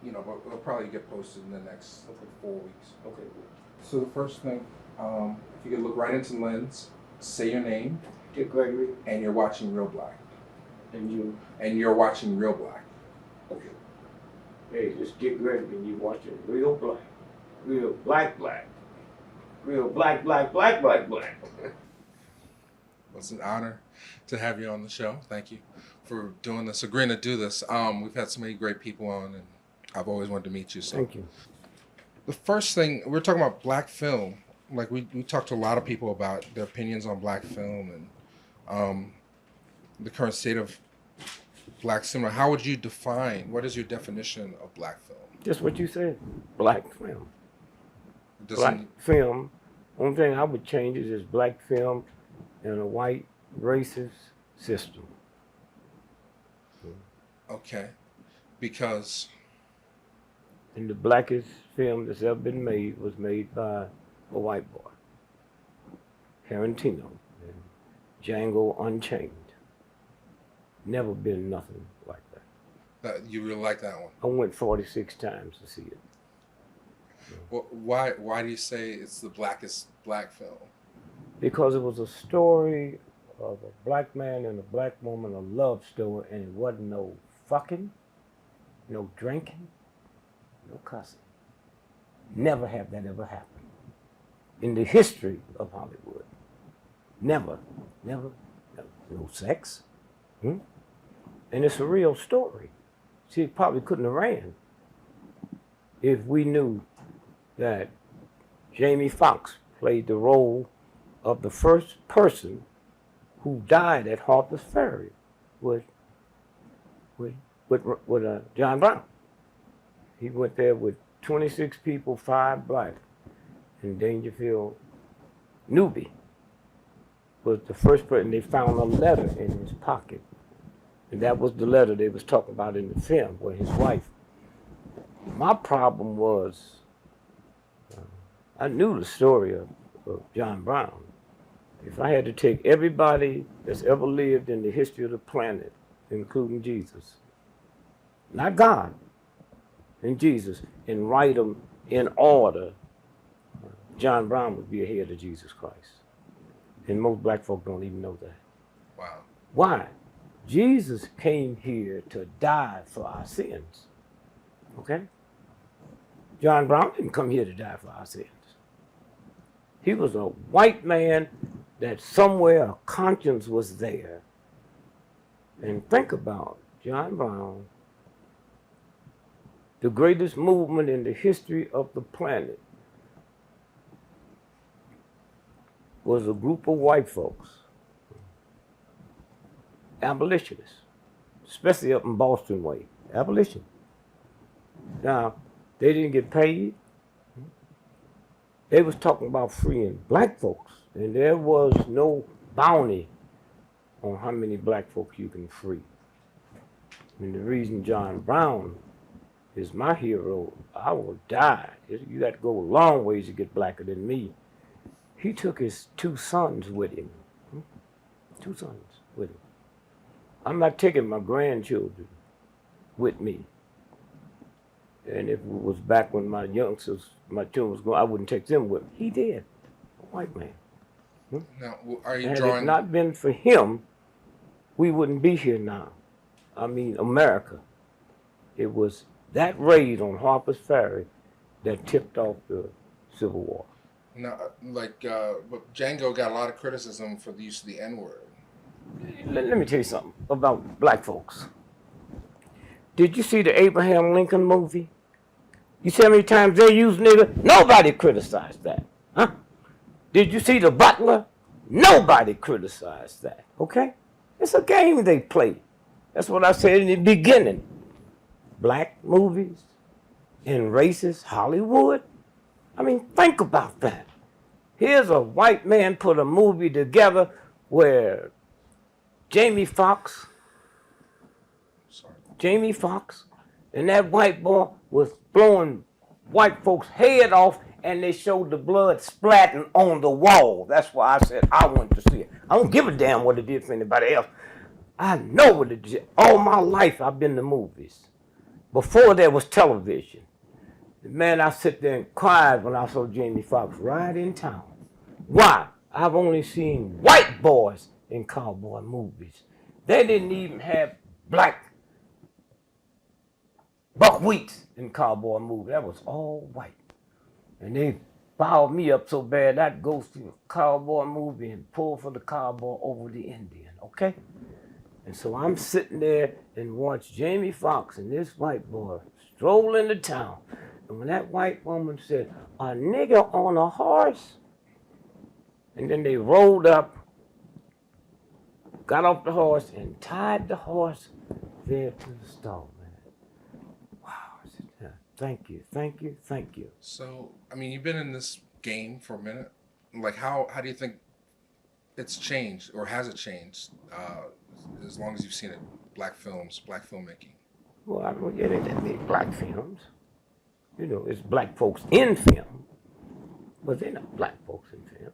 but it'll probably get posted in the next 4 weeks. Okay. So the first thing, if you could look right into the lens, say your name. Dick Gregory. And you're watching Real Black. And you? And you're watching Real Black. Okay. Hey, it's Dick Gregory and you watching Real Black. Real Black Black. Real Black Black Black Black Black. It's an honor to have you on the show. Thank you for doing this, agreeing to do this. We've had so many great people on, and I've always wanted to meet you. So. Thank you. The first thing, we're talking about black film. Like we talked to a lot of people about their opinions on black film and the current state of black cinema. How would you define, what is your definition of black film? Just what you said, black film. Doesn't, Black film. Only thing I would change is black film in a white racist system. okay, because And the blackest film that's ever been made was made by a white boy, Tarantino, and Django Unchained. Never been nothing like that. you really like that one. I went 46 times to see it. Well, why do you say it's the blackest black film? Because it was a story of a black man and a black woman, a love story, and it wasn't no fucking, no drinking, no cussing. Never have that ever happened in the history of Hollywood. Never, never, no sex. And it's a real story. See, it probably couldn't have ran if we knew that Jamie Foxx played the role of the first person who died at Harper's Ferry with John Brown. He went there with 26 people, 5 black, and Dangerfield Newby was the first person. They found a letter in his pocket, and that was the letter they was talking about in the film with his wife. My problem was, I knew the story of John Brown. If I had to take everybody that's ever lived in the history of the planet, including Jesus, not God, and Jesus, and write them in order, John Brown would be ahead of Jesus Christ. And most black folk don't even know that. Wow. Why? Jesus came here to die for our sins. Okay? John Brown didn't come here to die for our sins. He was a white man that somewhere a conscience was there. And think about John Brown, the greatest movement in the history of the planet was a group of white folks, abolitionists, especially up in Boston way, abolition. Now, they didn't get paid. They was talking about freeing black folks, and there was no bounty on how many black folks you can free. And the reason John Brown is my hero, I will die. You got to go a long ways to get blacker than me. He took his 2 sons with him. 2 sons with him. I'm not taking my grandchildren with me. And if it was back when my youngsters, my children was going, I wouldn't take them with me. He did, a white man. Now, are you Had drawing? it not been for him, we wouldn't be here now. I mean, America. It was that raid on Harper's Ferry that tipped off the Civil War. Now, but Django got a lot of criticism for the use of the N-word. Let me tell you something about black folks. Did you see the Abraham Lincoln movie? You see how many times they use nigger? Nobody criticized that. Huh? Did you see The Butler? Nobody criticized that. Okay? It's a game they play. That's what I said in the beginning. Black movies in racist Hollywood. I mean, think about that. Here's a white man put a movie together where Jamie Foxx and that white boy was blowing white folks' head off, and they showed the blood splatting on the wall. That's why I said I went to see it. I don't give a damn what it did for anybody else. I know what it did. All my life I've been to movies. before there was television. Man, I sit there and cried when I saw Jamie Foxx right in town. Why? I've only seen white boys in cowboy movies. They didn't even have black buckwheats in cowboy movies. That was all white. And they fouled me up so bad I'd go to a cowboy movie and pull for the cowboy over the Indian, okay? And so I'm sitting there and watch Jamie Foxx and this white boy stroll into town. And when that white woman said, "A nigger on a horse," and then they rolled up, got off the horse, and tied the horse there to the stall, man. Wow. I said, yeah, thank you, thank you, thank you. So, I mean, you've been in this game for a minute. Like, how do you think it's changed, or has it changed, as long as you've seen it? Black films, black filmmaking. Well, I don't get into that many black films. You know, it's black folks in film, but they're not black folks in film.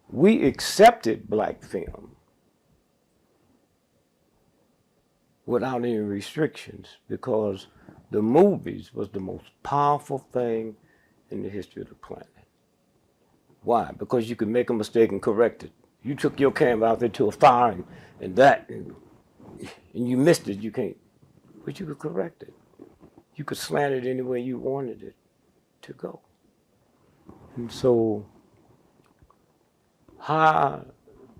We accepted black film without any restrictions because the movies was the most powerful thing in the history of the planet. Why? Because you could make a mistake and correct it. You took your camera out there to a fire and you missed it, you can't. But you could correct it. You could slant it any way you wanted it to go. And so, how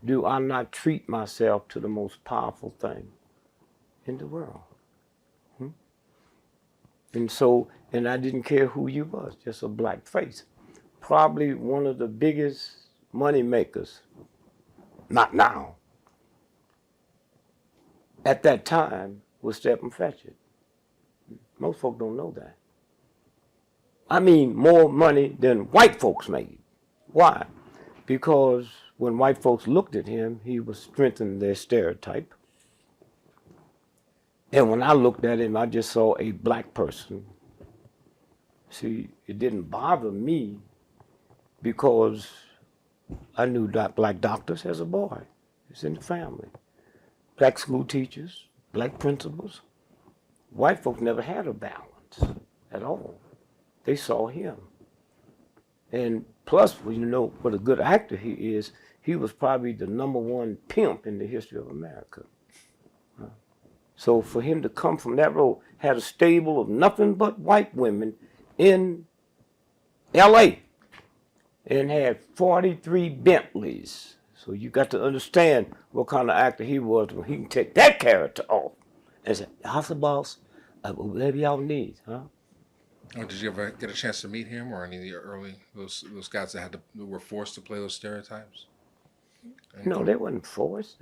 do I not treat myself to the most powerful thing in the world? And so, and I didn't care who you was, just a black face. Probably one of the biggest money makers, not now, at that time was Stephen Fetchit. Most folks don't know that. I mean, more money than white folks made. Why? Because when white folks looked at him, he was strengthening their stereotype. And when I looked at him, I just saw a black person. See, it didn't bother me because I knew black doctors as a boy. It's in the family. Black school teachers, black principals. White folks never had a balance at all. They saw him. And plus, well, you know what a good actor he is, he was probably the #1 pimp in the history of America. So for him to come from that role, had a stable of nothing but white women in LA and had 43 Bentleys. So you got to understand what kind of actor he was when he can take that character off and say, "How's the boss? Whatever y'all need, huh?" Oh, did you ever get a chance to meet him or any of the early those guys that were forced to play those stereotypes? No, they wasn't forced.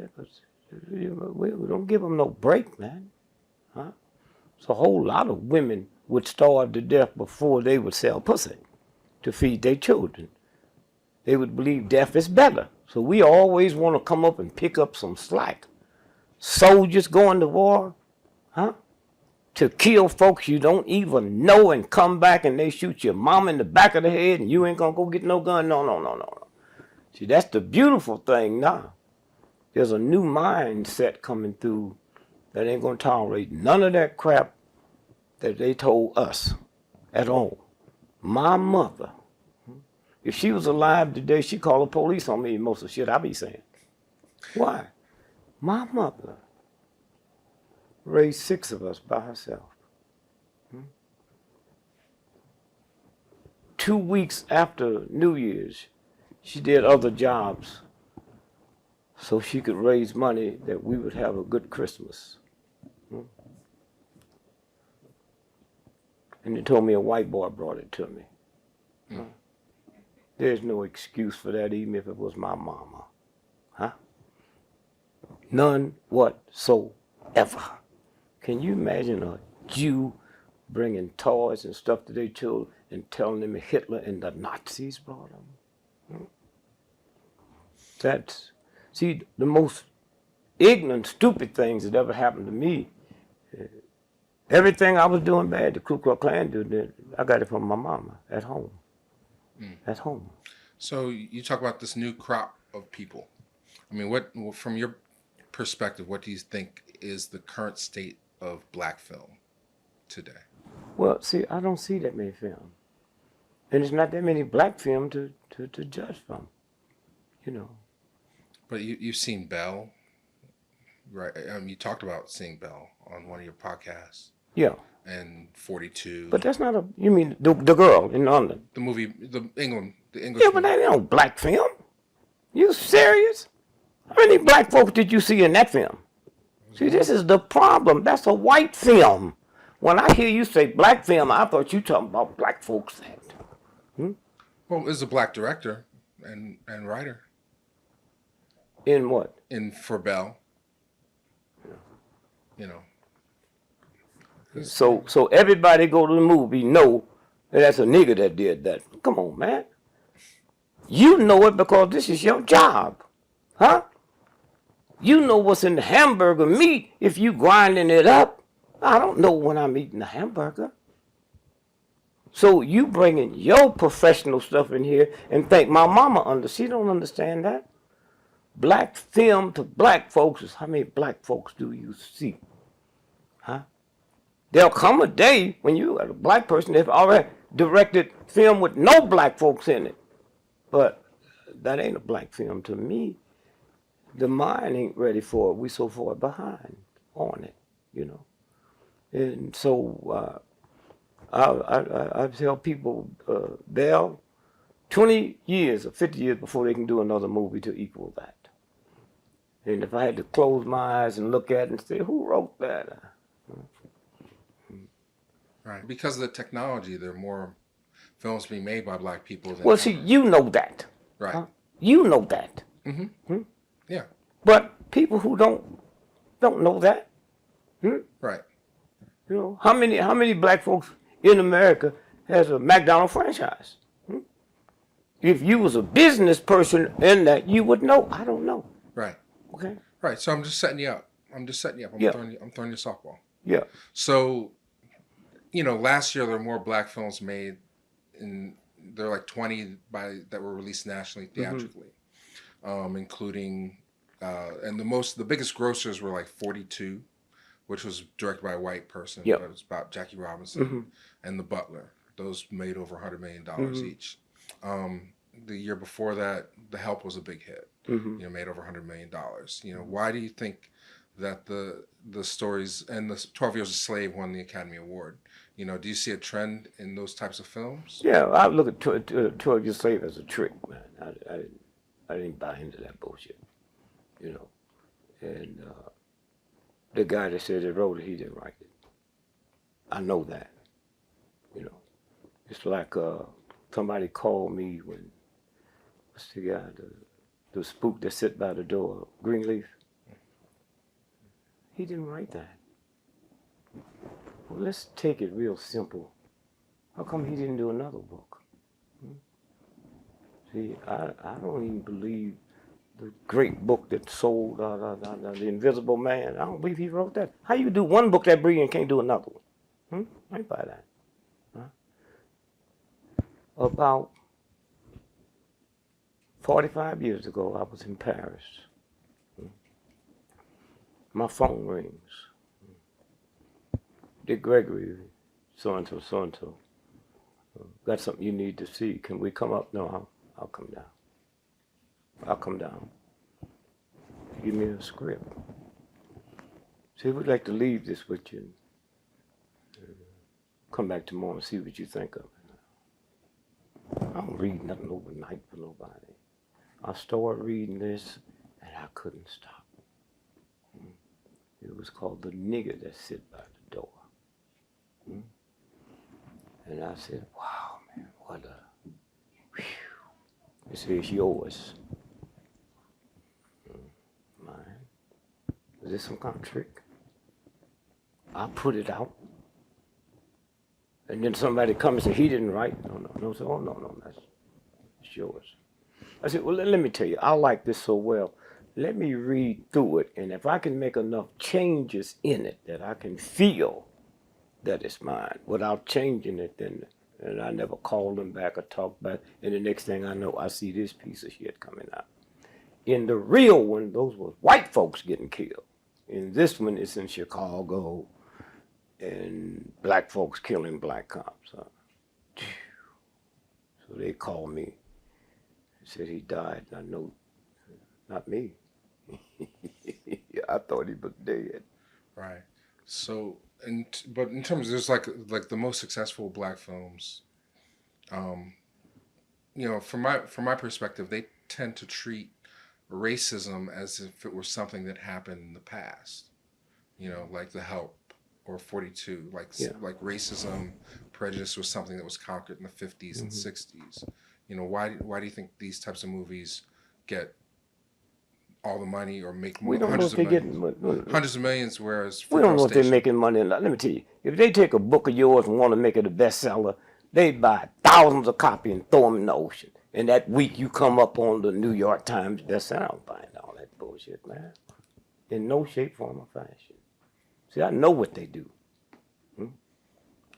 We don't give them no break, man. Huh? So a whole lot of women would starve to death before they would sell pussy to feed their children. They would believe death is better. So we always want to come up and pick up some slack. Soldiers going to war, huh? To kill folks you don't even know and come back and they shoot your mom in the back of the head and you ain't gonna go get no gun. No. See, that's the beautiful thing now. There's a new mindset coming through that ain't gonna tolerate none of that crap that they told us at all. My mother, if she was alive today, she'd call the police on me, most of the shit I be saying. Why? My mother raised 6 of us by herself. 2 weeks after New Year's, she did other jobs so she could raise money that we would have a good Christmas. And they told me a white boy brought it to me. There's no excuse for that, even if it was my mama. Huh? None whatsoever. Can you imagine a Jew bringing toys and stuff to their children and telling them Hitler and the Nazis brought them? That's, see, the most ignorant, stupid things that ever happened to me. Everything I was doing bad, the Ku Klux Klan did, I got it from my mama at home. At home. So you talk about this new crop of people. I mean, what from your perspective, what do you think is the current state of black film today? Well, see, I don't see that many films. And it's not that many black films to judge from, you know. But you've seen Belle, right? You talked about seeing Belle on one of your podcasts. Yeah. And 42. But that's not you mean the girl in London? The movie, the English. Yeah, but that ain't no black film. You serious? How many black folks did you see in that film? See, this is the problem. That's a white film. When I hear you say black film, I thought you talking about black folks. Well, it's a black director and writer. In what? For Belle. You know. So everybody go to the movie know that that's a nigga that did that. Come on, man. You know it because this is your job. Huh? You know what's in the hamburger meat if you grinding it up. I don't know when I'm eating a hamburger. So you bringing your professional stuff in here and think my mama she don't understand that. Black film to black folks is how many black folks do you see? Huh? There'll come a day when you are a black person that's already directed film with no black folks in it. But that ain't a black film to me. The mind ain't ready for it. We so far behind on it, you know. And so I tell people, they'll 20 years or 50 years before they can do another movie to equal that. And if I had to close my eyes and look at it and say, who wrote that? Right. Because of the technology, there are more films being made by black people than... Well, see, you know that. Right. Huh? You know that. Mm-hmm. Yeah. But people who don't know that. Right. You know, how many black folks in America has a McDonald's franchise? If you was a business person in that, you would know. I don't know. Right. Okay. Right. So I'm just setting you up. I'm throwing you a softball. Yeah. So, you know, last year there were more black films made, there are like 20 that were released nationally theatrically, including and the biggest grossers were like 42, which was directed by a white person. Yep. But it was about Jackie Robinson and The Butler. Those made over $100 million each. The year before that, The Help was a big hit. You know, made over $100 million. You know, why do you think that the stories and the 12 Years a Slave won the Academy Award? You know, do you see a trend in those types of films? Yeah, I look at 12 Years a Slave as a trick, man. I didn't buy into that bullshit, you know. And the guy that said he wrote it, he didn't write it. I know that, you know. It's like somebody called me when, what's the guy, the spook that sit by the door, Greenleaf. He didn't write that. Well, let's take it real simple. How come he didn't do another book? See, I don't even believe the great book that sold The Invisible Man. I don't believe he wrote that. How you do one book that brilliant and can't do another one? I ain't buy that. About 45 years ago, I was in Paris. My phone rings. Dick Gregory, so-and-so, so-and-so. Got something you need to see. Can we come up? No, I'll come down. I'll come down. Give me a script. See, we'd like to leave this with you. Come back tomorrow and see what you think of it. I don't read nothing overnight for nobody. I started reading this, and I couldn't stop. It was called The Nigger That Sit by the Door. And I said, wow, man, what a, whew. It said, it's yours. Mine. Is this some kind of trick? I put it out. And then somebody comes and say, he didn't write. No. So, oh, no, it's yours. I said, well, let me tell you, I like this so well. Let me read through it, and if I can make enough changes in it that I can feel that it's mine without changing it, then and I never called them back or talked back, and the next thing I know, I see this piece of shit coming out. In the real one, those were white folks getting killed. In this one, it's in Chicago, and black folks killing black cops. So they called me and said he died. And I know, not me. I thought he was dead. Right. So, but in terms, there's like the most successful black films. You know, from my perspective, they tend to treat racism as if it were something that happened in the past. You know, like The Help or 42. Like racism, prejudice was something that was conquered in the 50s and 60s. You know, why do you think these types of movies get all the money or make more, We don't know if they're getting hundreds of millions, whereas we don't know if they're making money or not. Let me tell you, if they take a book of yours and want to make it a bestseller, they buy thousands of copies and throw them in the ocean. And that week you come up on the New York Times bestseller. I don't buy all that bullshit, man. In no shape, form, or fashion. See, I know what they do.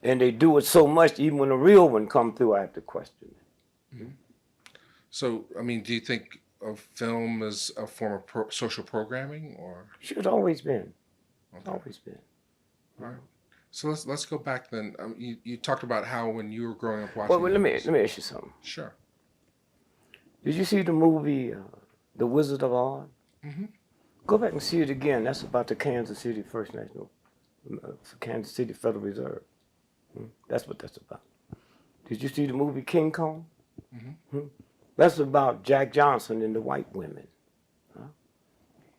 And they do it so much, even when the real one come through, I have to question it. So, I mean, do you think of film as a form of social programming, or? It's always been. Okay. Always been. All right. So let's go back then. You talked about how when you were growing up watching. Well, let me ask you something. Sure. Did you see the movie The Wizard of Oz? Mm-hmm. Go back and see it again. That's about the Kansas City First National, Kansas City Federal Reserve. That's what that's about. Did you see the movie King Kong? Mm-hmm. That's about Jack Johnson and the white women.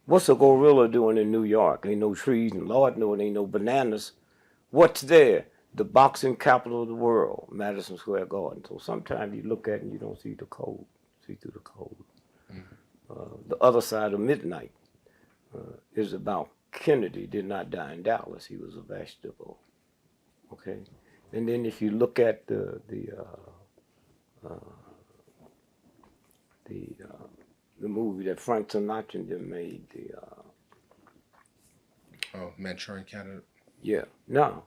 What's a gorilla doing in New York? Ain't no trees, and Lord knows it ain't no bananas. What's there? The boxing capital of the world, Madison Square Garden. So sometimes you look at it and you don't see the code, see through the code. The other side of midnight is about Kennedy did not die in Dallas. He was a vegetable. Okay? And then if you look at the movie that Frank Sinatra made, Manchurian Candidate. Yeah. Now,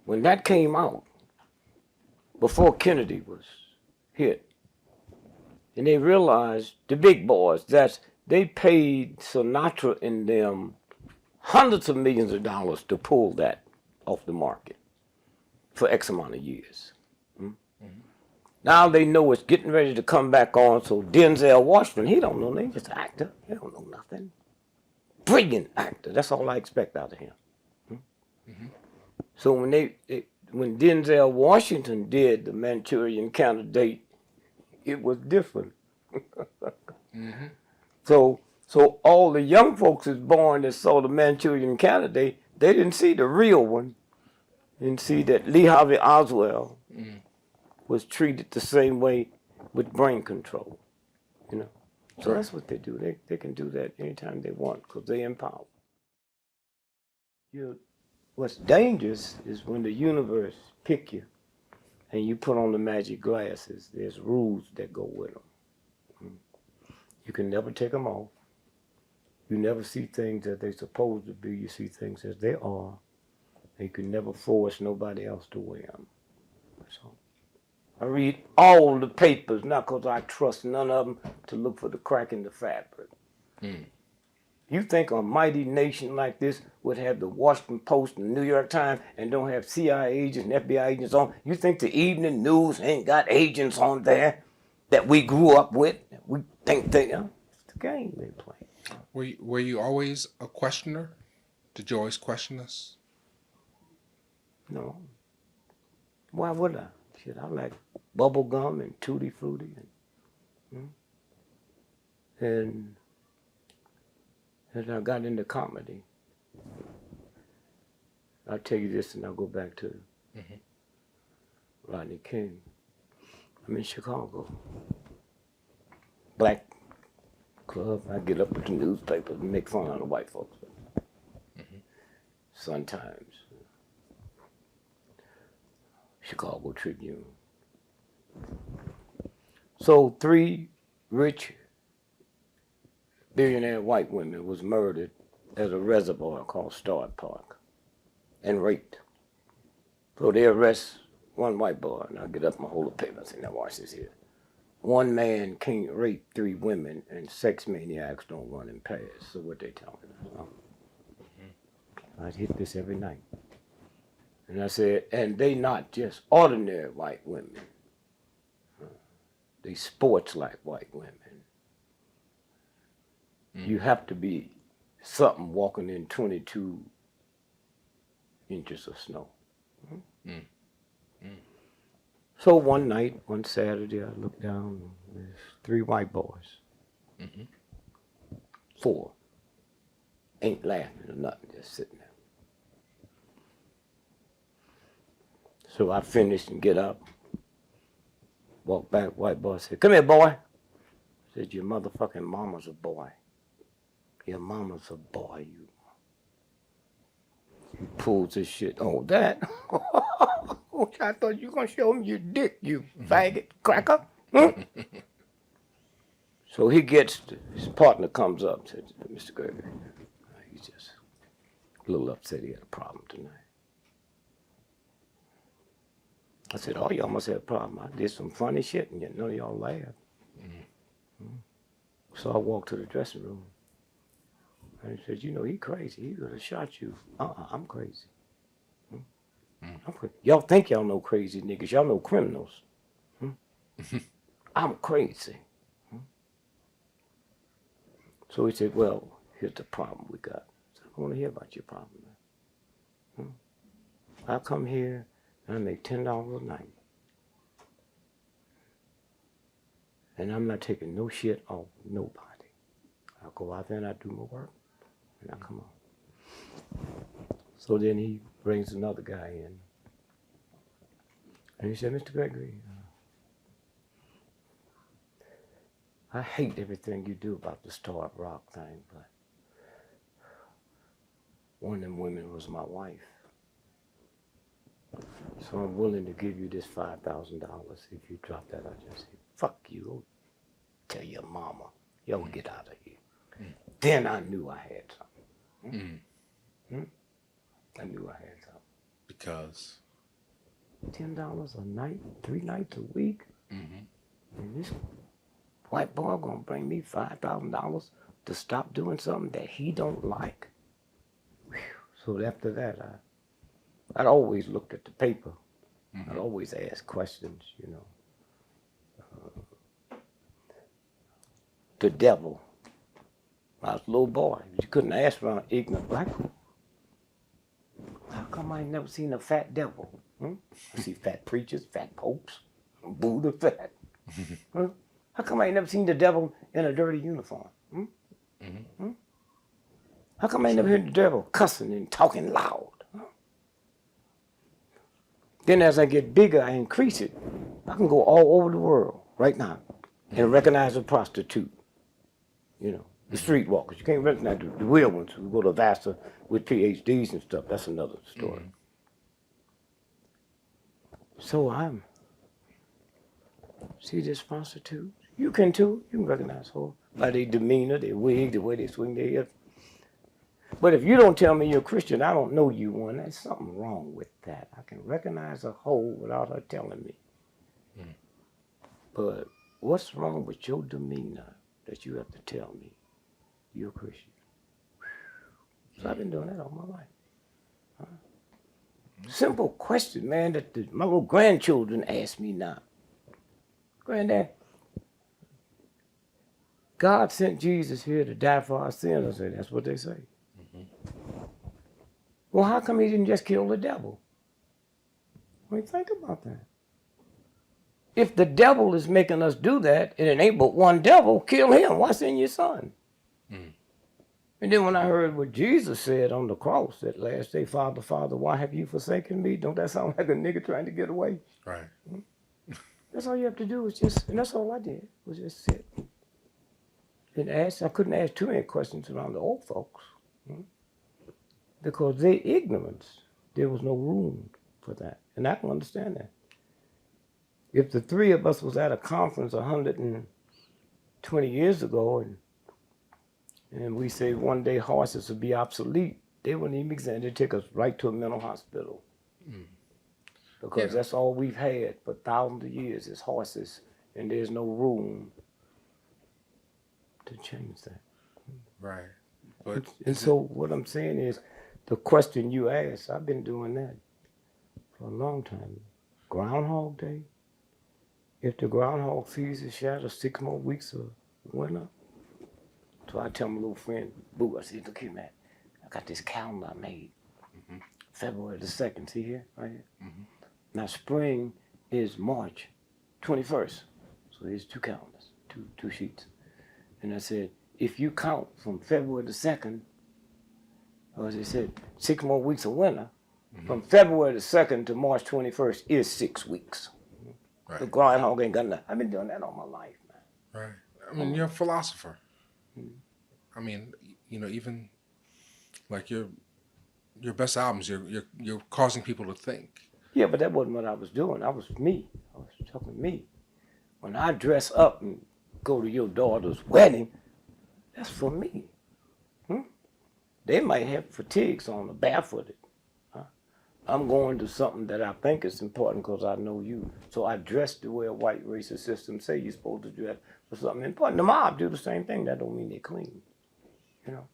when that came out, before Kennedy was hit, and they realized, the big boys, that they paid Sinatra and them hundreds of millions of dollars to pull that off the market for X amount of years. Now they know it's getting ready to come back on, so Denzel Washington, he don't know nothing, he's just an actor. He don't know nothing. Brilliant actor, that's all I expect out of him. So when Denzel Washington did the Manchurian Candidate, it was different. So all the young folks is born that saw the Manchurian Candidate, they didn't see the real one. Didn't see that Lee Harvey Oswald was treated the same way with brain control, you know. So that's what they do. They can do that anytime they want because they're in power. What's dangerous is when the universe pick you and you put on the magic glasses, there's rules that go with them. You can never take them off. You never see things as they're supposed to be. You see things as they are. And you can never force nobody else to wear them. So I read all the papers, not because I trust none of them, to look for the crack in the fabric. You think a mighty nation like this would have the Washington Post and the New York Times and don't have CIA agents and FBI agents on? You think the evening news ain't got agents on there that we grew up with? We think it's the game they play. Were you always a questioner? Did you always question us? No. Why would I? Shit, I like bubble gum and tutti frutti and as I got into comedy, I'll tell you this and I'll go back to Rodney King. I'm in Chicago. Black club. I get up with the newspapers and make fun of the white folks. Sun Times, Chicago Tribune. So 3 rich billionaire white women was murdered at a reservoir called Start Park and raped. So they arrest one white boy, and I get up and hold the paper and say, now watch this here. One man can't rape 3 women, and sex maniacs don't run in pairs. So what they telling us? I'd hit this every night. And I said, and they not just ordinary white women. They sports like white women. You have to be something walking in 22 inches of snow. So one night, one Saturday, I looked down, there's 3 white boys. 4. Ain't laughing or nothing, just sitting there. So I finished and get up, walk back, white boy said, come here, boy. I said, your motherfucking mama's a boy. Your mama's a boy, you. He pulls this shit. Oh, that? I thought you were going to show me your dick, you faggot cracker. So he gets, his partner comes up, says, Mr. Gregory, he's just a little upset he had a problem tonight. I said, oh, y'all must have a problem. I did some funny shit and yet none of y'all laughed. So I walked to the dressing room. And he said, you know, he crazy. He could have shot you. I'm crazy. I'm crazy. Y'all think y'all know crazy niggas. Y'all know criminals. I'm crazy. So he said, well, here's the problem we got. I said, I want to hear about your problem, man. I come here and I make $10 a night. And I'm not taking no shit off nobody. I go out there and I do my work. And I come on. So then he brings another guy in. And he said, Mr. Gregory, I hate everything you do about the Starved Rock thing, but one of them women was my wife. So I'm willing to give you this $5,000 if you drop that. I just said, fuck you. Tell your mama. Yo, get out of here. Then I knew I had something. I knew I had something. Because? $10 a night, 3 nights a week. And this white boy gonna bring me $5,000 to stop doing something that he don't like. Whew. So after that, I'd always looked at the paper. I'd always ask questions, you know. The devil. I was a little boy. You couldn't ask around ignorant black people. How come I ain't never seen a fat devil? I see fat preachers, fat popes, Buddha fat. How come I ain't never seen the devil in a dirty uniform? How come I ain't never heard the devil cussing and talking loud? Then as I get bigger, I increase it. I can go all over the world right now and recognize a prostitute. You know, the streetwalkers. You can't recognize the real ones who go to Vassar with PhDs and stuff. That's another story. So see this prostitute? You can too. You can recognize her by their demeanor, their wig, the way they swing their hips. But if you don't tell me you're a Christian, I don't know you one. There's something wrong with that. I can recognize a hoe without her telling me. But what's wrong with your demeanor that you have to tell me you're a Christian? So I've been doing that all my life. Simple question, man, that my little grandchildren ask me now. Granddad, God sent Jesus here to die for our sins. I said, that's what they say. Well, how come he didn't just kill the devil? I mean, think about that. If the devil is making us do that, and it ain't but one devil, kill him. Why send your son? And then when I heard what Jesus said on the cross that last day, Father, Father, why have you forsaken me? Don't that sound like a nigga trying to get away? Right. That's all you have to do is just, and that's all I did, was just sit. And ask, I couldn't ask too many questions around the old folks. Because their ignorance, there was no room for that. And I can understand that. If the 3 of us was at a conference 120 years ago and we say one day horses would be obsolete, they wouldn't even examine. They'd take us right to a mental hospital. Because that's all we've had for thousands of years is horses, and there's no room to change that. Right. But and so what I'm saying is, the question you asked, I've been doing that. for a long time. Groundhog Day. If the groundhog sees his shadow, 6 more weeks of winter. So I tell my little friend, Boo, I said, look here, man. I got this calendar I made. February the 2nd, see here, right here? Now spring is March 21st. So here's 2 calendars, two sheets. And I said, if you count from February the 2nd, or as they said, 6 more weeks of winter, from February the 2nd to March 21st is 6 weeks. Right. The groundhog ain't got nothing. I've been doing that all my life, man. Right. I mean, you're a philosopher. I mean, you know, even like your best albums, you're causing people to think. Yeah, but that wasn't what I was doing. I was me. I was talking me. When I dress up and go to your daughter's wedding, that's for me. They might have fatigues on, or barefooted. I'm going to something that I think is important because I know you. So I dress the way a white racist system say you're supposed to dress for something important. The mob do the same thing. That don't mean they're clean, you know.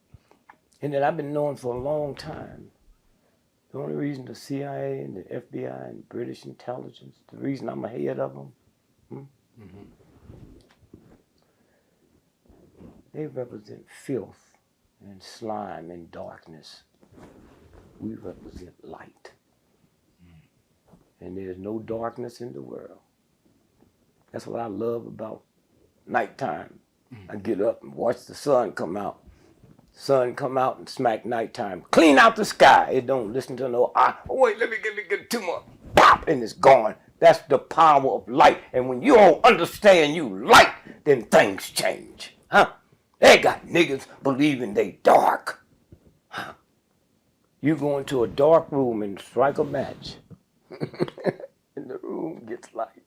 And that I've been knowing for a long time. The only reason the CIA and the FBI and British intelligence, the reason I'm ahead of them, they represent filth and slime and darkness. We represent light. And there's no darkness in the world. That's what I love about nighttime. I get up and watch the sun come out. Sun come out and smack nighttime. Clean out the sky. It don't listen to no, oh wait, let me get 2 more. Pop, and it's gone. That's the power of light. And when you don't understand you light, then things change. They got niggas believing they dark. You go into a dark room and strike a match. And the room gets light.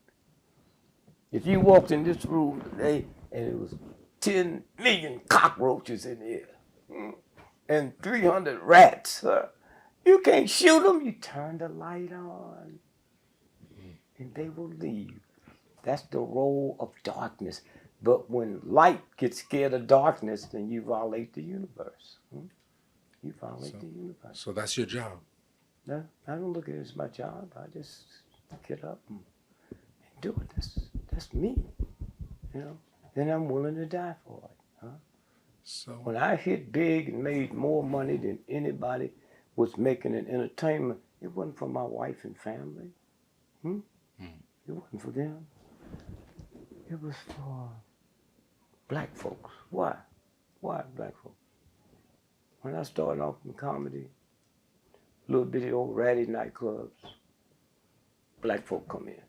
If you walked in this room today and it was 10 million cockroaches in here and 300 rats, you can't shoot them. You turn the light on and they will leave. That's the role of darkness. But when light gets scared of darkness, then you violate the universe. You violate the universe. So that's your job. No, I don't look at it as my job. I just get up and do it. That's me, you know. And I'm willing to die for it. So when I hit big and made more money than anybody was making in entertainment, it wasn't for my wife and family. It wasn't for them. It was for black folks. Why? Why black folks? When I started off in comedy, little bitty old ratty nightclubs, black folk come in.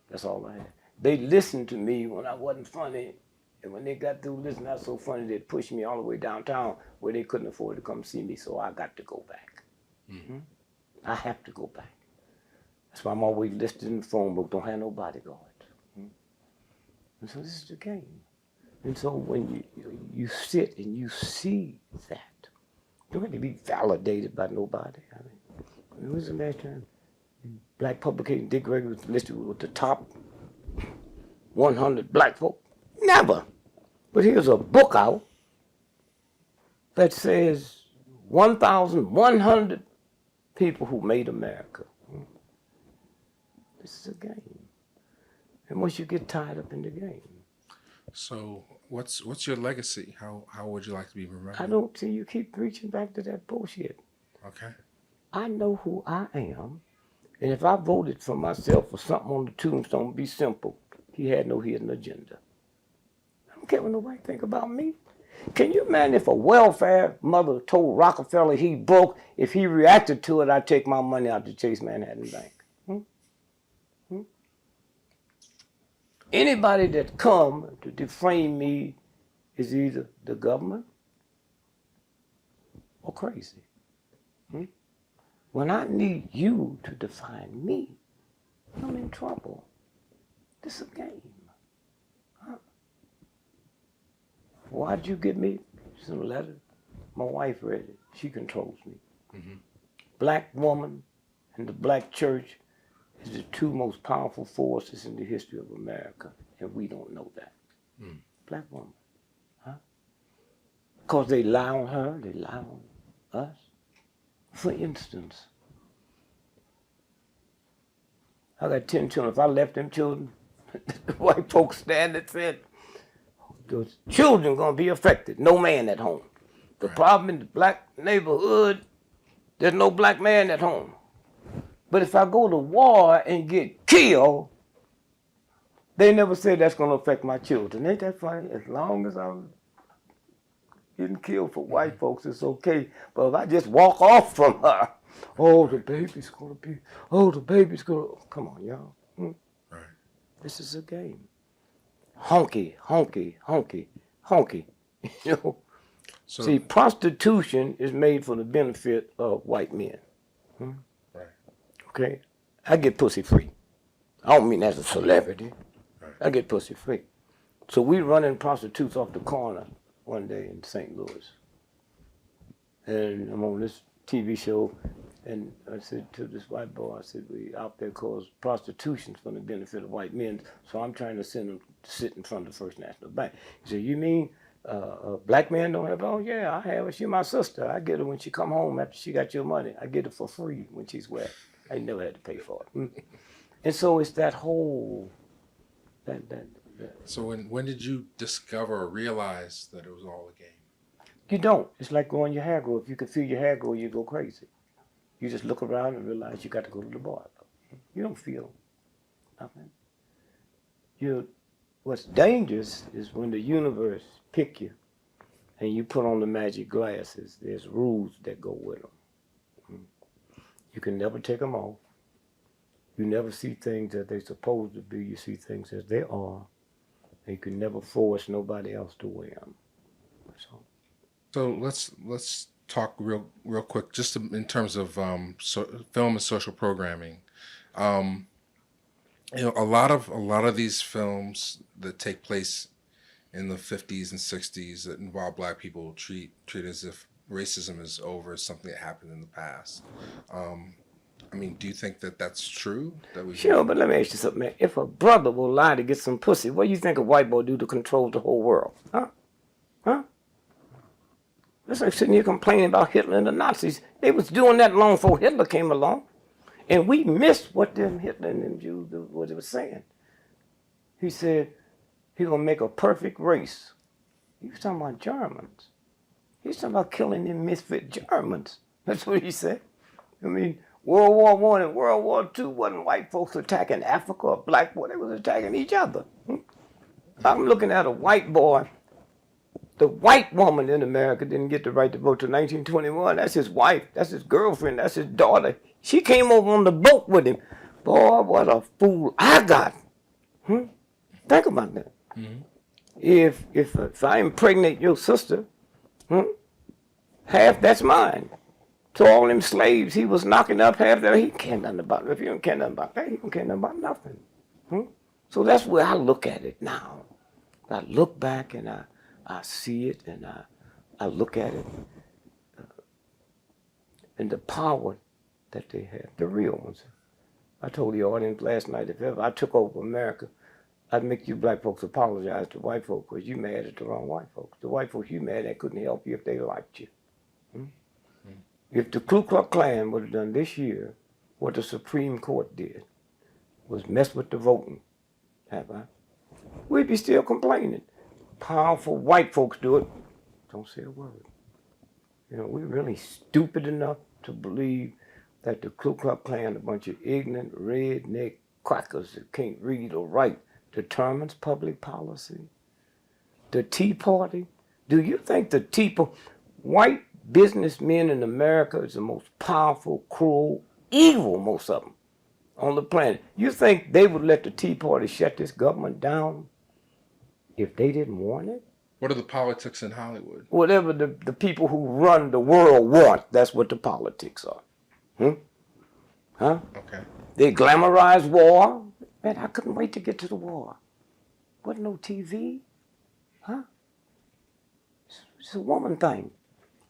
That's all I had. They listened to me when I wasn't funny, and when they got through listening, I was so funny, they'd push me all the way downtown where they couldn't afford to come see me, so I got to go back. I have to go back. That's why I'm always listed in the phone book, don't have no bodyguards. And so this is the game. And so when you sit and you see that, you don't have to be validated by nobody. I mean, when was the last time black publication Dick Gregory was listed with the top 100 black folk? Never. But here's a book out that says 1,100 people who made America. This is a game. And once you get tied up in the game. So what's your legacy? How would you like to be remembered? I don't see you keep reaching back to that bullshit. Okay. I know who I am. And if I voted for myself for something on the tombstone, be simple. He had no hidden agenda. I don't care what nobody think about me. Can you imagine if a welfare mother told Rockefeller he broke, if he reacted to it, I'd take my money out to Chase Manhattan Bank? Anybody that come to defame me is either the government or crazy. When I need you to define me, I'm in trouble. This is a game. Why'd you give me some letter? My wife read it. She controls me. Black woman and the black church is the 2 most powerful forces in the history of America, and we don't know that. Black woman, Because they lie on her, they lie on us. For instance, I got 10 children. If I left them children, the white folks stand and said, the children gonna be affected. No man at home. The problem in the black neighborhood, there's no black man at home. But if I go to war and get killed, they never said that's gonna affect my children. Ain't that funny? As long as I'm getting killed for white folks, it's okay. But if I just walk off from her, oh, the baby's gonna be, come on, y'all. Right. This is a game. Honky, honky, honky, honky. You know? So, See, prostitution is made for the benefit of white men. right. Okay? I get pussy free. I don't mean as a celebrity. Right. I get pussy free. So we running prostitutes off the corner one day in St. Louis. And I'm on this TV show, and I said to this white boy, I said, we out there cause prostitution's for the benefit of white men, so I'm trying to send them to sit in front of the First National Bank. He said, you mean a black man don't have it? Oh, yeah, I have her. She's my sister. I get her when she come home after she got your money. I get her for free when she's wet. I never had to pay for it. And so it's that whole, that. So when did you discover or realize that it was all a game? You don't. It's like growing your hair grow. If you can feel your hair grow, you go crazy. You just look around and realize you got to go to the bar. You don't feel nothing. What's dangerous is when the universe pick you and you put on the magic glasses. There's rules that go with them. You can never take them off. You never see things that they're supposed to be. You see things as they are. And you can never force nobody else to wear them. So let's talk real quick, just in terms of film and social programming. A lot of these films that take place in the 50s and 60s that involve black people treat as if racism is over, as something that happened in the past. I mean, do you think that that's true? Sure, but let me ask you something, man. If a brother will lie to get some pussy, what do you think a white boy do to control the whole world? Huh? That's like sitting here complaining about Hitler and the Nazis. They was doing that long before Hitler came along. And we missed what them Hitler and them Jews, what they were saying. He said he gonna make a perfect race. He was talking about Germans. He was talking about killing them misfit Germans. That's what he said. I mean, World War I and World War II wasn't white folks attacking Africa or black boy. They was attacking each other. I'm looking at a white boy. The white woman in America didn't get the right to vote till 1921. That's his wife. That's his girlfriend. That's his daughter. She came over on the boat with him. Boy, what a fool I got. Think about that. Mm-hmm. If I impregnate your sister, half that's mine. To all them slaves he was knocking up, half that he can't nothing about it. If you don't care nothing about that, he don't care nothing about nothing. So that's where I look at it now. I look back and I see it and I look at it and the power that they have, the real ones. I told the audience last night, if ever I took over America, I'd make you black folks apologize to white folks because you mad at the wrong white folks. The white folks you mad at couldn't help you if they liked you. If the Ku Klux Klan would have done this year what the Supreme Court did, was mess with the voting, we'd be still complaining. Powerful white folks do it, don't say a word. We're really stupid enough to believe that the Ku Klux Klan, a bunch of ignorant, redneck crackers that can't read or write, determines public policy. The Tea Party, do you think the white businessmen in America is the most powerful, cruel, evil, most of them, on the planet? You think they would let the Tea Party shut this government down if they didn't want it? What are the politics in Hollywood? Whatever the people who run the world want, that's what the politics are. Okay. They glamorize war. Man, I couldn't wait to get to the war. Wasn't no TV. It's a woman thing.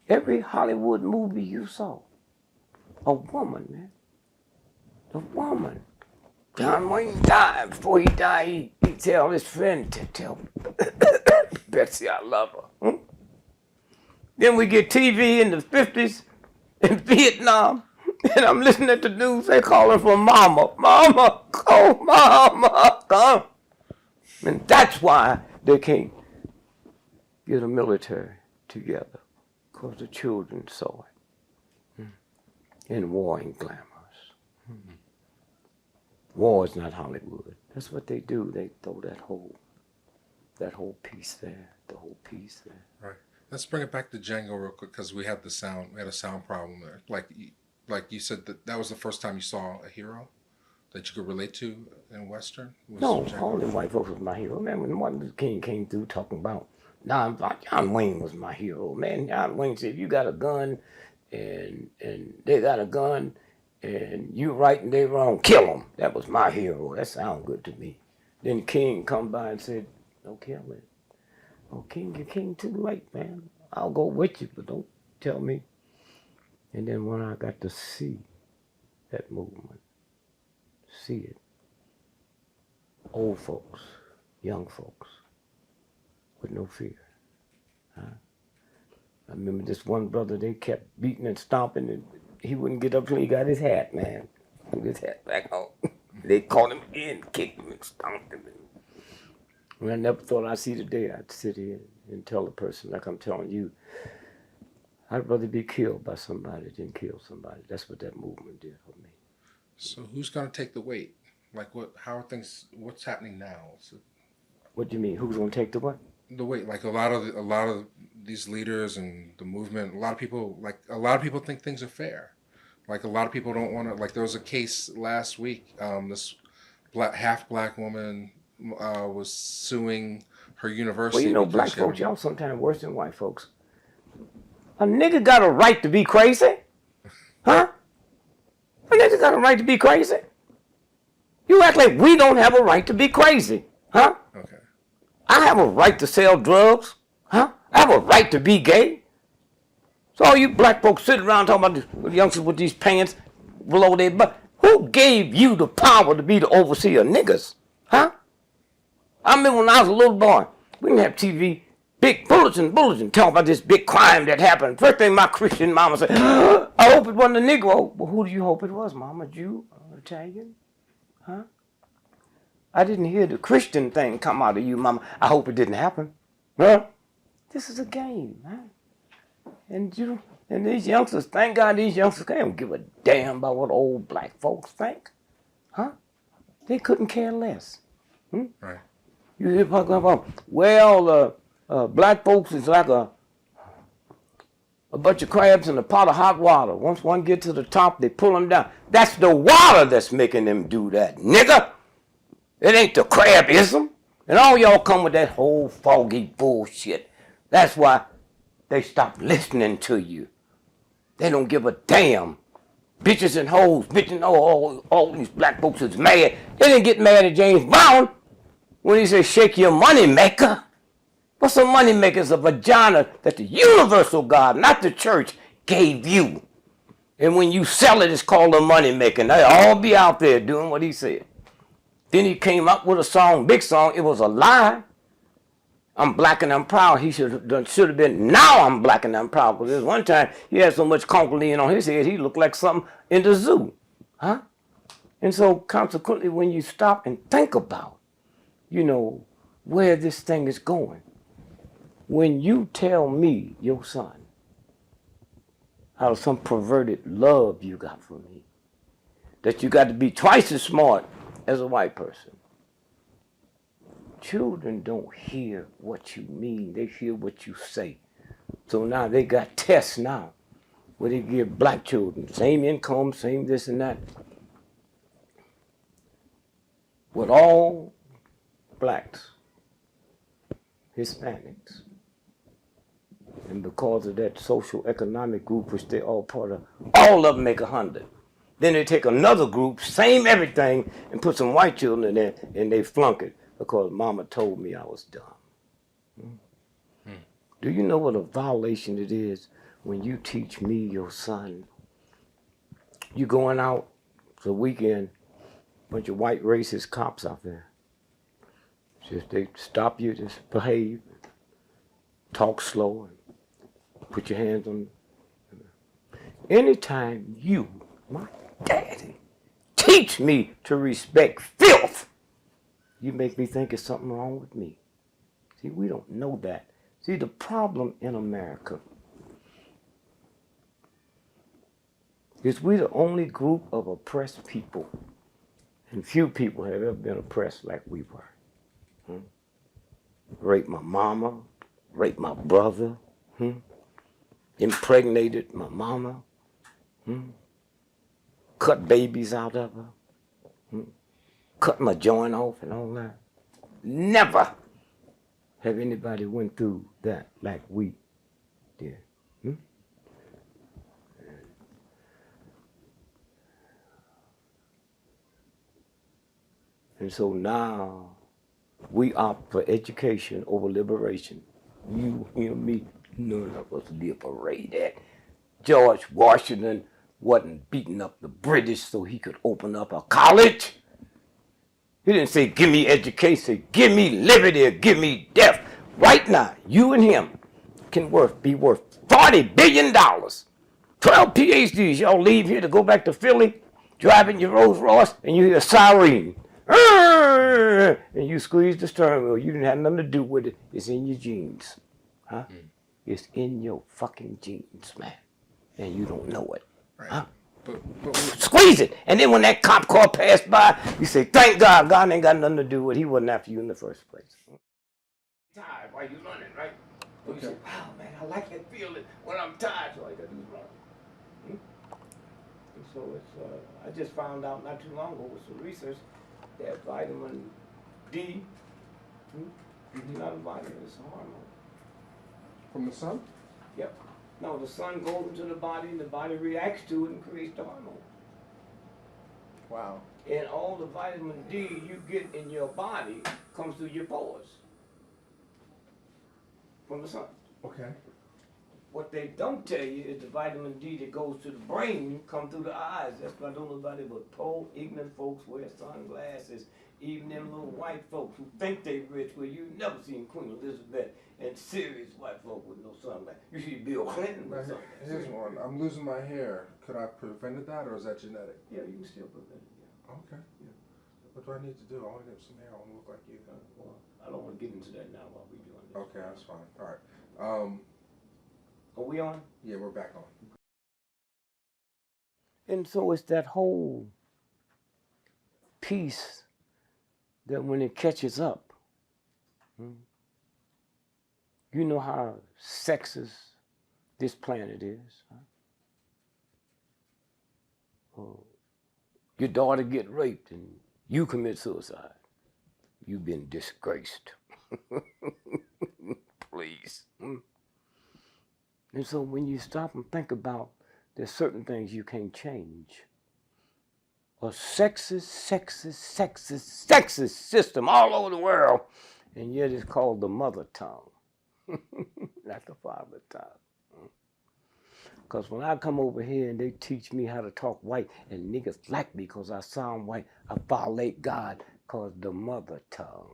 Every Hollywood movie you saw, a woman, man. A woman. John Wayne died. Before he died, he tell his friend to tell Betsy I love her. Then we get TV in the 50s in Vietnam. And I'm listening to the news, they calling for mama. Mama, come, mama, come. And that's why they can't get a military together, because the children saw it. And war ain't glamorous. War is not Hollywood. That's what they do. They throw that whole piece there, the whole piece there. Right. Let's bring it back to Django real quick, because we had a sound problem there. Like you said, that was the first time you saw a hero that you could relate to in Western? No, all them white folks was my hero. Man, when Martin Luther King came through talking about, John Wayne was my hero. Man, John Wayne said, if you got a gun and they got a gun and you right and they wrong, kill them. That was my hero. That sounded good to me. Then King come by and said, don't kill me. Oh, King, you're king too late, man. I'll go with you, but don't tell me. And then when I got to see that movement, see it, old folks, young folks, with no fear. Huh? I remember this one brother, they kept beating and stomping, and he wouldn't get up till he got his hat, man. Put his hat back on. They caught him again, kicked him and stomped him. And I never thought I'd see the day I'd sit here and tell a person, like I'm telling you, I'd rather be killed by somebody than kill somebody. That's what that movement did for me. So who's going to take the weight? Like how are things, what's happening now? What do you mean? Who's going to take the what? The weight. Like a lot of these leaders and the movement, a lot of people think things are fair. Like a lot of people don't want to, like there was a case last week, this half black woman was suing her university. Well, you know, black folks, y'all sometimes worse than white folks. A nigga got a right to be crazy? Huh? A nigga got a right to be crazy? You act like we don't have a right to be crazy, huh? Okay. I have a right to sell drugs, huh? I have a right to be gay. So all you black folks sitting around talking about the youngsters with these pants below their butt. Who gave you the power to be the overseer of niggas, huh? I remember when I was a little boy, we didn't have TV. Big bulletin, talking about this big crime that happened. First thing my Christian mama said, I hope it wasn't a Negro. Well, who do you hope it was, Mama? Jew? Italian? Huh? I didn't hear the Christian thing come out of you, Mama. I hope it didn't happen. Huh? This is a game, man. And these youngsters, thank God these youngsters, they don't give a damn about what old black folks think. Huh? They couldn't care less. Right. You hear people talking about, well, black folks is like a bunch of crabs in a pot of hot water. Once one get to the top, they pull them down. That's the water that's making them do that, nigga. It ain't the crabism. And all y'all come with that whole foggy bullshit. That's why they stop listening to you. They don't give a damn. Bitches and hoes, bitching, all these black folks is mad. They didn't get mad at James Brown when he said, shake your money maker. What's a money maker? It's a vagina that the universal God, not the church, gave you. And when you sell it, it's called a money maker. And they all be out there doing what he said. Then he came up with a song, big song. It was a lie. I'm black and I'm proud. He should have been, now I'm black and I'm proud. Because there's one time he had so much concholine on his head, he looked like something in the zoo. Huh? And so consequently, when you stop and think about, where this thing is going, when you tell me, your son, out of some perverted love you got for me, that you got to be twice as smart as a white person, children don't hear what you mean, they hear what you say. So now they got tests now where they give black children same income, same this and that. With all blacks, Hispanics, and because of that social economic group which they all part of, all of them make 100. Then they take another group, same everything, and put some white children in there, and they flunk it because mama told me I was dumb. Do you know what a violation it is when you teach me, your son, you going out for the weekend, bunch of white racist cops out there. Just they stop you, just behave, talk slow, and put your hands on. Anytime you my daddy. Teach me to respect filth. You make me think there's something wrong with me. See, we don't know that. See, the problem in America is we the only group of oppressed people, and few people have ever been oppressed like we were. Raped my mama, raped my brother, impregnated my mama, cut babies out of her, cut my joint off and all that. Never have anybody went through that like we did. And so now we opt for education over liberation. You hear me? None of us liberated. George Washington wasn't beating up the British so he could open up a college. He didn't say, give me education, say, give me liberty or give me death. Right now, you and him can be worth $40 billion. 12 PhDs, y'all leave here to go back to Philly, driving your Rolls Royce, and you hear a siren. And you squeeze the steering wheel. You didn't have nothing to do with it. It's in your genes. Huh? It's in your fucking genes, man. And you don't know it. Right. Huh? But squeeze it. And then when that cop car passed by, you say, thank God, God ain't got nothing to do with it. He wasn't after you in the first place. Tired while you running, right? So okay. You say, wow, man, I like that feeling when I'm tired. So I got to do run. And so it's, I just found out not too long ago with some research that vitamin D is not a vitamin, it's a hormone. From the sun? Yep. No, the sun goes into the body and the body reacts to it and creates the hormone. Wow. And all the vitamin D you get in your body comes through your pores from the sun. Okay. What they don't tell you is the vitamin D that goes to the brain come through the eyes. That's why don't nobody but poor, ignorant folks wear sunglasses. Even them little white folks who think they rich, well, you never seen Queen Elizabeth and serious white folk with no sunglasses. You see Bill Clinton with sunglasses. Here's one. I'm losing my hair. Could I have prevented that, or is that genetic? Yeah, you can still prevent it. Yeah. Okay. Yeah. What do I need to do? I want to get some hair. I want to look like you. Well, I don't want to get into that now while we're doing this. Okay, that's fine. All right. Are we on? Yeah, we're back on. And so it's that whole piece that when it catches up, you know how sexist this planet is. Huh? Your daughter get raped and you commit suicide. You've been disgraced. Please. And so when you stop and think about there's certain things you can't change. A sexist system all over the world, and yet it's called the mother tongue, not the father tongue. Because when I come over here and they teach me how to talk white, and niggas like me because I sound white, I violate God because the mother tongue.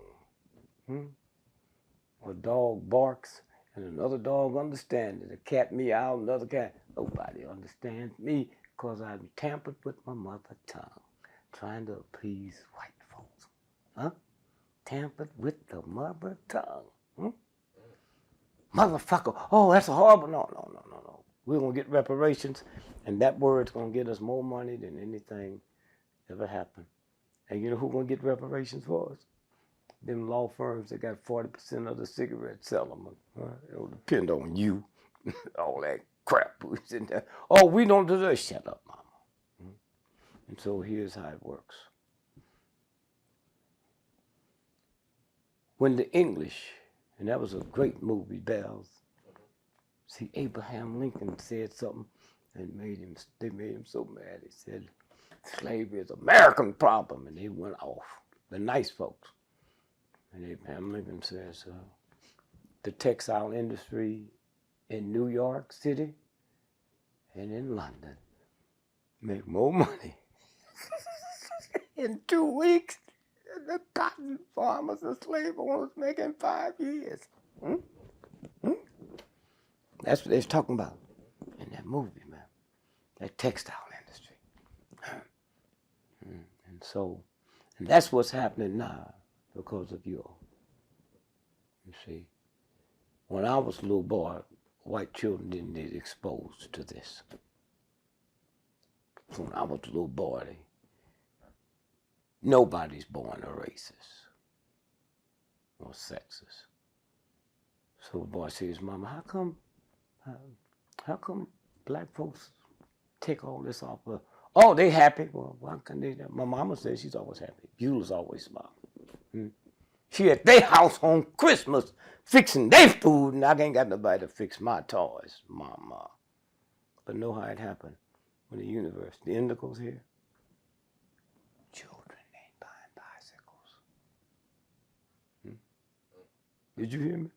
A dog barks, and another dog understands it. A cat meow, another cat. Nobody understands me because I've tampered with my mother tongue, trying to please white folks. Huh? Tampered with the mother tongue. Motherfucker. Oh, that's a horrible. No. We're going to get reparations, and that word's going to get us more money than anything ever happened. And you know who's going to get reparations for us? Them law firms that got 40% of the cigarette settlement. It'll depend on you. All that crap. Oh, we don't do that. Shut up, mama. And so here's how it works. When the English, and that was a great movie, Bells. See, Abraham Lincoln said something and they made him so mad. He said, slavery is an American problem, and they went off. The nice folks. And Abraham Lincoln says, the textile industry in New York City and in London make more money in 2 weeks than the cotton farmers and slave owners make in 5 years. That's what they was talking about in that movie, man. That textile industry. And that's what's happening now because of you. You see, when I was a little boy, white children didn't get exposed to this. So when I was a little boy, nobody's born a racist or sexist. So the boy says, Mama, how come black folks take all this off of? Oh, they happy. Well, why can they? My mama says she's always happy. Beulah's always smiling. She at their house on Christmas fixing their food, and I ain't got nobody to fix my toys, Mama. But know how it happened when the Indigos here. Children ain't buying bicycles. Did you hear me?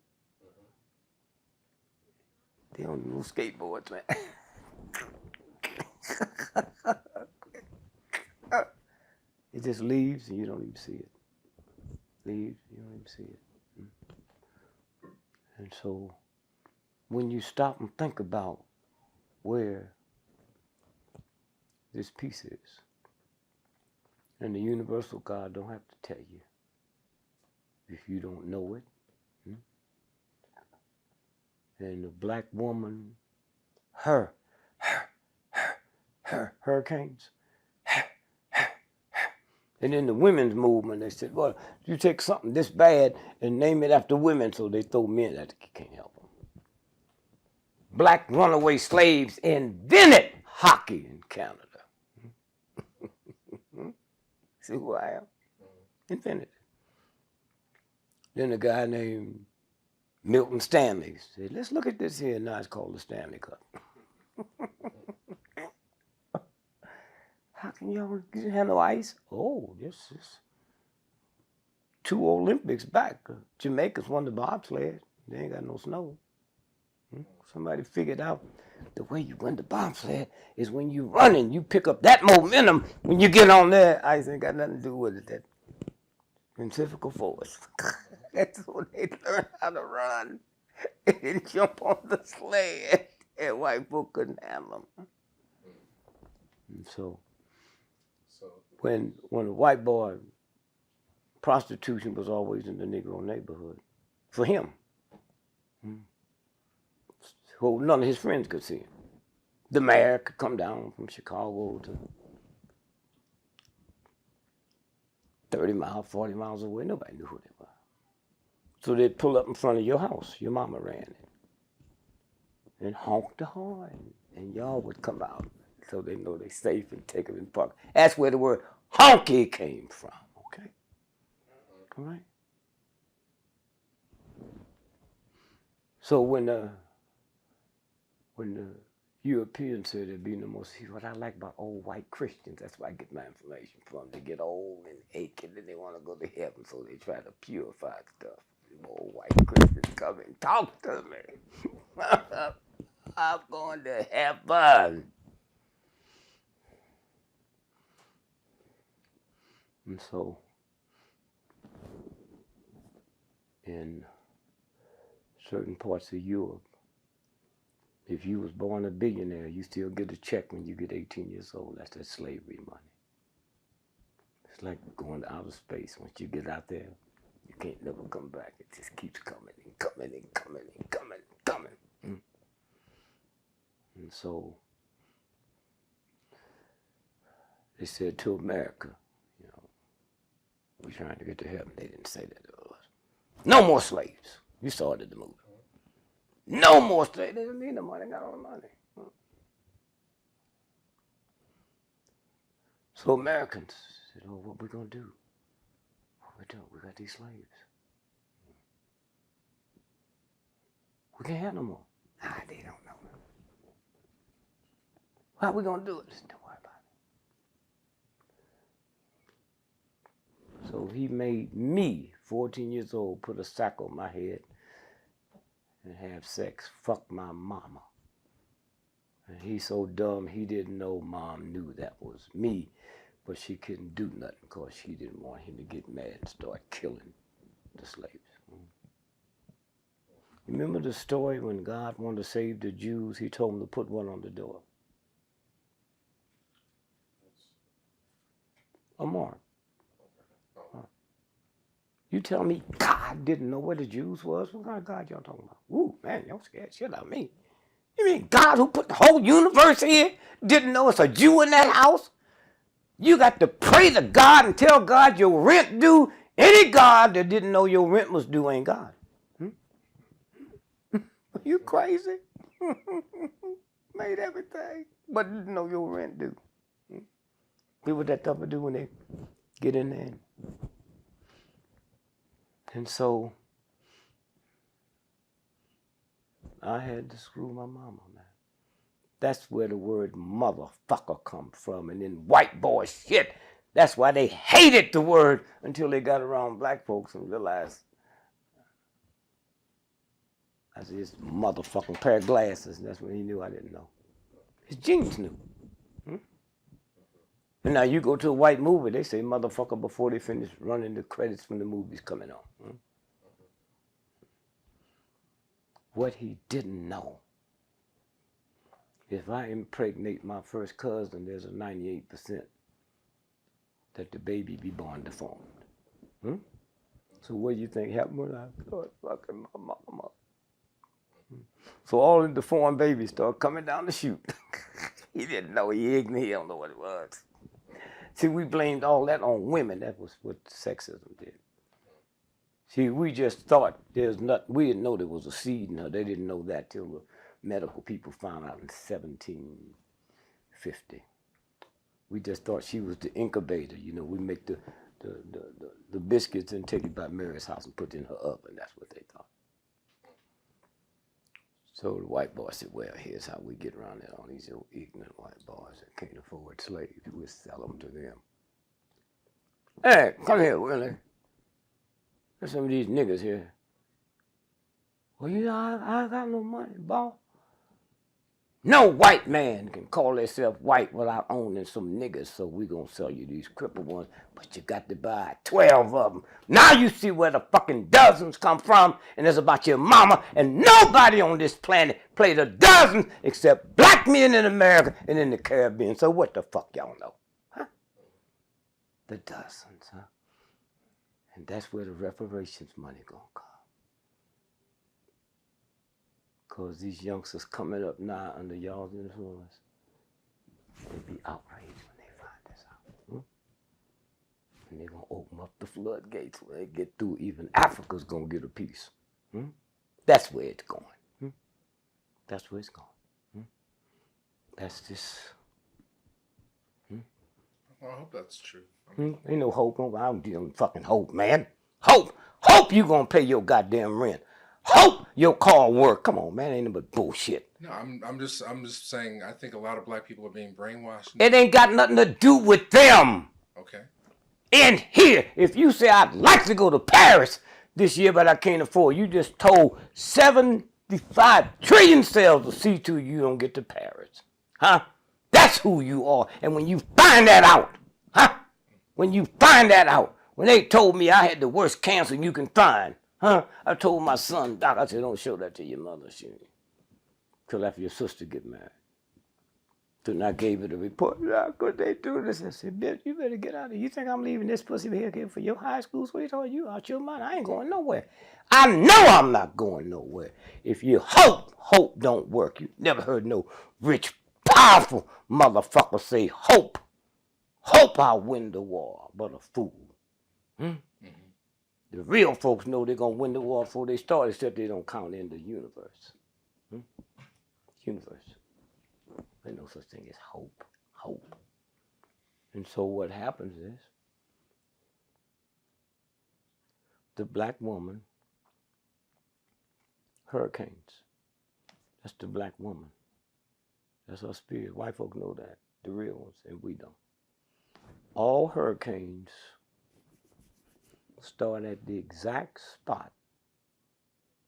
They don't know skateboards, man. It just leaves and you don't even see it. Leaves, you don't even see it. And so when you stop and think about where this piece is, and the universal God don't have to tell you if you don't know it. And the black woman, her hurricanes. And then the women's movement, they said, well, you take something this bad and name it after women, so they throw men at it. You can't help them. Black runaway slaves invented hockey in Canada. See who I am? Invented it. Then a guy named Milton Stanley said, let's look at this here. Now it's called the Stanley Cup. How can y'all have no ice? Oh, this is 2 Olympics back. Jamaica's won the bobsled. They ain't got no snow. Somebody figured out the way you win the bobsled is when you running. You pick up that momentum when you get on there. Ice ain't got nothing to do with it. That centrifugal force. That's when they learned how to run and jump on the sled. And white folk couldn't handle them. And so when a white boy, prostitution was always in the Negro neighborhood. For him. Well, none of his friends could see him. The mayor could come down from Chicago to 30 miles, 40 miles away. Nobody knew who they were. So they'd pull up in front of your house. Your mama ran it. And honk the horn. And y'all would come out so they know they're safe and take them in the park. That's where the word honky came from, okay? All right? So when the Europeans said there'd be no more, see what I like about old white Christians, that's where I get my information from. They get old and aching and they want to go to heaven, so they try to purify stuff. The old white Christians come and talk to me. I'm going to heaven. And so, in certain parts of Europe, if you was born a billionaire, you still get a check when you get 18 years old. That's that slavery money. It's like going to outer space. Once you get out there, you can't never come back. It just keeps coming and coming and coming and coming and coming. And so, they said to America, you know, we're trying to get to heaven. They didn't say that to us. No more slaves. You started the movement. No more slaves. They didn't need the money. They got all the money. So Americans said, oh, what we going to do? What we do? We got these slaves. We can't have no more. Nah, they don't know. How we going to do it? Don't worry about it. So he made me, 14 years old, put a sack on my head and have sex, fuck my mama. And he's so dumb, he didn't know Mom knew that was me, but she couldn't do nothing because she didn't want him to get mad and start killing the slaves. You remember the story when God wanted to save the Jews, he told them to put one on the door. a mark. You tell me God didn't know what the Jews was? What kind of God y'all talking about? Ooh, man, y'all scared shit out of me. You mean God who put the whole universe here didn't know it's a Jew in that house? You got to pray to God and tell God your rent due. Any God that didn't know your rent was due ain't God. Are you crazy? Made everything, but didn't know your rent due. See what that tough to do when they get in there. And so I had to screw my mama, man. That's where the word motherfucker comes from. And then white boy shit. That's why they hated the word until they got around black folks and realized I said, this motherfucking pair of glasses. And that's when he knew I didn't know. His genes knew. And now you go to a white movie, they say motherfucker before they finish running the credits when the movie's coming on. What he didn't know, if I impregnate my first cousin, there's a 98% that the baby be born deformed. So what do you think happened when I started fucking my mama? So all the deformed babies start coming down the chute. He didn't know, he ignorant, he don't know what it was. See, we blamed all that on women. That was what sexism did. See, we just thought there's not, we didn't know there was a seed in her. They didn't know that till the medical people found out in 1750. We just thought she was the incubator. You know, we make the biscuits and take it by Mary's house and put it in her oven. That's what they thought. So the white boy said, well, here's how we get around it. All these old ignorant white boys that can't afford slaves, we'll sell them to them. Hey, come here, Willie. There's some of these niggas here. Well, you know, I got no money, boss. No white man can call themselves white without owning some niggas, so we gonna sell you these crippled ones, but you got to buy 12 of them. Now you see where the fucking dozens come from, and it's about your mama, and nobody on this planet played a dozen except black men in America and in the Caribbean. So what the fuck y'all know? Huh? The dozens, huh? And that's where the reparations money gonna come. Because these youngsters coming up now under y'all's influence, they'll be outraged when they find this out. And they're going to open up the floodgates when they get through. Even Africa's going to get a piece. That's where it's going. That's where it's going. That's just... Well, I hope that's true. Ain't no hope. I don't do fucking hope, man. Hope. Hope you going to pay your goddamn rent. Hope your car work. Come on, man, ain't no but bullshit. No, I'm just saying. I think a lot of black people are being brainwashed. It ain't got nothing to do with them. Okay. In here, if you say I'd like to go to Paris this year, but I can't afford, you just told 75 trillion cells to see to you don't get to Paris, huh? That's who you are. And when you find that out, huh? When you find that out, when they told me I had the worst cancer you can find. Huh? I told my son, Doc, I said, don't show that to your mother, till after your sister get married. So then I gave her the report. How could they do this? I said, bitch, you better get out of here. You think I'm leaving this pussy here for your high school sweetheart? You out your mind. I ain't going nowhere. I know I'm not going nowhere. If you hope don't work. You never heard no rich, powerful motherfucker say hope. Hope I'll win the war, but a fool. The real folks know they're going to win the war before they start, except they don't count in the universe. Universe. There's no such thing as hope. Hope. And so what happens is, the black woman, hurricanes. That's the black woman. That's her spirit. White folk know that. The real ones, and we don't. All hurricanes start at the exact spot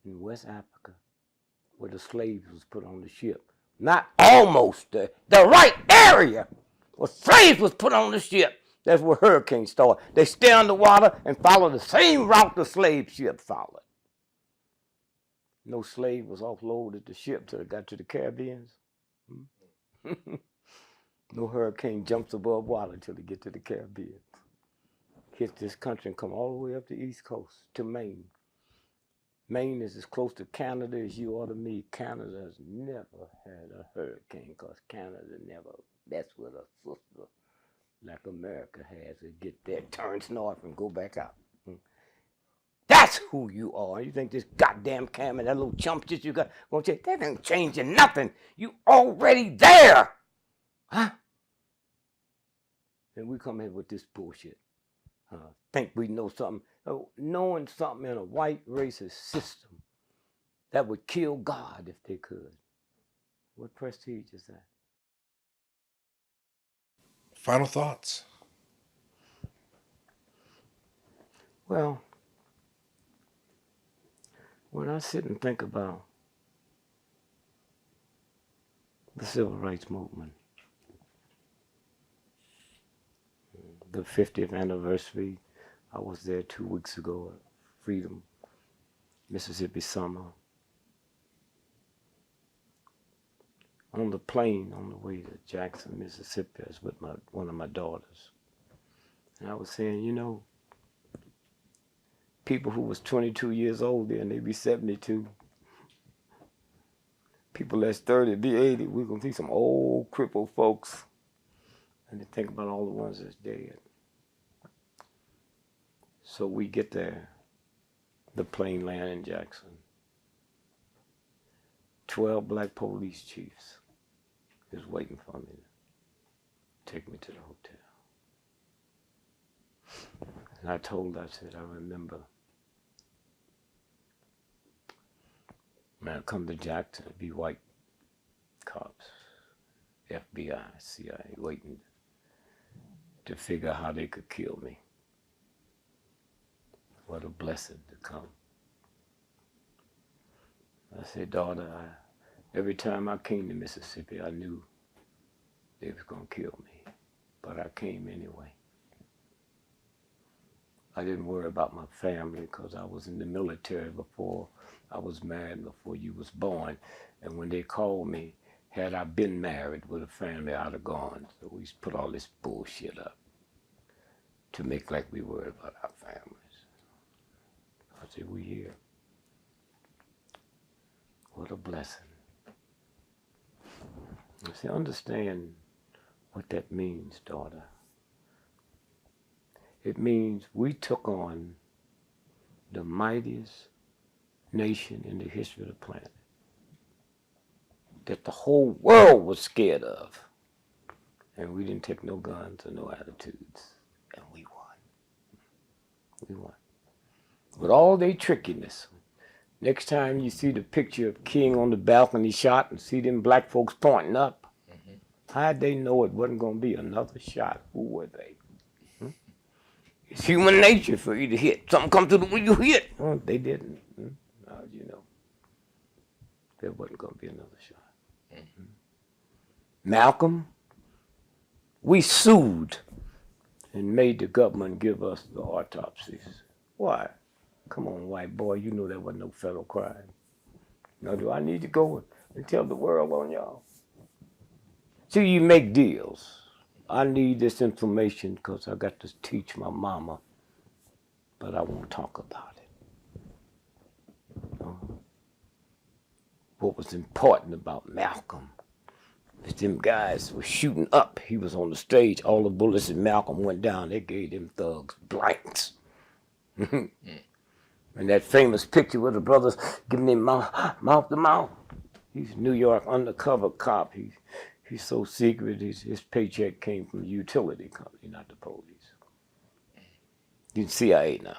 in West Africa where the slaves was put on the ship. Not almost the right area where slaves was put on the ship. That's where hurricanes start. They stay underwater and follow the same route the slave ship followed. No slave was offloaded the ship till it got to the Caribbean. No hurricane jumps above water until it get to the Caribbean. hit this country and come all the way up the East Coast to Maine. Maine is as close to Canada as you are to me. Canada has never had a hurricane because Canada never messed with a sister like America has. It get there, turns north and go back out. That's who you are. You think this goddamn camera, that little chump shit you got, gonna change? That ain't changing nothing. You already there. Huh? And we come in with this bullshit. Think we know something. Knowing something in a white racist system that would kill God if they could. What prestige is that? Final thoughts. Well, when I sit and think about the civil rights movement, the 50th anniversary, I was there 2 weeks ago at Freedom, Mississippi summer. On the plane on the way to Jackson, Mississippi, I was with one of my daughters. And I was saying, you know, people who was 22 years old then, they be 72. People that's 30, be 80. We're going to see some old crippled folks. And to think about all the ones that's dead. So we get there, the plane land in Jackson. 12 black police chiefs is waiting for me to take me to the hotel. And I said, I remember, man, I come to Jackson, it'd be white cops, FBI, CIA, waiting to figure out how they could kill me. What a blessing to come. I said, daughter, every time I came to Mississippi, I knew they was gonna kill me, but I came anyway. I didn't worry about my family because I was in the military before I was married, before you was born. And when they called me, had I been married with a family, I'd have gone. So we put all this bullshit up to make like we worried about our families. I said, we here. What a blessing. I said, understand what that means, daughter. It means we took on the mightiest nation in the history of the planet that the whole world was scared of. And we didn't take no guns or no attitudes. And we won. We won. With all their trickiness. Next time you see the picture of King on the balcony shot and see them black folks pointing up, how'd they know it wasn't going to be another shot? Who were they? It's human nature for you to hit. Something comes to the way you hit. Well, they didn't. How'd you know? There wasn't going to be another shot. Malcolm, we sued and made the government give us the autopsies. Why? Come on, white boy, you know that wasn't no federal crime. Now, do I need to go and tell the world on y'all? See, you make deals. I need this information because I got to teach my mama, but I won't talk about it. What was important about Malcolm is them guys were shooting up. He was on the stage. All the bullets in Malcolm went down. They gave them thugs blanks. And that famous picture with the brothers giving him mouth to mouth. He's a New York undercover cop. He's so secret, his paycheck came from the utility company, not the police. He's CIA now.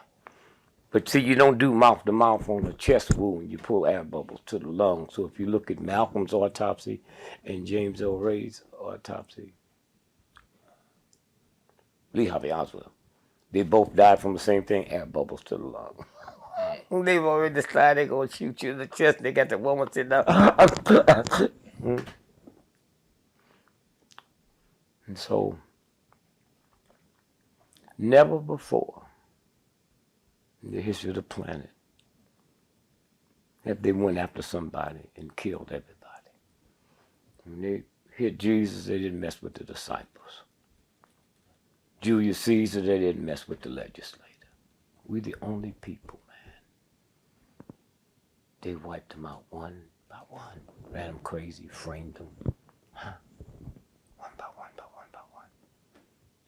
But see, you don't do mouth to mouth on a chest wound. You pull air bubbles to the lungs. So if you look at Malcolm's autopsy and James L. Ray's autopsy, Lee Harvey Oswald, they both died from the same thing, air bubbles to the lung. They've already decided they're going to shoot you in the chest. They got the woman sitting down. And so, never before in the history of the planet have they went after somebody and killed everybody. When they hit Jesus, they didn't mess with the disciples. Julius Caesar, they didn't mess with the legislator. We the only people, man. They wiped them out one by one, ran them crazy, framed them, huh? One by one by one by one.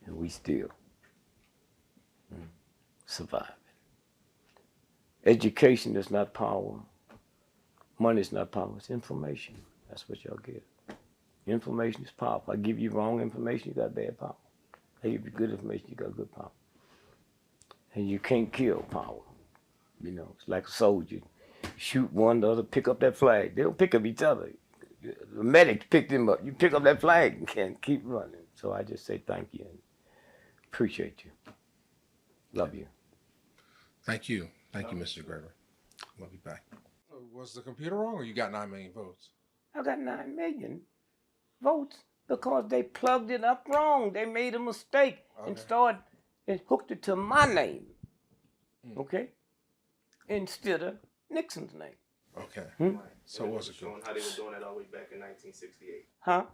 And we still surviving. Education is not power. Money is not power, it's information. That's what y'all get. Information is power. If I give you wrong information, you got bad power. I give you good information, you got good power. And you can't kill power. You know, it's like a soldier. Shoot one, the other pick up that flag. They don't pick up each other. The medics pick them up. You pick up that flag and can't keep running. So I just say thank you and appreciate you. Love you. Thank you. Thank you, Mr. Gregory. Love you back. So was the computer wrong or you got 9 million votes? I got 9 million votes because they plugged it up wrong. They made a mistake and started and hooked it to my name. Okay? Instead of Nixon's name. Okay. So it was a showing how they were doing that all the way back in 1968. Huh?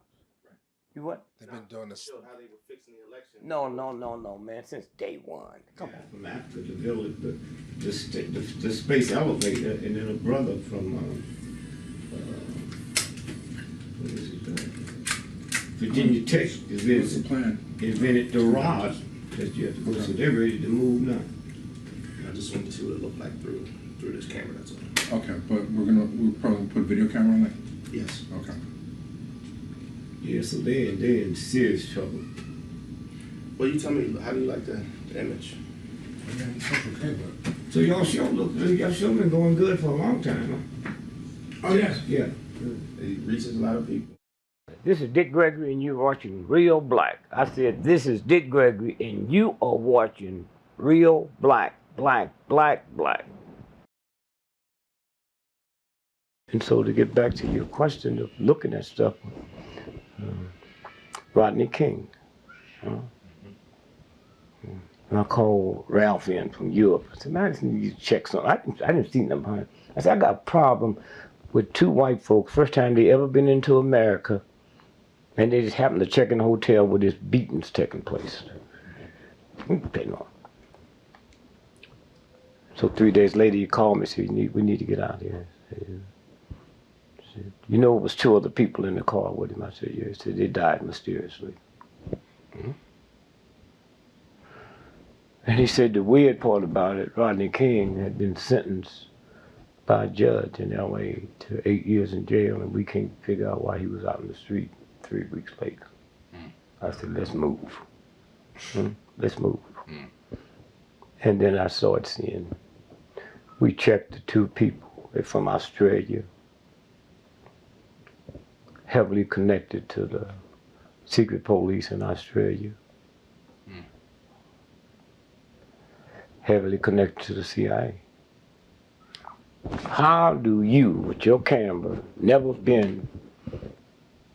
You what? They've been doing this. Showed how they were fixing the election. No, man. Since day one. Come on. From Africa to build the space elevator, and then a brother from what is it? Virginia Tech invented the rod that you have to go. So they're ready to move now. I just wanted to see what it looked like through this camera. That's all. Okay, but we're probably gonna put a video camera on that. Yes. Okay. Yeah, so they're in serious trouble. Well, you tell me, how do you like the image? Okay, but So y'all show been going good for a long time, huh? oh yes. Yeah. It reaches a lot of people. This is Dick Gregory and you're watching Real Black. I said, this is Dick Gregory and you are watching Real Black. Black. And so to get back to your question of looking at stuff, Rodney King. And I called Ralph in from Europe. I said, man, I just need you to check something. I didn't see them behind. I said, I got a problem with 2 white folks, first time they ever been into America, and they just happened to check in the hotel where this beating's taking place. So 3 days later, he called me and said, we need to get out of here. I said, you know, it was 2 other people in the car with him. I said, yeah. He said, they died mysteriously. And he said the weird part about it, Rodney King had been sentenced by a judge in L.A. to 8 years in jail, and we can't figure out why he was out in the street 3 weeks later. I said, let's move. Let's move. And then I started seeing, we checked the 2 people. They're from Australia, heavily connected to the secret police in Australia, heavily connected to the CIA. How do you, with your camera, never been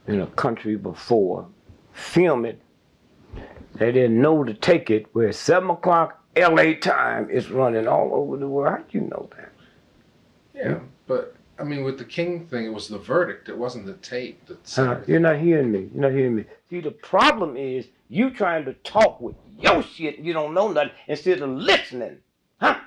in a country before, film it? They didn't know to take it where 7 o'clock LA time is running all over the world. How do you know that? Yeah, but I mean, with the King thing, it was the verdict. It wasn't the tape. You're not hearing me. You're not hearing me. See, the problem is you trying to talk with your shit and you don't know nothing instead of listening. Huh?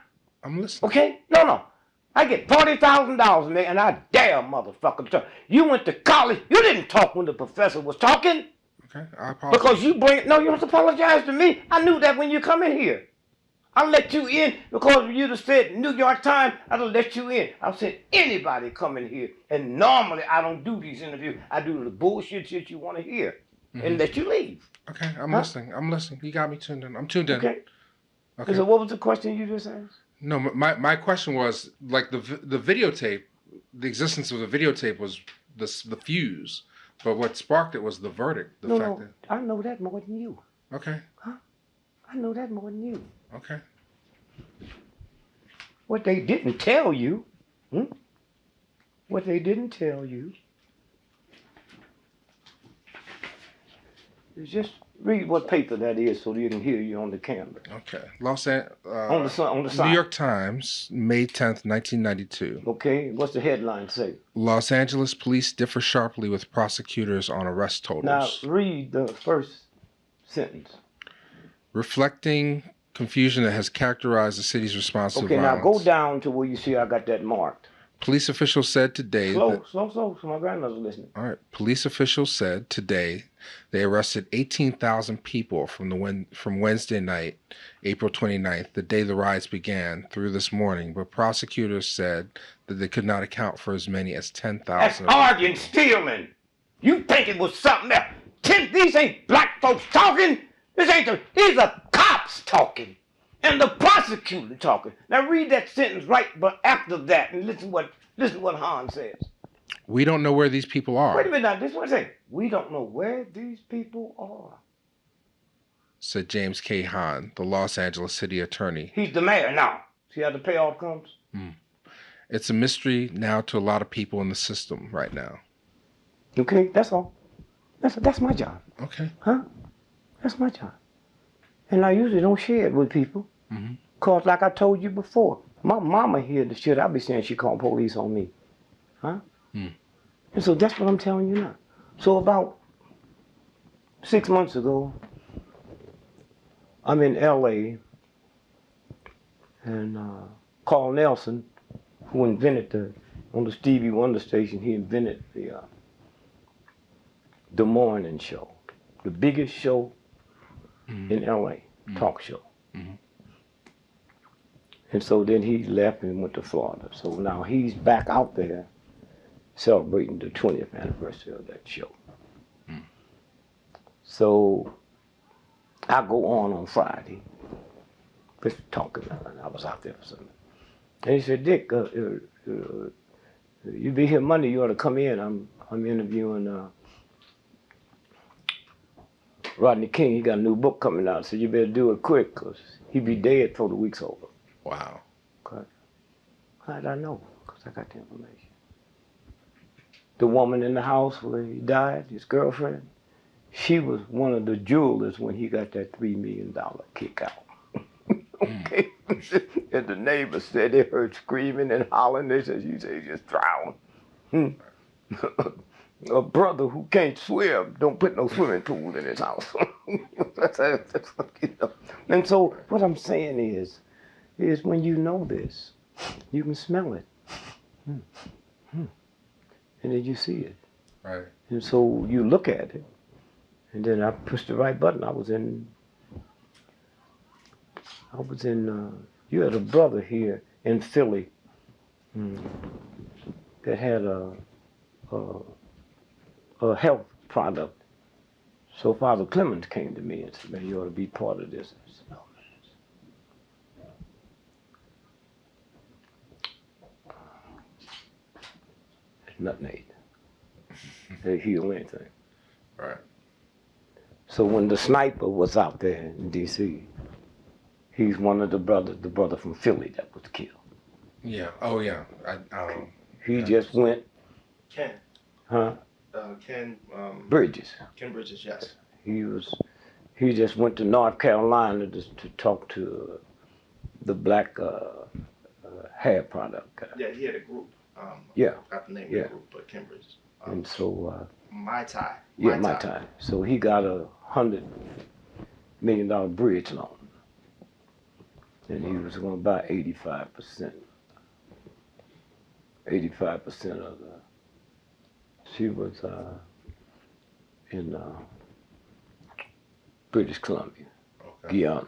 I'm listening. Okay? No. I get $40,000, man, and I dare a motherfucker to talk. You went to college. You didn't talk when the professor was talking. Okay, I apologize. Because you bring, no, you don't have to apologize to me. I knew that when you come in here. I let you in because you'd have said New York Times, I'd have let you in. I've said anybody come in here. And normally I don't do these interviews. I do the bullshit shit you want to hear and let you leave. Okay, I'm listening. You got me tuned in. I'm tuned in. Okay. Okay. So what was the question you just asked? No, my question was, like, the videotape, the existence of the videotape was the fuse. But what sparked it was the verdict. No, I know that more than you. Okay. Huh? I know that more than you. Okay. What they didn't tell you, what they didn't tell you is just read what paper that is so you can hear you on the camera. Okay. On the side. New York Times, May 10th, 1992. Okay, what's the headline say? Los Angeles police differ sharply with prosecutors on arrest totals. Now read the first sentence. reflecting confusion that has characterized the city's response to Okay, now violence. go down to where you see I got that marked. Police officials said today that, Slow, so my grandmother's listening. all right. Police officials said today they arrested 18,000 people from Wednesday night, April 29th, the day the riots began, through this morning. But prosecutors said that they could not account for as many as 10,000. That's arguing, stealing. You think it was something else? These ain't black folks talking. These are cops talking. And the prosecutor talking. Now read that sentence right but after that and listen what Han says. We don't know where these people are, Wait a minute now, this is what I say. We don't know where these people are. said James K. Hahn, the Los Angeles city attorney. He's the mayor now. See how the payoff comes? It's a mystery now to a lot of people in the system right now. Okay, that's all. That's my job. Okay. Huh? That's my job. And I usually don't share it with people. Cause like I told you before, my mama hear the shit I be saying she called police on me. Huh? And so that's what I'm telling you now. So about 6 months ago, I'm in LA and Carl Nelson, who invented on the Stevie Wonder station, he invented the morning show. The biggest show in LA, talk show. And so then he left and went to Florida. So now he's back out there celebrating the 20th anniversary of that show. So I go on Friday, just talking, and I was out there for something. And he said, Dick, you be here Monday, you ought to come in. I'm interviewing Rodney King. He got a new book coming out, so you better do it quick, because he'd be dead before the week's over. Wow. Okay. How did I know? Because I got the information. The woman in the house where he died, his girlfriend, she was one of the jewelers when he got that $3 million kick out. Okay. And the neighbors said they heard screaming and hollering. They said, you say he just drowned. A brother who can't swim don't put no swimming pool in his house. That's what, you know. And so what I'm saying is when you know this, you can smell it. And then you see it. Right. And so you look at it, and then I pushed the right button. I was in, you had a brother here in Philly that had a health product. So Father Clemens came to me and said, man, you ought to be part of this. I said, no, man. There's nothing they they heal anything. Right. So when the sniper was out there in D.C., he's one of the brother from Philly that was killed. Yeah. Oh, yeah. He just went, Ken. huh? Ken. Bridges. Ken Bridges. Yes. He just went to North Carolina to talk to the black hair product guy. Yeah, he had a group. Yeah. I forgot the name of Yeah. the group, but Ken Bridges. And so, My Tie. yeah, my time. So he got a $100 million bridge loan. And he was going to buy 85%. 85% of the, she was in British Columbia, Okay. Guyana.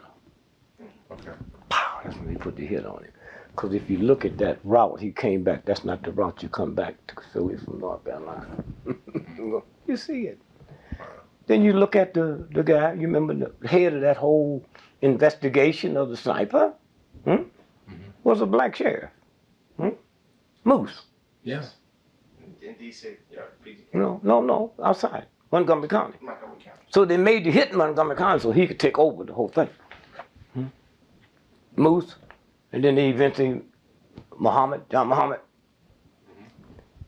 Okay. Pow, that's when he put the hit on him. Because if you look at that route, he came back. That's not the route you come back to Philly from North Carolina. You see it. Then you look at the guy, you remember the head of that whole investigation of the sniper? Was a black sheriff. Moose. Yeah. In D.C. Yeah. PG. No, outside, Montgomery County. Montgomery County. So they made the hit in Montgomery County so he could take over the whole thing. Moose, and then they eventually, John Muhammad.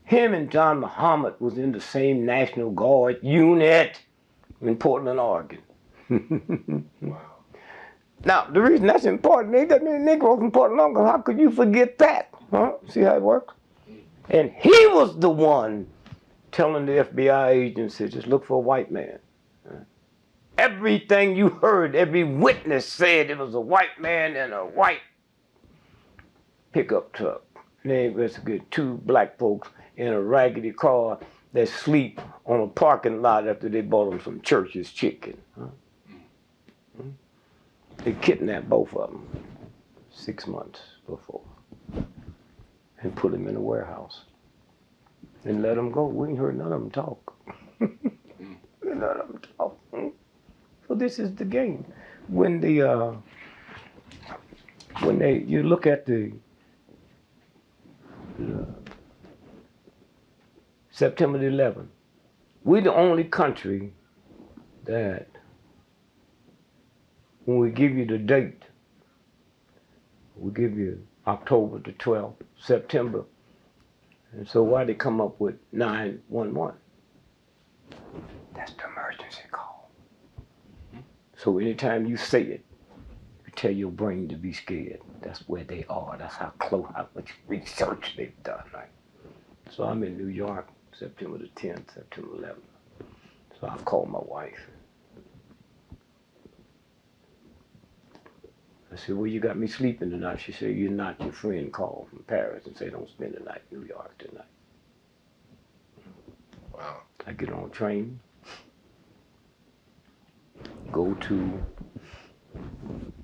Him and John Muhammad was in the same National Guard unit in Portland, Oregon. Wow. Now, the reason that's important, they got many Negroes in Portland, Oregon. How could you forget that? Huh? See how it works? And he was the one telling the FBI agency, just look for a white man. Everything you heard, every witness said it was a white man in a white pickup truck. They investigated 2 black folks in a raggedy car that sleep on a parking lot after they bought them some Church's chicken. They kidnapped both of them 6 months before and put them in a warehouse and let them go. We ain't heard none of them talk. None of them talk. So this is the game. When you look at the September the 11th, we're the only country that when we give you the date, we give you October the 12th, September. And so why they come up with 911? That's the emergency call. So anytime you say it, you tell your brain to be scared. That's where they are. That's how close, how much research they've done, right? So I'm in New York, September the 10th, September 11th. So I called my wife. I said, well, you got me sleeping tonight. She said, you're not. Your friend called from Paris and said, don't spend the night in New York tonight. Wow. I get on a train, go to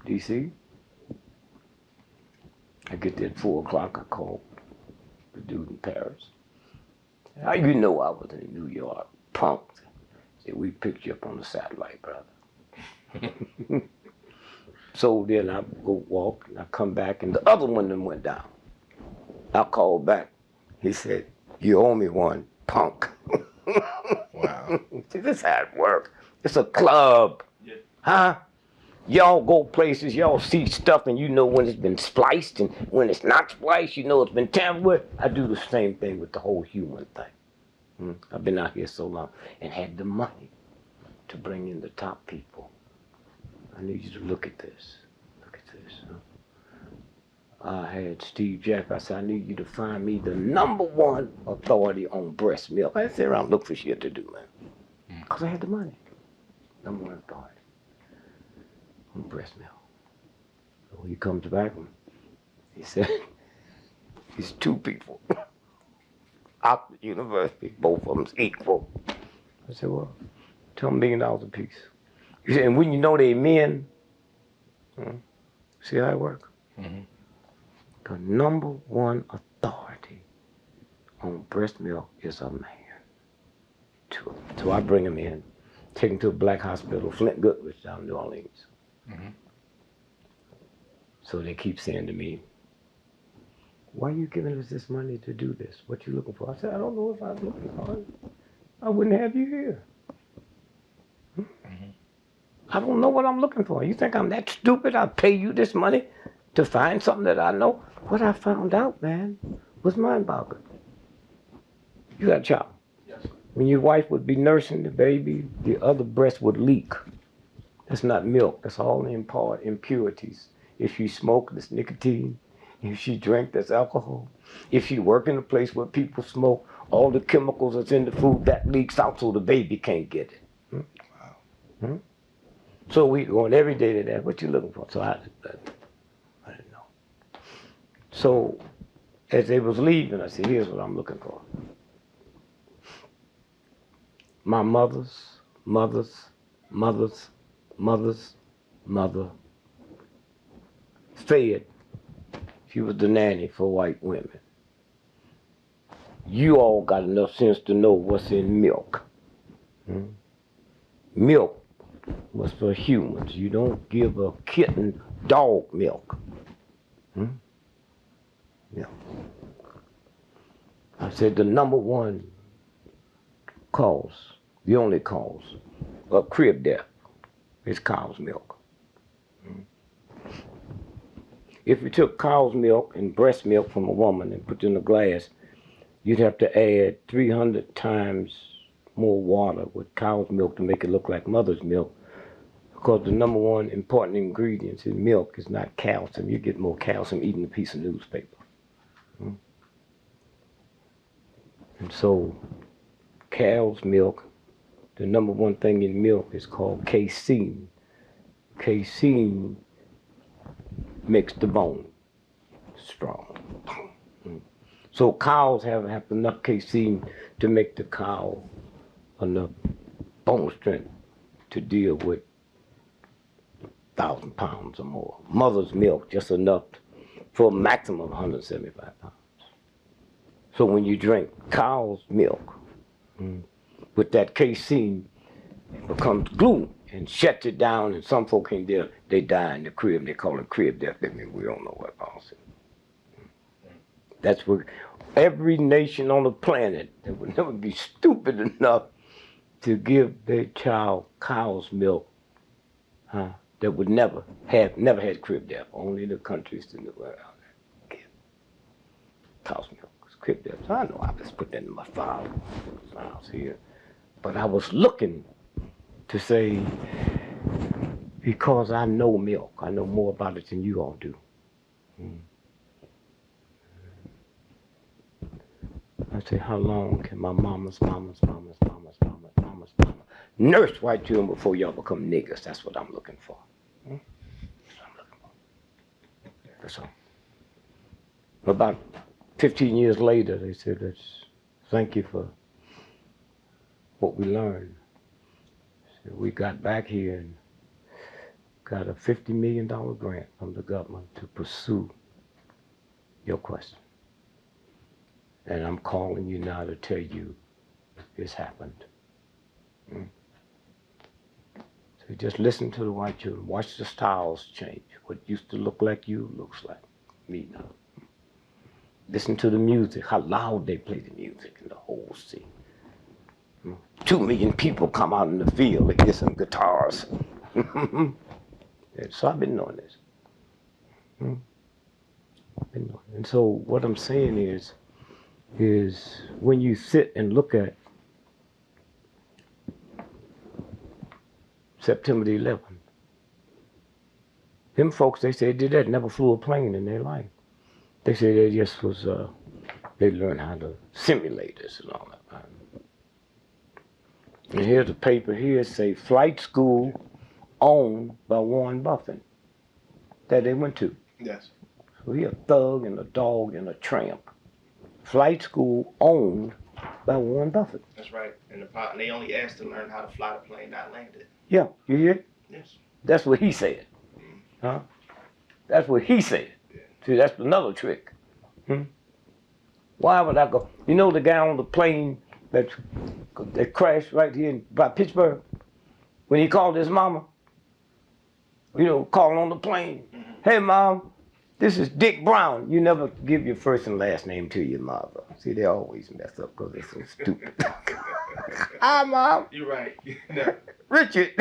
D.C. I get there at 4 o'clock. I call the dude in Paris. How you know I was in New York? Punk. Said, we picked you up on the satellite, brother. So then I go walk, and I come back, and the other one then went down. I called back. He said, you owe me one, punk. Wow. See, this is how it works. It's a club. Yeah. Huh? Y'all go places, y'all see stuff, and you know when it's been spliced, and when it's not spliced, you know it's been tampered with. I do the same thing with the whole human thing. I've been out here so long and had the money to bring in the top people. I need you to look at this. Look at this. I had Steve Jack. I said, I need you to find me the #1 authority on breast milk. I sit around and look for shit to do, man. Because I had the money. #1 authority on breast milk. So he comes back and he said, these 2 people, Oxford University, both of them's equal. I said, well, $2 million a piece. He said, and when you know they men, see how it works? Mm-hmm. The #1 authority on breast milk is a man. 2 of them. So I bring him in, take him to a black hospital, Flint Goodrich down in New Orleans. Mm-hmm. So they keep saying to me, why are you giving us this money to do this? What you looking for? I said, I don't know if I was looking for it. I wouldn't have you here. Mm-hmm. I don't know what I'm looking for. You think I'm that stupid? I'll pay you this money to find something that I know? What I found out, man, was mind-boggling. You got a child. Yes. When your wife would be nursing the baby, the other breast would leak. That's not milk. That's all impurities. If she smoked, that's nicotine. If she drank, that's alcohol. If she work in a place where people smoke, all the chemicals that's in the food, that leaks out so the baby can't get it. Wow. So we going every day to that. What you looking for? So I didn't know. So as they was leaving, I said, here's what I'm looking for. My mother's mother fed. She was the nanny for white women. You all got enough sense to know what's in milk. Milk was for humans. You don't give a kitten dog milk. Yeah. I said the #1 cause, the only cause of crib death is cow's milk. If you took cow's milk and breast milk from a woman and put it in a glass, you'd have to add 300 times more water with cow's milk to make it look like mother's milk, because the #1 important ingredient in milk is not calcium. You get more calcium eating a piece of newspaper. And so cow's milk the number one thing in milk is called casein. Casein makes the bone strong. So cows have enough casein to make the cow enough bone strength to deal with 1,000 pounds or more. Mother's milk just enough for a maximum of 175 pounds. So when you drink cow's milk, with that casein, it becomes glue and shuts it down, and some folk ain't there, they die in the crib. They call it crib death. I mean, we don't know what policy. That's what every nation on the planet that would never be stupid enough to give their child cow's milk, that would never had crib death. Only the countries that knew give cow's milk. Crib death. So I know I just put that in my files here, but I was looking to say, because I know milk, I know more about it than you all do. I say, how long can my mama's nurse white children before y'all become niggas? That's what I'm looking for. That's all. About 15 years later, they said, thank you for what we learned. So we got back here and got a $50 million grant from the government to pursue your question. And I'm calling you now to tell you it's happened. So just listen to the white children. Watch the styles change. What used to look like you looks like me now. Listen to the music, how loud they play the music in the whole scene. 2 million people come out in the field and get some guitars. So I've been doing this. And so what I'm saying is when you sit and look at September the 11th, them folks, they say did that, never flew a plane in their life. They say they just was, they learned how to simulate this and all that. And here's a paper here, say flight school owned by Warren Buffett that they went to. Yes. So he a thug and a dog and a tramp. Flight school owned by Warren Buffett. That's right. And they only asked to learn how to fly the plane, not land it. Yeah, you hear it? Yes. That's what he said. Huh? That's what he said. See, that's another trick. Why would I go? You know the guy on the plane that crashed right here by Pittsburgh? When he called his mama, calling on the plane. Hey, Mom, this is Dick Brown. You never give your first and last name to your mother. See, they always mess up because they're so stupid. Hi, Mom. You're right. No. Richard,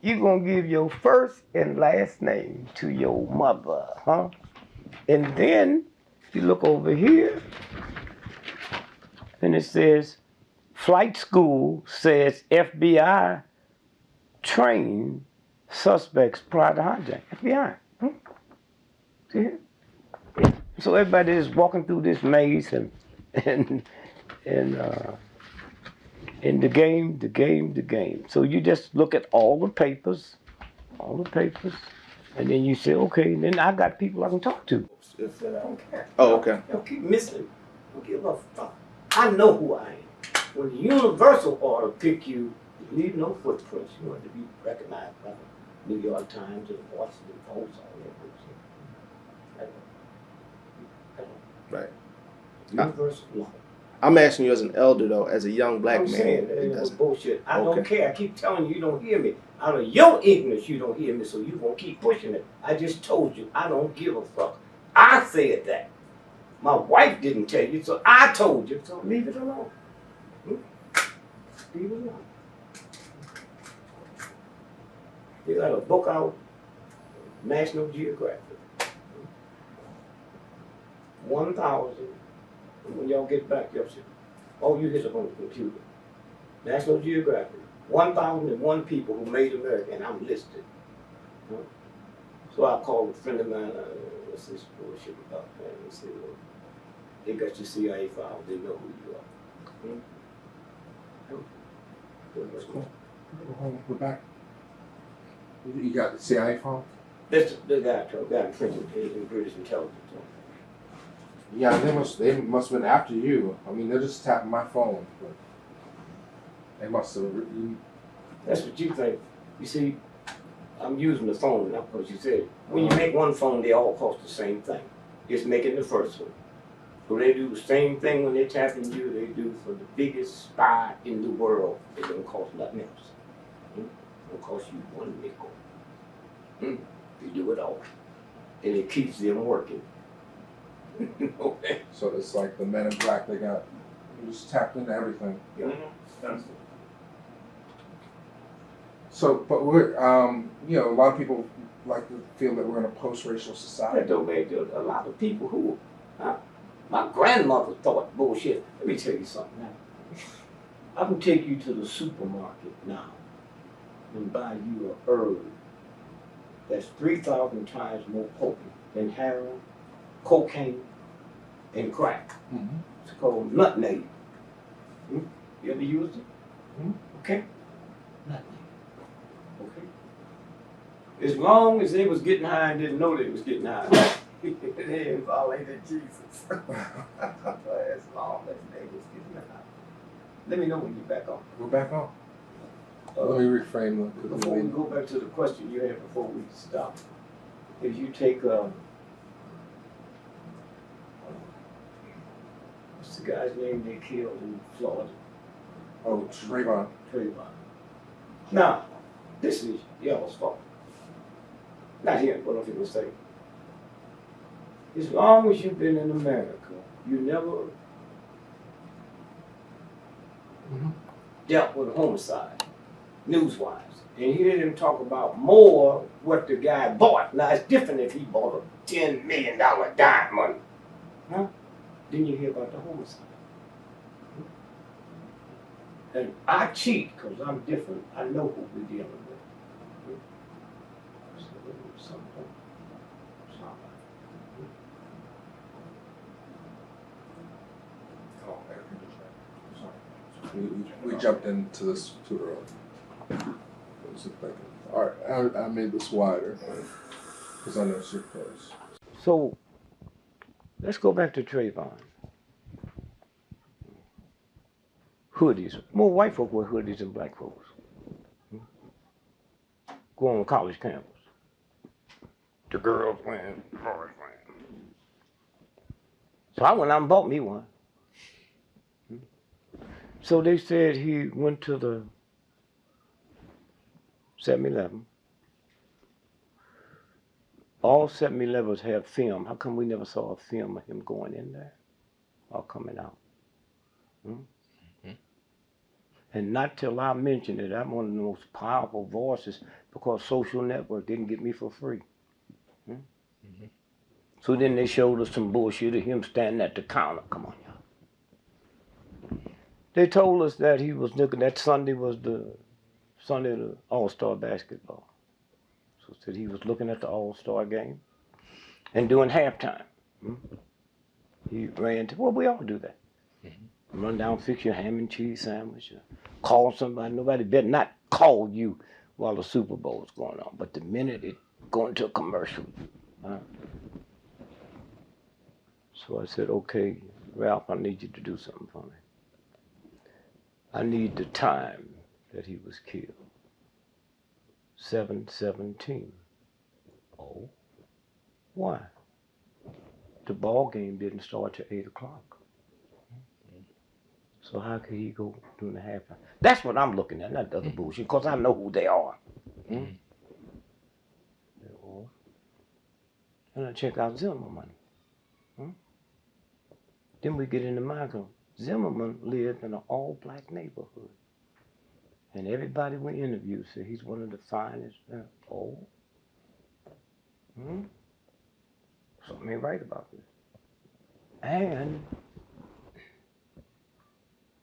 you gonna give your first and last name to your mother, huh? And then you look over here, and it says, flight school says FBI trained suspects prior to hijack. FBI. See here? So everybody is walking through this maze and the game. So you just look at all the papers, and then you say, okay, then I got people I can talk to. I don't care. Oh, okay. Don't keep missing. Don't give a fuck. I know who I am. When the Universal order pick you, leave no footprints. You want to be recognized by the New York Times or the Washington Post, all that bullshit. Right. Universal law. I'm asking you as an elder, though, as a young black I'm man. saying It that doesn't. bullshit. I don't Okay. care. I keep telling you, you don't hear me. Out of your ignorance, you don't hear me, so you gonna keep pushing it. I just told you, I don't give a fuck. I said that. My wife didn't tell you, so I told you. So leave it alone. Leave it alone. You got a book out, National Geographic. 1,000. When y'all get back, y'all see. Oh, you hit up on the computer. National Geographic. 1,001 people who made America, and I'm listed. So I called a friend of mine, what's this bullshit about that? And said, well, they got your CIA files, they know who you are. That's cool. We're back. You got the CIA phone? That's the guy in prison, in British intelligence. Yeah, they must have been after you. I mean, they're just tapping my phone, but they must have. That's what you think. You see, I'm using the phone now because you said when you make one phone, they all cost the same thing. Just making the first one. So they do the same thing when they tap in you. They do for the biggest spy in the world. It don't cost nothing else. It don't cost you one nickel. You do it all, and it keeps them working. Okay. So it's like the Men in Black. They got you just tapped into everything. Yeah. So, but we're you know, a lot of people like to feel that we're in a post-racial That society. don't make a lot of people who. My grandmother thought bullshit. Let me tell you something now. I can take you to the supermarket now and buy you a herb that's 3,000 times more potent than heroin, cocaine, and crack. Mm-hmm. It's called nutmeg. You ever used it? Okay? Nutmeg. Okay? As long as they was getting high and didn't know they was getting high, they violated Jesus. As long as they was getting high. Let me know when you're back on. We're back on. Let me reframe the Before we go back to the question you had before we stop, if you take what's the guy's name they killed in Florida? Oh, Trayvon. Trayvon. Now, this is y'all's fault. Not here, what I'm going to say. As long as you've been in America, you never dealt with a homicide, news-wise. And hear them talk about more what the guy bought. Now, it's different if he bought a $10 million diamond. Huh? Then you hear about the homicide. And I cheat because I'm different. I know who we're dealing with. We jumped into this too early. All right, I made this wider because I know it's your close. So, let's go back to Trayvon. Hoodies. More white folk wear hoodies than black folks. Go on college campus. The girls wearing, boys wearing. So I went out and bought me one. So they said he went to the 7-Eleven. All 7-Elevens have film. How come we never saw a film of him going in there or coming out? And not till I mentioned it, I'm one of the most powerful voices because Social Network didn't get me for free. So then they showed us some bullshit of him standing at the counter. Come on, y'all. They told us that he was looking, that Sunday was the Sunday of the All-Star basketball. So said he was looking at the All-Star game and doing halftime. He ran to, well, we all do that. Run down, fix your ham and cheese sandwich, call somebody. Nobody better not call you while the Super Bowl is going on. But the minute it go into a commercial, so I said, okay, Ralph, I need you to do something for me. I need the time that he was killed. 7/17. Oh, why? The ball game didn't start till 8 o'clock. So how could he go during the halftime? That's what I'm looking at, not the other bullshit, because I know who they are. And I check out Zimmerman. Then we get into Michael. Zimmerman lived in an all-black neighborhood. And everybody we interviewed said he's one of the finest. Something ain't right about this. And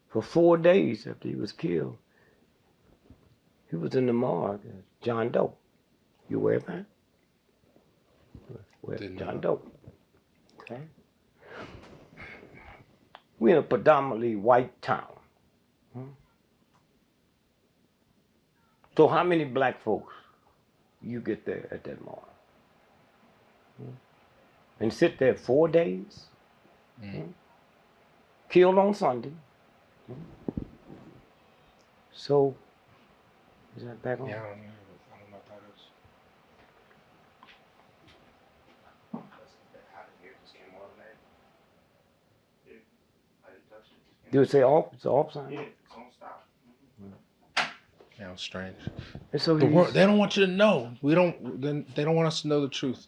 for 4 days after he was killed, he was in the morgue as John Doe. You aware of that? John Doe. Okay. We're in a predominantly white town. So how many black folks you get there at that mall? And sit there 4 days? Killed on Sunday. So, is that back on? Yeah, I don't know what that is. Do it say off? It's off sign? Yeah, it's on stop. Yeah, it was strange. And so They he's, don't want you to know. They don't want us to know the truth.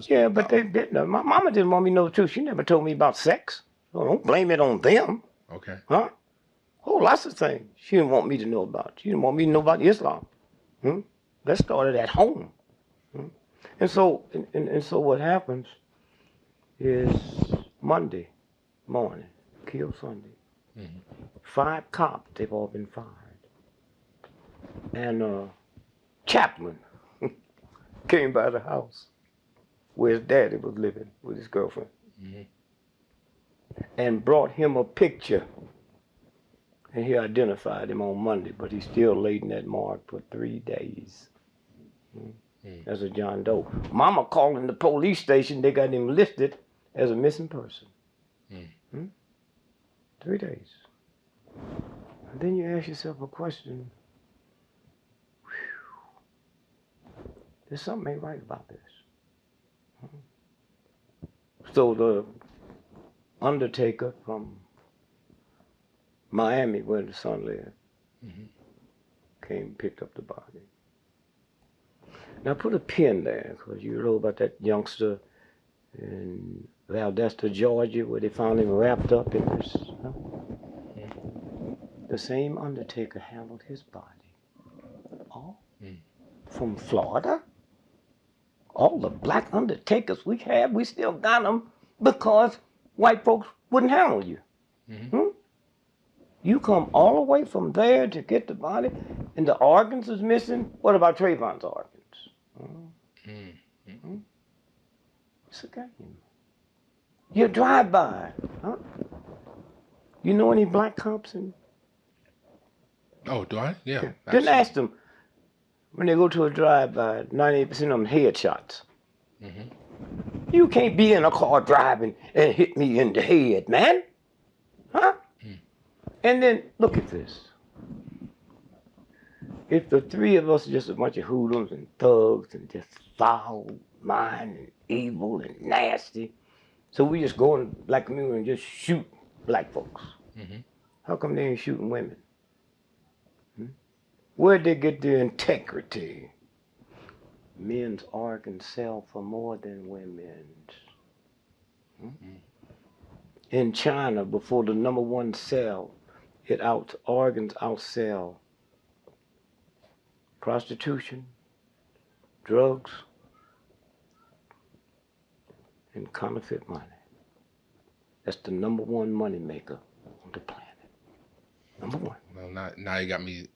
yeah, but no, my mama didn't want me to know the truth. She never told me about sex. So don't blame it on them, Okay. huh? Oh, lots of things she didn't want me to know about. She didn't want me to know about Islam. That started at home. And so what happens is Monday morning, kill Sunday. 5 cops, they've all been fired. And chaplain came by the house where his daddy was living with his girlfriend and brought him a picture. And he identified him on Monday, but he still laid in that morgue for 3 days. As a John Doe. Mama calling the police station, they got him listed as a missing person. 3 days. And then you ask yourself a question. There's something ain't right about this. So the undertaker from Miami, where the son lived, came and picked up the body. Now put a pin there, because you know about that youngster in Valdosta, Georgia, where they found him wrapped up in this. The same undertaker handled his body. Oh, from Florida? All the black undertakers we have, we still got them because white folks wouldn't handle you. You come all the way from there to get the body, and the organs is missing. What about Trayvon's organs? It's a game. You drive by, huh? You know any black cops in? Oh, do I? Yeah. Didn't absolutely. ask them when they go to a drive-by. 98% of them headshots. You can't be in a car driving and hit me in the head, man. Huh? And then look at this. If the 3 of us are just a bunch of hoodlums and thugs and just foul mind and evil and nasty, so we just go in the black community and just shoot black folks. How come they ain't shooting women? Where'd they get the integrity? Men's organs sell for more than women's. In China, before the #1 sell, organs outsell prostitution, drugs, and counterfeit money. That's the #1 money maker on the planet. #1. Well, now you got me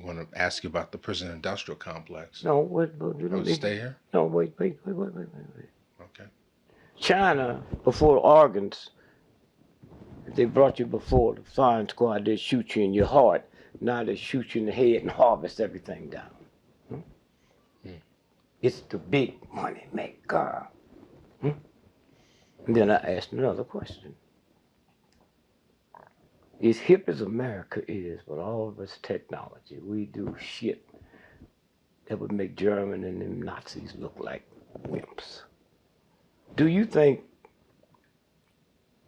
want to ask you about the prison industrial complex. No, wait, you Oh, don't need stay here? No, wait. Okay. China, before organs, if they brought you before the firing squad, they shoot you in your heart. Now they shoot you in the head and harvest everything down. It's the big money maker. And then I asked another question. As hip as America is with all of its technology, we do shit that would make German and them Nazis look like wimps. Do you think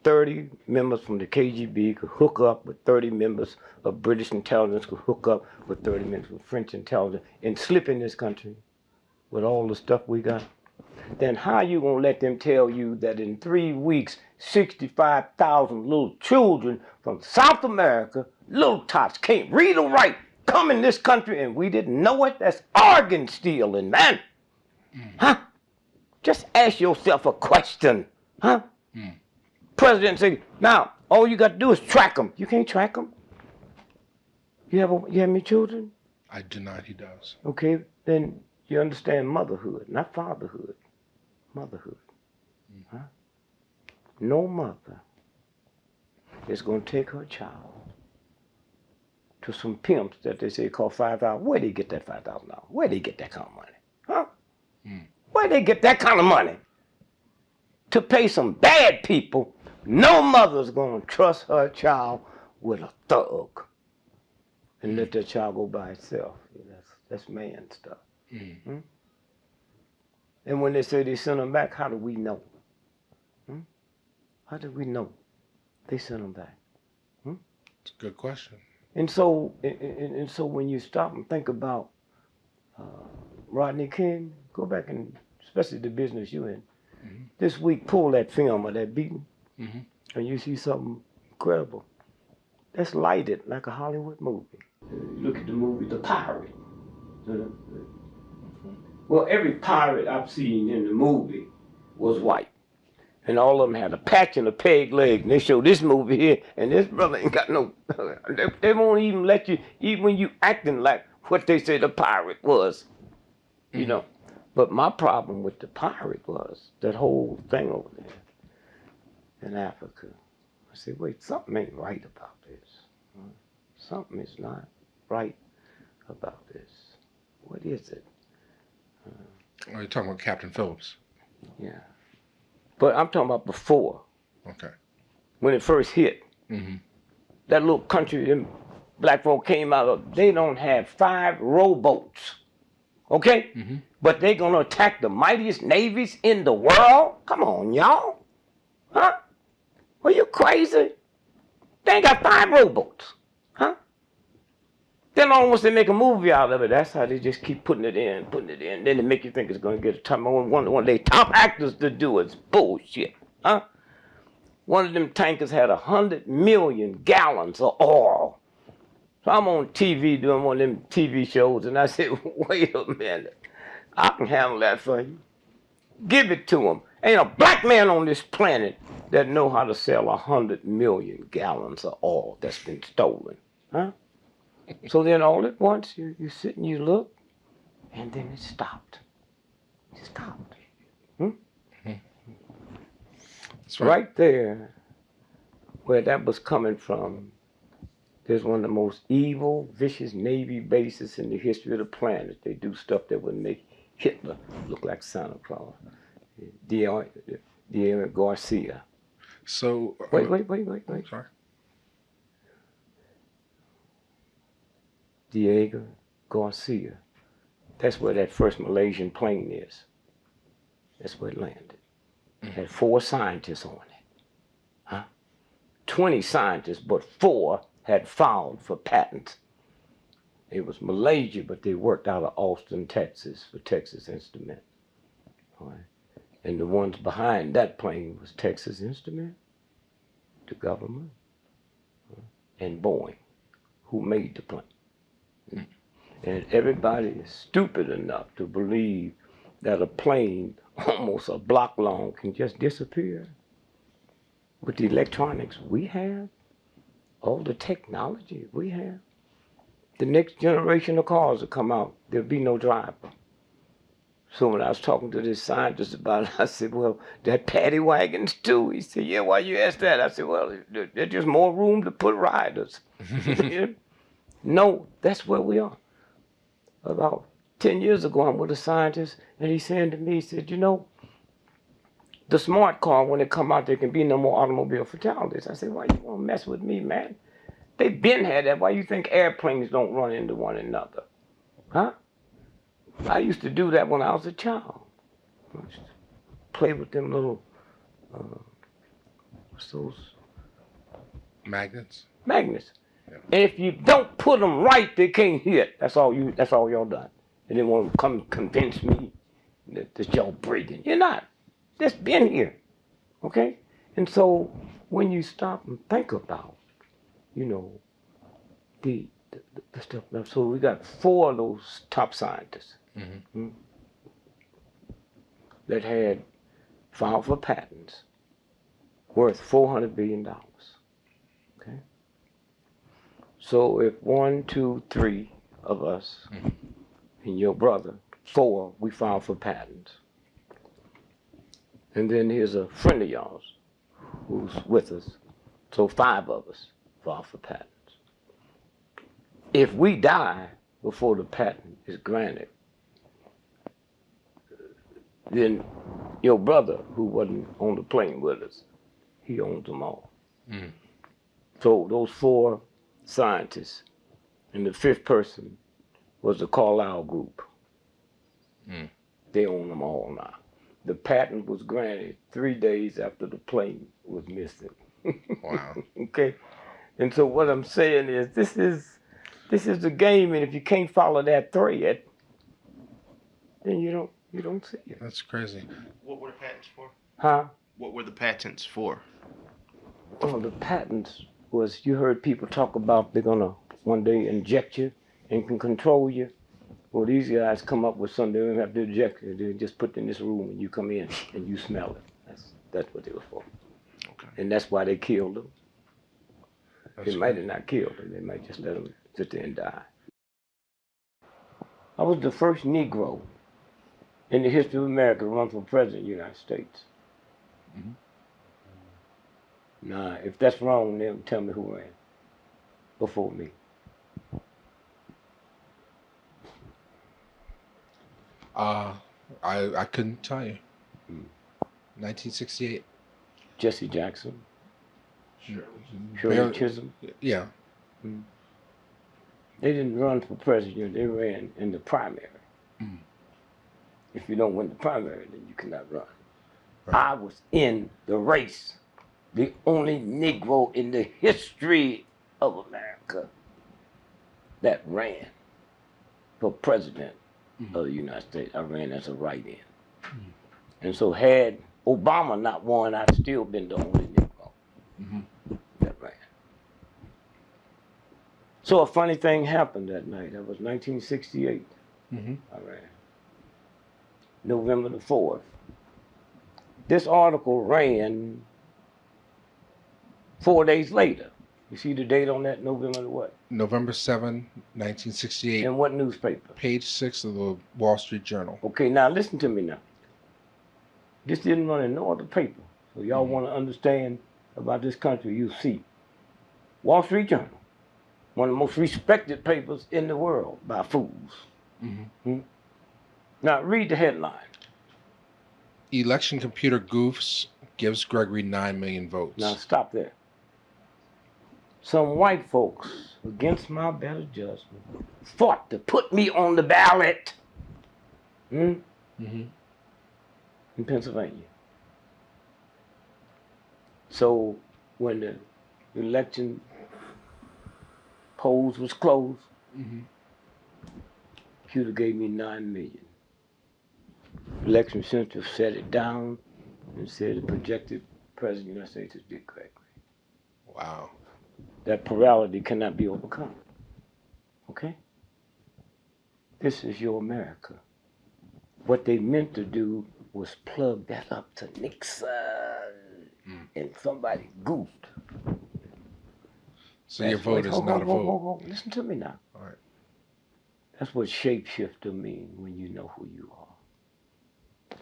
30 members from the KGB could hook up with 30 members of British intelligence, could hook up with 30 members of French intelligence and slip in this country with all the stuff we got? Then how you gonna let them tell you that in 3 weeks, 65,000 little children from South America, little tots, can't read or write, come in this country and we didn't know it? That's organ stealing, man. Huh? Just ask yourself a question, huh? President say, now, all you got to do is track them. You can't track them. You have any children? I deny he does. Okay, then you understand motherhood, not fatherhood. Motherhood. Huh? No mother is going to take her child to some pimps that they say cost $5,000. Where they get that $5,000? Where they get that kind of money? Huh? Where they get that kind of money? To pay some bad people, no mother's gonna trust her child with a thug and let that child go by itself. That's man stuff. And when they say they send them back, how do we know? How do we know they sent them back? It's a good question. And so when you stop and think about Rodney King, go back and, especially the business you in, this week pull that film of that beating, and you see something incredible. That's lighted like a Hollywood movie. You look at the movie The Pirate. Well, every pirate I've seen in the movie was white. And all of them had a patch and a peg leg. And they show this movie here, and this brother ain't got no, they won't even let you, even when you acting like what they say the pirate was, you know. But my problem with the pirate was that whole thing over there in Africa. I said, wait, something ain't right about this. Something is not right about this. What is it? Are you talking about Captain Phillips? Yeah. But I'm talking about before. Okay. When it first hit. That little country them black folk came out of, they don't have 5 rowboats. Okay? But they gonna attack the mightiest navies in the world? Come on, y'all. Huh? Are you crazy? They ain't got 5 rowboats. Huh? Then almost they make a movie out of it. That's how they just keep putting it in. Then they make you think it's gonna get a time. One of their top actors to do is bullshit. Huh? One of them tankers had 100 million gallons of oil. So I'm on TV doing one of them TV shows, and I said, wait a minute. I can handle that for you. Give it to him. Ain't a black man on this planet that know how to sell 100 million gallons of oil that's been stolen. Huh? So then all at once, you sit and you look, and then it stopped. It stopped. That's Right there, where that was coming from, there's one of the most evil, vicious Navy bases in the history of the planet. They do stuff that would make Hitler look like Santa Claus. Diego Garcia. So Wait. Sorry. Diego Garcia. That's where that first Malaysian plane is. That's where it landed. It had 4 scientists on it. Huh? 20 scientists, but 4 had filed for patents. It was Malaysia, but they worked out of Austin, Texas for Texas Instruments. All right. And the ones behind that plane was Texas Instruments, the government, and Boeing, who made the plane. And everybody is stupid enough to believe that a plane almost a block long can just disappear. With the electronics we have, all the technology we have, the next generation of cars will come out, there'll be no driver. So when I was talking to this scientist about it, I said, well, they're paddy wagons too. He said, yeah, why you ask that? I said, well, there's just more room to put riders. No, that's where we are. About 10 years ago, I'm with a scientist, and he's saying to me, he said, you know, the smart car, when it come out, there can be no more automobile fatalities. I said, why you want to mess with me, man? They been had that. Why you think airplanes don't run into one another? Huh? I used to do that when I was a child. I used to play with them little, what's those? Magnets. Magnets. Yeah. And if you don't put them right, they can't hit. That's all y'all done. And they want to come convince me that y'all breathing. You're not. Just been here. Okay? And so when you stop and think about, you know, the stuff. So we got 4 of those top scientists that had filed for patents worth $400 billion. Okay? So if 1, 2, 3 of us and your brother, 4, we filed for patents. And then here's a friend of yours who's with us. So 5 of us filed for patents. if we die before the patent is granted, then your brother, who wasn't on the plane with us, he owns them all. Mm. So those 4 scientists, and the 5th person was the Carlyle Group. Mm. They own them all now. The patent was granted 3 days after the plane was missing. Wow. Okay, and so what I'm saying is, this is the game, and if you can't follow that thread, then you don't see it. That's crazy. What were the patents for? Huh? What were the patents for? Well, the patents was, you heard people talk about they're gonna one day inject you and can control you. Well, these guys come up with something. They don't have to inject you. They just put in this room and you come in and you smell it. That's what they were for. Okay. And that's why they killed them. That's They might have not killed them. They might just let them sit there and die. I was the first Negro in the history of America to run for president of the United States. Mhm. Now, if that's wrong, then tell me who ran before me. I couldn't tell you. Mm. 1968. Jesse Jackson, Barely- Shirley Chisholm. Yeah. They didn't run for president. They ran in the primary. Mm. If you don't win the primary, then you cannot run. Right. I was in the race, the only Negro in the history of America that ran for president of the United States. I ran as a write-in. And so had Obama not won, I'd still been the only Negro that ran. So a funny thing happened that night. That was 1968. Mm-hmm. I ran. November the 4th. This article ran 4 days later. You see the date on that? November the what? November 7, 1968. In what newspaper? Page 6 of the Wall Street Journal. Okay, now listen to me now. This didn't run in no other paper. So y'all want to understand about this country, you see. Wall Street Journal, one of the most respected papers in the world by fools. Mm-hmm. Now read the headline. Election computer goofs gives Gregory 9 million votes. Now stop there. Some white folks, against my better judgment, fought to put me on the ballot in Pennsylvania. So when the election polls was closed, Pewter gave me 9 million. Election Center set it down and said the projected president of the United States is Dick Gregory. Wow. That plurality cannot be overcome. Okay? This is your America. What they meant to do was plug that up to Nixon. And somebody goofed. So your vote is not a vote. Listen to me now. All right. That's what shapeshifter means when you know who you are.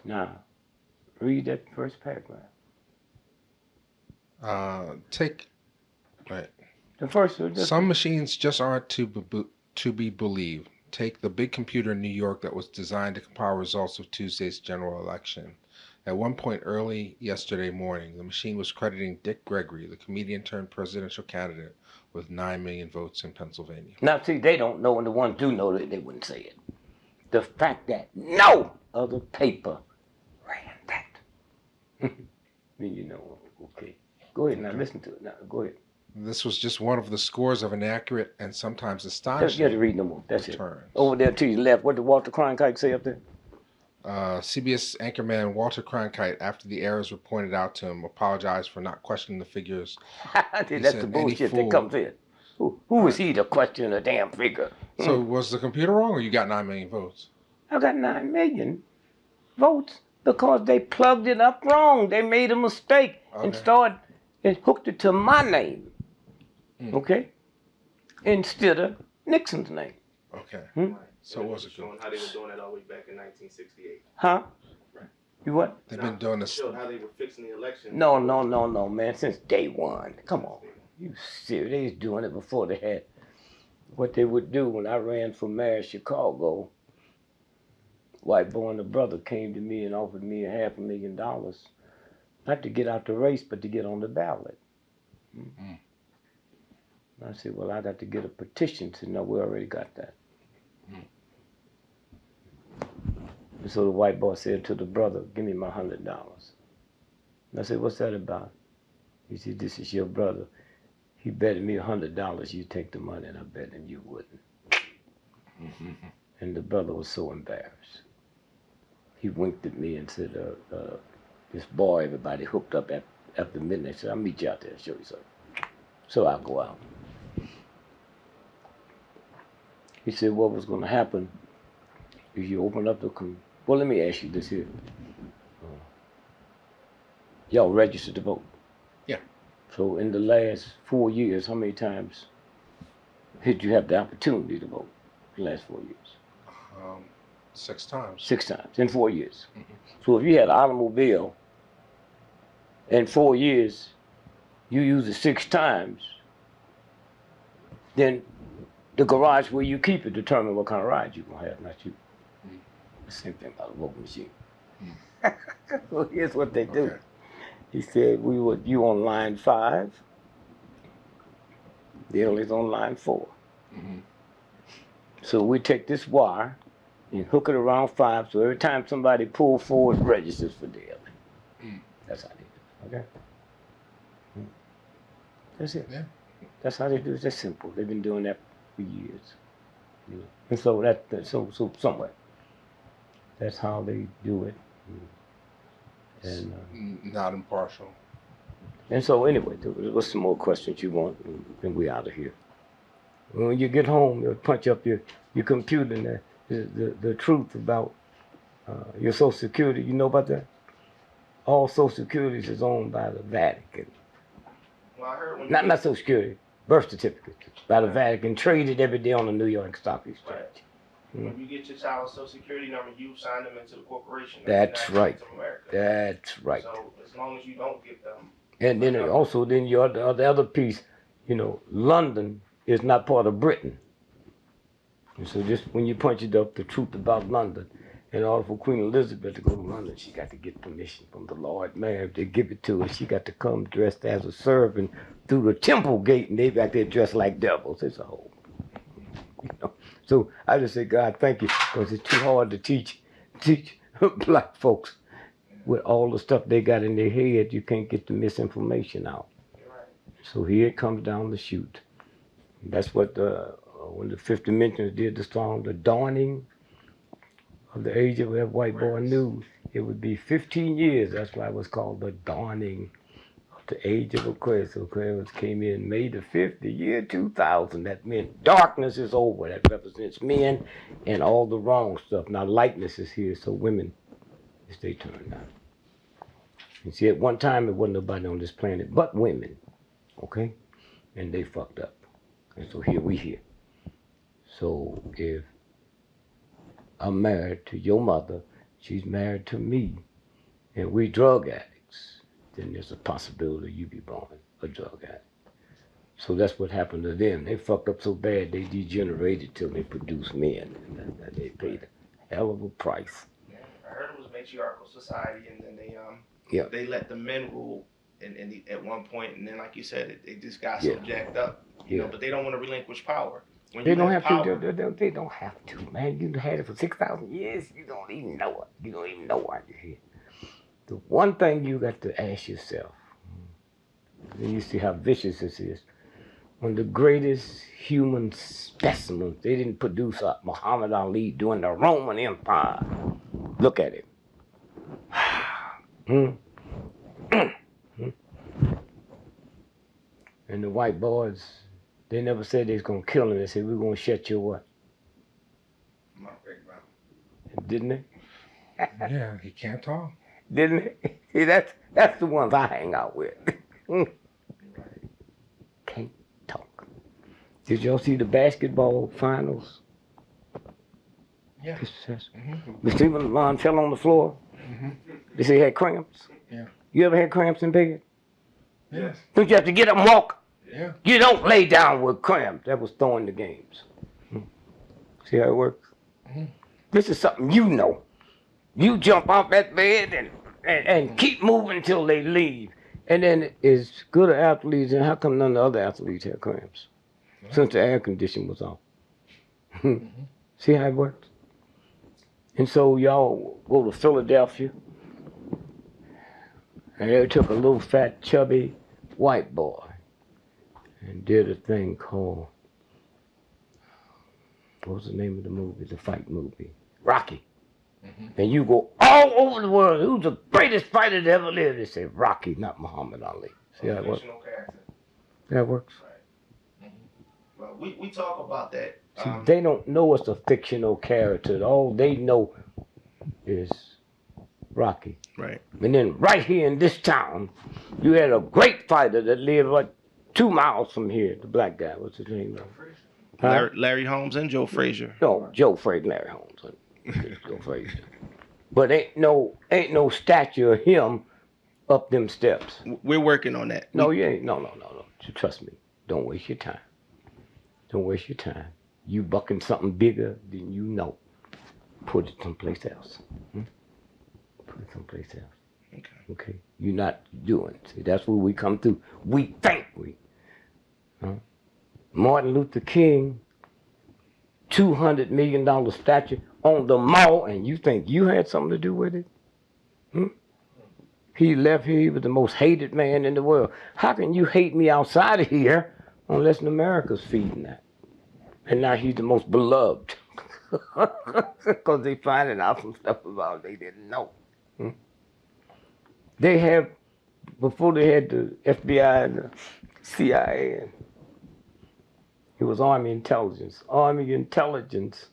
Now, read that first paragraph. Right. The first. Some machines just aren't to be believed. Take the big computer in New York that was designed to compile results of Tuesday's general election. At one point early yesterday morning, the machine was crediting Dick Gregory, the comedian turned presidential candidate, with 9 million votes in Pennsylvania. Now, see, they don't know, and the ones do know that they wouldn't say it. The fact that no other paper ran that. Then you know, okay. Go ahead now, listen to it now. Go ahead. This was just one of the scores of inaccurate and sometimes You astonishing have to read no more. That's returns. it. Over there to your left, what did Walter Cronkite say up there? CBS anchorman Walter Cronkite, after the errors were pointed out to him, apologized for not questioning the figures. That's said, the "Any bullshit fool." that comes in. Who is he to question a damn figure? So was the computer wrong, or you got 9 million votes? I got 9 million votes because they plugged it up wrong. They made a mistake and started and hooked it to my name. Okay? Instead of Nixon's name. Okay. So it was showing how they were doing that all the way back in 1968. Huh? You what? They've been doing this. Showed how they were fixing the election. No, man. Since day one. Come on. You serious? They was doing it before they had what they would do when I ran for mayor of Chicago, white boy and the brother came to me and offered me $500,000, not to get out the race, but to get on the ballot. I said, well, I'd have to get a petition. Said, no, we already got that. And so the white boy said to the brother, give me my $100. And I said, what's that about? He said, this is your brother. He betted me $100 you take the money, and I bet him you wouldn't. And the brother was so embarrassed. He winked at me and said, this boy, everybody hooked up after midnight. He said, I'll meet you out there and show you something. So I'll go out. He said, what was going to happen if you open up the... Well, let me ask you this here. Y'all registered to vote? Yeah. So in the last 4 years, how many times did you have the opportunity to vote in the last 4 years? 6 times. 6 times in 4 years. So if you had an automobile in 4 years, you use it 6 times, then the garage where you keep it determine what kind of ride you're going to have, not you. The same thing about a voting machine. So here's what they do. Okay. He said, you on line 5, the is on line 4. So we take this wire and hook it around 5, so every time somebody pulls forward, it registers for daily. That's how they do it, okay? That's it. Yeah. That's how they do it. That's simple. They've been doing that for years. And so so somewhere, that's how they do it. And Not impartial. And so anyway, what's some more questions you want, and then we out of here. When you get home, you'll punch up your computer and the truth about your Social Security. You know about that? All Social Securities is owned by the Vatican. Well, I heard when Not Social Security, birth certificate. By the Vatican, traded every day on the New York Stock Exchange. Right. When you get your child's Social Security number, you sign them into the corporation. That's right. Of America. That's right. So as long as you don't give them. And then also, the other piece, London is not part of Britain. And so just when you punch it up, the truth about London, in order for Queen Elizabeth to go to London, she got to get permission from the Lord Mayor to give it to her. She got to come dressed as a servant through the temple gate, and they back there dressed like devils. It's a whole, So I just say, God, thank you, because it's too hard to teach black folks with all the stuff they got in their head. You can't get the misinformation out. So here it comes down the chute. That's what when the Fifth Dimensions did the song, The Dawning of the Age of that White Boy knew it would be 15 years. That's why it was called The Dawning of the Age of Aquarius. So Aquarius came in May the 5th, the year 2000. That meant darkness is over. That represents men and all the wrong stuff. Now lightness is here, so women, it's their turn now. You see, at one time, it wasn't nobody on this planet but women, okay? And they fucked up. And so here we here. So if I'm married to your mother, she's married to me, and we drug addicts, then there's a possibility you be born a drug addict. So that's what happened to them. They fucked up so bad, they degenerated till they produced men, and they paid a hell of a price. Yeah, I heard it was a matriarchal society, and then Yeah. they let the men rule at one point, and then like you said, they just got so jacked up, but they don't want to relinquish power. When They you don't have have power, to. They don't have to, man. You had it for 6,000 years. You don't even know it. You don't even know why you're here. The one thing you got to ask yourself, and you see how vicious this is. One of the greatest human specimens. They didn't produce Muhammad Ali during the Roman Empire. Look at him. And the white boys, they never said they was gonna kill him. They said, we're gonna shut your what? Didn't they? Yeah, he can't talk. Didn't they? See, that's the ones I hang out with. Can't talk. Did y'all see the basketball finals? Yeah. The Stephen Lon fell on the floor. They say he had cramps. Yeah. You ever had cramps in bed? Yes. Don't you have to get up and walk? Yeah. You don't lay down with cramps. That was throwing the games. See how it works? This is something you know. You jump off that bed and keep moving until they leave. And then as good athletes, and how come none of the other athletes had cramps? Since the air conditioning was off. See how it works? And so y'all go to Philadelphia, and they took a little fat, chubby white boy and did a thing called, what was the name of the movie, the fight movie? Rocky. And you go all over the world, who's the greatest fighter that ever lived? They say Rocky, not Muhammad Ali. See how it works? Fictional character. That works. Well, we talk about that. See, they don't know it's a fictional character. All they know is Rocky. Right. And then right here in this town, you had a great fighter that lived like 2 miles from here, the black guy. What's his name? Larry Holmes and Joe Frazier. No, Joe Frazier, Larry Holmes. Joe Frazier. But ain't no statue of him up them steps. We're working on that. No, you ain't. No. Trust me. Don't waste your time. Don't waste your time. You bucking something bigger than you know. Put it someplace else. Put it someplace else. Okay. You're not doing. See, that's where we come through. We think we. Martin Luther King, $200 million statue on the mall, and you think you had something to do with it? He left here, he was the most hated man in the world. How can you hate me outside of here unless America's feeding that? And now he's the most beloved. Because they finding out some stuff about they didn't know. They have, before they had the FBI and the CIA, it was Army intelligence. Army intelligence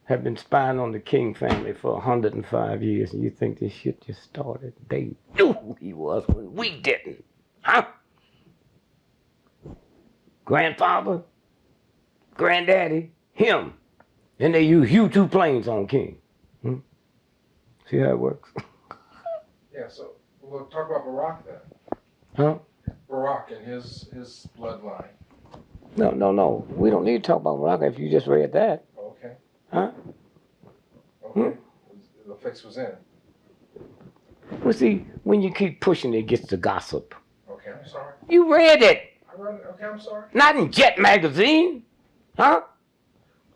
have been spying on the King family for 105 years, and you think this shit just started? They knew who he was when we didn't. Huh? Grandfather, granddaddy, him. And they use U-2 planes on King. See how it works? Yeah, so we'll talk about Barack then. Huh? Barack and his bloodline. No. We don't need to talk about Barack if you just read that. Okay. Huh? Okay. The fix was in. Well, see, when you keep pushing, it gets to gossip. Okay, I'm sorry. You read it. I read it. Okay, I'm sorry. Not in Jet magazine. Huh?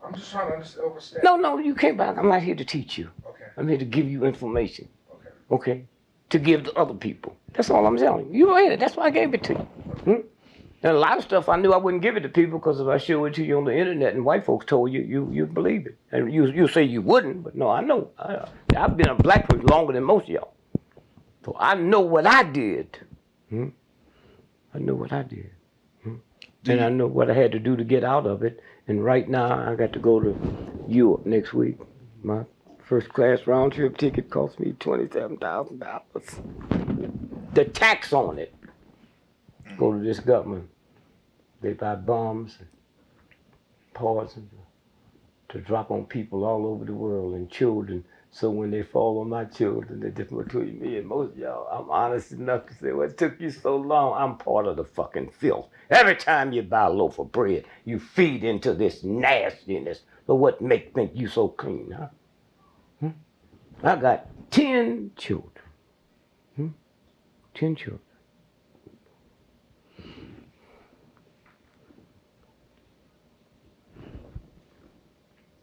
I'm just trying to understand. No, you can't back. I'm not here to teach you. Okay. I'm here to give you information. Okay. Okay? To give to other people. That's all I'm telling you. You read it. That's why I gave it to you. And a lot of stuff I knew I wouldn't give it to people because if I show it to you on the internet and white folks told you, you'd believe it. And you say you wouldn't, but no, I know. I've been a black person longer than most of y'all. So I know what I did. I know what I did. And I know what I had to do to get out of it. And right now, I got to go to Europe next week. My first class round trip ticket cost me $27,000. The tax on it go to this government. They buy bombs and poison to drop on people all over the world and children. So when they fall on my children, they're different between me and most of y'all. I'm honest enough to say, well, it took you so long. I'm part of the fucking filth. Every time you buy a loaf of bread, you feed into this nastiness. But what think you so clean, huh? I got 10 children. 10 children.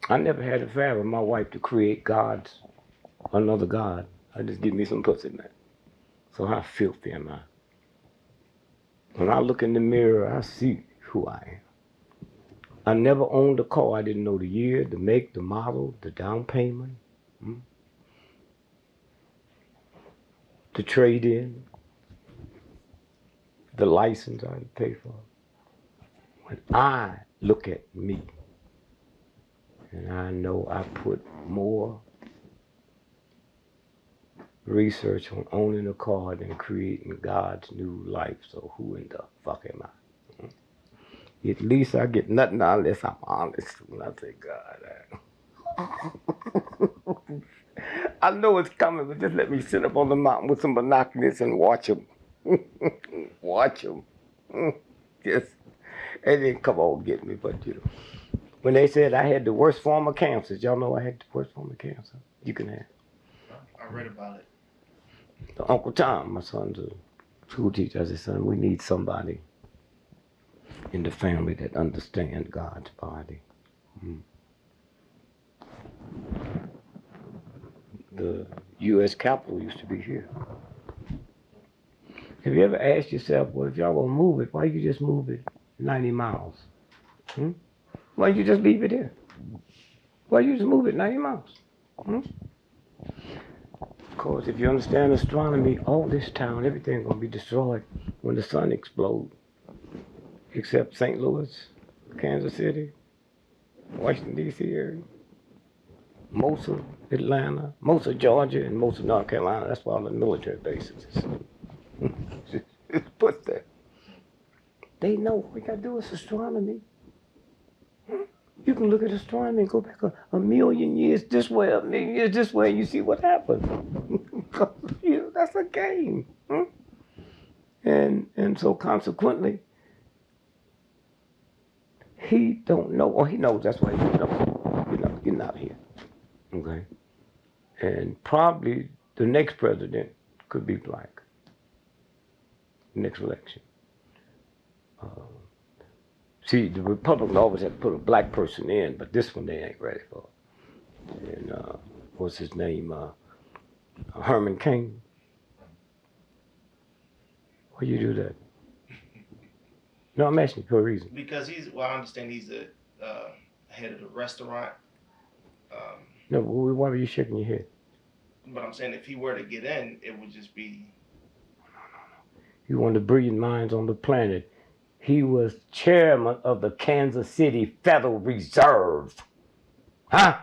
I never had a affair with my wife to create gods, another god. I just give me some pussy, man. So how filthy am I? When I look in the mirror, I see who I am. I never owned a car. I didn't know the year, the make, the model, the down payment, the trade-in, the license I had to pay for. When I look at me, and I know I put more research on owning a car than creating God's new life. So who in the fuck am I? At least I get nothing unless I'm honest when I say God. I know it's coming, but just let me sit up on the mountain with some binoculars and watch them. Watch them. Yes. They didn't come on get me, but you know. When they said I had the worst form of cancer, y'all know I had the worst form of cancer you can have. I read about it. Uncle Tom, my son's a school teacher, I said, son, we need somebody in the family that understands God's body. The U.S. Capitol used to be here. Have you ever asked yourself, well, if y'all gonna move it, why you just move it 90 miles? Why you just leave it here? Why you just move it 90 miles? Because if you understand astronomy, all this town, everything's gonna be destroyed when the sun explodes. Except St. Louis, Kansas City, Washington, D.C. area. Most of Atlanta, most of Georgia, and most of North Carolina. That's why all the military bases is put there. They know what we got to do with astronomy. You can look at astronomy and go back a million years this way, a million years this way, and you see what happens. You know, that's a game. And so consequently, he don't know, or he knows that's why he's getting out of here. Okay? And probably the next president could be black. Next election. See, the Republicans always have to put a black person in, but this one they ain't ready for. And what's his name? Herman Cain. Why you do that? No, I'm asking you for a reason. Because I understand he's the head of the restaurant. No, why were you shaking your head? But I'm saying if he were to get in, it would just be. He's one of the brilliant minds on the planet. He was chairman of the Kansas City Federal Reserve. Huh?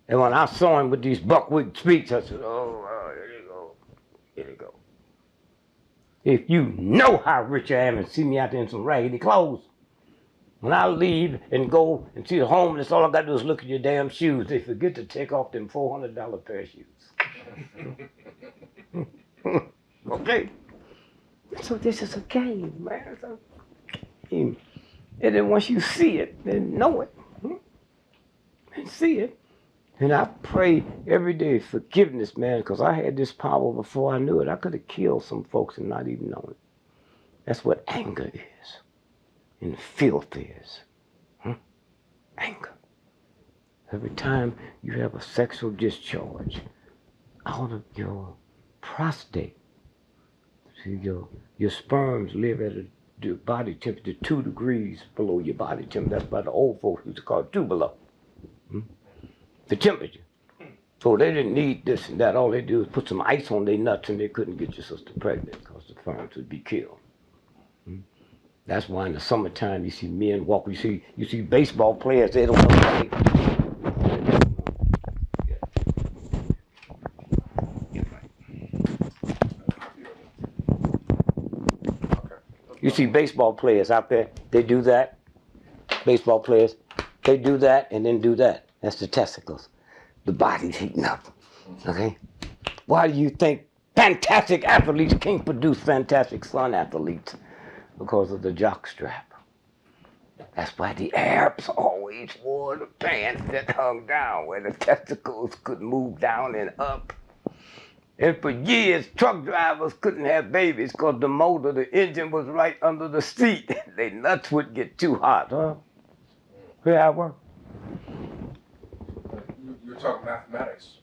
And when I saw him with these buckwheat speeches, I said, oh, here you go. Here you go. If you know how rich I am and see me out there in some raggedy clothes, when I leave and go and see the homeless, all I got to do is look at your damn shoes. They forget to take off them $400 pair of shoes. Okay? So this is a game, man. It's a game. And then once you see it, then know it, and see it. And I pray every day forgiveness, man, because I had this power before I knew it. I could have killed some folks and not even known it. That's what anger is. And filth is. Anger. Every time you have a sexual discharge out of your prostate, see, your sperms live at a body temperature 2 degrees below your body temperature. That's why the old folks used to call it 2 below. The temperature. So they didn't need this and that. All they do is put some ice on their nuts and they couldn't get your sister pregnant because the sperms would be killed. That's why in the summertime you see men walk. You see baseball players. They don't know how You see baseball players out there. They do that. Baseball players. They do that and then do that. That's the testicles. The body's heating up. Okay. Why do you think fantastic athletes can't produce fantastic son athletes? Because of the jock strap. That's why the Arabs always wore the pants that hung down where the testicles could move down and up. And for years, truck drivers couldn't have babies because the motor, the engine was right under the seat. Their nuts would get too hot, huh? Yeah, I work. You were talking mathematics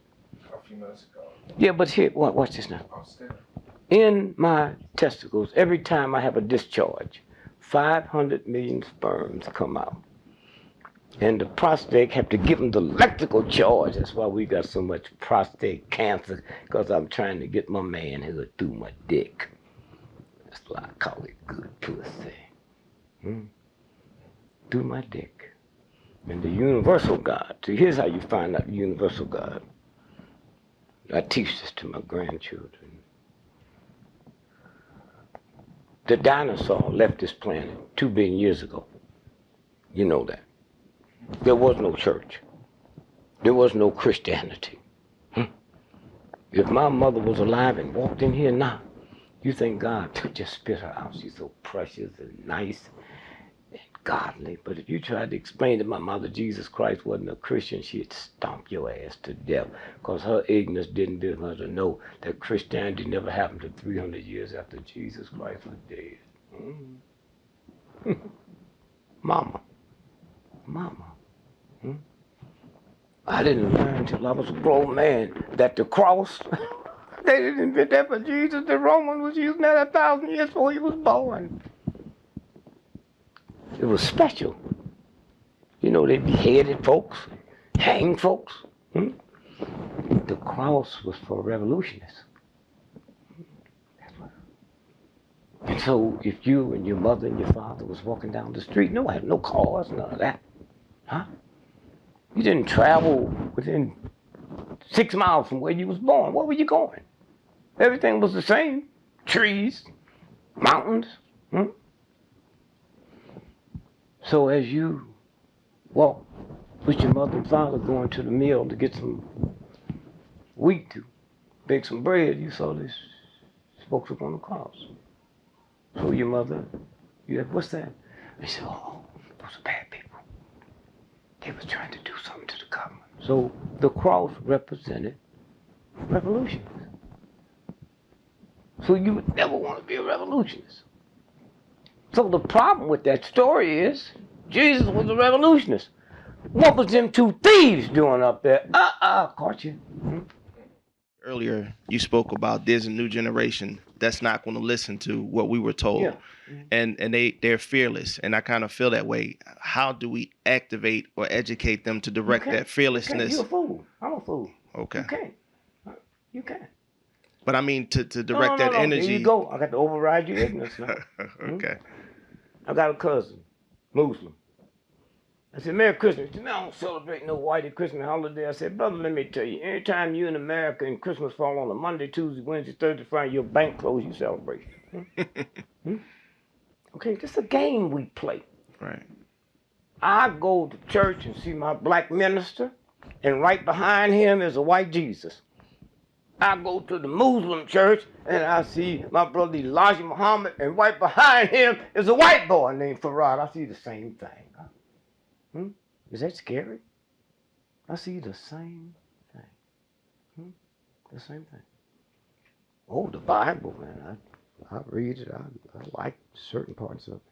a few minutes ago. Yeah, but here, watch this now. In my testicles, every time I have a discharge, 500 million sperms come out. And the prostate have to give them the electrical charge. That's why we got so much prostate cancer, because I'm trying to get my manhood through my dick. That's why I call it good pussy. Through my dick. And the universal God. See, here's how you find out the universal God. I teach this to my grandchildren. The dinosaur left this planet 2 billion years ago. You know that. There was no church. There was no Christianity. If my mother was alive and walked in here now, you think God just spit her out. She's so precious and nice. godly. But if you tried to explain to my mother Jesus Christ wasn't a Christian, she'd stomp your ass to death. Because her ignorance didn't give her to know that Christianity never happened to 300 years after Jesus Christ was dead. Mama. I didn't learn until I was a grown man that the cross, they didn't invent that for Jesus. The Roman was using that 1,000 years before he was born. It was special. You know, they beheaded folks, hanged folks. The cross was for revolutionists. And so if you and your mother and your father was walking down the street, no, I had no cars, none of that. Huh? You didn't travel within 6 miles from where you was born. Where were you going? Everything was the same. Trees, mountains. So as you walk with your mother and father going to the mill to get some wheat to bake some bread, you saw these folks up on the cross. So your mother, you said, what's that? They said, oh, those are bad people. They was trying to do something to the government. So the cross represented revolutions. So you would never want to be a revolutionist. So the problem with that story is Jesus was a revolutionist. What was them two thieves doing up there? Caught you. Earlier, you spoke about there's a new generation that's not going to listen to what we were told. Yeah. And they're fearless. And I kind of feel that way. How do we activate or educate them to direct that fearlessness? You're a fool. I'm a fool. Okay. You can't. You can't. But I mean, to direct that energy. There you go. I got to override your ignorance now. Okay. I got a cousin, Muslim. I said, Merry Christmas. He said, man, I don't celebrate no whitey Christmas holiday. I said, brother, let me tell you, anytime you in America and Christmas fall on a Monday, Tuesday, Wednesday, Thursday, Friday, your bank closed, you celebrate. Okay, this is a game we play. Right. I go to church and see my black minister, and right behind him is a white Jesus. I go to the Muslim church and I see my brother Elijah Muhammad, and right behind him is a white boy named Farad. I see the same thing. Is that scary? I see the same thing. The same thing. Oh, the Bible, man. I read it. I like certain parts of it.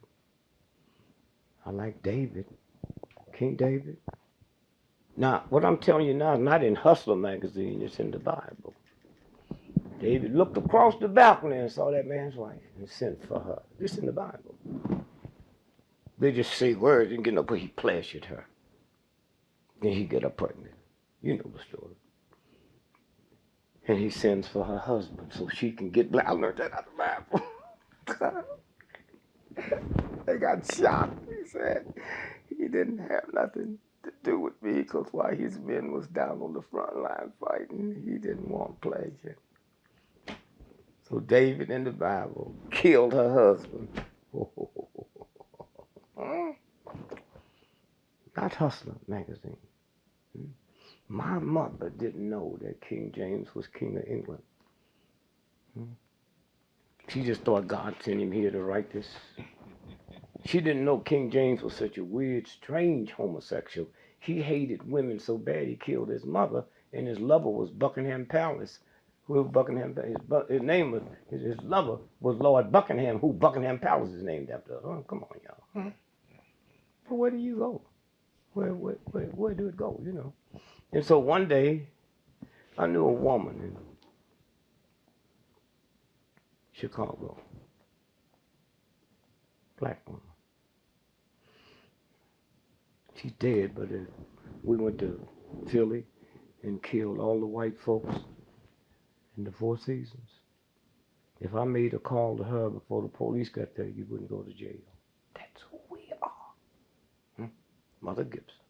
I like David, King David. Now, what I'm telling you now is not in Hustler magazine, it's in the Bible. David looked across the balcony and saw that man's wife and sent for her. It's in the Bible. They just say words and get up, but he pleasured her. Then he get her pregnant. You know the story. And he sends for her husband so she can get black. I learned that out of the Bible. They got shot. He said he didn't have nothing to do with me because while his men was down on the front line fighting, he didn't want pleasure. So David in the Bible killed her husband. Not Hustler magazine. My mother didn't know that King James was King of England. She just thought God sent him here to write this. She didn't know King James was such a weird, strange homosexual. He hated women so bad he killed his mother, and his lover was Buckingham Palace. His name was, his lover was Lord Buckingham, who Buckingham Palace is named after. Oh, come on, y'all. But where do you go? Where do it go, you know? And so one day, I knew a woman in Chicago, black woman. She's dead, but we went to Philly and killed all the white folks in the Four Seasons. If I made a call to her before the police got there, you wouldn't go to jail. That's who we are. Mother Gibson.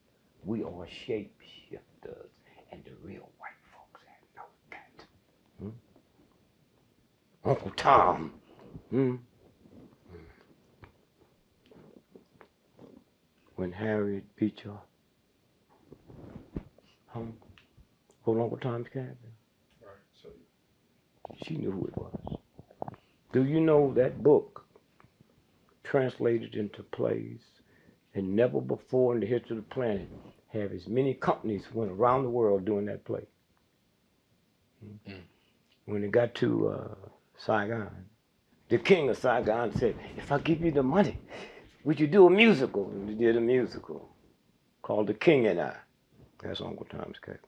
We are shapeshifters, and the real white folks know that. Uncle Tom. When Harriet Beecher hung on Uncle Tom's cabin. Right. So She knew who it was. Do you know that book translated into plays And never before in the history of the planet have as many companies went around the world doing that play. When it got to Saigon, the king of Saigon said, if I give you the money, would you do a musical? And we did a musical called The King and I. That's Uncle Tom's Cabin.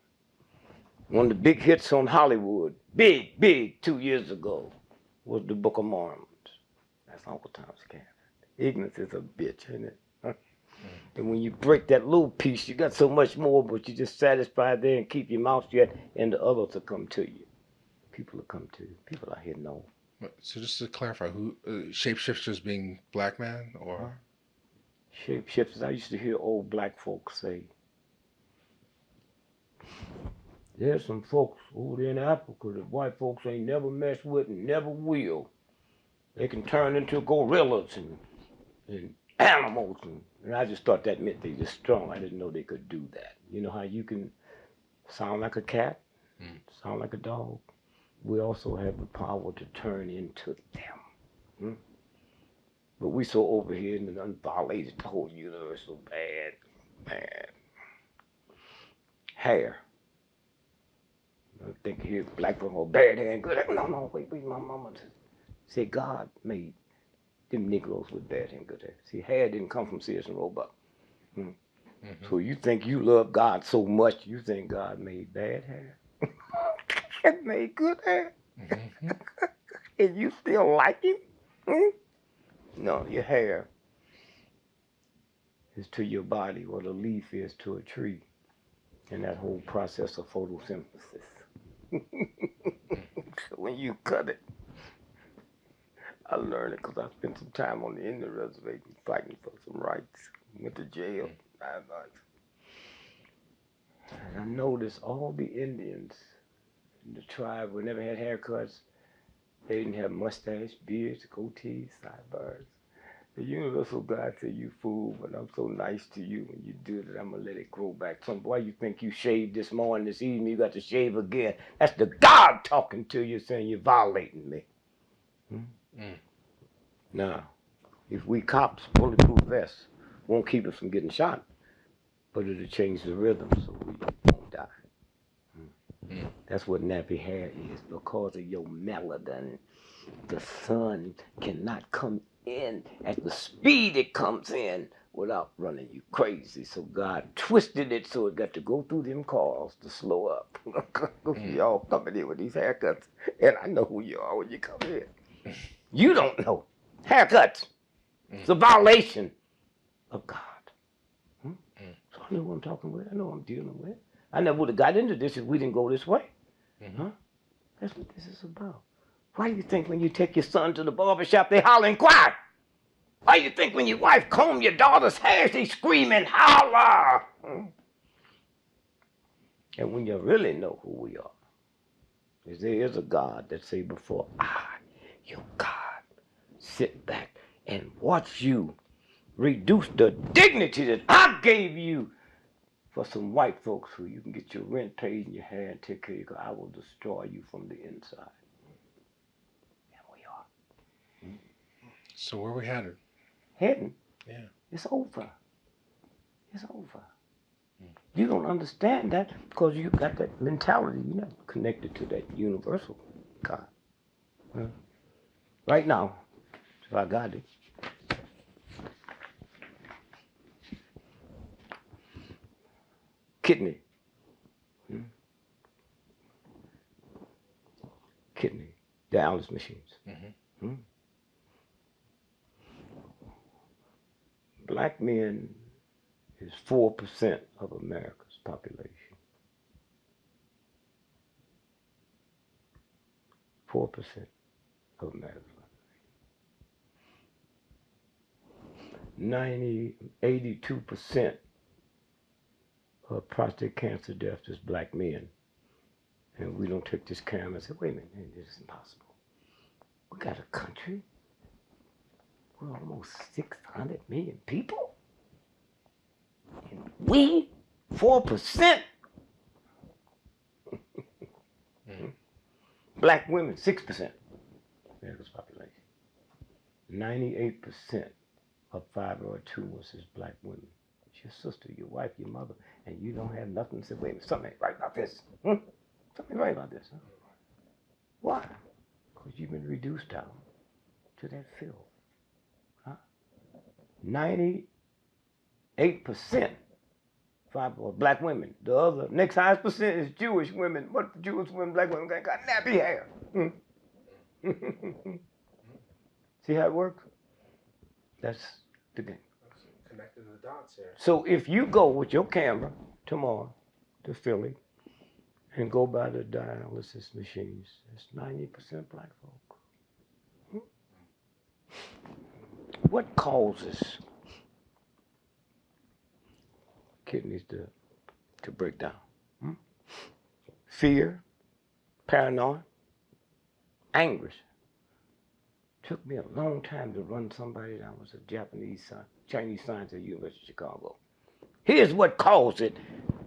One of the big hits on Hollywood, big 2 years ago, was The Book of Mormons. That's Uncle Tom's Cabin. Ignorance is a bitch, ain't it? Huh? And when you break that little piece, you got so much more, but you just satisfied there and keep your mouth shut, and the others will come to you. People will come to you. People out here know. So just to clarify, who shapeshifters being black man or Shapeshifters, I used to hear old black folks say, there's some folks over there in Africa that white folks ain't never messed with and never will. They can turn into gorillas and animals. And I just thought that meant they were strong. I didn't know they could do that. You know how you can sound like a cat, sound like a dog? We also have the power to turn into them. But we so over here and unviolated the whole universe so bad, man. Hair. I think here black people bad hair and good hair. No, wait, my mama said God made them Negroes with bad hair and good hair. See, hair didn't come from Sears and Roebuck. So you think you love God so much, you think God made bad hair? It made good hair. And you still like him? No, your hair is to your body what a leaf is to a tree in that whole process of photosynthesis. So when you cut it, I learned it because I spent some time on the Indian reservation fighting for some rights. Went to jail 9 months. And I noticed all the Indians in the tribe who never had haircuts. They didn't have mustache, beards, goatees, sideburns. The universal God said, you fool, but I'm so nice to you. When you do that, I'm going to let it grow back. Some boy, you think you shaved this morning, this evening, you got to shave again. That's the God talking to you saying you're violating me. Now, if we cops, bulletproof vests won't keep us from getting shot, but it'll change the rhythm so we won't die. That's what nappy hair is. Because of your melanin, the sun cannot come in at the speed it comes in without running you crazy. So God twisted it so it got to go through them cars to slow up. Y'all coming in with these haircuts, and I know who you are when you come in. You don't know. Haircuts. It's a violation of God. So I know what I'm talking with. I know what I'm dealing with. I never would have got into this if we didn't go this way. That's what this is about. Why do you think when you take your son to the barbershop, they holler and cry? Why do you think when your wife comb your daughter's hair, they scream and holler? And when you really know who we are, is there is a God that say before I, your God, sit back and watch you reduce the dignity that I gave you for some white folks who you can get your rent paid and your hair and take care of you, because I will destroy you from the inside. And we are. So where are we headed? Heading? Yeah. It's over. It's over. You don't understand that because you got that mentality. You're not connected to that universal God. Right now, if I got it, kidney. Kidney dialysis machines. Black men is 4% of America's population. 4% of America's population. 82% of prostate cancer deaths is black men. And we don't take this camera and say, wait a minute, this is impossible. We got a country with almost 600 million people. And we, 4%. Black women, 6% of America's population. 98% of fibroid tumors is black women. It's your sister, your wife, your mother, and you don't have nothing to say, wait a minute, something ain't right about this. Something right about this. Huh? Why? Because you've been reduced down to that filth. Huh? 98% fibroid black women. The other next highest percent is Jewish women. What Jewish women, black women got nappy hair. See how it works? That's the game. Connecting the dots here. So if you go with your camera tomorrow to Philly and go by the dialysis machines, it's 90% black folk. What causes kidneys to break down? Fear, paranoia, anguish. Took me a long time to run somebody that was a Chinese scientist at the University of Chicago. Here's what caused it.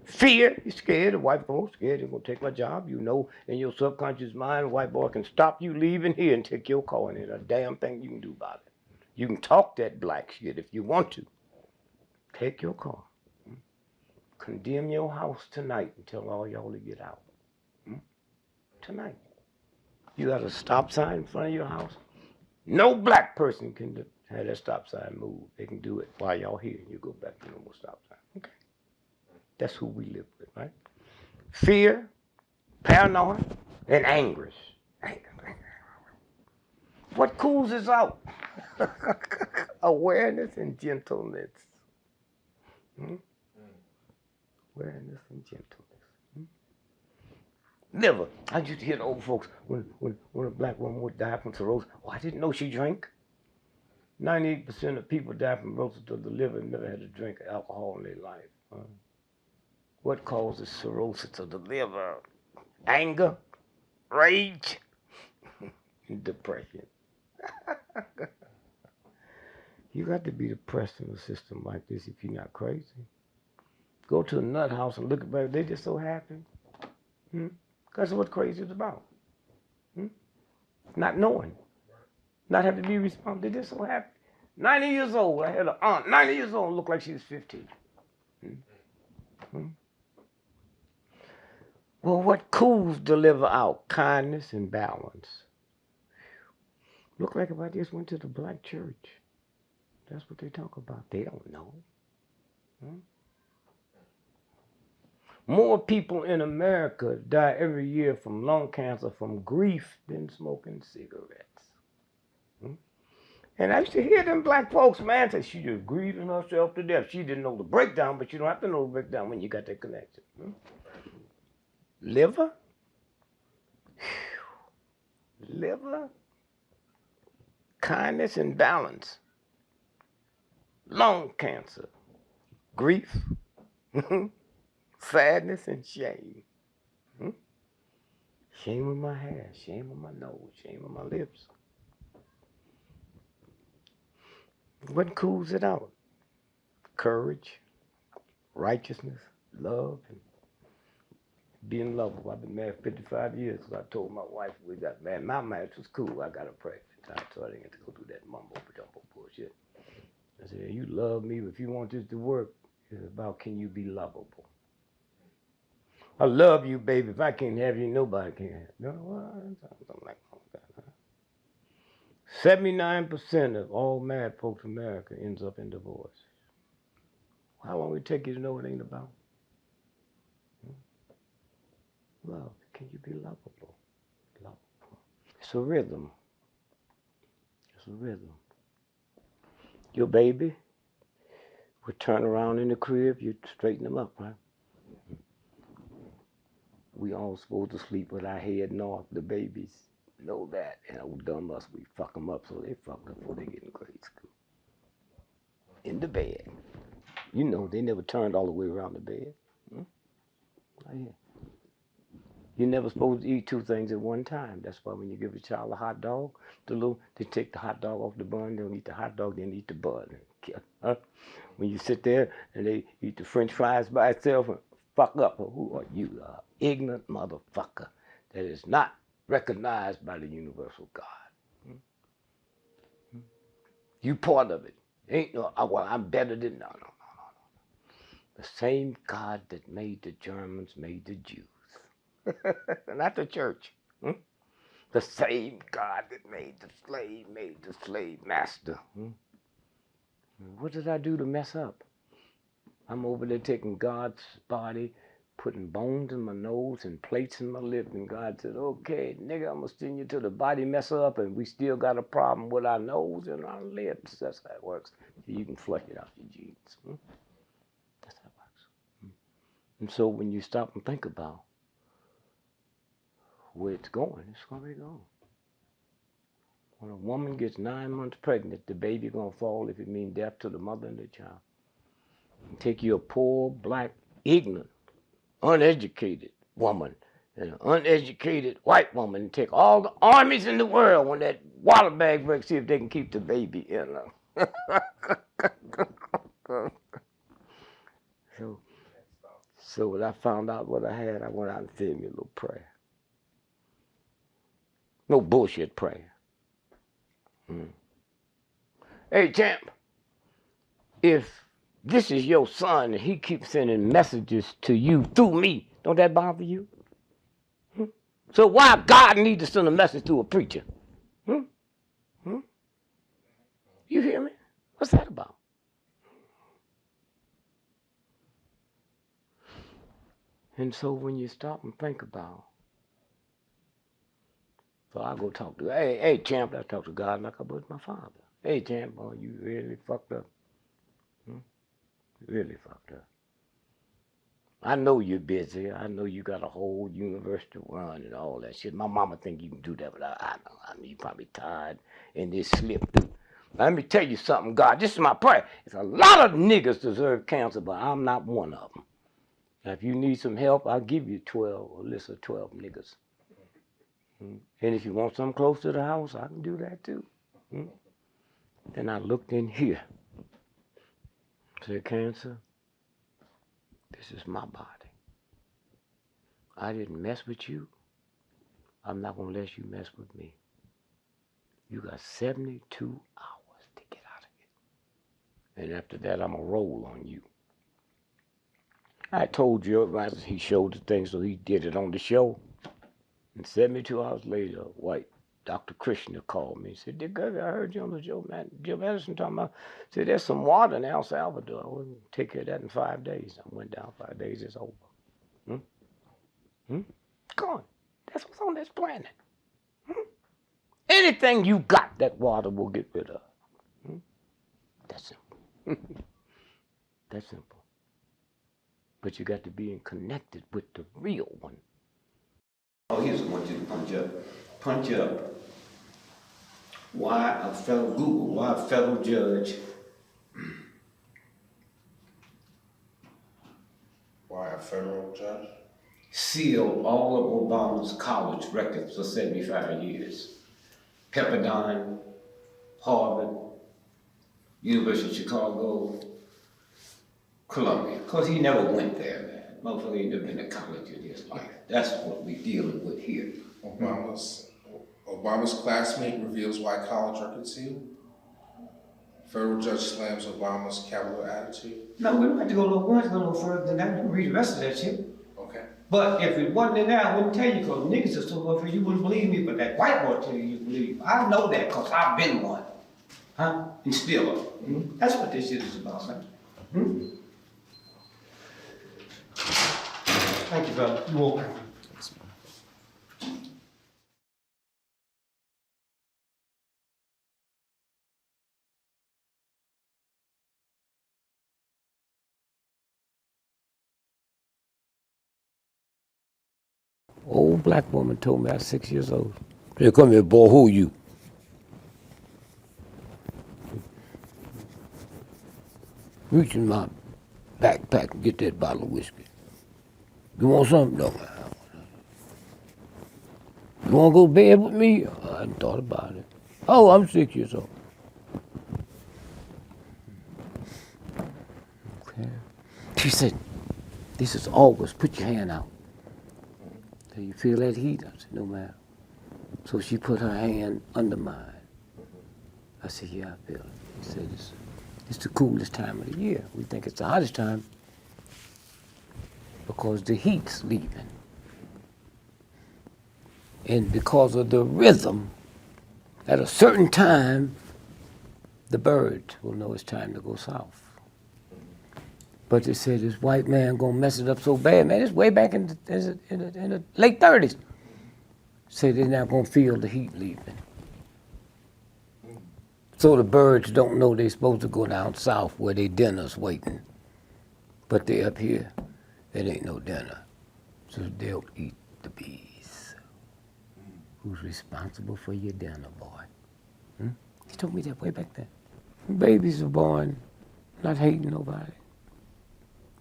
Fear. You're scared of white folks, scared they're going to take my job. You know in your subconscious mind, a white boy can stop you leaving here and take your car, and there's a damn thing you can do about it. You can talk that black shit if you want to. Take your car. Condemn your house tonight and tell all y'all to get out. Tonight. You got a stop sign in front of your house. No black person can have that stop sign move. They can do it while y'all here. You go back to normal stop sign. Okay. That's who we live with, right? Fear, paranoia, and anguish. What cools us out? Awareness and gentleness. Awareness and gentleness. Never. I used to hear the old folks when a black woman would die from cirrhosis. Oh, I didn't know she drank. 98% of people die from cirrhosis of the liver and never had to drink alcohol in their life. What causes cirrhosis of the liver? Anger, rage, and depression. You got to be depressed in a system like this if you're not crazy. Go to a nut house and look at them. They just so happy. That's what crazy is about. Not knowing. Not having to be responsible. They're just so happy. 90 years old. I had an aunt, 90 years old, looked like she was 15. Well, what cools deliver out? Kindness and balance. Look like if I just went to the black church. That's what they talk about. They don't know. More people in America die every year from lung cancer from grief than smoking cigarettes. And I used to hear them black folks, man, say she just grieving herself to death. She didn't know the breakdown, but you don't have to know the breakdown when you got that connection. Liver? Liver? Kindness and balance. Lung cancer. Grief. Sadness and shame. Shame on my hair, shame on my nose, shame on my lips. What cools it out? Courage, righteousness, love, and being lovable. I've been married 55 years, so I told my wife we got married. My marriage was cool. I got her pregnant. So I didn't get to go through that mumbo-jumbo bullshit. I said, you love me, but if you want this to work, it's about can you be lovable? I love you, baby. If I can't have you, nobody can have you. Something like that. 79% of all married folks in America ends up in divorce. How long will it take you to know what it ain't about? Love. Can you be lovable? Lovable. It's a rhythm. It's a rhythm. Your baby would turn around in the crib, you'd straighten them up, right? We all supposed to sleep with our head north. The babies know that. And old dumb us, we fuck them up so they fuck up before they get in grade school. In the bed. You know, they never turned all the way around the bed. Right here. You're never supposed to eat two things at one time. That's why when you give a child a hot dog, they take the hot dog off the bun, they don't eat the hot dog, then eat the bun. When you sit there and they eat the French fries by itself and fuck up, who are you? Ignorant motherfucker that is not recognized by the universal God. You part of it. Ain't no, oh, well, I'm better than, no. The same God that made the Germans made the Jews. Not the church. Hmm? The same God that made the slave master. Hmm? What did I do to mess up? I'm over there taking God's body, putting bones in my nose and plates in my lip, and God said, okay, nigga, I'm gonna send you to the body mess up, and we still got a problem with our nose and our lips. That's how it works. So you can flush it out your genes. Hmm? That's how it works. Hmm? And so when you stop and think about where it's going be gone. When a woman gets 9 months pregnant, the baby gonna fall if it means death to the mother and the child. And take you a poor, black, ignorant, uneducated woman and an uneducated white woman and take all the armies in the world when that water bag breaks, see if they can keep the baby in her. So when I found out what I had, I went out and said me a little prayer. No bullshit prayer. Hey, champ, if this is your son and he keeps sending messages to you through me, don't that bother you? So why God need to send a message to a preacher? You hear me? What's that about? And so when you stop and think about, so I go talk to, hey, champ, I talk to God like I would my father. Hey, champ, boy, you really fucked up. Really fucked up. I know you're busy. I know you got a whole universe to run and all that shit. My mama think you can do that, but I know you probably tired and this slipped through. Let me tell you something, God. This is my prayer. It's a lot of niggas deserve cancer, but I'm not one of them. Now, if you need some help, I'll give you a list of 12 niggas. And if you want something close to the house, I can do that too. Then I looked in here. Said, cancer, this is my body. I didn't mess with you. I'm not going to let you mess with me. You got 72 hours to get out of here. And after that, I'm going to roll on you. I told you, right, he showed the thing, so he did it on the show. And 72 hours later, white Dr. Krishna called me and said, Dick Gregory, I heard you on the show, man. Jim Edison talking about, said, there's some water in El Salvador. We'll take care of that in 5 days. I went down 5 days, it's over. Gone. That's what's on this planet. Anything you got, that water will get rid of. That's simple. That's simple. But you got to be connected with the real one. Oh, here's what I want you to punch up. Punch up. Why a federal judge? Why a federal judge? Sealed all of Obama's college records for 75 years. Pepperdine, Harvard, University of Chicago, Columbia. Because he never went there, man. Motherfucker ain't never been to college in his life. That's what we're dealing with here. Obama's classmate reveals why college records sealed. Federal judge slams Obama's capital attitude. No, we don't have to go no further than that. You can read the rest of that shit. Okay. But if it wasn't in there, I wouldn't tell you, because niggas are so much, you wouldn't believe me, but that white boy tell you believe. I know that because I've been one. Huh? And still are. That's what this shit is about, man. Thank you, brother. You're welcome. Old black woman told me I was 6 years old. She come here, boy, who you? Reach in my backpack and get that bottle of whiskey. You want something? No. You want to go to bed with me? I hadn't thought about it. Oh, I'm 6 years old. Okay. She said, this is August. Put your hand out. Do you feel that heat? I said, no, ma'am. So she put her hand under mine. I said, yeah, I feel it. She said, it's the coolest time of the year. We think it's the hottest time because the heat's leaving. And because of the rhythm, at a certain time, the birds will know it's time to go south. But they said this white man gonna mess it up so bad, man. It's way back in the late 30s. Say they're not gonna feel the heat leaving. So the birds don't know they're supposed to go down south where their dinner's waiting. But they up here, it ain't no dinner. So they'll eat the bees. Who's responsible for your dinner, boy? He told me that way back then. Babies are born not hating nobody.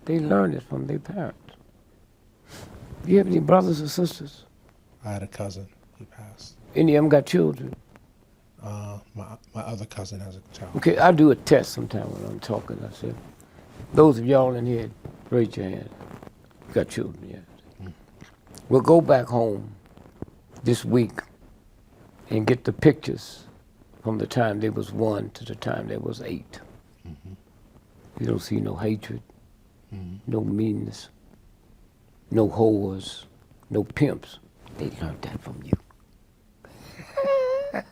They learn it from their parents. You have any brothers or sisters? I had a cousin. He passed. Any of them got children? My other cousin has a child. Okay, I do a test sometime when I'm talking. I said, those of y'all in here, raise your hand. Got children, yeah. We'll go back home this week and get the pictures from the time they was 1 to the time they was 8. You don't see no hatred, no meanness, no whores, no pimps. They learned that from you.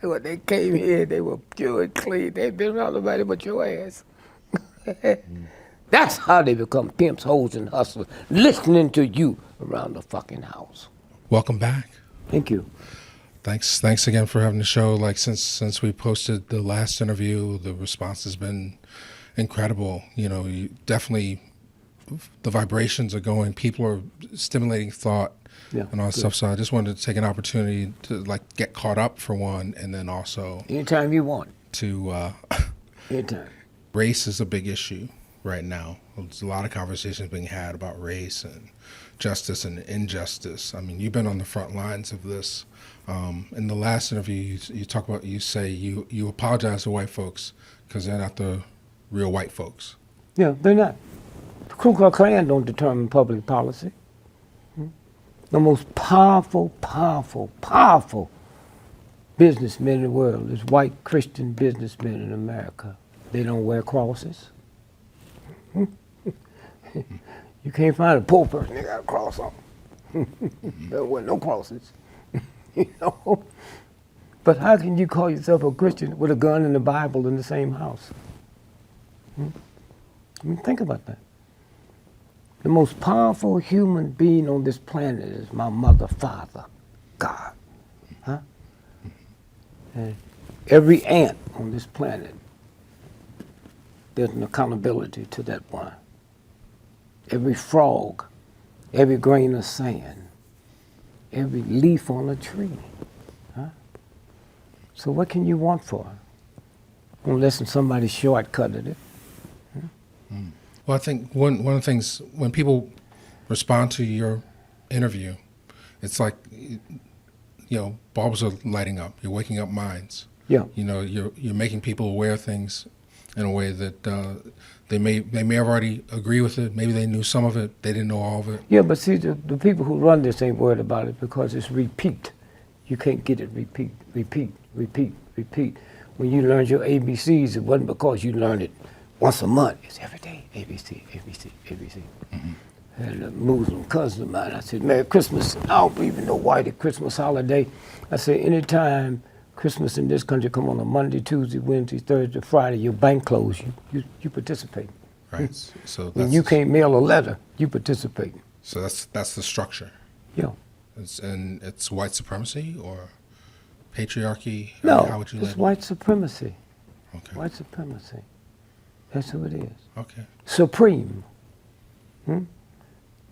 When they came here, they were pure and clean. They ain't been around nobody but your ass. That's how they become pimps, hoes, and hustlers, listening to you around the fucking house. Welcome back. Thank you. Thanks again for having the show. Like since we posted the last interview, the response has been incredible. You know, definitely the vibrations are going. People are stimulating thought and all that stuff. So I just wanted to take an opportunity to like get caught up for one, and then also Anytime you want. to Anytime. race is a big issue right now. There's a lot of conversations being had about race and justice and injustice. I mean, you've been on the front lines of this. In the last interview, you say you apologize to white folks because they're not the real white folks. Yeah, they're not. The Ku Klux Klan don't determine public policy. The most powerful businessmen in the world is white Christian businessmen in America. They don't wear crosses. You can't find a poor person that got a cross on. There wear no crosses. You know? But how can you call yourself a Christian with a gun and the Bible in the same house? I mean, think about that. The most powerful human being on this planet is my mother, father, God. Huh? And every ant on this planet, there's an accountability to that one. Every frog, every grain of sand, every leaf on a tree. Huh? So what can you want for it? Unless somebody shortcutted it. Well, I think one of the things, when people respond to your interview, it's like, you know, bulbs are lighting up. You're waking up minds. Yeah. You know, you're making people aware of things in a way that they may have already agreed with it. Maybe they knew some of it. They didn't know all of it. Yeah, but see, the people who run this ain't worried about it because it's repeat. You can't get it repeat. When you learned your ABCs, it wasn't because you learned it once a month. It's every day, ABC. And a Muslim cousin of mine, I said, Merry Christmas. I don't even know why the Christmas holiday. I said, anytime Christmas in this country come on a Monday, Tuesday, Wednesday, Thursday, Friday, your bank closed, you participate. Right. So When you can't mail a letter, you participate. So that's the structure. Yeah. It's white supremacy or patriarchy? No, How would you it's label white supremacy. it? Okay. White supremacy. That's who it is. Okay. Supreme. And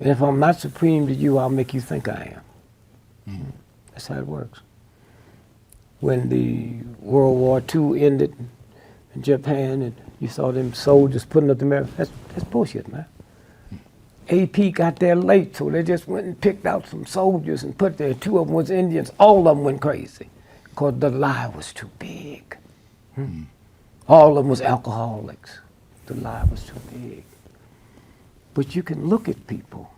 if I'm not supreme to you, I'll make you think I am. That's how it works. When the World War II ended in Japan and you saw them soldiers putting up the America, that's bullshit, man. AP got there late, so they just went and picked out some soldiers and put there. 2 of them was Indians. All of them went crazy because the lie was too big. All of them was alcoholics. The lie was too big. But you can look at people.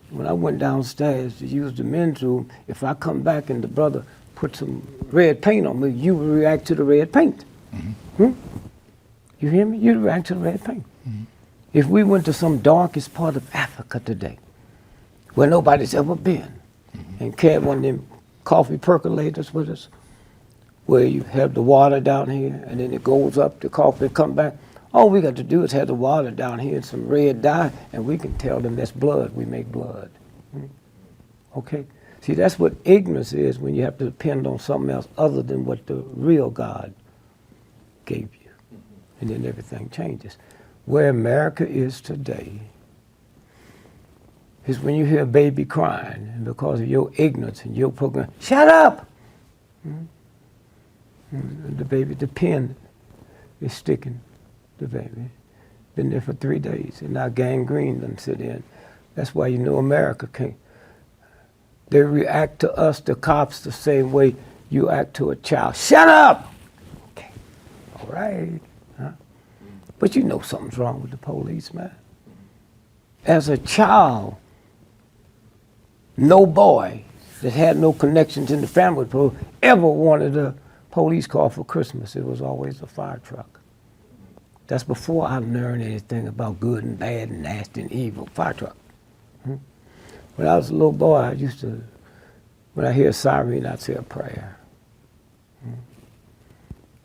When I went downstairs to use the men's room, if I come back and the brother put some red paint on me, you will react to the red paint. You hear me? You'd react to the red paint. If we went to some darkest part of Africa today, where nobody's ever been, and carried one of them coffee percolators with us, where you have the water down here, and then it goes up, the coffee come back. All we got to do is have the water down here and some red dye, and we can tell them that's blood. We make blood. Okay? See, that's what ignorance is when you have to depend on something else other than what the real God gave you. And then everything changes. Where America is today is when you hear a baby crying, and because of your ignorance and your program, shut up! The baby, the pen is sticking the baby. Been there for 3 days, and now gangrene done sit in. That's why you know America can't. They react to us, the cops, the same way you act to a child. Shut up! Okay, all right. Huh? But you know something's wrong with the police, man. As a child, no boy that had no connections in the family ever wanted a police car for Christmas. It was always a fire truck. That's before I learned anything about good and bad and nasty and evil. Fire truck. When I was a little boy, I used to, when I hear a siren, I'd say a prayer.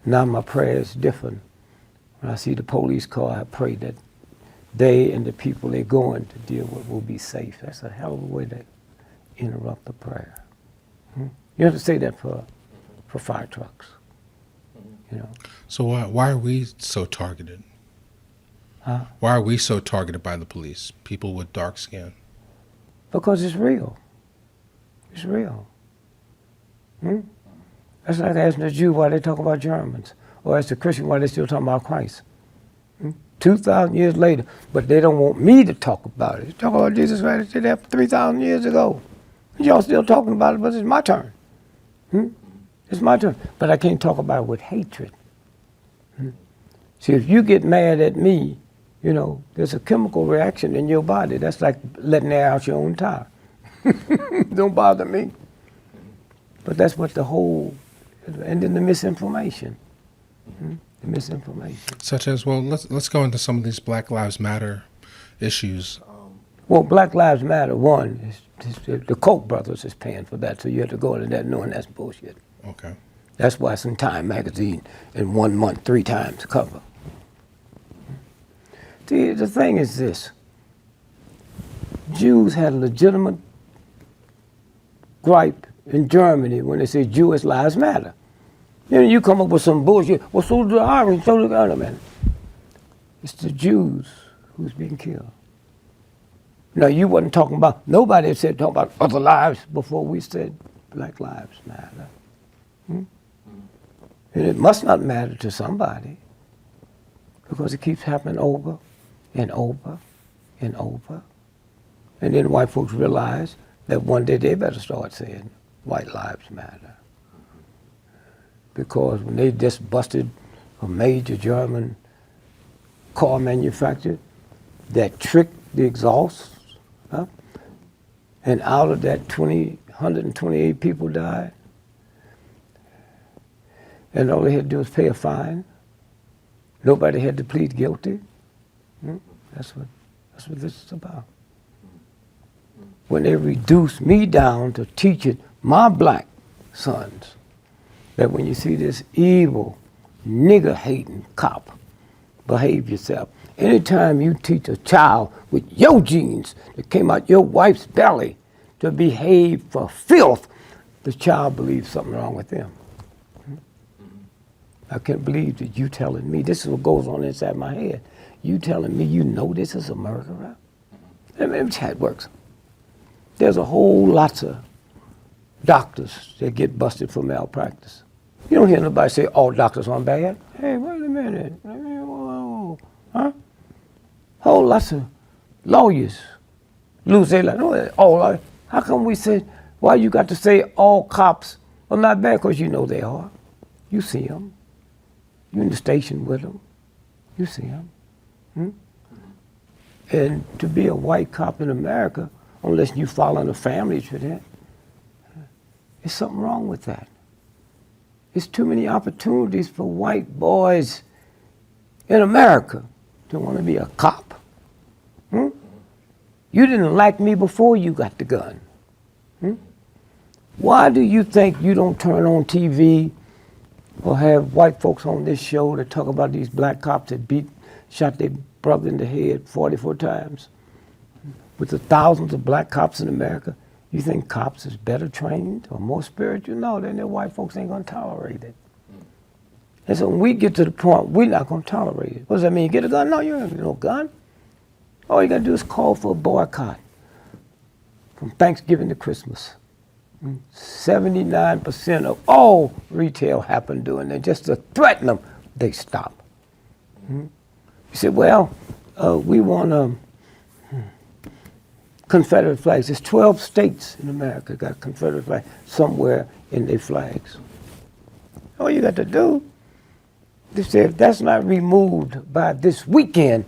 Now my prayer is different. When I see the police car, I pray that they and the people they're going to deal with will be safe. That's a hell of a way to interrupt the prayer. You have to say that for fire trucks. You know. So why are we so targeted? Huh? Why are we so targeted by the police? People with dark skin. Because it's real. It's real. That's like asking the Jew why they talk about Germans, or ask the Christian why they still talking about Christ. 2,000 years later, but they don't want me to talk about it. They talk about Jesus Christ, they did that 3,000 years ago. Y'all still talking about it, but it's my turn. It's my turn. But I can't talk about it with hatred. See, if you get mad at me, you know, there's a chemical reaction in your body. That's like letting air out your own tire. Don't bother me. But that's what the whole, and then the misinformation. The misinformation. Such as, well, let's go into some of these Black Lives Matter issues. Well, Black Lives Matter, one, is the Koch brothers is paying for that, so you have to go into that knowing that's bullshit. Okay. That's why it's in Time magazine in 1 month, 3 times cover. See, the thing is this. Jews had a legitimate gripe in Germany when they say Jewish lives matter. You know, you come up with some bullshit. Well, so do the Irish, so do the other men. It's the Jews who's being killed. Now, you wasn't talking about, nobody said talking about other lives before we said Black Lives Matter. And it must not matter to somebody because it keeps happening over and over and over. And then white folks realize that one day they better start saying white lives matter. Because when they just busted a major German car manufacturer that tricked the exhaust, and out of that 128 people died, and all they had to do was pay a fine. Nobody had to plead guilty. That's what this is about. When they reduced me down to teaching my black sons that when you see this evil, nigger-hating cop, behave yourself. Anytime you teach a child with your genes that came out your wife's belly to behave for filth, the child believes something wrong with them. I can't believe that you telling me, this is what goes on inside my head. You telling me you know this is a murderer? Let me tell you how it works. There's a whole lots of doctors that get busted for malpractice. You don't hear nobody say all doctors aren't bad. Hey, wait a minute. Huh? Whole lots of lawyers lose their life. No, all lawyers. How come we say, why you got to say all cops are not bad? Because you know they are. You see them. You're in the station with them. You see them. And to be a white cop in America, unless you fall in a family tradition, there's something wrong with that. There's too many opportunities for white boys in America to want to be a cop. Hmm? You didn't like me before you got the gun. Hmm? Why do you think you don't turn on TV or have white folks on this show that talk about these black cops that shot their brother in the head 44 times? With the thousands of black cops in America, you think cops is better trained or more spiritual? No, then the white folks ain't gonna tolerate it. And so when we get to the point, we're not gonna tolerate it. What does that mean? Get a gun? No, you ain't get no gun. All you gotta do is call for a boycott from Thanksgiving to Christmas. 79% of all retail happened doing that. Just to threaten them, they stop. You say, well, we want Confederate flags. There's 12 states in America got Confederate flags somewhere in their flags. All you got to do, they say, if that's not removed by this weekend,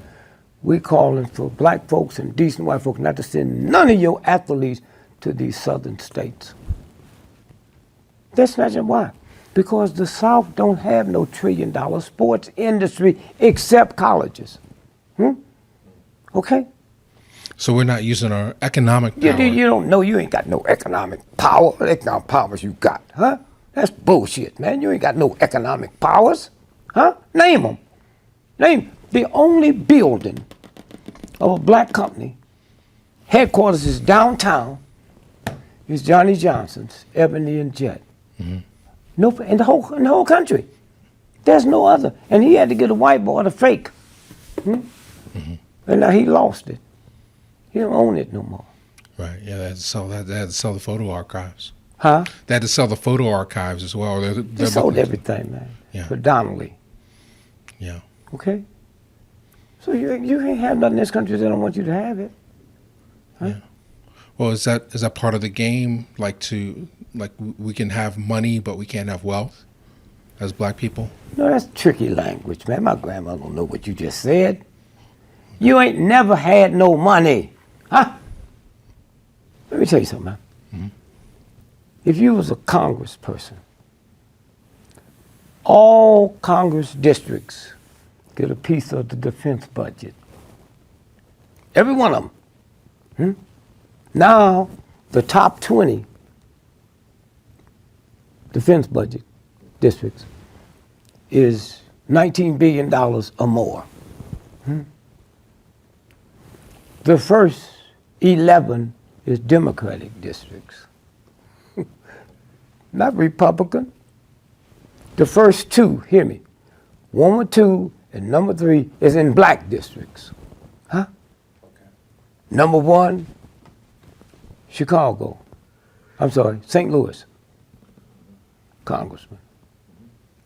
we're calling for black folks and decent white folks not to send none of your athletes to these southern states. That's not why. Because the South don't have no $1 trillion sports industry except colleges. Okay? So we're not using our economic power. You don't know you ain't got no economic power. What economic powers you got, huh? That's bullshit, man. You ain't got no economic powers, huh? Name them. Name the only building of a black company, headquarters is downtown, is Johnny Johnson's, Ebony and Jet. No, in the whole country. There's no other. And he had to get a white boy to fake. And now he lost it. He don't own it no more. Right. Yeah, they had to sell that. They had to sell the photo archives. Huh? They had to sell the photo archives as well. They sold everything, man. Yeah. Predominantly. Yeah. Okay? So you can't have nothing in this country. They don't want you to have it. Huh? Yeah. Well, is that part of the game? Like we can have money, but we can't have wealth as black people? No, that's tricky language, man. My grandma don't know what you just said. You ain't never had no money. Huh? Let me tell you something, man. If you was a congressperson, all Congress districts get a piece of the defense budget. Every one of them. Now, the top 20 defense budget districts is $19 billion or more. The first 11 is Democratic districts, not Republican. The first two, hear me, 1 or 2 and number 3 is in black districts. Huh? Okay. Number 1, Chicago. I'm sorry, St. Louis. Congressman.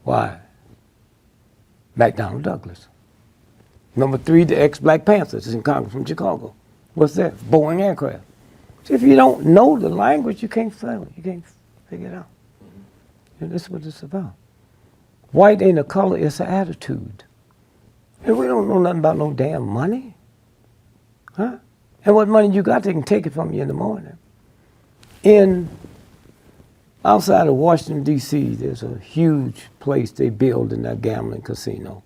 Why? McDonnell Douglas. Number 3, the ex-Black Panthers is in Congress from Chicago. What's that? Boeing aircraft. See, if you don't know the language, you can't figure it out. And that's what it's about. White ain't a color, it's an attitude. And we don't know nothing about no damn money. Huh? And what money you got, they can take it from you in the morning. Outside of Washington, D.C., there's a huge place they build in that gambling casino.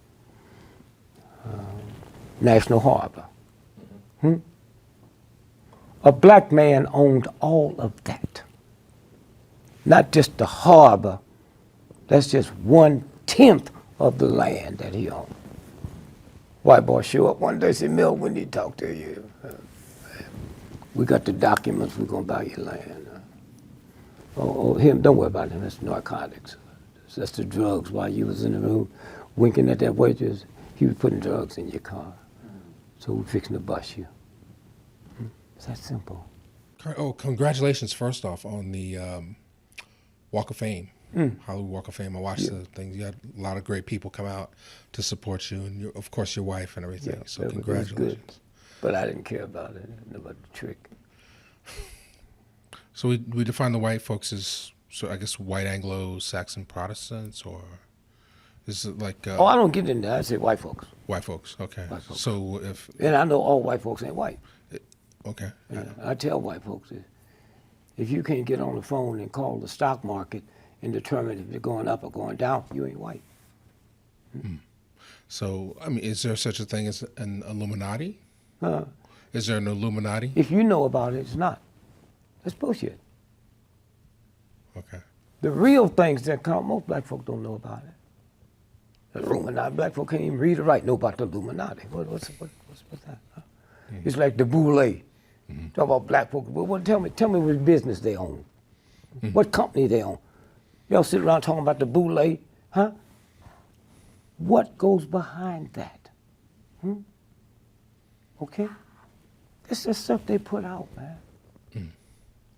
National Harbor. A black man owned all of that. Not just the harbor, that's just 1/10 of the land that he owned. White boy show up one day and say, Mill, we need to talk to you. We got the documents, we're gonna buy your land. Him, don't worry about him, that's narcotics. That's the drugs while you was in the room winking at that waitress. He was putting drugs in your car. So we're fixing to bust you. It's that simple. Oh, congratulations, first off, on the Walk of Fame, Hollywood Walk of Fame. I watched the things. You had a lot of great people come out to support you, and of course your wife and everything. Yeah, so congratulations. Good. But I didn't care about it, about the trick. So we define the white folks as, so I guess, white Anglo-Saxon Protestants, or is it like... I don't get into that. I say white folks. White folks, okay. White folks. So if... And I know all white folks ain't white. Okay. Yeah, I tell white folks that if you can't get on the phone and call the stock market and determine if they're going up or going down, you ain't white. So, I mean, is there such a thing as an Illuminati? Huh? Is there an Illuminati? If you know about it, it's not. That's bullshit. Okay. The real things that count, most black folk don't know about it. The Illuminati, black folk can't even read or write, know about the Illuminati. What's that? Huh? It's like the Boule. Talk about black folk. Well, tell me what business they own. What company they own. Y'all sit around talking about the Boule, huh? What goes behind that? Okay? It's the stuff they put out, man.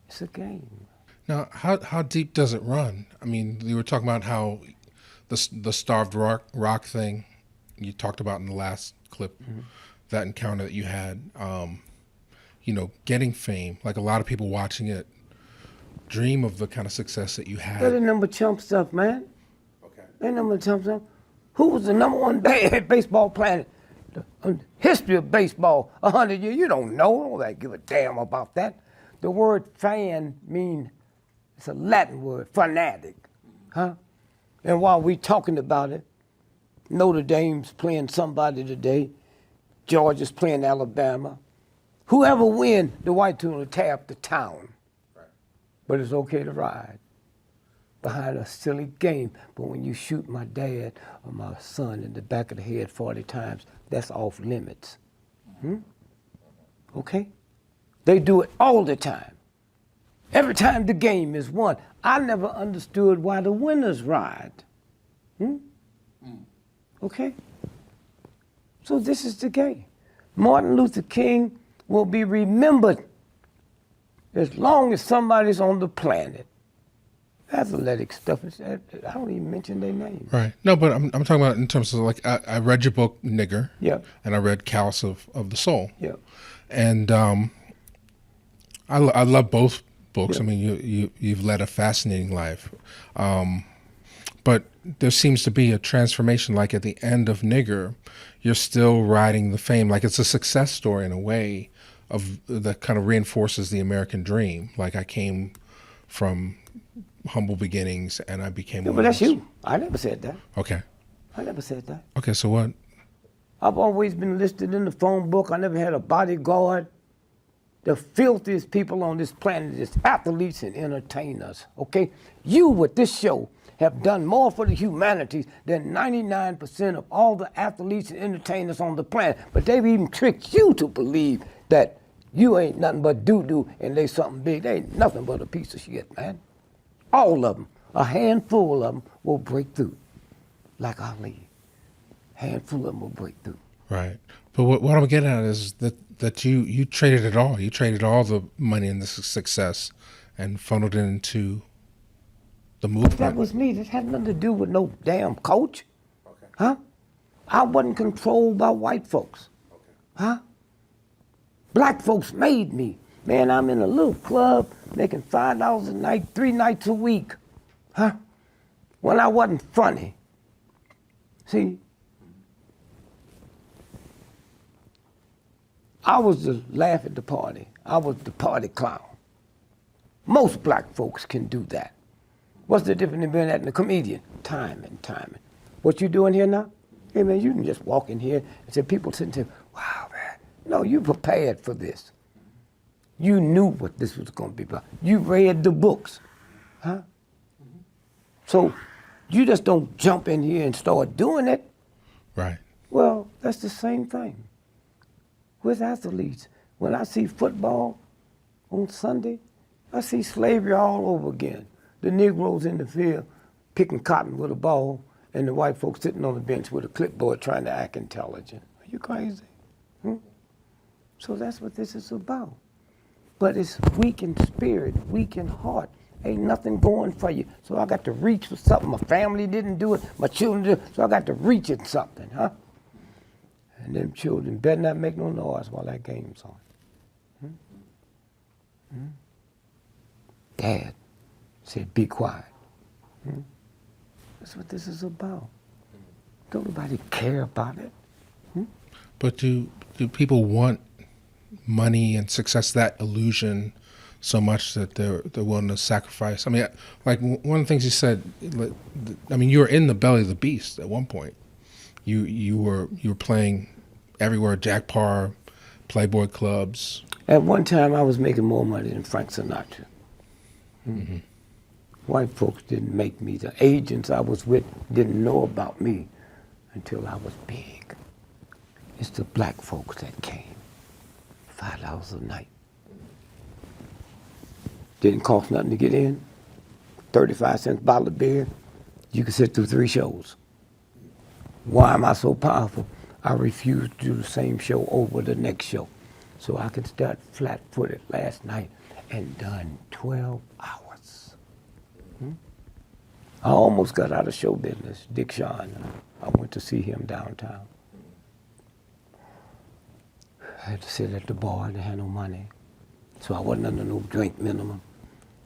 It's a game. Now, how deep does it run? I mean, you were talking about how the starved rock thing you talked about in the last clip, that encounter that you had, you know, getting fame. Like a lot of people watching it dream of the kind of success that you had. That ain't number chump stuff, man. Okay. Ain't number chump stuff. Who was the number one baseball player? The history of baseball, 100 years. You don't know. Don't give a damn about that. The word fan means, it's a Latin word, fanatic, huh? And while we talking about it, Notre Dame's playing somebody today. Georgia's playing Alabama. Whoever win, the white team will tear up the town. Right. But it's okay to ride behind a silly game. But when you shoot my dad or my son in the back of the head 40 times, that's off limits. Okay? They do it all the time. Every time the game is won. I never understood why the winners ride. Okay? So this is the game. Martin Luther King will be remembered as long as somebody's on the planet. Athletic stuff, I don't even mention their name. Right. No, but I'm talking about in terms of like, I read your book, Nigger. Yeah. And I read Callous of the Soul. Yeah. And I love both books. Yeah. I mean, you've led a fascinating life. But there seems to be a transformation, like at the end of Nigger, you're still riding the fame. Like it's a success story in a way of that kind of reinforces the American dream. Like I came from humble beginnings and I became Yeah, one but of that's those. you. I never said that. Okay. I never said that. Okay, so what? I've always been listed in the phone book. I never had a bodyguard. The filthiest people on this planet is athletes and entertainers, okay? You, with this show, have done more for the humanities than 99% of all the athletes and entertainers on the planet. But they've even tricked you to believe that you ain't nothing but doo-doo and they something big. They ain't nothing but a piece of shit, man. All of them, a handful of them will break through, like Ali. Handful of them will break through. Right. But what I'm getting at is that you traded it all. You traded all the money and the success and funneled it into the movement. That was me. That had nothing to do with no damn coach. Okay. Huh? I wasn't controlled by white folks. Okay. Huh? Black folks made me. Man, I'm in a little club making $5 a night, 3 nights a week. Huh? When I wasn't funny. See? I was the laugh at the party. I was the party clown. Most black folks can do that. What's the difference in being that and a comedian? Timing. What you doing here now? Hey man, you can just walk in here and say, people sitting there, wow man. No, you prepared for this. You knew what this was going to be about. You read the books, huh? So you just don't jump in here and start doing it. Right. Well, that's the same thing with athletes. When I see football on Sunday, I see slavery all over again. The Negroes in the field picking cotton with a ball and the white folks sitting on the bench with a clipboard trying to act intelligent. Are you crazy? So that's what this is about. But it's weak in spirit, weak in heart. Ain't nothing going for you. So I got to reach for something. My family didn't do it, my children did it, so I got to reach at something, huh? And them children better not make no noise while that game's on. Dad said, be quiet. That's what this is about. Don't nobody care about it. But do people want money and success, that illusion, so much that they're willing to sacrifice? I mean, like one of the things you said, I mean, you were in the belly of the beast at one point. you were playing everywhere, Jack Parr, Playboy clubs. At one time, I was making more money than Frank Sinatra. Mm-hmm. White folks didn't make me. The agents I was with didn't know about me until I was big. It's the black folks that came. $5 a night. Didn't cost nothing to get in. 35 cents a bottle of beer. You could sit through 3 shows. Why am I so powerful? I refused to do the same show over the next show. So I could start flat-footed last night and done 12 hours. I almost got out of show business. Dick Shawn, I went to see him downtown. I had to sit at the bar and I had no money. So I wasn't under no drink minimum.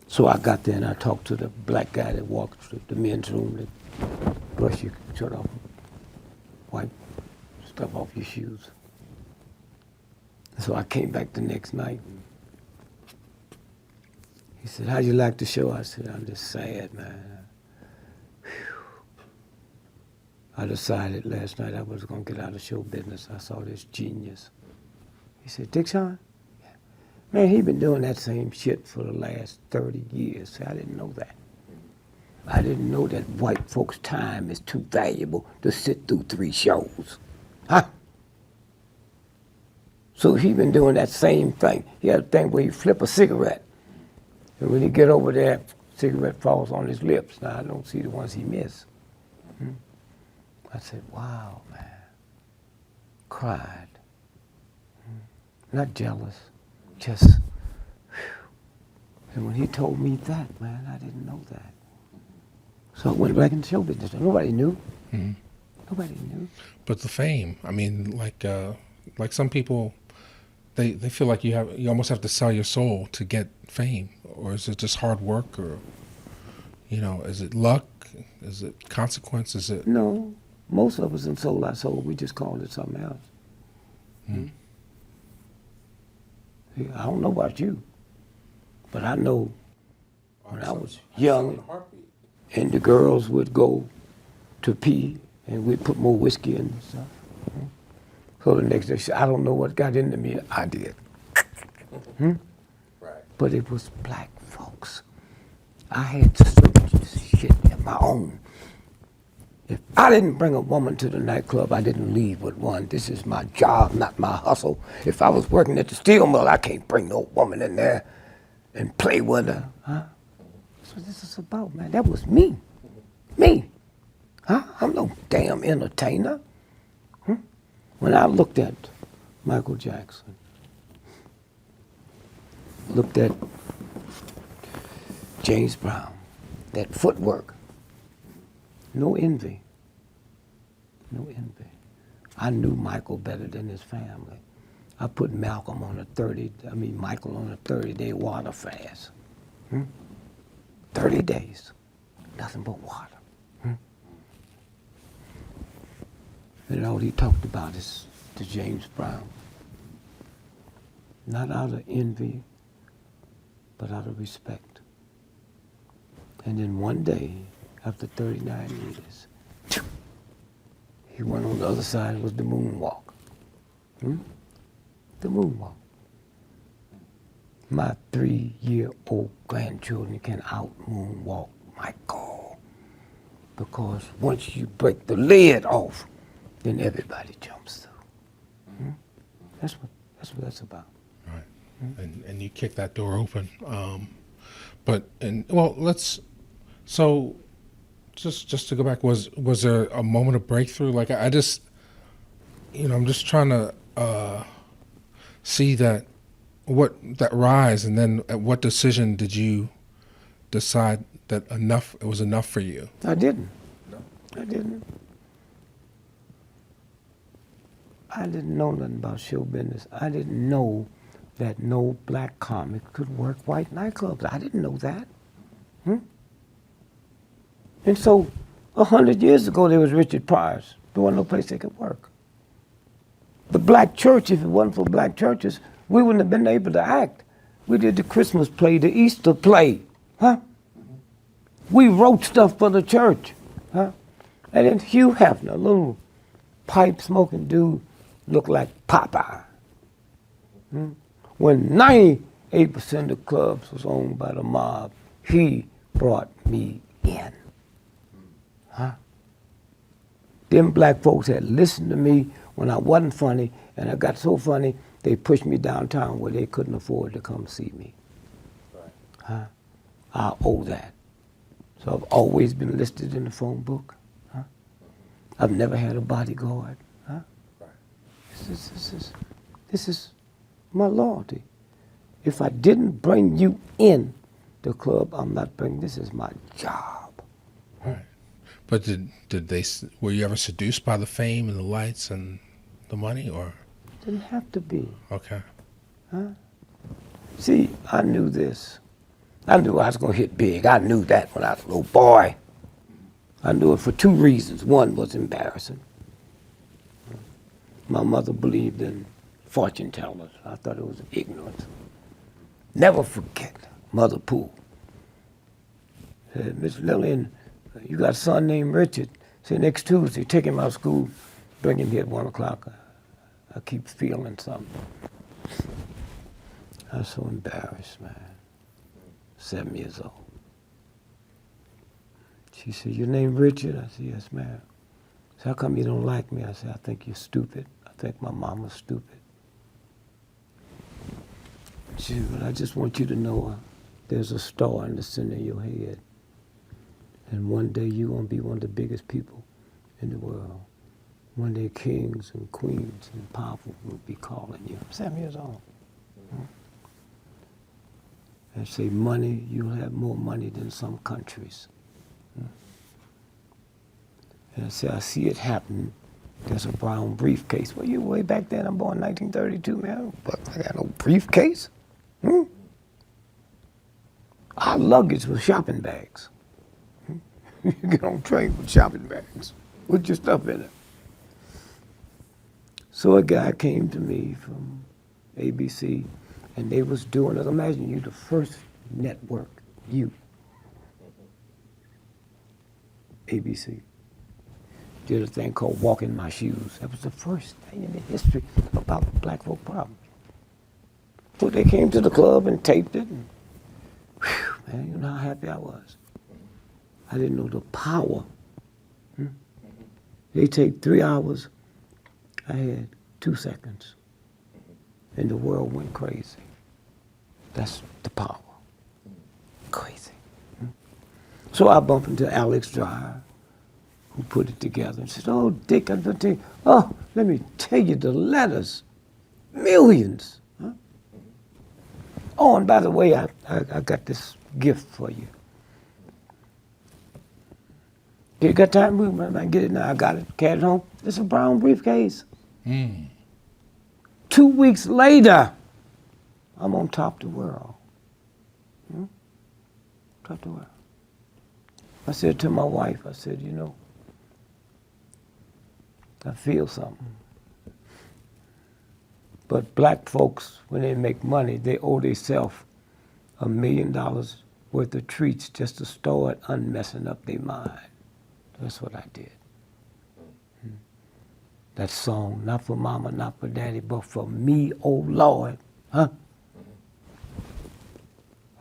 So I got there and I talked to the black guy that walked through the men's room that brush your shirt off, wipe stuff off your shoes. So I came back the next night. He said, how'd you like the show? I said, I'm just sad, man. Whew. I decided last night I was gonna get out of show business. I saw this genius. He said, Dick Shawn? Yeah. Man, he been doing that same shit for the last 30 years. See, I didn't know that. I didn't know that white folks' time is too valuable to sit through 3 shows. Huh? So he been doing that same thing. He had a thing where he flip a cigarette. And when he get over there, cigarette falls on his lips. Now, I don't see the ones he missed. I said, wow, man. Cried. Not jealous, just, whew. And when he told me that, man, I didn't know that. So I went back in the show business. Nobody knew. Mm-hmm. Nobody knew. But the fame, I mean, like some people, they feel like you almost have to sell your soul to get fame, or is it just hard work, or is it luck, is it consequence, is it? No, most of us in sold our soul. We just called it something else. I don't know about you, but I know when I was young, and the girls would go to pee, and we'd put more whiskey in and stuff. So the next day, she said, I don't know what got into me. I did. Right. But it was black folks. I had to search shit on my own. If I didn't bring a woman to the nightclub, I didn't leave with one. This is my job, not my hustle. If I was working at the steel mill, I can't bring no woman in there and play with her. Huh? That's what this is about, man. That was me. Me. Huh? I'm no damn entertainer. When I looked at Michael Jackson, looked at James Brown, that footwork, no envy. No envy. I knew Michael better than his family. I put Michael on a 30-day water fast. 30 days, nothing but water. And all he talked about is the James Brown. Not out of envy, but out of respect. And then one day, after 39 years, he went on the other side, it was the moonwalk. The moonwalk. My 3-year-old grandchildren can out-moonwalk Michael. Because once you break the lid off, then everybody jumps through. That's what that's about. Right. And you kick that door open. So just to go back, was there a moment of breakthrough? Like I just, I'm just trying to see that rise, and then at what decision did you decide that it was enough for you? I didn't. No. I didn't. I didn't know nothing about show business. I didn't know that no black comic could work white nightclubs. I didn't know that. And so, 100 years ago, there was Richard Pryor's. There wasn't no place they could work. The black church, if it wasn't for black churches, we wouldn't have been able to act. We did the Christmas play, the Easter play, We wrote stuff for the church, And then Hugh Hefner, little pipe smoking dude looked like Popeye. When 98% of the clubs was owned by the mob, he brought me in. Them black folks had listened to me when I wasn't funny, and I got so funny, they pushed me downtown where they couldn't afford to come see me. I owe that. So I've always been listed in the phone book. I've never had a bodyguard. This is my loyalty. If I didn't bring you in the club, I'm not bringing, this is my job. Right. But were you ever seduced by the fame and the lights and the money, or? Didn't have to be. Okay. See, I knew this. I knew I was going to hit big. I knew that when I was a little boy. I knew it for two reasons. One was embarrassing. My mother believed in fortune tellers. I thought it was ignorance. Never forget Mother Poole. Said, Miss Lillian, you got a son named Richard. Say next Tuesday, take him out of school, bring him here at 1 o'clock. I keep feeling something. I was so embarrassed, man. 7 years old. She said, your name Richard? I said, yes, ma'am. So how come you don't like me? I said, I think you're stupid. I think my mama's stupid. She said, well, I just want you to know there's a star in the center of your head. And one day you're going to be one of the biggest people in the world. One day kings and queens and powerful will be calling you. I'm 7 years old. And say, money, you'll have more money than some countries. And I say, I see it happen. There's a brown briefcase. Well, you way back then, I'm born in 1932, man. But I got no briefcase. Our luggage was shopping bags. You get on train with shopping bags. Put your stuff in it. So a guy came to me from ABC, and they was doing it. Imagine you, the first network, ABC, did a thing called Walk in My Shoes. That was the first thing in the history about the black folk problem. So they came to the club and taped it, and whew, man, you know how happy I was. I didn't know the power. They take 3 hours. I had 2 seconds. And the world went crazy. That's the power. Crazy. So I bumped into Alex Dreyer, who put it together, and said, oh, Dick, I'm going to tell you, oh, let me tell you the letters. Millions. Oh, and by the way, I got this gift for you. You got time? I can get it now. I got it. Carried it home. It's a brown briefcase. 2 weeks later, I'm on top of the world. Top of the world. I said to my wife, I said, you know, I feel something. But black folks, when they make money, they owe themselves $1 million worth of treats just to start unmessing up their mind. That's what I did. That song, not for mama, not for daddy, but for me, oh Lord, I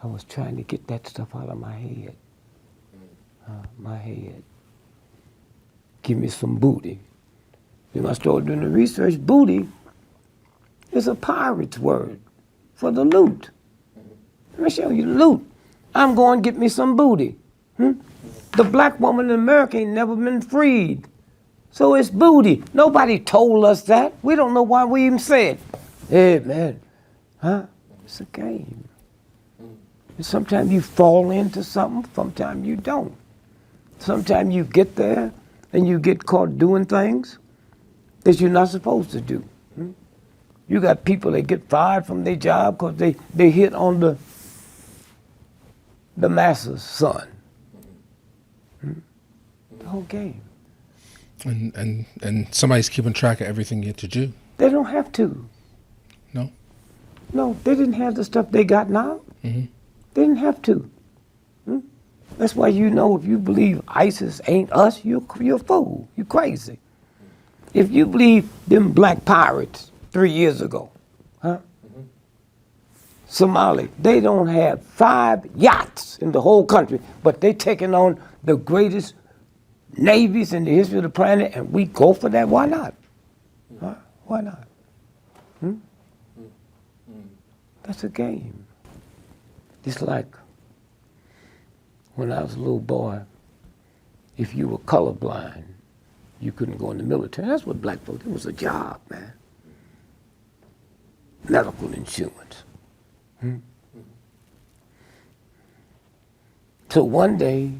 was trying to get that stuff out of my head. My head. Give me some booty. Then I started doing the research. Booty is a pirate's word for the loot. Let me show you the loot. I'm going to get me some booty. The black woman in America ain't never been freed. So it's booty. Nobody told us that. We don't know why we even said, hey, man, it's a game. And sometimes you fall into something, sometimes you don't. Sometimes you get there and you get caught doing things that you're not supposed to do. You got people that get fired from their job because they hit on the master's son. The whole game. And somebody's keeping track of everything you have to do. They don't have to. No? No, they didn't have the stuff they got now. They didn't have to. That's why you know if you believe ISIS ain't us, you're a fool. You're crazy. If you believe them black pirates 3 years ago, huh? Somali, they don't have 5 yachts in the whole country, but they taking on the greatest navies in the history of the planet, and we go for that. Why not? Huh? Why not? That's a game. It's like when I was a little boy, if you were colorblind, you couldn't go in the military. That's what black folks, it was a job, man. Medical insurance. So one day,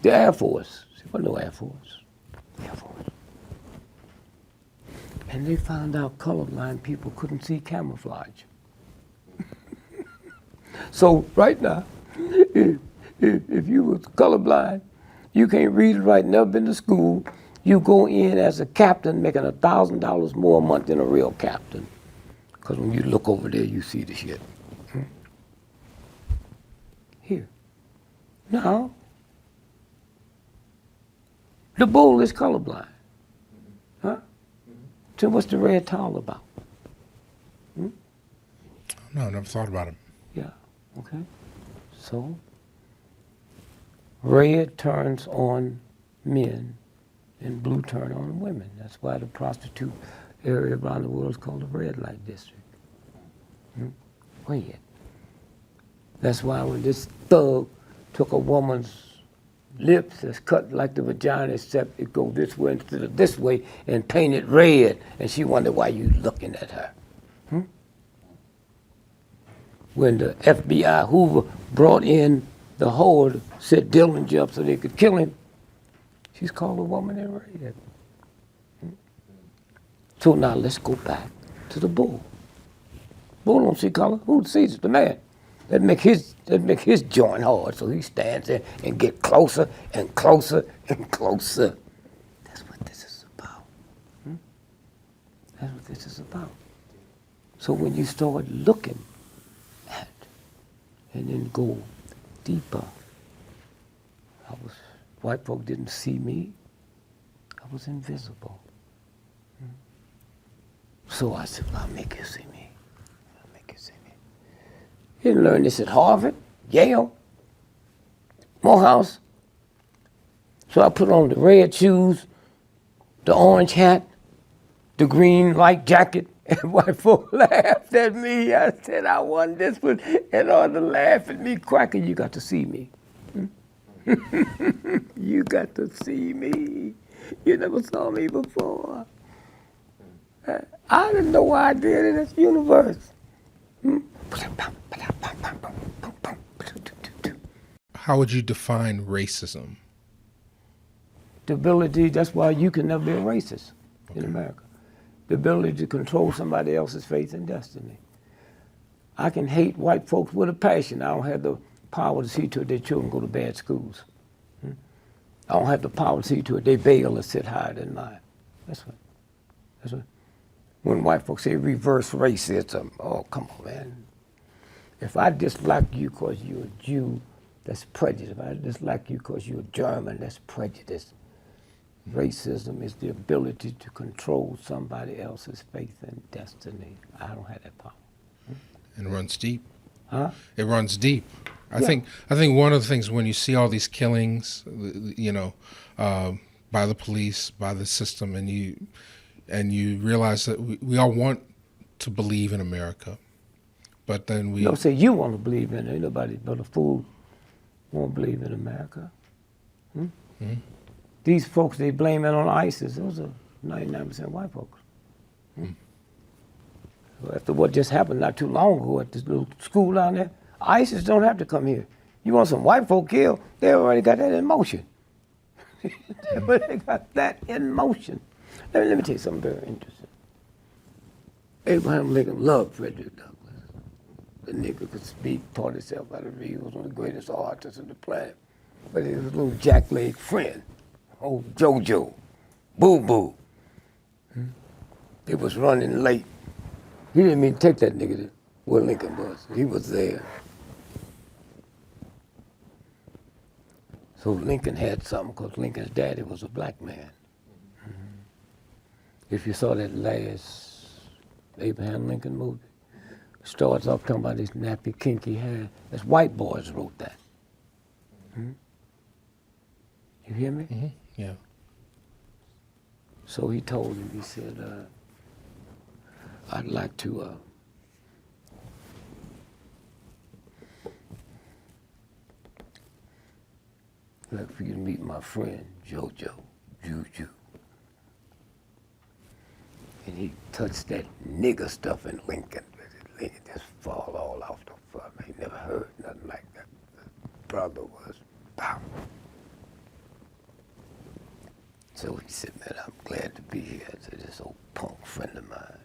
the Air Force, there was no Air Force, Air Force. And they found out colorblind people couldn't see camouflage. So right now, if you was colorblind, you can't read or write, never been to school, you go in as a captain making $1,000 more a month than a real captain. Because when you look over there, you see the shit. Here. Now, the bull is colorblind. Huh? So what's the red towel about? No, I never thought about it. Yeah, okay. So, red turns on men and blue turn on women. That's why the prostitute area around the world is called the red light district. Red. That's why when this thug took a woman's lips that's cut like the vagina, except it go this way instead of this way, and painted red, and she wondered why you looking at her. When the FBI Hoover brought in the horde, set Dillinger up so they could kill him, she's called a woman in red. So now let's go back to the bull. Bull don't see color. Who sees it? The man. That make his joint hard, so he stands there and get closer and closer and closer. That's what this is about. That's what this is about. So when you start looking at and then go deeper, white folk didn't see me. I was invisible. So I said, well, I'll make you see me. You didn't learn this at Harvard, Yale, Morehouse. So I put on the red shoes, the orange hat, the green light jacket, and white folk laughed at me. I said, I won this one, and all the laugh at me, Cracker, you got to see me. You got to see me. You never saw me before. I didn't know why I did in this universe. How would you define racism? The ability, that's why you can never be a racist in America. The ability to control somebody else's fate and destiny. I can hate white folks with a passion. I don't have the power to see to it their children go to bad schools. I don't have the power to see to it they bail and sit higher than mine. That's what. When white folks say reverse racism, oh, come on, man. If I dislike you because you're a Jew, that's prejudice. If I dislike you because you're German, that's prejudice. Racism is the ability to control somebody else's faith and destiny. I don't have that power. And it runs deep. Huh? It runs deep. I Yeah. think one of the things when you see all these killings, by the police, by the system, and you realize that we all want to believe in America, but then we Don't say you want to believe in it. Ain't nobody but a fool won't believe in America. These folks, they blame it on ISIS. Those are 99% white folks. So after what just happened not too long ago at this little school down there, ISIS don't have to come here. You want some white folk killed, they already got that in motion. They already got that in motion. Let me tell you something very interesting. Abraham Lincoln loved Frederick Douglass. The nigga could speak, taught himself how to read. He was one of the greatest artists on the planet. But he was a little jackleg friend, old JoJo, Boo Boo. He was running late. He didn't mean to take that nigga to where Lincoln was. He was there. So Lincoln had something because Lincoln's daddy was a black man. If you saw that last Abraham Lincoln movie, it starts off talking about his nappy, kinky hair. That's white boys wrote that. You hear me? Mm-hmm. Yeah. So he told him, he said, I'd like to for you to meet my friend, JoJo, Juju. And he touched that nigger stuff in Lincoln. Lincoln just fall all off the front. He never heard nothing like that. The brother was pow. So he said, man, I'm glad to be here. I said, this old punk friend of mine.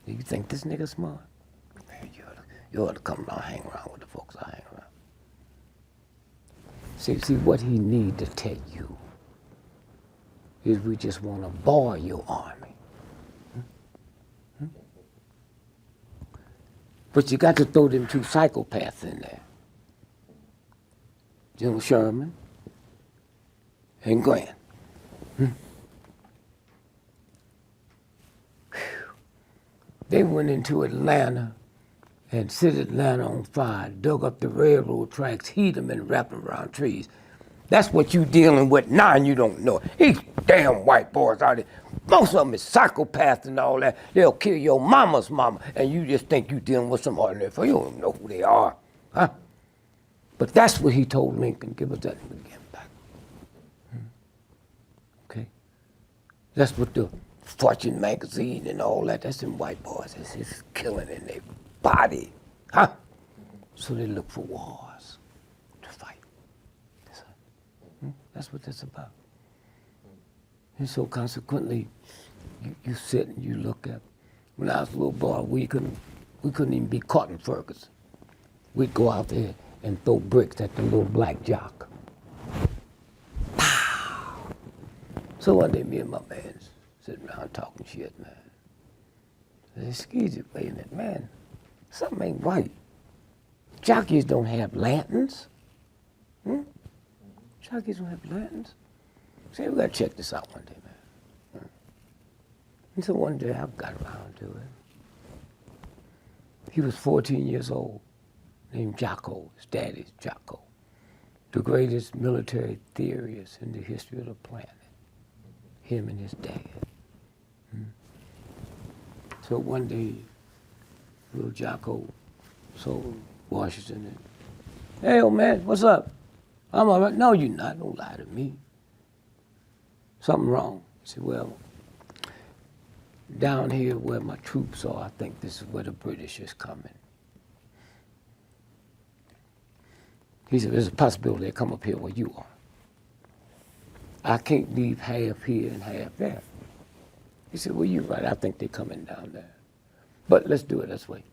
Do you think this nigga smart? Man, you ought to come around, hang around with the folks I hang around. See what he need to tell you is we just want to bar your army. But you got to throw them two psychopaths in there. General Sherman and Grant. They went into Atlanta and set Atlanta on fire, dug up the railroad tracks, heat them and wrap them around trees. That's what you dealing with now and you don't know. These damn white boys out there, most of them is psychopaths and all that. They'll kill your mama's mama and you just think you dealing with some ordinary folk. You don't know who they are, huh? But that's what he told Lincoln, give us that and we'll get him back. Okay? That's what the Fortune magazine and all that, that's them white boys. It's just killing in their body, huh? So they look for wars to fight. That's what that's about. And so consequently, you sit and you look at, when I was a little boy, we couldn't even be caught in Ferguson. We'd go out there and throw bricks at the little black jock. Pow! So one day me and my man sitting around talking shit, man. I said, excuse me, wait a minute, man. Something ain't right. Jockeys don't have lanterns. Jockeys don't have lanterns. Say, we gotta check this out one day, man. And so one day I got around to it. He was 14 years old, named Jocko. His daddy's Jocko. The greatest military theorist in the history of the planet. Him and his dad. So one day, little Jocko told Washington, hey, old man, what's up? I'm all right. No, you're not. Don't lie to me. Something wrong. He said, well, down here where my troops are, I think this is where the British is coming. He said, there's a possibility they come up here where you are. I can't leave half here and half there. He said, well, you're right. I think they're coming down there. But let's do it this way.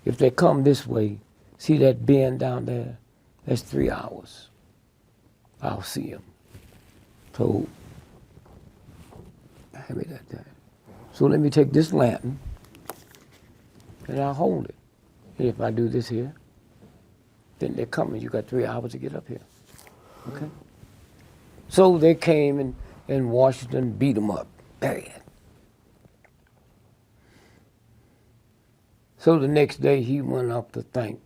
If they come this way, see that bend down there? That's 3 hours. I'll see them. So, hand me that there. So let me take this lantern and I'll hold it. And if I do this here, then they're coming. You got 3 hours to get up here. Okay? So they came and Washington beat them up bad. So the next day he went up to thank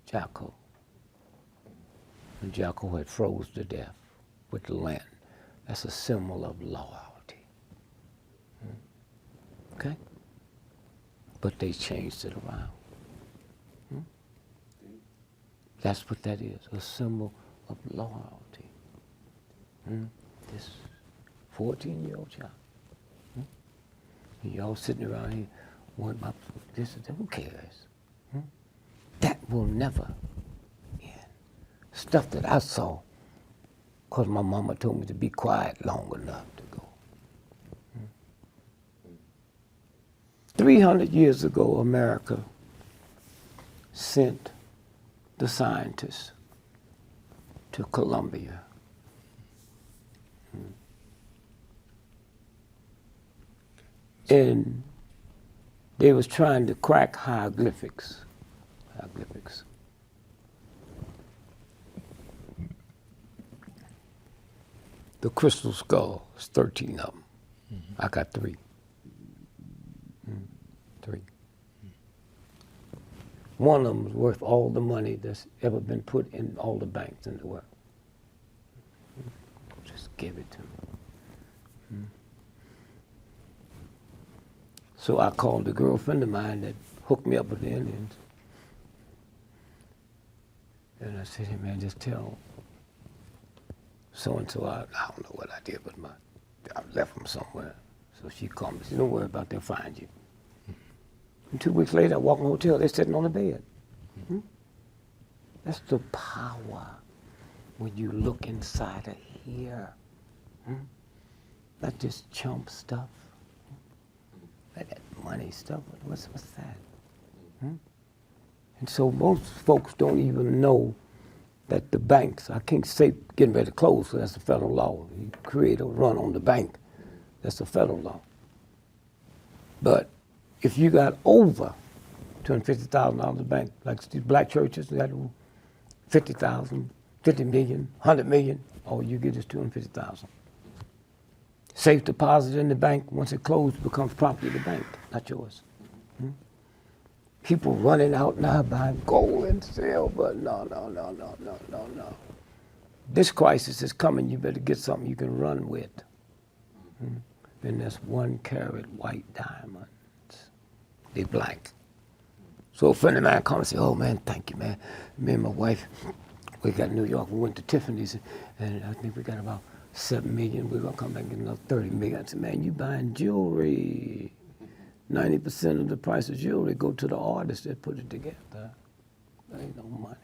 Jocko. And Jocko had froze to death with the lantern. That's a symbol of loyalty. Okay? But they changed it around. That's what that is, a symbol of loyalty. This 14-year-old child. And y'all sitting around here, what about this? Who cares? That will never end. Stuff that I saw, because my mama told me to be quiet long enough to go. 300 years ago, America sent the scientists to Colombia. And they was trying to crack hieroglyphics. The crystal skull, 13 of them. I got 3. 3. One of them is worth all the money that's ever been put in all the banks in the world. Just give it to me. So I called a girlfriend of mine that hooked me up with the Indians. And I said, hey man, just tell so-and-so, I don't know what I did, but I left them somewhere. So she called me, she said, don't worry about it, they'll find you. And 2 weeks later, I walk in the hotel, they're sitting on the bed. That's the power when you look inside of here. Not just chump stuff. That money stuff, what's that? And so most folks don't even know that the banks, I can't say getting ready to close, so that's a federal law. You create a run on the bank, that's a federal law. But if you got over $250,000 in the bank, like these black churches, they got 50,000, 50 million, 100 million, all you get is 250,000. Safe deposit in the bank, once it closed, becomes property of the bank, not yours. People running out now buying gold and silver. No. This crisis is coming, you better get something you can run with. And that's 1 carat white diamonds. They're black. So a friend of mine comes and says, oh man, thank you, man. Me and my wife, we got New York, we went to Tiffany's, and I think we got about 7 million. We're gonna come back and get another 30 million. I said, man, you buying jewelry. 90% of the price of jewelry go to the artist that put it together. There ain't no money.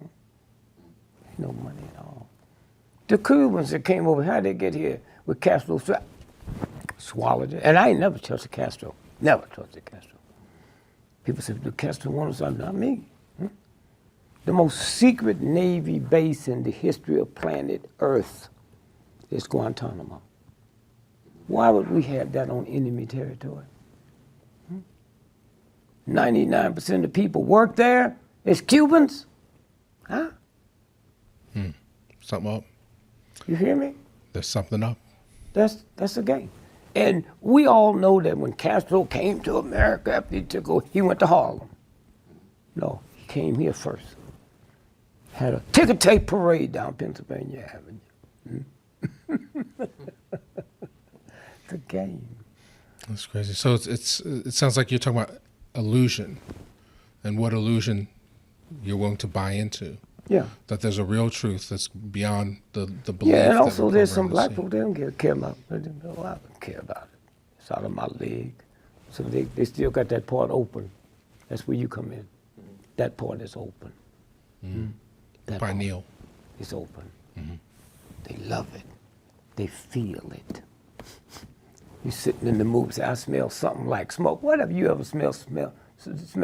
Ain't no money at all. The Cubans that came over, how'd they get here with Castro? Swallowed it. And I ain't never trusted Castro. Never trusted Castro. People say, do Castro want something? Not me. The most secret Navy base in the history of planet Earth is Guantanamo. Why would we have that on enemy territory? 99% of the people work there. It's Cubans. Huh? Something up. You hear me? There's something up. That's a game. And we all know that when Castro came to America after he took over, he went to Harlem. No, he came here first. Had a ticker tape parade down Pennsylvania Avenue. The game. That's crazy. So it sounds like you're talking about illusion, and what illusion you're willing to buy into. Yeah. That there's a real truth that's beyond the belief. Yeah, and that also we're there's some programmed black to see. folk, they don't care about it. They don't know, I don't care about it. It's out of my league. So they still got that part open. That's where you come in. That part is open. That part Pineal. is open. They love it. They feel it. You sitting in the movie, say, I smell something like smoke. What have you ever smell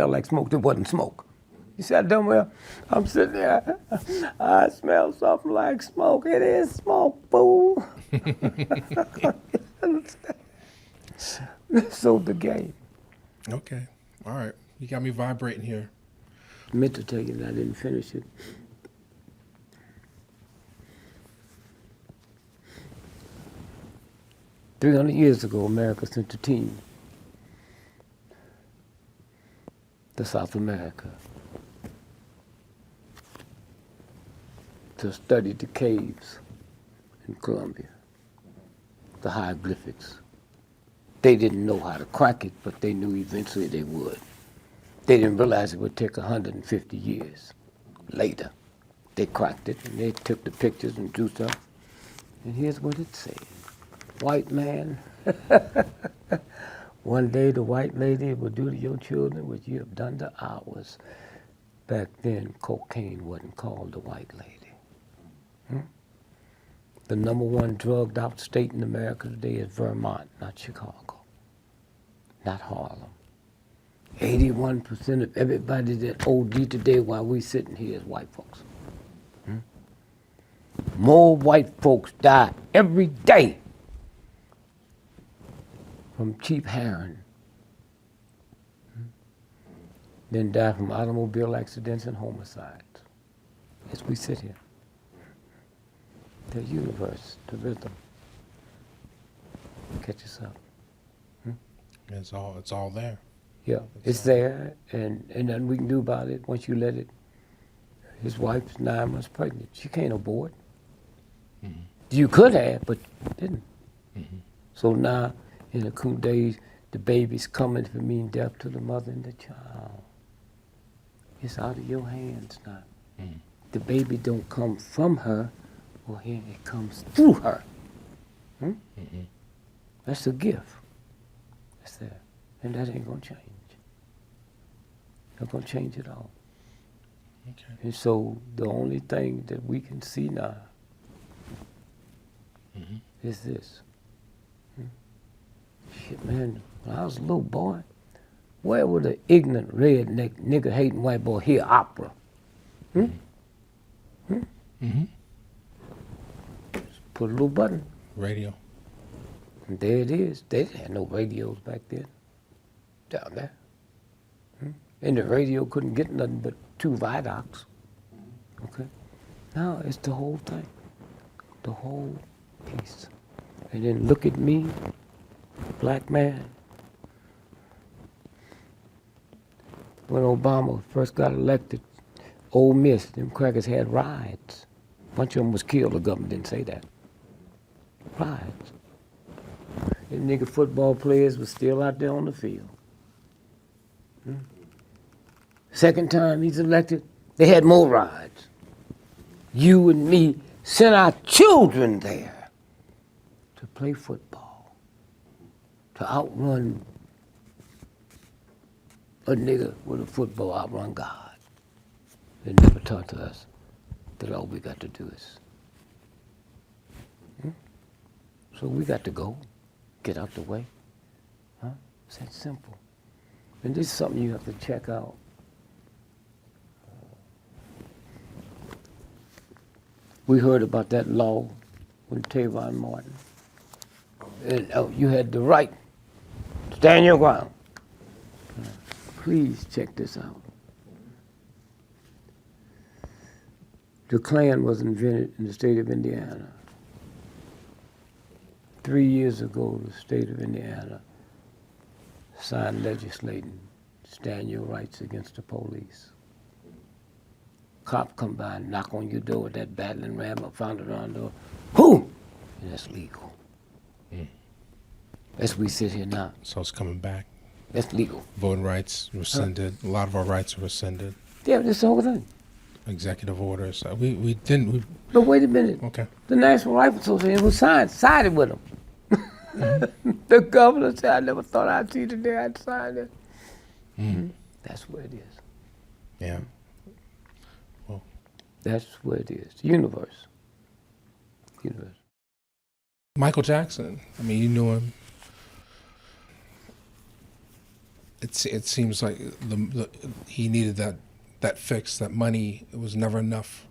like smoke that wasn't smoke? You see how dumb well? I'm sitting there, I smell something like smoke. It is smoke, fool. So the game. Okay. All right. You got me vibrating here. I meant to tell you that I didn't finish it. "300 years ago, America sent a team to South America to study the caves in Colombia, the hieroglyphics. They didn't know how to crack it, but they knew eventually they would. They didn't realize it would take 150 years. Later, they cracked it, and they took the pictures and drew stuff. And here's what it said. White man, one day the white lady will do to your children what you have done to ours. Back then, cocaine wasn't called the white lady. The #1 drugged out state in America today is Vermont, not Chicago, not Harlem. 81% of everybody that OD today while we sitting here is white folks. More white folks die every day from cheap heroin than die from automobile accidents and homicides as we sit here. The universe, the rhythm. catch us up. It's all there. Yeah, it's there, and nothing we can do about it once you let it. His wife's 9 months pregnant. She can't abort. You could have, but didn't. So now, in a few days, the baby's coming for me in death to the mother and the child. It's out of your hands now. The baby don't come from her or him, it comes through her. That's a gift. That's there. And that ain't gonna change. Not gonna change at all. Okay. And so the only thing that we can see now is this. Shit, man, when I was a little boy, where would an ignorant redneck nigger hating white boy hear opera? Just put a little button, Radio. and there it is. They didn't have no radios back then, down there. And the radio couldn't get nothing but 2 viaducts. Okay? Now it's the whole thing, the whole piece. And then look at me, black man. When Obama first got elected, Ole Miss, them crackers had riots. A bunch of them was killed, the government didn't say that. Riots. And nigga football players was still out there on the field. Second time he's elected, they had more riots. You and me sent our children there to play football, to outrun a nigga with a football, outrun God. They never taught to us that all we got to do is. So we got to go, get out the way. It's that simple. And this is something you have to check out. We heard about that law with Trayvon Martin. And you had the right to stand your ground. Please check this out. The Klan was invented in the state of Indiana. 3 years ago, the state of Indiana signed legislating stand your rights against the police. Cop come by and knock on your door with that battling ram or found it around the door. Who? And that's legal. As we sit here now, So it's coming back. that's legal. Voting rights rescinded. A lot of our rights were rescinded. Yeah, that's the whole thing. Executive orders. We didn't. But wait a minute. Okay. The National Rifle Association was sided with them. The governor said, I never thought I'd see the day I'd sign it. That's where it is. Yeah. That's where it is. Universe. Universe. Michael Jackson. I mean, you knew him. It seems like he needed that fix. That money, it was never enough.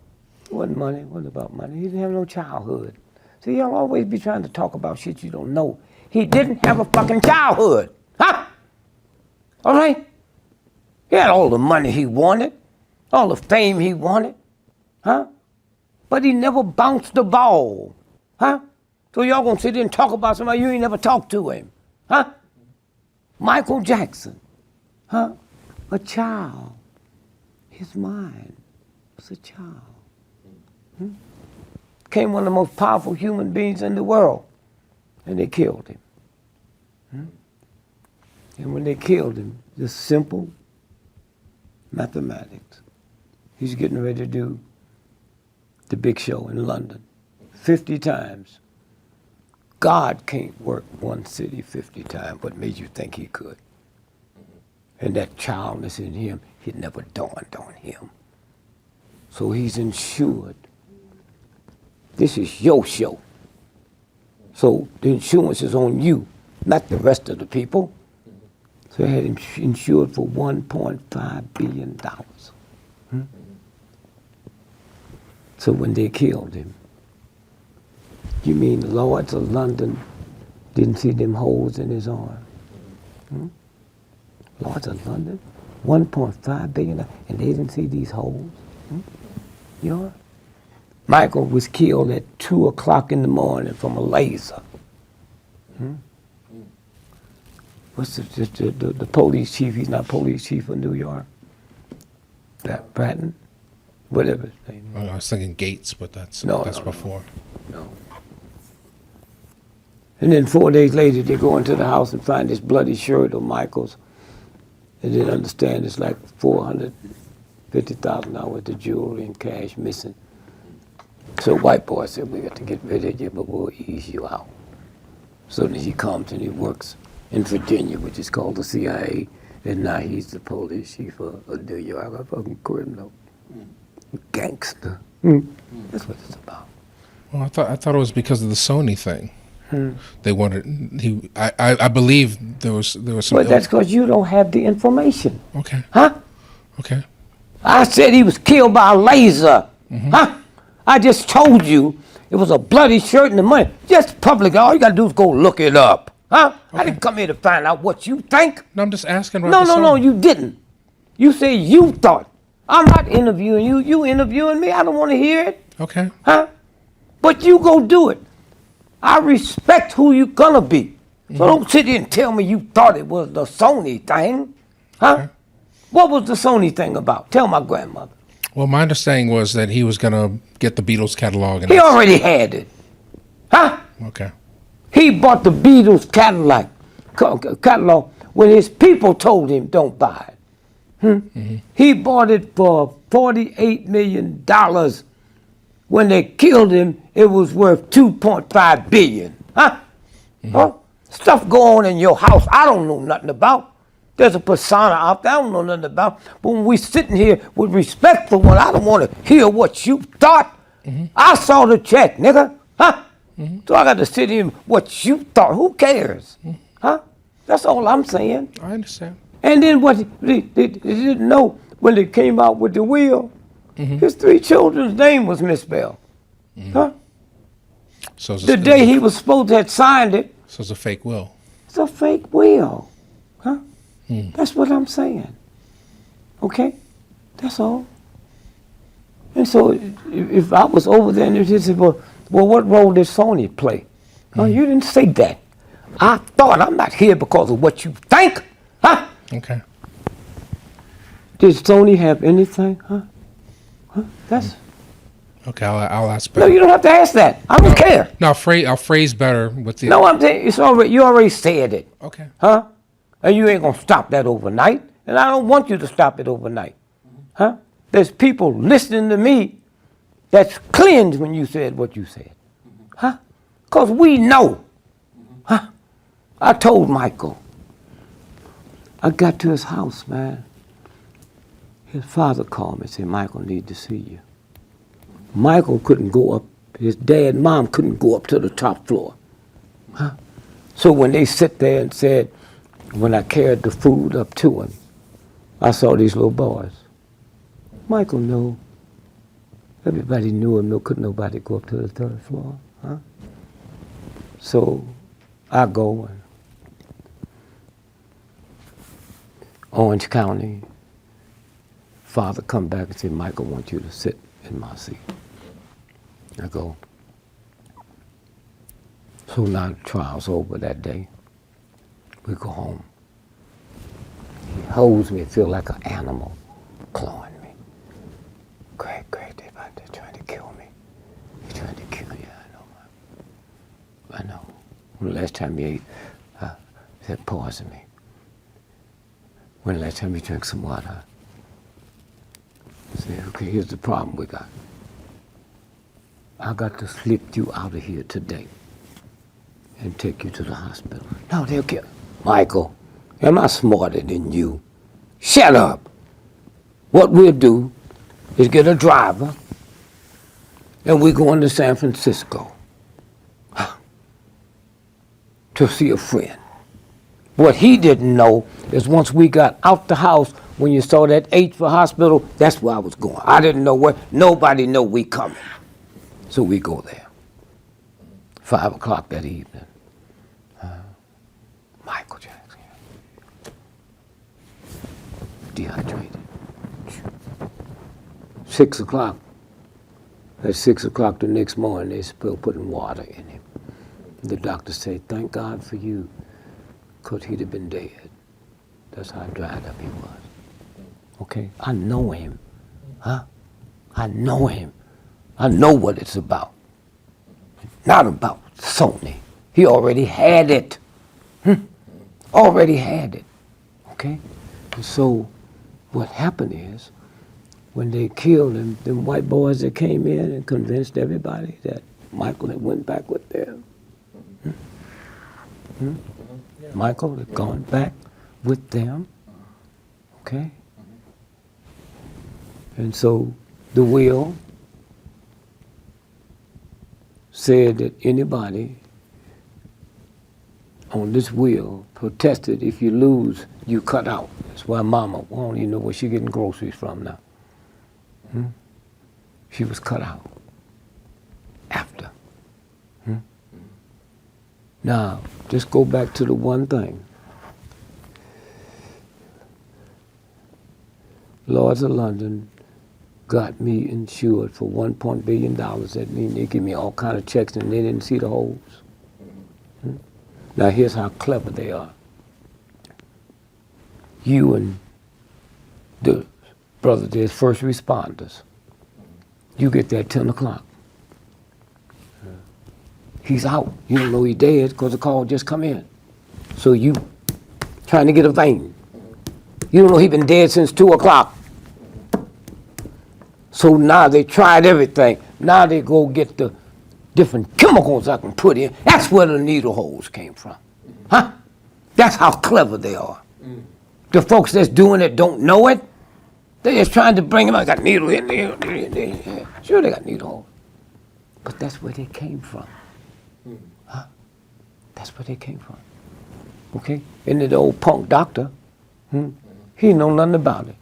It wasn't money. It wasn't about money. He didn't have no childhood. See, y'all always be trying to talk about shit you don't know. He didn't have a fucking childhood. Huh? All right? He had all the money he wanted, all the fame he wanted. Huh? But he never bounced the ball. Huh? So y'all gonna sit there and talk about somebody you ain't never talked to him. Huh? Michael Jackson. Huh? A child. His mind was a child. Became one of the most powerful human beings in the world. And they killed him. And when they killed him, just simple mathematics. He's getting ready to do the big show in London 50 times. God can't work one city 50 times. What made you think he could? And that childness in him, it never dawned on him. So he's insured. This is your show. So the insurance is on you, not the rest of the people. So they had him insured for $1.5 billion. So when they killed him, you mean the Lords of London didn't see them holes in his arm? Lords of London, $1.5 billion, and they didn't see these holes? You know? Michael was killed at 2 o'clock in the morning from a laser. what's the police chief? He's not police chief of New York. Bratton, whatever his name is. I was thinking Gates, but that's No. before. No. And then 4 days later, they go into the house and find this bloody shirt of Michael's. And then understand it's like $450,000 worth of jewelry and cash missing. So white boy said, we got to get rid of you, but we'll ease you out. So then he comes and he works in Virginia, which is called the CIA. And now he's the police chief of New York. A fucking criminal. Gangster. That's what it's about. Well, I thought it was because of the Sony thing. They wanted I believe there was some. But that's because you don't have the information. Okay. Huh? Okay. I said he was killed by a laser. Huh? I just told you it was a bloody shirt and the money. Just public. All you got to do is go look it up. Huh? Okay. I didn't come here to find out what you think. No, I'm just asking. No, you didn't. You said you thought. I'm not interviewing you. You interviewing me. I don't want to hear it. Okay. Huh? But you go do it. I respect who you gonna be. So don't sit here and tell me you thought it was the Sony thing. Huh? Okay. What was the Sony thing about? Tell my grandmother. Well, my understanding was that he was gonna get the Beatles catalog. And He already had it. Huh? Okay. He bought the Beatles catalog when his people told him don't buy it. He bought it for $48 million. When they killed him, it was worth $2.5 billion. Huh? Huh? Stuff go on in your house I don't know nothing about. There's a persona out there I don't know nothing about. But when we sitting here with respect for one, I don't want to hear what you thought. I saw the check, nigga. Huh? So I got to sit here what you thought. Who cares? Huh? That's all I'm saying. I understand. And then what they didn't know when they came out with the will, his 3 children's name was misspelled. Huh? So it's The day he was supposed to have signed it, So it's a fake will. it's a fake will. Huh? That's what I'm saying. Okay? That's all. And so if I was over there and they said, well, what role did Sony play? No, you didn't say that. I thought I'm not here because of what you think. Huh? Okay. Did Sony have anything? Huh? That's Okay. I'll ask no. better. You don't have to ask that. I don't care. No, I'll phrase better with the. No, I'm saying it's already. You already said it, Okay. huh? And you ain't gonna stop that overnight. And I don't want you to stop it overnight, huh? There's people listening to me that's cleansed when you said what you said, huh? Cause we know, huh? I told Michael. I got to his house, man. His father called me and said, Michael need to see you. Michael couldn't go up, his dad and mom couldn't go up to the top floor. Huh? So when they sit there and said, when I carried the food up to him, I saw these little boys. Michael knew. Everybody knew him, couldn't nobody go up to the 3rd floor. Huh? So I go and Orange County, father come back and say, Michael wants you to sit in my seat. I go. So now the trial's over that day. We go home. He holds me, feel like an animal clawing me. Greg, they're trying to kill me. They're trying to kill you, I know. When the last time you ate, said poison me. When the last time you drank some water? I said, okay, here's the problem we got. I got to slip you out of here today and take you to the hospital. No, they'll kill. Michael, am I smarter than you? Shut up. What we'll do is get a driver and we're going to San Francisco to see a friend. What he didn't know is once we got out the house, when you saw that H for hospital, that's where I was going. I didn't know where. Nobody know we coming. So we go there. 5 o'clock that evening. Michael Jackson. Dehydrated. 6 o'clock. At 6 o'clock the next morning, they still putting water in him. The doctor said, thank God for you. because he'd have been dead. That's how dried up he was. Okay? I know him. Huh? I know him. I know what it's about. Not about Sony. He already had it. Already had it. Okay? And so what happened is, when they killed him, them white boys that came in and convinced everybody that Michael had went back with them. Michael had gone back with them. Okay? And so the will said that anybody on this will protested, if you lose, you cut out. That's why Mama, we don't even know where she getting groceries from now. She was cut out after. Now, just go back to the one thing. Lords of London got me insured for $1 billion. That means they give me all kind of checks and they didn't see the holes. Now here's how clever they are. You and the brother, there's first responders. You get there at 10 o'clock. He's out. You don't know he's dead because the call just come in. So you trying to get a vein. You don't know he's been dead since 2 o'clock. So now they tried everything. Now they go get the different chemicals I can put in. That's where the needle holes came from. Huh? That's how clever they are. The folks that's doing it don't know it. They're just trying to bring them. I got needle in there. Sure, they got needle holes. But that's where they came from. Huh? That's where they came from. Okay? And the old punk doctor, he know nothing about it.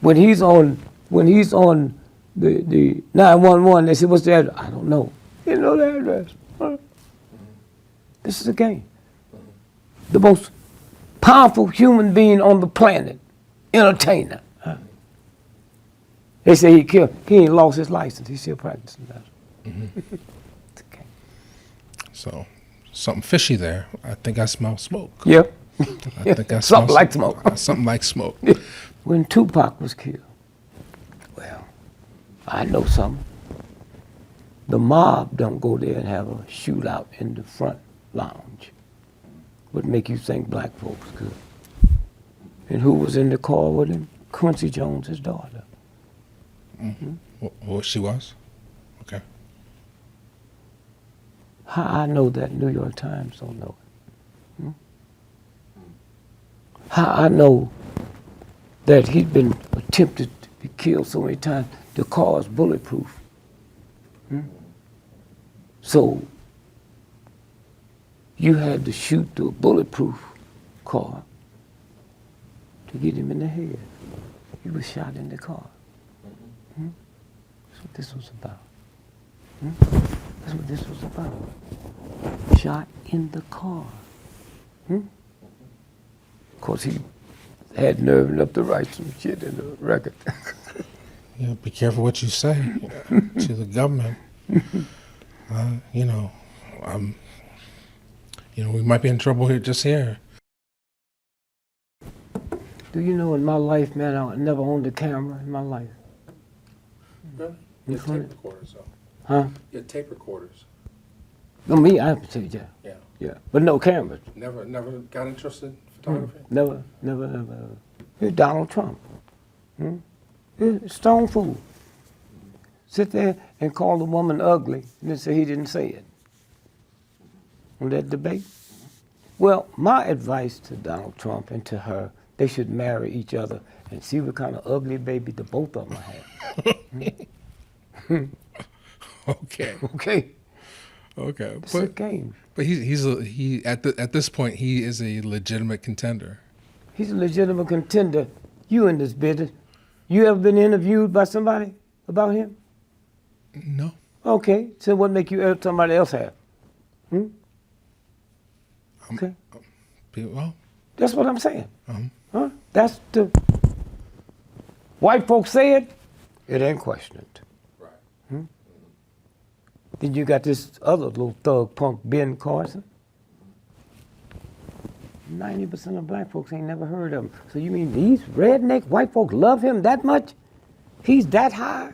When he's on the 911, they said, what's the address? I don't know. You know the address. Huh? This is a game. The most powerful human being on the planet, entertainer. Huh? They say he ain't lost his license. He's still practicing that. It's a game. So, something fishy there. I think I smell smoke. Yep. I think I smell Something like smoke. Something like smoke. When Tupac was killed, well, I know something. The mob don't go there and have a shootout in the front lounge. What make you think black folks could? And who was in the car with him? Quincy Jones, his daughter. Well, she was? Okay. How I know that New York Times don't know it? How I know that he'd been attempted to be killed so many times, the car is bulletproof. So you had to shoot the bulletproof car to get him in the head. He was shot in the car. That's what this was about. That's what this was about. Shot in the car. Of course, he had nerve enough to write some shit in the record. Yeah, be careful what you say to the government. We might be in trouble here, just here. Do you know in my life, man, I never owned a camera in my life. Really? You had tape recorders, though. Huh? You had tape recorders. No, me, I have to tell you that. Yeah. Yeah, but no cameras. Never got interested in photography? Never. Here's Donald Trump. Here's Stone Fool. Sit there and call the woman ugly and then say he didn't say it. On that debate? Well, my advice to Donald Trump and to her, they should marry each other and see what kind of ugly baby the both of them have. Okay. Okay. It's a game. But he at this point he is a legitimate contender. He's a legitimate contender. You in this business. You ever been interviewed by somebody about him? No. Okay. So what make you somebody else have? Okay. Well, that's what I'm saying. Huh? That's the white folks say it. It ain't questioned. right. Then you got this other little thug punk, Ben Carson. 90% of black folks ain't never heard of him. So you mean these redneck white folks love him that much? He's that high?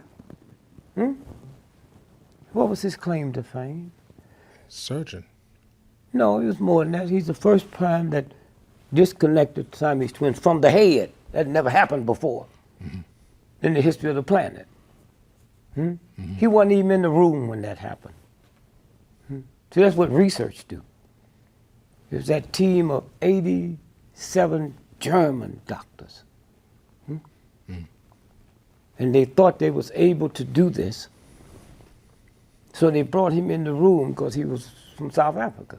What was his claim to fame? Surgeon. No, it was more than that. He's the first prime that disconnected Siamese twins from the head. That never happened before in the history of the planet. He wasn't even in the room when that happened. So that's what research do. It was that team of 87 German doctors. And they thought they was able to do this. So they brought him in the room because he was from South Africa.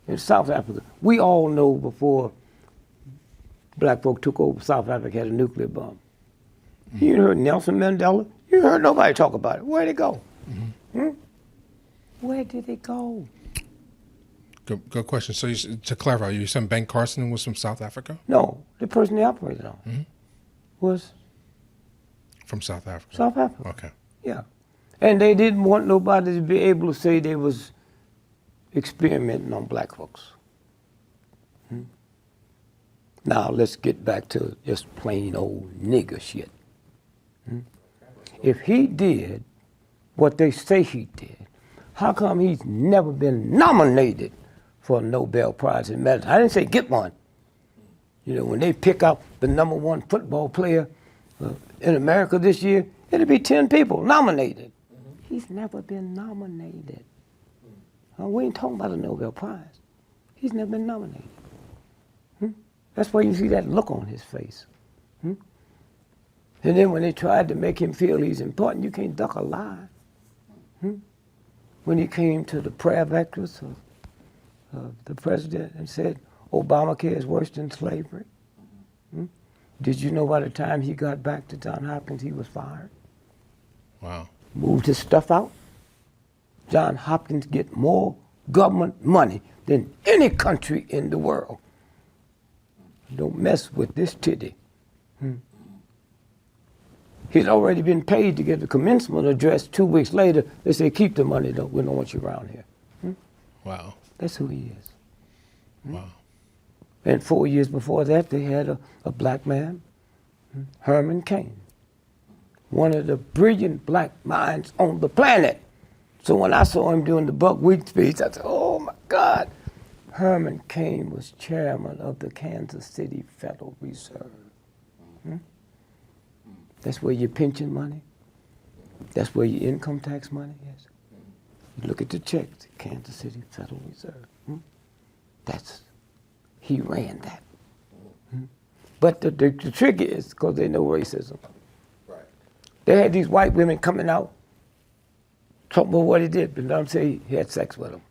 In South Africa, we all know before black folk took over, South Africa had a nuclear bomb. You heard Nelson Mandela? You heard nobody talk about it. Where'd it go? Where did it go? Good question. So to clarify, you said Ben Carson was from South Africa? No, the person they operated on was From South Africa. South Africa. Okay. Yeah. And they didn't want nobody to be able to say they was experimenting on black folks. Now let's get back to just plain old nigger shit. If he did what they say he did, how come he's never been nominated for a Nobel Prize in medicine? I didn't say get one. You know, when they pick out the #1 football player in America this year, it'll be 10 people nominated. He's never been nominated. We ain't talking about a Nobel Prize. He's never been nominated. That's why you see that look on his face. And then when they tried to make him feel he's important, you can't duck a lie. When he came to the prayer breakfast of the president and said, Obamacare is worse than slavery. Did you know by the time he got back to Johns Hopkins, he was fired? Wow. Moved his stuff out. Johns Hopkins get more government money than any country in the world. Don't mess with this titty. He's already been paid to get the commencement address. 2 weeks later, they say, keep the money, though. We don't want you around here. Wow. That's who he is. Wow. And 4 years before that, they had a black man, Herman Cain, one of the brilliant black minds on the planet. So when I saw him doing the buckwheat speech, I said, oh my God. Herman Cain was chairman of the Kansas City Federal Reserve. That's where your pension money, that's where your income tax money is. You look at the checks, Kansas City Federal Reserve. He ran that. But the trick is, because they know racism. Right. They had these white women coming out, talking about what he did, but don't say he had sex with them.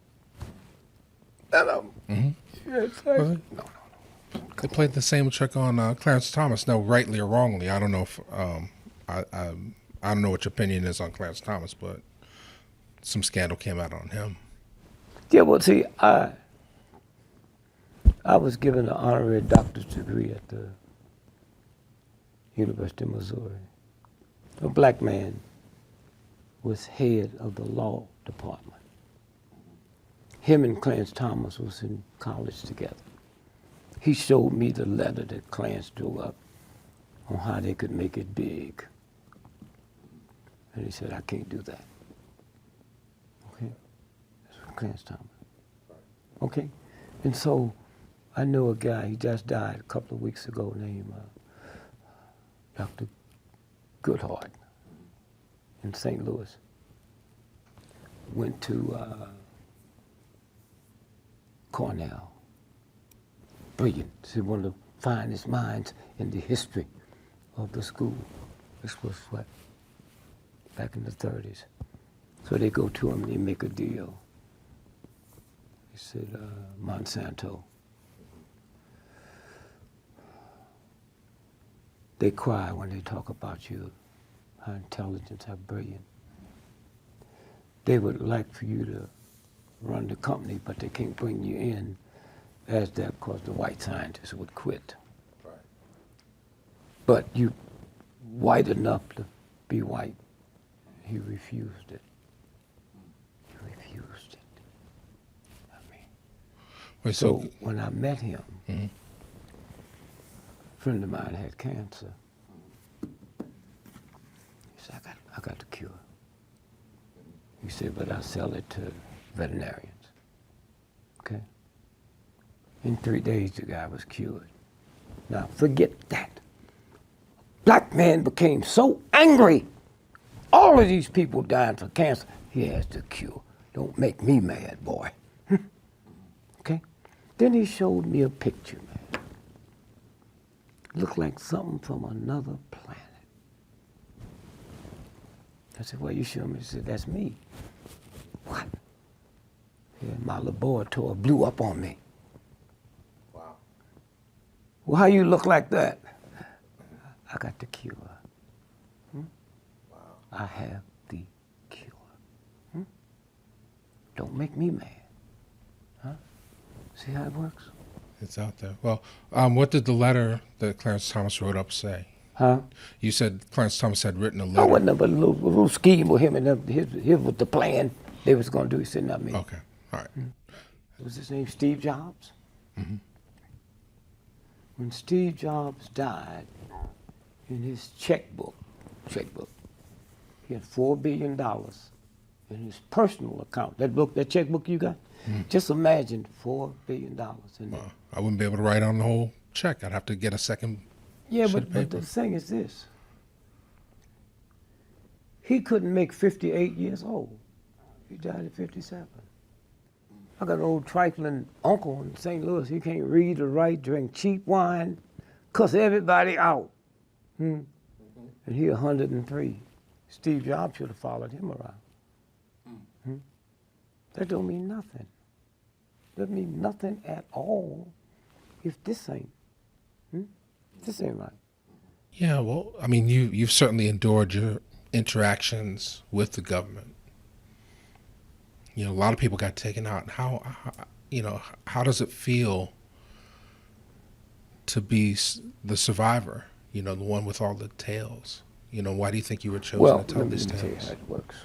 He had sex. Was it? No. They played the same trick on Clarence Thomas. No, rightly or wrongly. I don't know if I don't know what your opinion is on Clarence Thomas, but some scandal came out on him. Yeah, well, see, I was given an honorary doctor's degree at the University of Missouri. A black man was head of the law department. Him and Clarence Thomas was in college together. He showed me the letter that Clarence drew up on how they could make it big. And he said, I can't do that. Okay? That's from Clarence Thomas. Okay? And so I know a guy, he just died a couple of weeks ago, named Dr. Goodhart in St. Louis. Went to Cornell. Brilliant. He's one of the finest minds in the history of the school. This was what? Back in the 30s. So they go to him and they make a deal. He said, Monsanto. They cry when they talk about you, how intelligent, how brilliant. They would like for you to run the company, but they can't bring you in as that because the white scientists would quit. Right. But you white enough to be white. He refused it. He refused it. I mean. Wait, So so when I met him, Mhm. a friend of mine had cancer. He said, I got the cure. He said, but I sell it to veterinarians. Okay? In 3 days, the guy was cured. Now, forget that. Black man became so angry. All of these people dying from cancer. He has the cure. Don't make me mad, boy. Okay? Then he showed me a picture, man. Looked like something from another planet. I said, well, you show me? He said, that's me. What? Yeah, my laboratory blew up on me. Wow. Well, how you look like that? I got the cure. Wow. I have the cure. Don't make me mad. Huh? See how it works? it's out there. Well, what did the letter that Clarence Thomas wrote up say? Huh? You said Clarence Thomas had written a I letter. wasn't no but a little scheme with him and them. Here was the plan they was going to do. He said, not me. Okay, all right. Was his name Steve Jobs? Mm-hmm. When Steve Jobs died, in his checkbook, he had $4 billion in his personal account. That checkbook you got? Just imagine $4 billion in there. I wouldn't be able to write on the whole check. I'd have to get a second. Yeah, sheet but of the paper. thing is this. He couldn't make 58 years old. He died at 57. I got an old trifling uncle in St. Louis. He can't read or write, drink cheap wine, cuss everybody out. And he 103. Steve Jobs should have followed him around. That don't mean nothing. That mean nothing at all if this ain't. This ain't right. Yeah, well, I mean, you've certainly endured your interactions with the government. You know, a lot of people got taken out. How does it feel to be the survivor? You know, the one with all the tales. You know, why do you think you were chosen Well, to tell let me these tell you tales? how it works.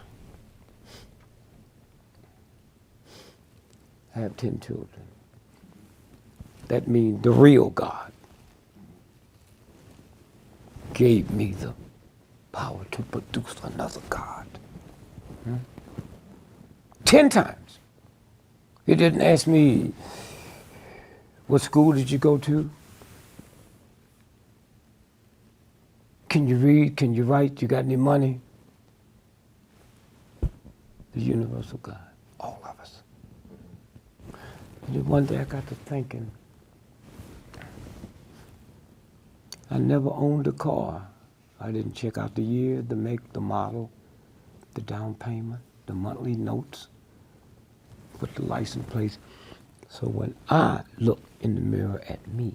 I have 10 children. That means the real God gave me the power to produce another God. 10 times. He didn't ask me, what school did you go to? Can you read? Can you write? You got any money? The universal God, all of us. And then one day I got to thinking, I never owned a car. I didn't check out the year, the make, the model, the down payment, the monthly notes, put the license plate. So when I look in the mirror at me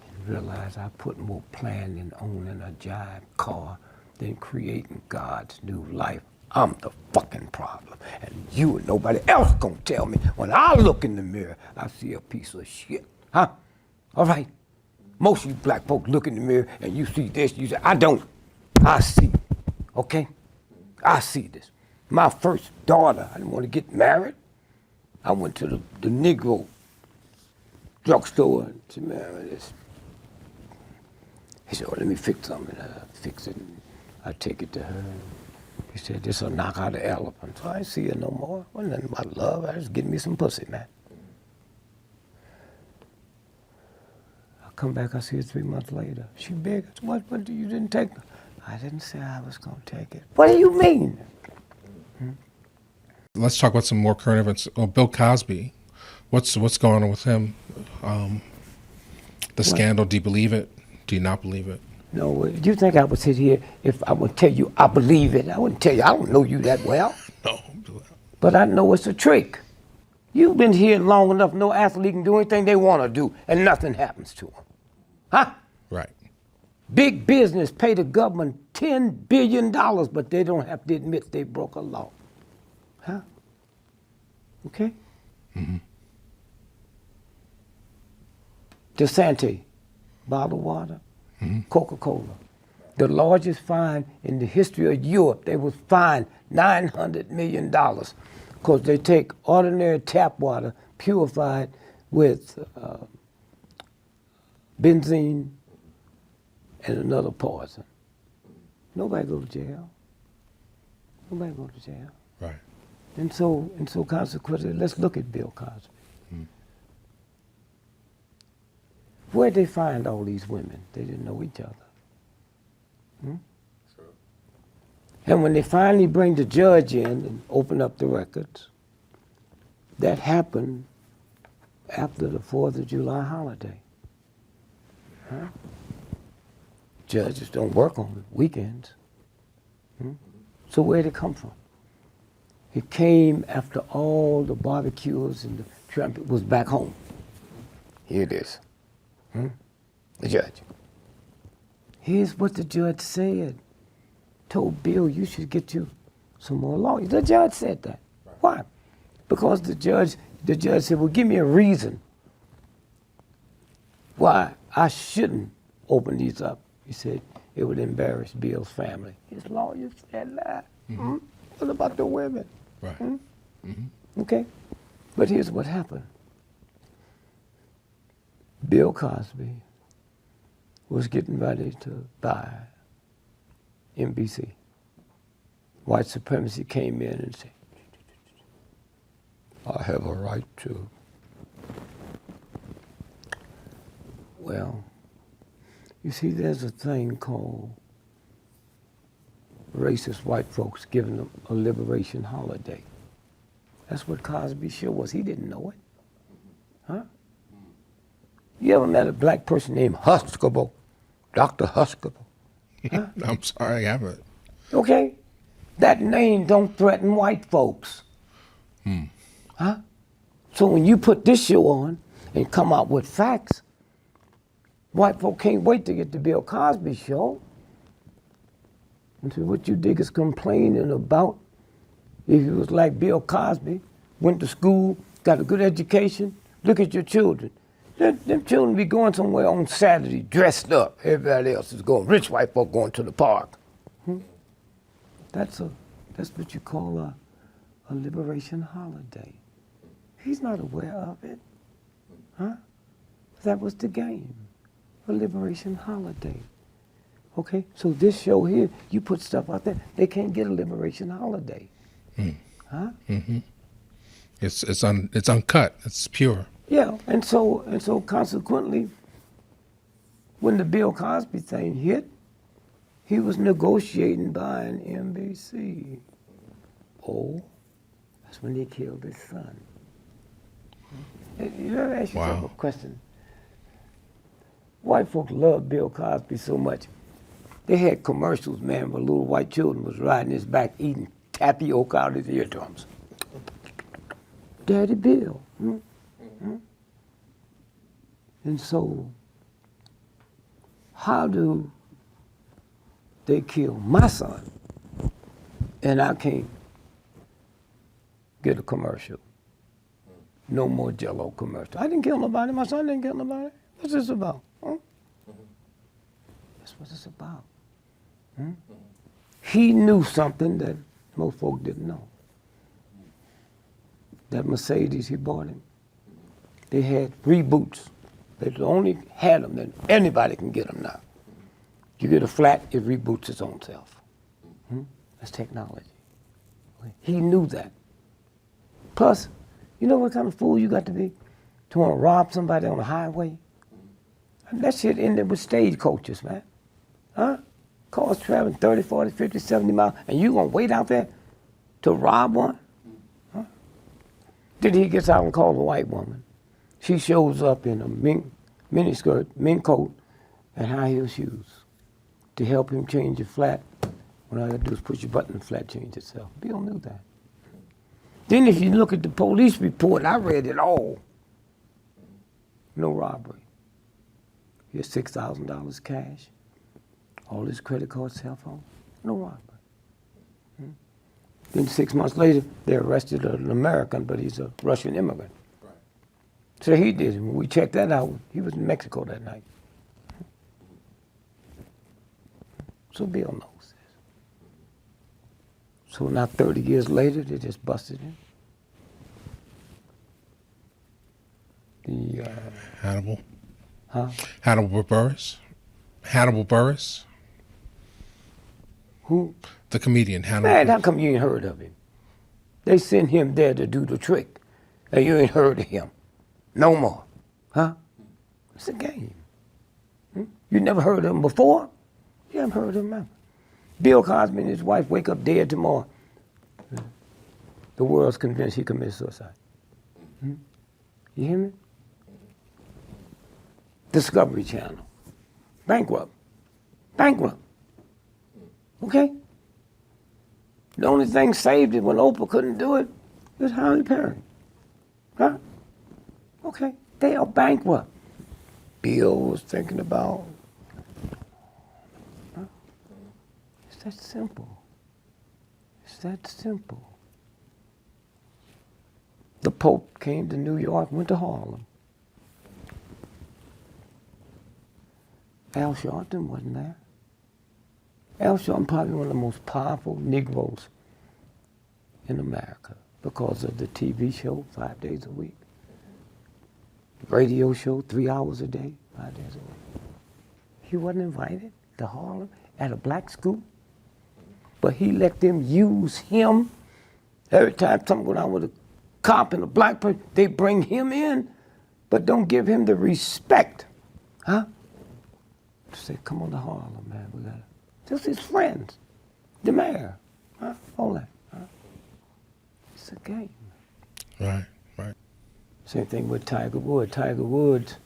and realize I put more planning in owning a giant car than creating God's new life, I'm the fucking problem. And you and nobody else gonna tell me when I look in the mirror, I see a piece of shit. Huh? All right. Most of you black folks look in the mirror and you see this, you say, I don't. I see. Okay? I see this. My first daughter, I didn't want to get married. I went to the Negro drugstore and said, man, this. He said, oh, let me fix something. And I fix it and I take it to her. He said, this'll knock out the elephant. So I ain't see her no more. Wasn't nothing about love. I just getting me some pussy, man. I come back, I see her 3 months later. She big. I said, what you didn't take her? I didn't say I was gonna take it. What do you mean? Let's talk about some more current events. Oh, Bill Cosby, what's going on with him? The scandal. Do you believe it? Do you not believe it? No, you think I would sit here if I would tell you I believe it? I wouldn't tell you. I don't know you that well. No. But I know it's a trick. You've been here long enough, no athlete can do anything they want to do, and nothing happens to them. Huh? Right. Big business pay the government $10 billion, but they don't have to admit they broke a law. Huh? Okay? Mm-hmm. DeSantis, bottled water, Coca-Cola. The largest fine in the history of Europe. They was fined $900 million Because they take ordinary tap water, purified with benzene and another poison. Nobody go to jail. Nobody go to jail. Right. And so consequently, let's look at Bill Cosby. Where'd they find all these women? They didn't know each other. And when they finally bring the judge in and open up the records, that happened after the 4th of July holiday. Judges don't work on weekends. So where'd it come from? It came after all the barbecues and the trumpet was back home. Here it is. The judge. Here's what the judge said. Told Bill, you should get you some more lawyers. The judge said that. Right. Why? Because the judge said, well, give me a reason why I shouldn't open these up. He said it would embarrass Bill's family. His lawyer said that. What about the women? Right. Okay? But here's what happened. Bill Cosby was getting ready to buy NBC. White supremacy came in and said, I have a right to. Well, you see, there's a thing called racist white folks giving them a liberation holiday. That's what Cosby's show was. He didn't know it. Huh? You ever met a black person named Huxtable? Dr. Huxtable? Huh? I'm sorry, I haven't. Okay? That name don't threaten white folks. Huh? So when you put this show on and come out with facts, white folk can't wait to get the Bill Cosby show. And so what you dig is complaining about if you was like Bill Cosby, went to school, got a good education, look at your children. Them children be going somewhere on Saturday dressed up. Everybody else is going, rich white folk going to the park. That's what you call a liberation holiday. He's not aware of it. Huh? That was the game, a liberation holiday. Okay, so this show here, you put stuff out there, they can't get a liberation holiday. Huh? It's uncut. It's pure. Yeah, and so consequently, when the Bill Cosby thing hit, he was negotiating buying NBC. Oh, that's when they killed his son. You ever ask yourself a question? White folks love Bill Cosby so much. They had commercials, man, where little white children was riding his back eating tapioca out of his eardrums. Daddy Bill. And so, how do they kill my son and I can't get a commercial? No more Jell-O commercial. I didn't kill nobody. My son didn't kill nobody. What's this about? That's what it's about. He knew something that most folk didn't know. That Mercedes he bought him, they had reboots. They only had them, then anybody can get them now. You get a flat, it reboots its own self. That's technology. He knew that. Plus, you know what kind of fool you got to be to want to rob somebody on the highway? That shit ended with stagecoaches, man. Huh? Cars traveling 30, 40, 50, 70 miles, and you gonna wait out there to rob one? Huh? Then he gets out and calls a white woman. She shows up in a miniskirt, mink coat, and high heel shoes to help him change your flat. What I gotta do is push your button and the flat change itself. Bill knew that. Then if you look at the police report, I read it all. No robbery. Here's $6,000 cash. All his credit card, cell phone. No robbery. Then 6 months later, they arrested an American, but he's a Russian immigrant. Right. So he did. When we checked that out, he was in Mexico that night. So Bill knows this. So now 30 years later, they just busted him. The Hannibal. huh? Hannibal Buress. Hannibal Buress. Who? The comedian Hannibal. Man, how Buress. come you ain't heard of him? They sent him there to do the trick, and you ain't heard of him no more, huh? It's a game. You never heard of him before? You haven't heard of him ever. Bill Cosby and his wife wake up dead tomorrow. The world's convinced he committed suicide. You hear me? Discovery Channel. Bankrupt. Bankrupt. Okay? The only thing saved it when Oprah couldn't do it is Halle Perry. Huh? Okay. They are bankrupt. Bill was thinking about. Huh? It's that simple. It's that simple. The Pope came to New York, went to Harlem. Al Sharpton wasn't there. Al Sharpton probably one of the most powerful Negroes in America because of the TV show 5 days a week. Radio show 3 hours a day, 5 days a week. He wasn't invited to Harlem at a black school, but he let them use him. Every time something went on with a cop and a black person, they bring him in, but don't give him the respect. Huh? Say, come on to Harlem, man. We got just his friends, the mayor, huh? All that. Huh? It's a game. Right, right. Same thing with Tiger Woods. Tiger Woods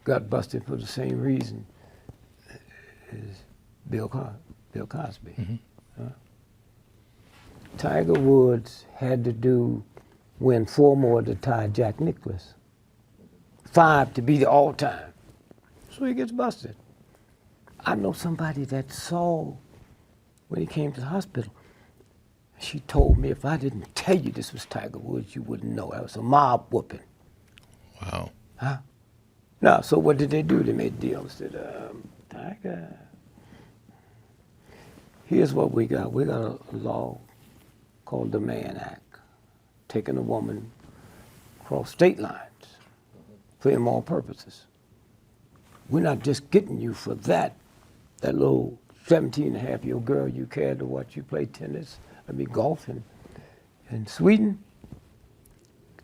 got busted for the same reason as Bill Cosby. Huh? Tiger Woods had to win 4 more to tie Jack Nicklaus. 5 to be the all-time. So he gets busted. I know somebody that saw when he came to the hospital. She told me if I didn't tell you this was Tiger Woods, you wouldn't know. That was a mob whooping. Wow. Huh? No, so what did they do? They made a deal. They said, Tiger, here's what we got. We got a law called the Mann Act, taking a woman across state lines for immoral purposes. We're not just getting you for that little 17-and-a-half-year-old girl you cared to watch you play golf in Sweden.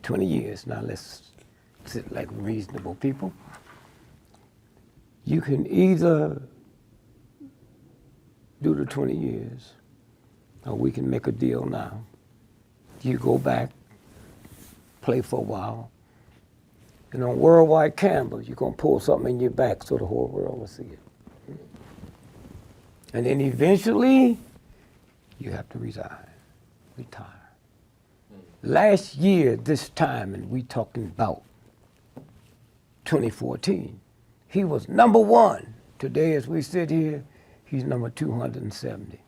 20 years. Now let's sit like reasonable people. You can either do the 20 years, or we can make a deal now. You go back, play for a while, and on worldwide camera, you're going to pull something in your back so the whole world will see it. And then eventually, you have to resign, retire. Last year, this time, and we talking about 2014, he was number 1. Today, as we sit here, he's number 270.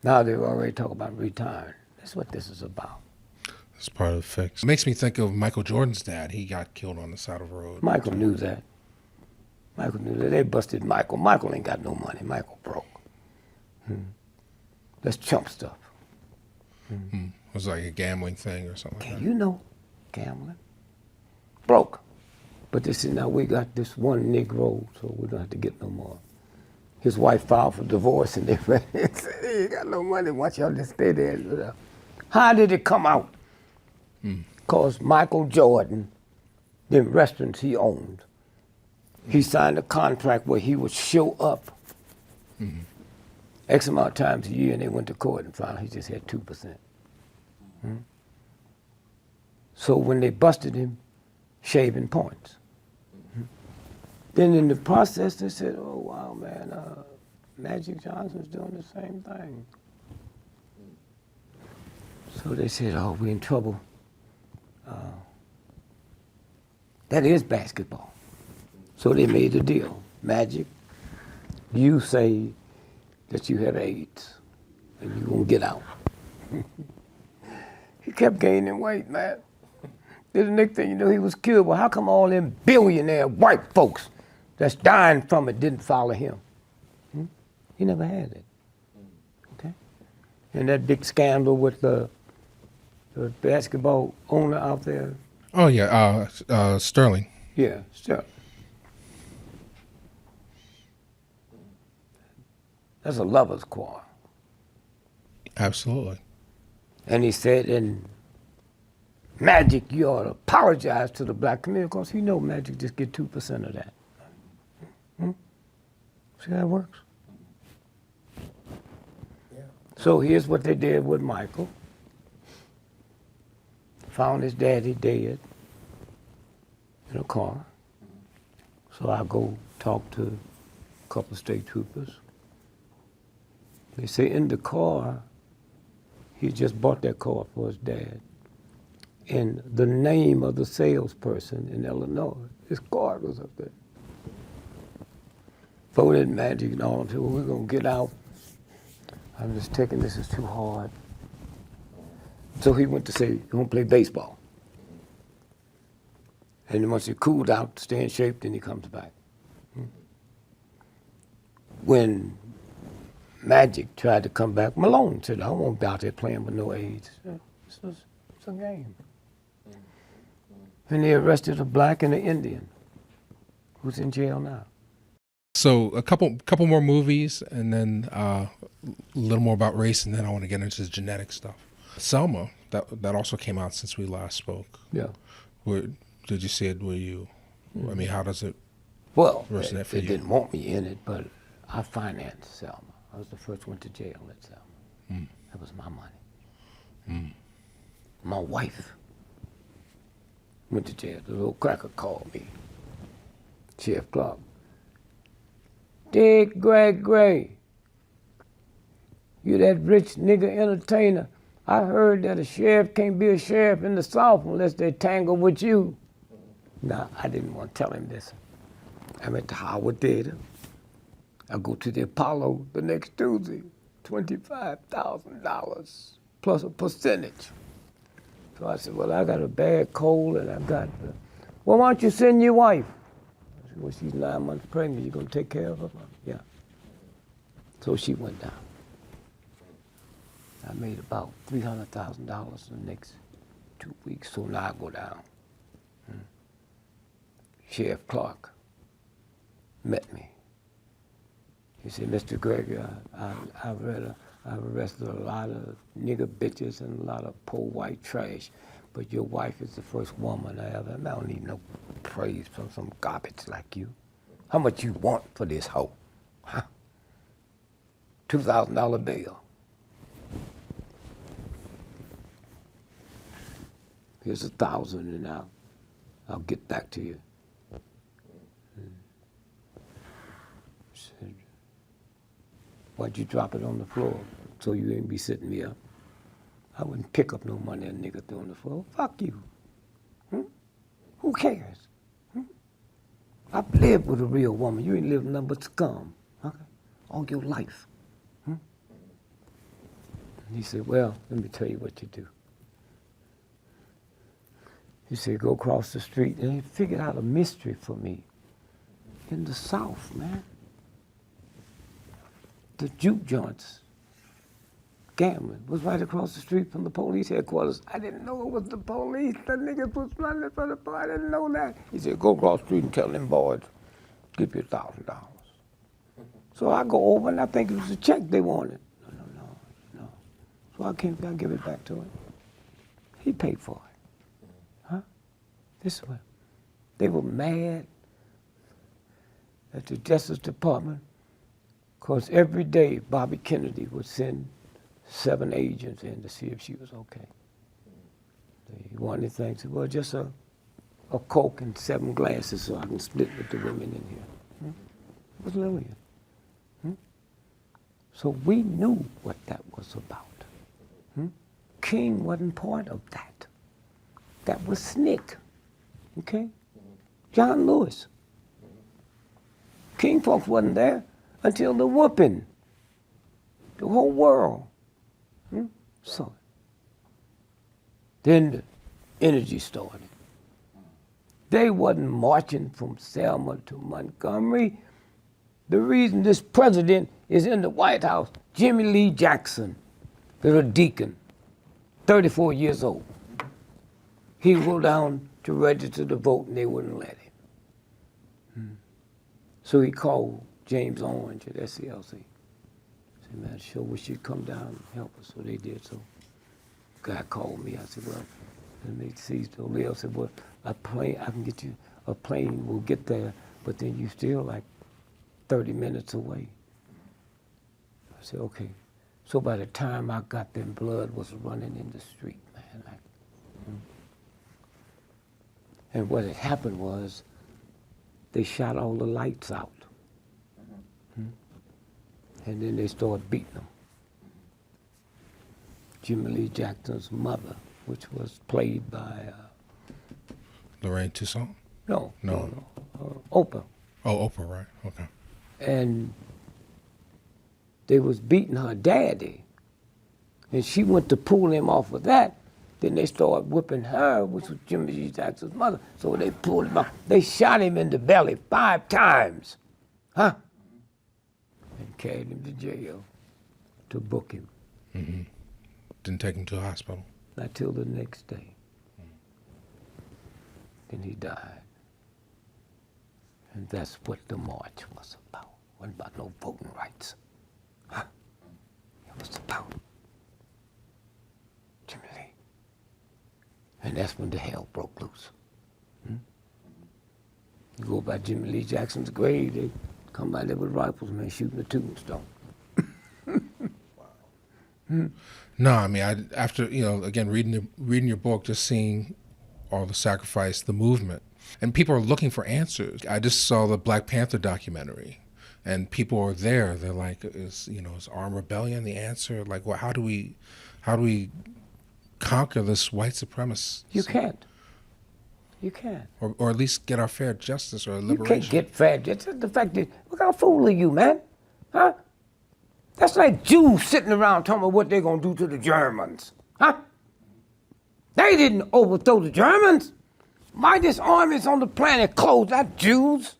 Now they're already talking about retiring. That's what this is about. It's part of the fix. It makes me think of Michael Jordan's dad. He got killed on the side of the road. Michael knew that. Michael knew that. They busted Michael. Michael ain't got no money. Michael broke. That's chump stuff. It was like a gambling thing or something like that. You know, gambling. Broke. But they said, now we got this one Negro, so we don't have to get no more. His wife filed for divorce, and they said, he ain't got no money. Why y'all just stay there? How did it come out? Because Michael Jordan, the restaurants he owned, he signed a contract where he would show up X amount of times a year, and they went to court and found he just had 2%. So when they busted him, shaving points. Then in the process, they said, oh, wow, man, Magic Johnson's doing the same thing. So they said, oh, we're in trouble. That is basketball. So they made a deal. Magic, you say that you have AIDS and you're going to get out. He kept gaining weight, man. Then the next thing you know, he was killed. Well, how come all them billionaire white folks that's dying from it didn't follow him? He never had it. Okay? And that big scandal with the The basketball owner out there. Oh yeah, Sterling. Yeah, sure. That's a lover's quarrel. Absolutely. And he said, in Magic, you ought to apologize to the black community, because he know Magic just get 2% of that. See how it works? So here's what they did with Michael. Found his daddy dead in a car. So I go talk to a couple of state troopers. They say in the car, he just bought that car for his dad. And the name of the salesperson in Illinois, his card was up there. Voted Magic and all, well, we're gonna get out. I'm just taking this, is too hard. So he went to say, he gonna play baseball. And then once he cooled out, stay in shape, then he comes back. When Magic tried to come back, Malone said, I won't be out there playing with no AIDS. It's a game. And they arrested a black and an Indian who's in jail now. So a couple more movies, and then a little more about race, and then I want to get into the genetic stuff. Selma, that also came out since we last spoke. Yeah. Did you see it? Were you? I mean, how does it? Well, resonate for they you? didn't want me in it, but I financed Selma. I was the first one to jail at Selma. That was my money. My wife went to jail. The little cracker called me, Sheriff Clark. Dick Gregory, you that rich nigga entertainer. I heard that a sheriff can't be a sheriff in the South unless they tangle with you. Now, I didn't want to tell him this. I'm at the Howard Theater. I go to the Apollo the next Tuesday, $25,000 plus a percentage. So I said, well, I got a bad cold and I got, well, why don't you send your wife? I said, well, she's 9 months pregnant. You gonna take care of her? Yeah. So she went down. I made about $300,000 in the next 2 weeks, so now I go down. Sheriff Clark met me. He said, Mr. Gregory, I've arrested a lot of nigger bitches and a lot of poor white trash, but your wife is the first woman I ever, I don't need no praise from some garbage like you. How much you want for this hoe? Huh? $2,000 bill. Here's 1,000 and I'll get back to you. Said, why'd you drop it on the floor so you ain't be sitting me up? I wouldn't pick up no money a nigga threw on the floor. Fuck you. Who cares? I've lived with a real woman. You ain't lived nothing but scum. Okay? All your life. And he said, well, let me tell you what you do. He said, go across the street. And he figured out a mystery for me. In the South, man. The juke joints, gambling, was right across the street from the police headquarters. I didn't know it was the police. The niggas was running for the police. I didn't know that. He said, go across the street and tell them boys, give you $1,000. So I go over and I think it was a check they wanted. No. So I came back, give it back to him. He paid for it. This way. They were mad at the Justice Department because every day Bobby Kennedy would send 7 agents in to see if she was okay. One of the things, well, just a Coke and 7 glasses so I can split with the women in here. It was Lillian. So we knew what that was about. King wasn't part of that. That was Snick. Okay? John Lewis. King folks wasn't there until the whooping. The whole world saw it. Then the energy started. They wasn't marching from Selma to Montgomery. The reason this president is in the White House, Jimmy Lee Jackson, the deacon, 34 years old. He would go down to register to vote and they wouldn't let him. So he called James Orange at SCLC. Said, man, sure wish you'd come down and help us. So they did. So the guy called me. I said, well, let me see. So Leo said, well, a plane, I can get you, a plane will get there, but then you still like 30 minutes away. I said, okay. So by the time I got there, blood was running in the street, man. And what had happened was they shot all the lights out. And then they started beating them. Jimmy Lee Jackson's mother, which was played by... Lorraine Toussaint? No. Oprah. Oh, Oprah, right. Okay. And they was beating her daddy. And she went to pull him off of that. Then they started whipping her, which was Jimmy Lee Jackson's mother. So they pulled him off. They shot him in the belly 5 times. Huh? And carried him to jail to book him. Mm-hmm. Didn't take him to the hospital. Not till the next day. Then he died. And that's what the march was about. It wasn't about no voting rights. Huh? It was about Jimmy Lee. And that's when the hell broke loose. You go by Jimmy Lee Jackson's grave, they come by there with rifles, man, shooting the tombstone. No, I mean, after, again, reading your book, just seeing all the sacrifice, the movement, and people are looking for answers. I just saw the Black Panther documentary, and people are there. They're like, is armed rebellion the answer? Like, well, how do we conquer this white supremacist? You can't. You can't. Or at least get our fair justice or liberation. You can't get fair justice. The fact that, what kind of fool are you, man? Huh? That's like Jews sitting around talking about what they're going to do to the Germans. Huh? They didn't overthrow the Germans. Mightiest armies on the planet closed, not Jews.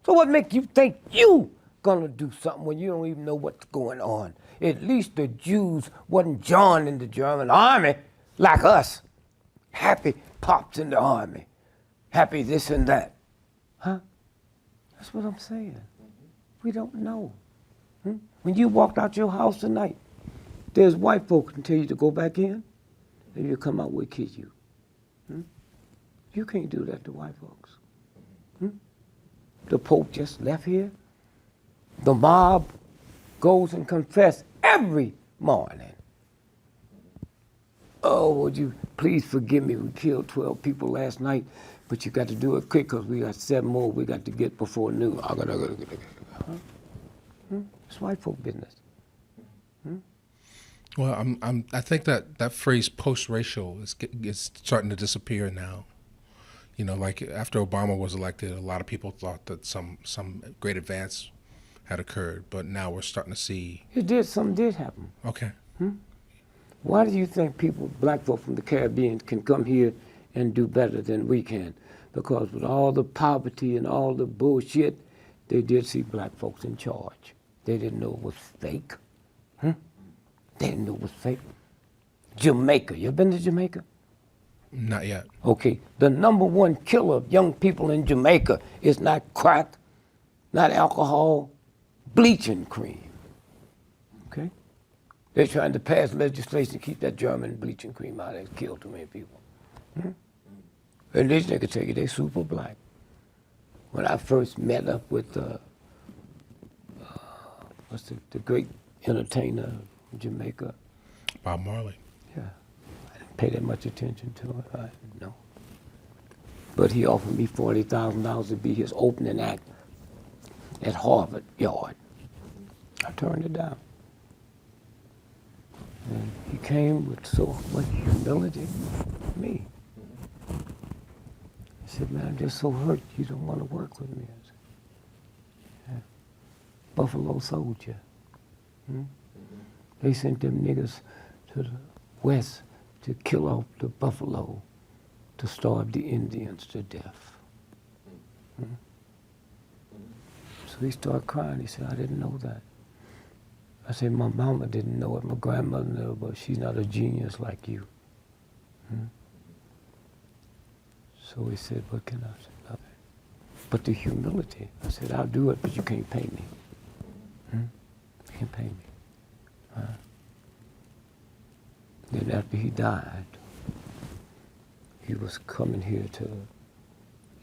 So what makes you think you gonna do something when you don't even know what's going on? At least the Jews wasn't joining the German army like us. Happy pops in the army. Happy this and that. Huh? That's what I'm saying. We don't know. When you walked out your house tonight, there's white folks can tell you to go back in, and you come out, we'll kill you. You can't do that to white folks. The Pope just left here. The mob goes and confess every morning. Oh, would you please forgive me? We killed 12 people last night, but you got to do it quick because we got 7 more we got to get before noon. It's white folk business. Well, I think that phrase post-racial is starting to disappear now. Like after Obama was elected, a lot of people thought that some great advance had occurred, but now we're starting to see. Something did happen. Okay. Why do you think black folk from the Caribbean can come here and do better than we can? Because with all the poverty and all the bullshit, they did see black folks in charge. They didn't know it was fake. They didn't know it was fake. Jamaica, you ever been to Jamaica? Not yet. Okay, the #1 killer of young people in Jamaica is not crack, not alcohol, bleaching cream. Okay? They're trying to pass legislation to keep that German bleaching cream out and kill too many people. And these niggas tell you they super black. When I first met up with what's the great entertainer in Jamaica? Bob Marley. Yeah. I didn't pay that much attention to it. I didn't know. But he offered me $40,000 to be his opening act at Harvard Yard. I turned it down. And he came with so much humility to me. He said, man, I'm just so hurt you don't want to work with me. I said, yeah. Buffalo Soldier. They sent them niggas to the west to kill off the buffalo, to starve the Indians to death. So he started crying. He said, I didn't know that. I said, my mama didn't know it, my grandmother knew it, but she's not a genius like you. So he said, what can I say? But the humility, I said, I'll do it, but you can't pay me. You can't pay me. Then after he died, he was coming here to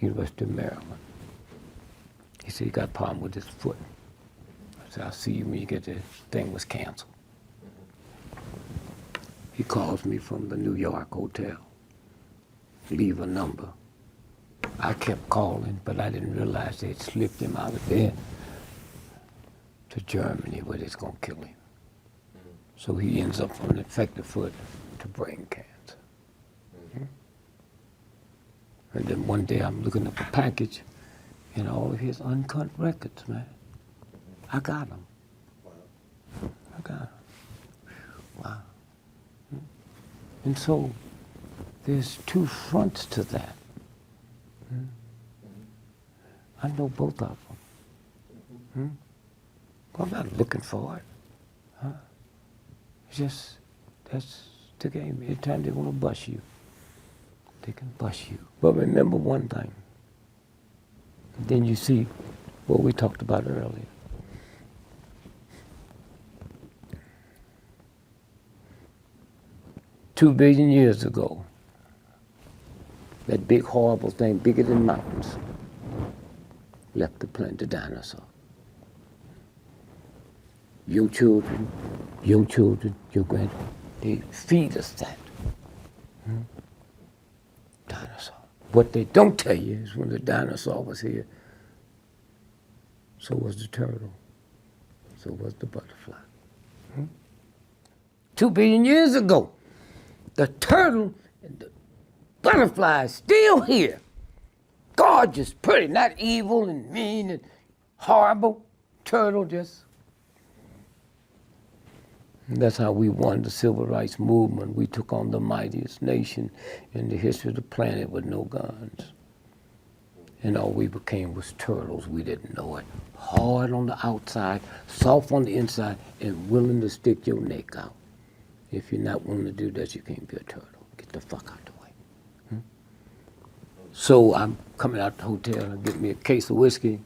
University of Maryland. He said he got a problem with his foot. I said, I'll see you when you get there. Thing was canceled. He calls me from the New York hotel, leave a number. I kept calling, but I didn't realize they'd slipped him out of there to Germany where they're gonna kill him. So he ends up from an infected foot to brain cancer. And then one day I'm looking at the package and all of his uncut records, man. I got them. I got them. Wow. And so there's two fronts to that. I know both of them. I'm not looking for it. It's just, that's the game. Anytime they want to bust you, they can bust you. But remember one thing. Then you see what we talked about earlier. $2 billion years ago, that big horrible thing, bigger than mountains, left the planet, the dinosaur. Your children, your grandchildren, they feed us that. Dinosaur. What they don't tell you is when the dinosaur was here, so was the turtle, so was the butterfly. 2 billion years ago, the turtle and the butterfly is still here. Gorgeous, pretty, not evil and mean and horrible. Turtle just. And that's how we won the civil rights movement. We took on the mightiest nation in the history of the planet with no guns. And all we became was turtles. We didn't know it. Hard on the outside, soft on the inside, and willing to stick your neck out. If you're not willing to do that, you can't be a turtle. Get the fuck out the way. So I'm coming out the hotel and get me a case of whiskey.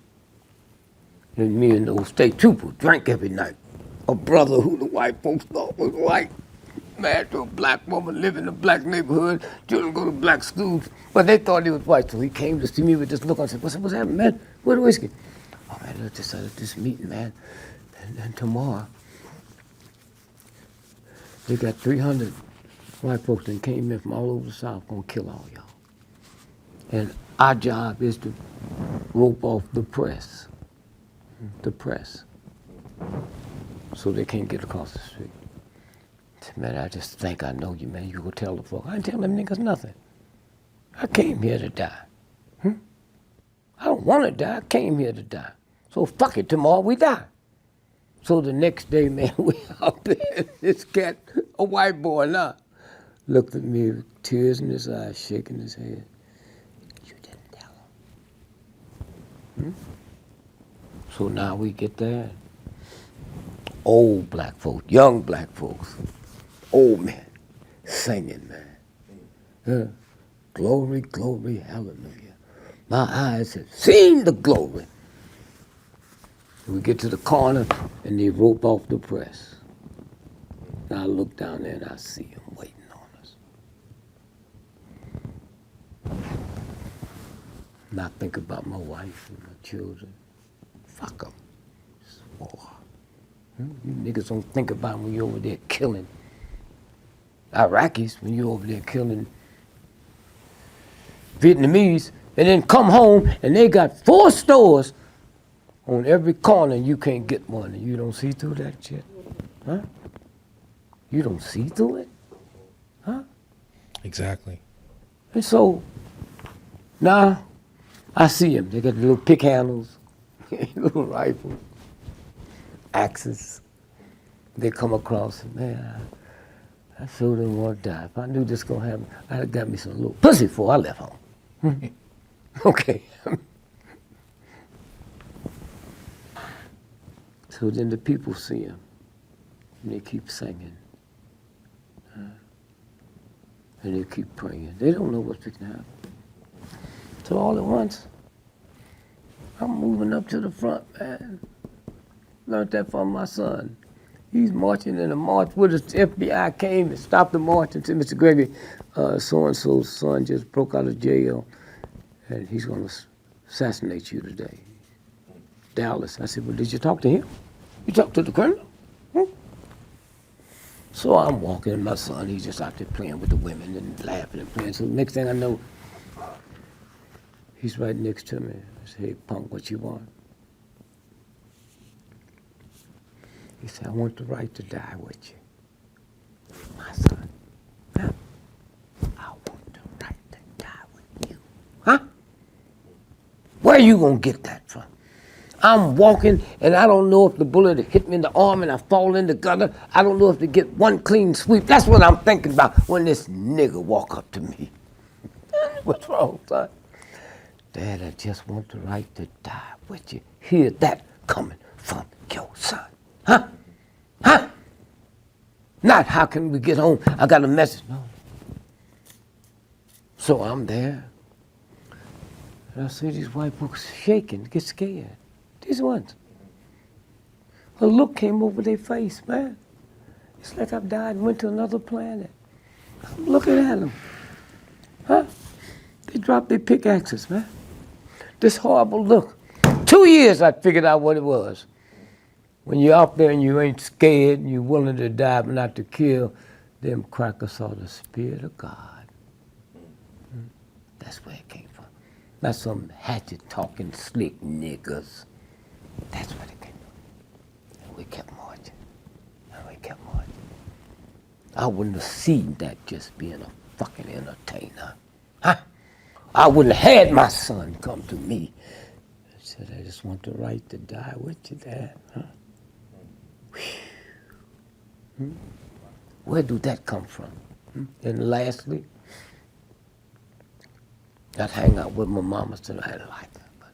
And me and those state troopers drank every night. A brother who the white folks thought was white, married to a black woman, living in a black neighborhood, children go to black schools, but they thought he was white. So he came to see me with this look on and said, what's happening, man? Where's the whiskey? Oh, man, I decided this meeting, man. And tomorrow, they got 300 white folks that came in from all over the South, gonna kill all y'all. And our job is to rope off the press, so they can't get across the street. I said, man, I just think I know you, man. You go tell the folks. I didn't tell them niggas nothing. I came here to die. I don't want to die. I came here to die. So fuck it, tomorrow we die. So the next day, man, we out there. This cat, a white boy now, looked at me with tears in his eyes, shaking his head. You didn't tell him. So now we get there. Old black folks, young black folks, old men, singing, man. Glory, glory, hallelujah. My eyes have seen the glory. We get to the corner and they rope off the press. And I look down there and I see them waiting on us. And I think about my wife and my children. Fuck them. It's war. You niggas don't think about when you're over there killing Iraqis, when you're over there killing Vietnamese, and then come home and they got 4 stores on every corner and you can't get one and you don't see through that shit? Huh? You don't see through it? Huh? Exactly. And so now I see them. They got little pick handles, little rifles, axes. They come across and man, I sure didn't want to die. If I knew this gonna happen, I'd have got me some little pussy before I left home. Okay. So then the people see him and they keep singing. And they keep praying. They don't know what's going to happen. So all at once, I'm moving up to the front, man. Learned that from my son. He's marching in a march with us. The FBI came and stopped the march and said, Mr. Gregory, so-and-so's son just broke out of jail and he's going to assassinate you today. Dallas. I said, well, did you talk to him? You talked to the colonel? So I'm walking, and my son, he's just out there playing with the women and laughing and playing. So the next thing I know, he's right next to me. I said, hey, punk, what you want? He said, I want the right to die with you. My son, huh? I want the right to die with you. Huh? Where you gonna get that from? I'm walking, and I don't know if the bullet hit me in the arm and I fall in the gutter. I don't know if they get one clean sweep. That's what I'm thinking about when this nigga walk up to me. What's wrong, son? Dad, I just want the right to die with you. Hear that coming from your son. Huh? Huh? Not how can we get home? I got a message. No. So I'm there. And I see these white folks shaking, get scared. These ones. A look came over their face, man. It's like I've died and went to another planet. I'm looking at them. Huh? They dropped their pickaxes, man. This horrible look. 2 years I figured out what it was. When you're out there and you ain't scared and you're willing to die but not to kill, them crackers saw the Spirit of God. That's where it came from. Not some hatchet-talking slick niggas. That's where it came from. And we kept marching. And we kept marching. I wouldn't have seen that just being a fucking entertainer. Huh? I wouldn't have had my son come to me and said, I just want the right to die with you, Dad. Huh? Where do that come from? And lastly, I'd hang out with my mama tonight. I didn't like her, but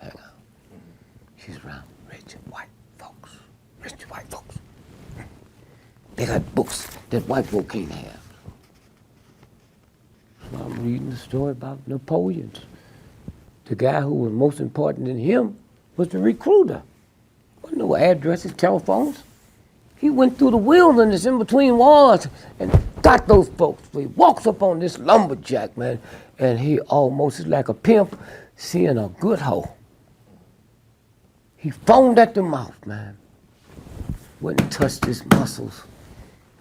I'd hang out. She's around rich white folks. Rich white folks. They got books that white folk can't have. So I'm reading the story about Napoleon. The guy who was most important than him was the recruiter. Wasn't no addresses, telephones. He went through the wilderness in between wars and got those folks. So he walks up on this lumberjack, man, and he almost is like a pimp seeing a good hoe. He foamed at the mouth, man. Went and touched his muscles.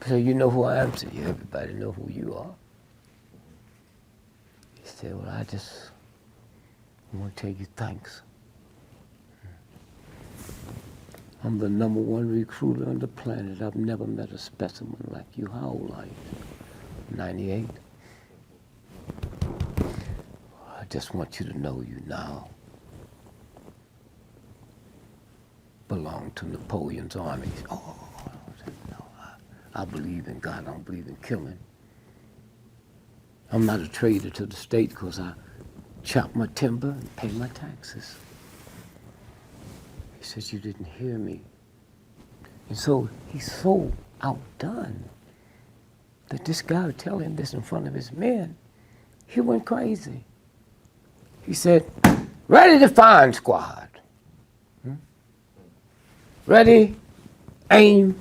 So you know who I am? So everybody know who you are. He said, well, I just want to tell you thanks. I'm the #1 recruiter on the planet. I've never met a specimen like you. How old are you? 98. I just want you to know you now belong to Napoleon's army. Oh, no, I believe in God. I don't believe in killing. I'm not a traitor to the state because I chop my timber and pay my taxes. He says, you didn't hear me. And so he's so outdone that this guy would tell him this in front of his men. He went crazy. He said, ready to find squad. Ready, aim.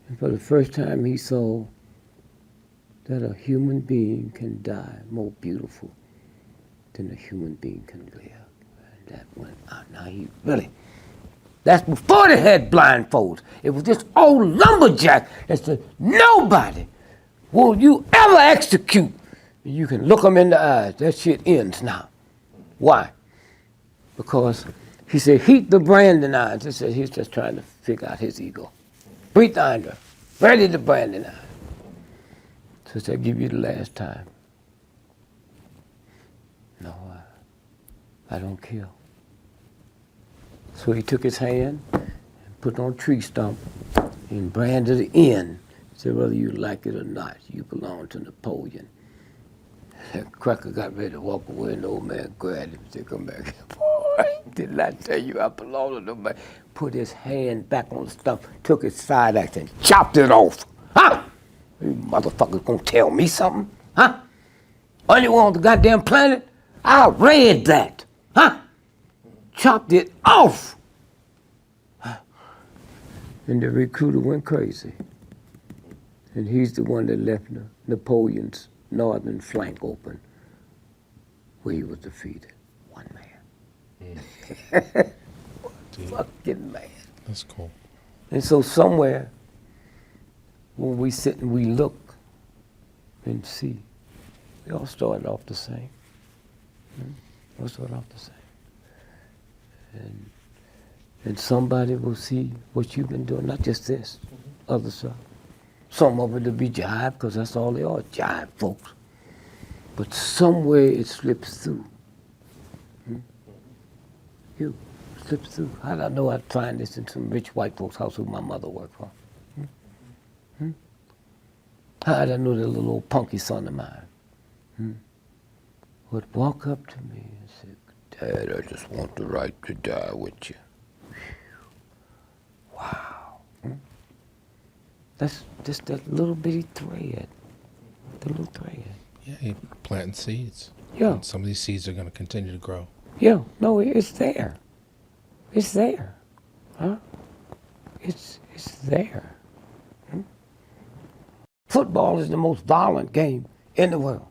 And for the first time he saw that a human being can die more beautiful than a human being can live. And that went out. Now he really, that's before they had blindfolds. It was this old lumberjack that said, nobody will you ever execute. You can look them in the eyes. That shit ends now. Why? Because he said, heat the branding irons. He said he's just trying to figure out his ego. Breathe under. Ready the branding iron. So he said, I'll give you the last time. No, I don't kill. So he took his hand and put it on a tree stump and branded the end. He said, whether you like it or not, you belong to Napoleon. That cracker got ready to walk away, and the old man grabbed him and said, come back here. Boy, did I tell you I belong to nobody? Put his hand back on the stump, took his side axe and chopped it off. Huh? You motherfuckers gonna tell me something? Huh? Only one on the goddamn planet? I read that. Huh? Chopped it off. And the recruiter went crazy. And he's the one that left Napoleon's northern flank open, where he was defeated. One man. Fucking man. That's cool. And so somewhere, when we sit and we look and see, we all started off the same. We all started off the same. And somebody will see what you've been doing, not just this, other stuff. Some of it will be jive, because that's all they are, jive folks. But somewhere it slips through. You slips through. How did I know I'd find this in some rich white folks' house who my mother worked for? How did I know that little old punky son of mine would walk up to me and say, Dad, I just want the right to die with you. Wow. That's just that little bitty thread. The little thread. Yeah, you're planting seeds. Yeah. And some of these seeds are going to continue to grow. Yeah, no, it's there. It's there. Huh? It's there. Football is the most violent game in the world.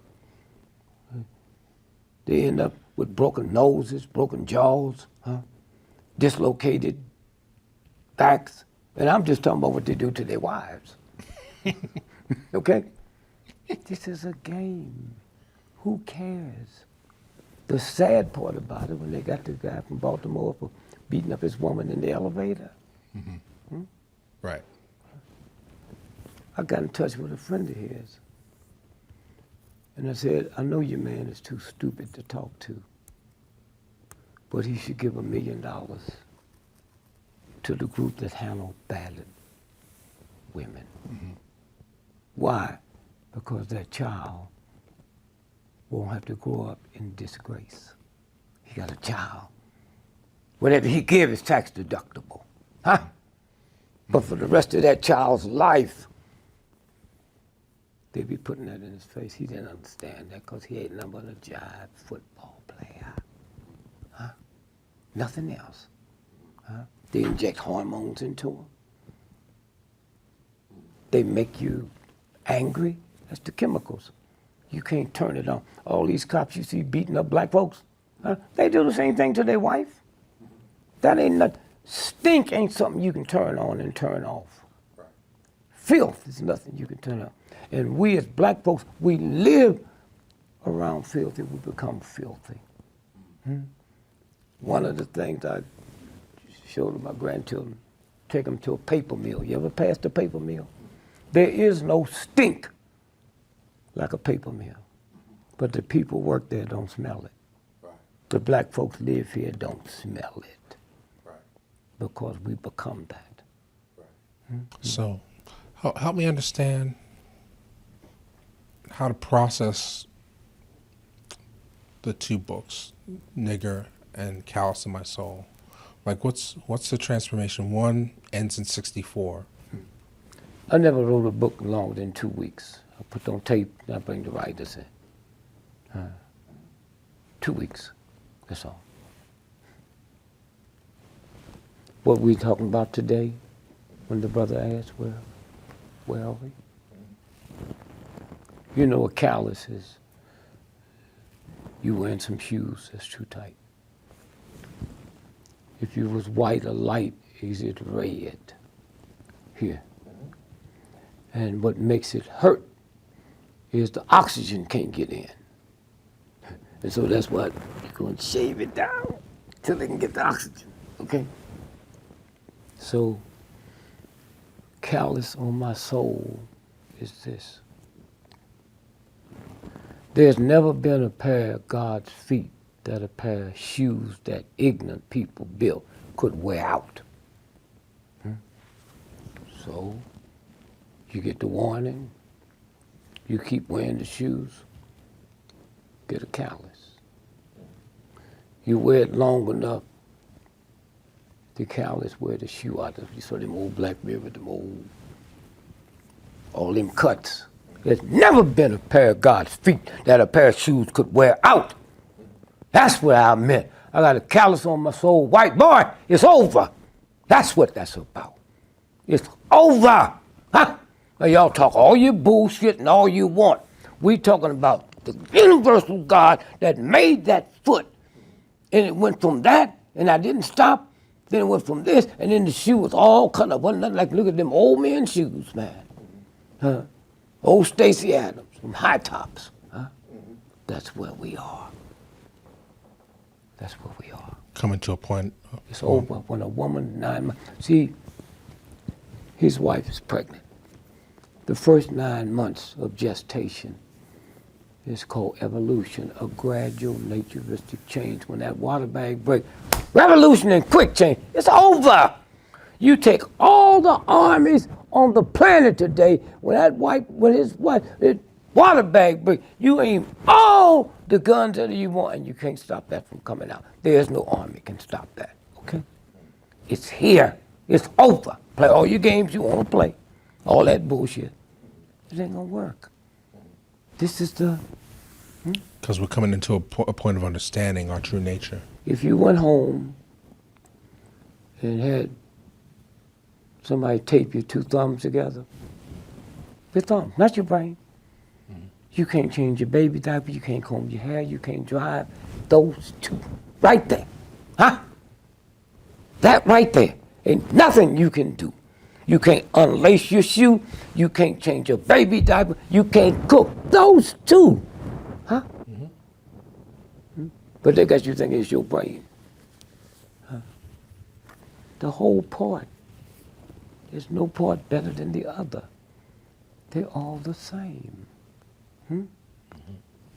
They end up with broken noses, broken jaws, dislocated backs. And I'm just talking about what they do to their wives. Okay? This is a game. Who cares? The sad part about it, when they got the guy from Baltimore for beating up his woman in the elevator. Right. I got in touch with a friend of his. And I said, I know your man is too stupid to talk to, but he should give $1 million to the group that handle battered women. Why? Because that child won't have to grow up in disgrace. He got a child. Whatever he gives is tax deductible. Huh? But for the rest of that child's life, they be putting that in his face. He didn't understand that because he ain't nothing but a jive football player. Huh? Nothing else. Huh? They inject hormones into him. They make you angry. That's the chemicals. You can't turn it on. All these cops you see beating up black folks, they do the same thing to their wife. That ain't nothing. Stink ain't something you can turn on and turn off. Right. Filth is nothing you can turn on. And we as black folks, we live around filthy, we become filthy. One of the things I showed to my grandchildren, take them to a paper mill. You ever passed a paper mill? There is no stink like a paper mill. But the people work there don't smell it. Right. The black folks live here don't smell it. Right. Because we become that. Right. So, help me understand how to process the two books, Nigger and Callous in My Soul. Like, what's the transformation? One ends in 1964. I never wrote a book longer than 2 weeks. I put on tape, and I bring the writers in. 2 weeks, that's all. What we talking about today, when the brother asked, where are we? You know a callus is, you wearing some shoes that's too tight. If you was white or light, is it red here? And what makes it hurt is the oxygen can't get in. And so that's why you're going to shave it down till they can get the oxygen, okay? So, callous on my soul is this. There's never been a pair of God's feet that a pair of shoes that ignorant people built could wear out. So, you get the warning, you keep wearing the shoes, get a callus. You wear it long enough, the callus wear the shoe out of you. So them old black river, them old all them cuts. There's never been a pair of God's feet that a pair of shoes could wear out. That's what I meant. I got a callus on my soul. White boy, it's over. That's what that's about. It's over. Huh? Now y'all talk all your bullshit and all you want. We talking about the universal God that made that foot. And it went from that, and I didn't stop. Then it went from this, and then the shoe was all cut up. Wasn't nothing like, look at them old men shoes, man. Huh? Old Stacy Adams, from high tops. Huh? That's where we are. That's where we are. Coming to a point. It's over when a woman 9 months. See, his wife is pregnant. The first 9 months of gestation is called evolution, a gradual naturistic change. When that water bag breaks, revolution and quick change, it's over. You take all the armies on the planet today, when his water bag break, you aim all the guns that you want, and you can't stop that from coming out. There's no army can stop that, okay? It's here, it's over. Play all your games you want to play, all that bullshit. It ain't gonna work. This is the... Because we're coming into a point of understanding our true nature. If you went home and had somebody tape your two thumbs together, your thumb, not your brain. You can't change your baby diaper, you can't comb your hair, you can't drive. Those two, right there, huh? That right there, ain't nothing you can do. You can't unlace your shoe, you can't change your baby diaper, you can't cook. Those two, huh? But they got you thinking it's your brain. Huh? The whole part. There's no part better than the other. They're all the same.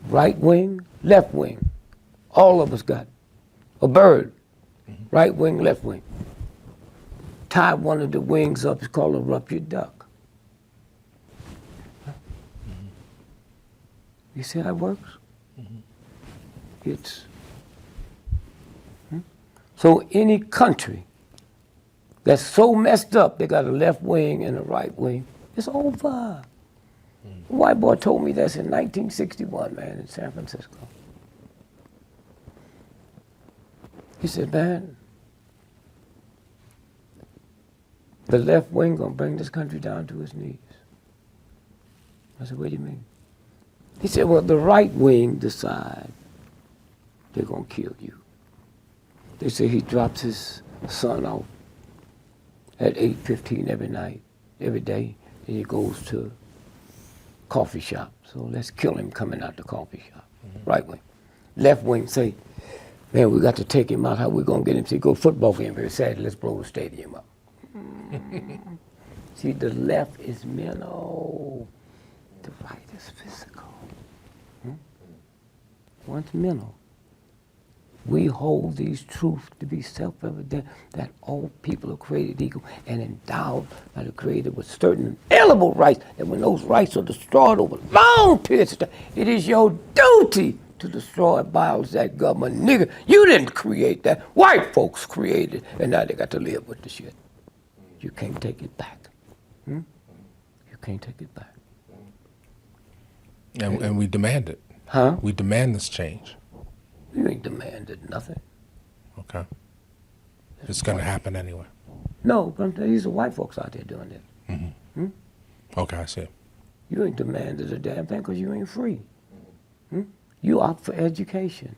Right wing, left wing. All of us got a bird. Right wing, left wing. Tie one of the wings up, it's called a ruptured duck. You see how it works? It's so any country that's so messed up, they got a left wing and a right wing, it's over. A white boy told me this in 1961, man, in San Francisco. He said, man, the left wing gonna bring this country down to its knees. I said, what do you mean? He said, well, the right wing decide they're gonna kill you. They say he drops his son off at 8:15 every night, every day, and he goes to coffee shop. So let's kill him coming out the coffee shop. Right wing. Left wing say, man, we got to take him out. How we gonna get him? See, go football game very sad. Let's blow the stadium up. See, the left is mental. The right is physical. One's mental. We hold these truths to be self-evident that all people are created equal and endowed by the Creator with certain inalienable rights. And when those rights are destroyed over long periods of time, it is your duty to destroy violence that government. Nigga, you didn't create that. White folks created it, and now they got to live with the shit. You can't take it back. You can't take it back. And we demand it. Huh? We demand this change. You ain't demanded nothing. Okay. It's going to happen anyway. No, but these are white folks out there doing it. Okay, I see. You ain't demanded a damn thing because you ain't free. You opt for education,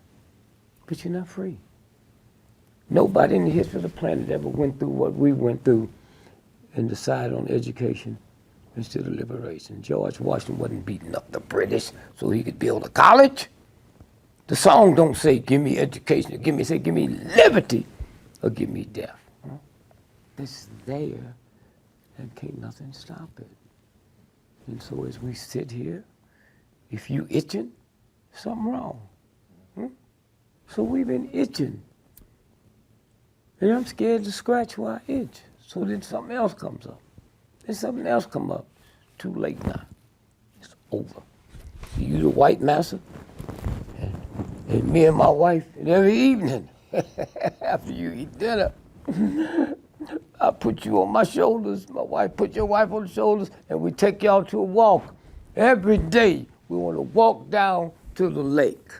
but you're not free. Nobody in the history of the planet ever went through what we went through and decided on education instead of liberation. George Washington wasn't beating up the British so he could build a college. The song don't say, give me education, give me liberty, or give me death. It's there, and can't nothing stop it. And so as we sit here, if you itching, something wrong. So we've been itching. And I'm scared to scratch where I itch. So then something else comes up. Then something else come up. Too late now. It's over. You the white massa, and me and my wife, and every evening, after you eat dinner, I put you on my shoulders. My wife put your wife on the shoulders, and we take y'all to a walk. Every day, we want to walk down to the lake.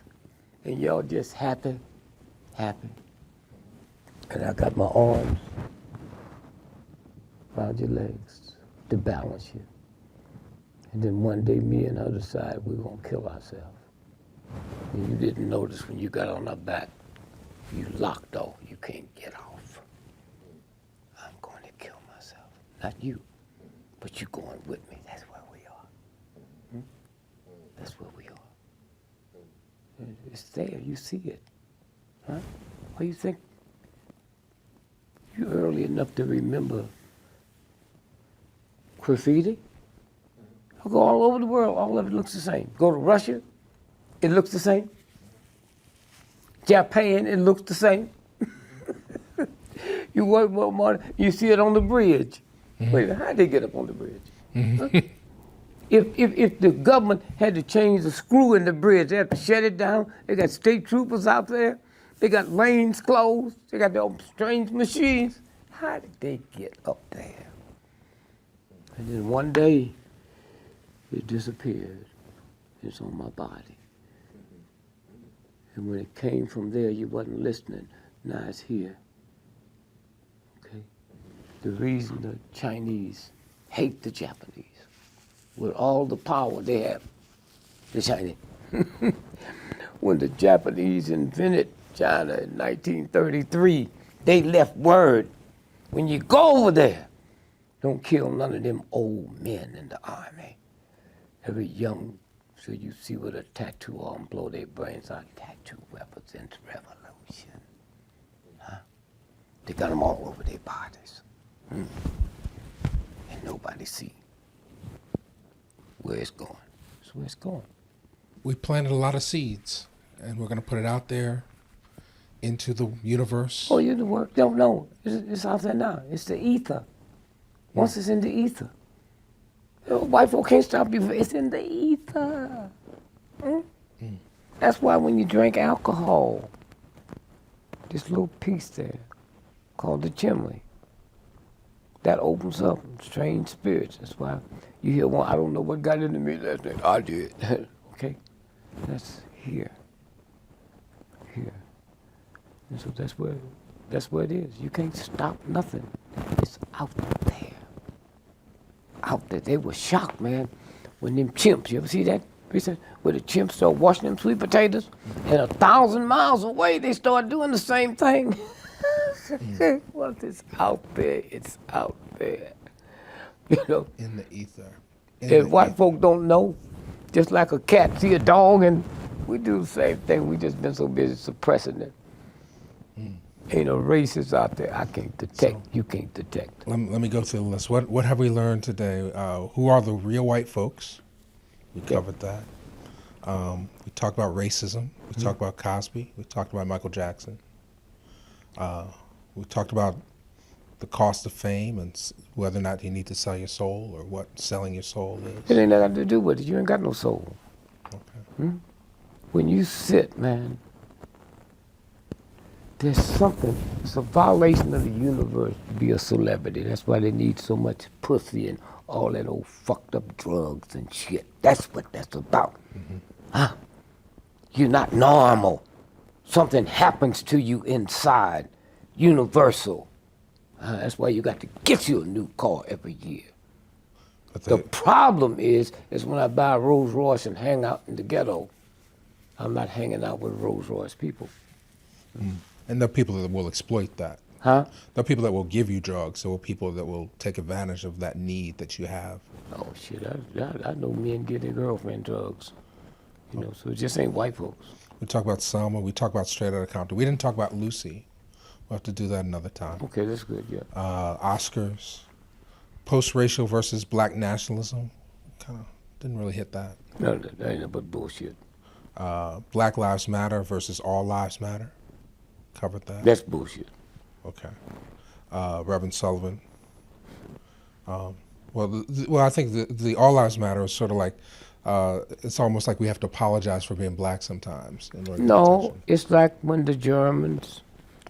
And y'all just happy. And I got my arms around your legs to balance you. And then one day, me and her decide we're going to kill ourselves. And you didn't notice when you got on our back, you locked off. You can't get off. I'm going to kill myself. Not you, but you going with me. That's where we are. That's where we are. It's there. You see it. Huh? Why you think you early enough to remember graffiti? I go all over the world. All of it looks the same. Go to Russia, it looks the same. Japan, it looks the same. You work more, you see it on the bridge. Wait, how'd they get up on the bridge? Huh? If the government had to change the screw in the bridge, they had to shut it down. They got state troopers out there. They got lanes closed. They got their own strange machines. How did they get up there? And then one day, it disappeared. It's on my body. And when it came from there, you wasn't listening. Now it's here. Okay? The reason the Chinese hate the Japanese with all the power they have, the Chinese. When the Japanese invented China in 1933, they left word, when you go over there, don't kill none of them old men in the army. Every young, so you see with a tattoo on, blow their brains out. Tattoo represents revolution. Huh? They got them all over their bodies. And nobody see where it's going. That's where it's going. We planted a lot of seeds, and we're going to put it out there into the universe. Oh, you the work? Don't know. It's out there now. It's the ether. Once it's in the ether. White folk can't stop you. It's in the ether. That's why when you drink alcohol, this little piece there called the chimney, that opens up strange spirits. That's why you hear one, I don't know what got into me last night. I did. Okay? That's here. Here. And so that's where it is. You can't stop nothing. It's out there. Out there. They were shocked, man, when them chimps, you ever see that? Where the chimps start washing them sweet potatoes, and 1,000 miles away they start doing the same thing. Well, it's out there. It's out there. You know? In the ether. And white folk don't know. Just like a cat see a dog, and we do the same thing. We just been so busy suppressing it. Ain't no racists out there I can't detect. You can't detect. Let me go through the list. What have we learned today? Who are the real white folks? We covered that. We talked about racism. We talked about Cosby. We talked about Michael Jackson. We talked about the cost of fame and whether or not you need to sell your soul or what selling your soul is. It ain't nothing to do with it. You ain't got no soul. Okay. When you sit, man, there's something, it's a violation of the universe to be a celebrity. That's why they need so much pussy and all that old fucked up drugs and shit. That's what that's about. Huh? You're not normal. Something happens to you inside. Universal. That's why you got to get you a new car every year. The problem is when I buy a Rolls Royce and hang out in the ghetto, I'm not hanging out with Rolls Royce people. And there are people that will exploit that. Huh? There are people that will give you drugs. There are people that will take advantage of that need that you have. Oh shit, I know men give their girlfriend drugs. You know, so it just ain't white folks. We talk about Selma. We talk about Straight Outta Compton. We didn't talk about Lucy. We'll have to do that another time. Okay, that's good, yeah. Oscars. Post-racial versus black nationalism. Kind of didn't really hit that. No, that ain't nothing but bullshit. Black Lives Matter versus All Lives Matter. Covered that. That's bullshit. Okay. Reverend Sullivan. Well, I think the All Lives Matter is sort of like, it's almost like we have to apologize for being black sometimes. In order to get No, attention. it's like when the Germans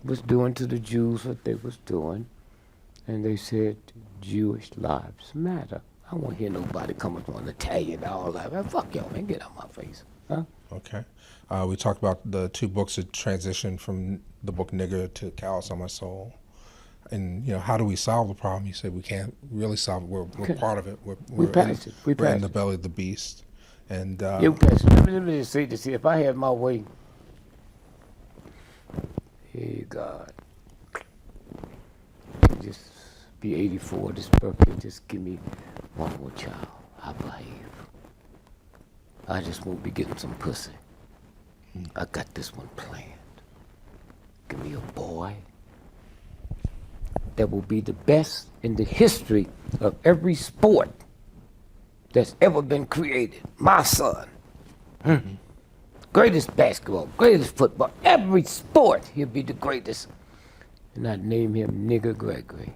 was doing to the Jews what they was doing, and they said Jewish lives matter. I don't want to hear nobody coming from an Italian and all that. Man, fuck y'all, man, get out my face. Huh? Okay. We talked about the two books that transitioned from the book Nigger to Callous on My Soul. And, how do we solve the problem? You said we can't really solve it. We're part of it. We passed it. We're in the belly of the beast. And You passed it. Let me just say this here. If I had my way, hey, God, just be 84 this birthday. Just give me one more child. I behave. I just won't be getting some pussy. I got this one planned. Give me a boy that will be the best in the history of every sport that's ever been created. My son. Greatest basketball, greatest football, every sport, he'll be the greatest. And I'd name him Nigger Gregory.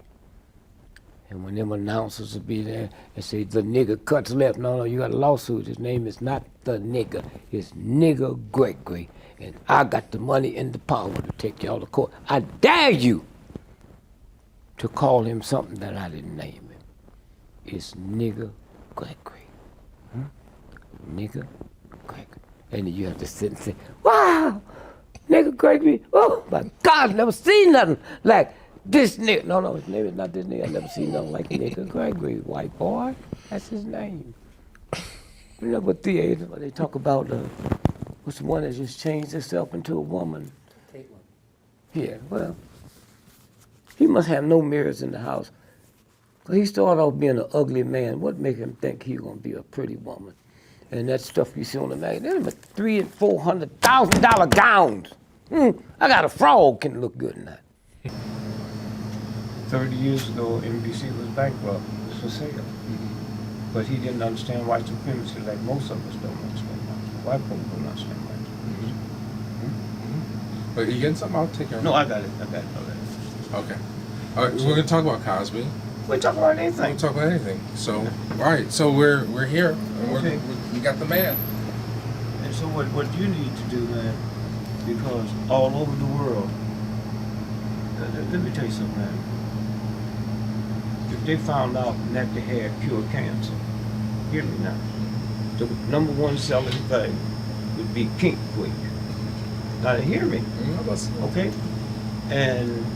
And when them announcers will be there and say, the nigger cuts left, no, you got a lawsuit. His name is not the nigger, it's Nigger Gregory. And I got the money and the power to take y'all to court. I dare you to call him something that I didn't name him. It's Nigger Gregory. Nigger Gregory. And then you have to sit and say, wow, Nigger Gregory, oh my God, never seen nothing like this nigga. No, his name is not this nigga. I never seen nothing like Nigger Gregory, white boy. That's his name. You know what theater, they talk about, what's the one that just changed himself into a woman? Yeah, well, he must have no mirrors in the house. He started off being an ugly man. What made him think he was gonna be a pretty woman? And that stuff you see on the magazine, them are $300,000 and $400,000 gowns. I got a frog can look good in that. 30 years ago, NBC was bankrupt, it was for sale. But he didn't understand white supremacy like most of us don't understand. White folks don't understand white supremacy. But you getting something? I'll take care of it. No, I got it. Okay. Okay. All right, we're going to talk about Cosby. We talk about anything. We'll talk about anything. So, all right, so we're here. And Okay. we got the man. And so what you need to do, man, because all over the world, let me tell you something, man. If they found out that they had cured cancer, hear me now, the number one selling thing would be pink wig. Now hear me, okay? And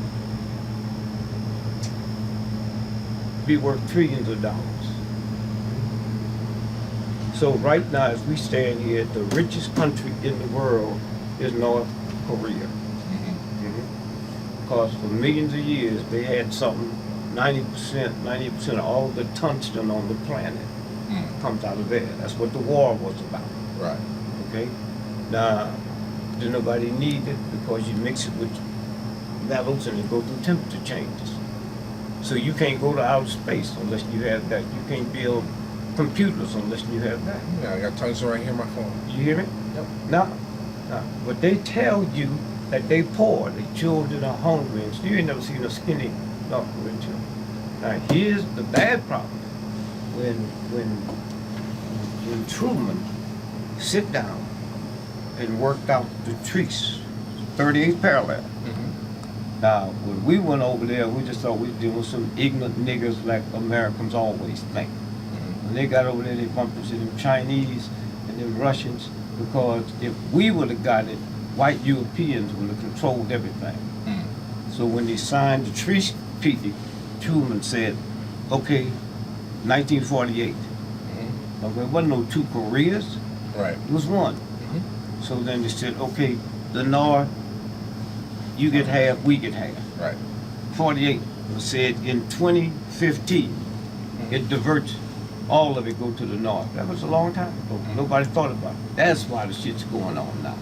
be worth trillions of dollars. So right now, as we stand here, the richest country in the world is North Korea. Because for millions of years, they had something, 90% of all the tungsten on the planet comes out of there. That's what the war was about. Right. Okay? Now, did nobody need it because you mix it with metals and it go through temperature changes. So you can't go to outer space unless you have that. You can't build computers unless you have that. Yeah, I got tungsten right here on my phone. You hear me? Yep. Now, but they tell you that they poor, the children are hungry, and you ain't never seen a skinny North Korean child. Now here's the bad problem. When Truman sit down and worked out the trees, 38th parallel. Now, when we went over there, we just thought we were dealing with some ignorant niggers like Americans always think. When they got over there, they bumped into them Chinese and them Russians, because if we would have got it, white Europeans would have controlled everything. So when they signed the treaty, Truman said, okay, 1948. Okay, there wasn't no two Koreas. Right. It was one. So then they said, okay, the North, you get half, we get half. Right. 48 was said in 2015, it diverts, all of it go to the North. That was a long time ago. Nobody thought about it. That's why the shit's going on now.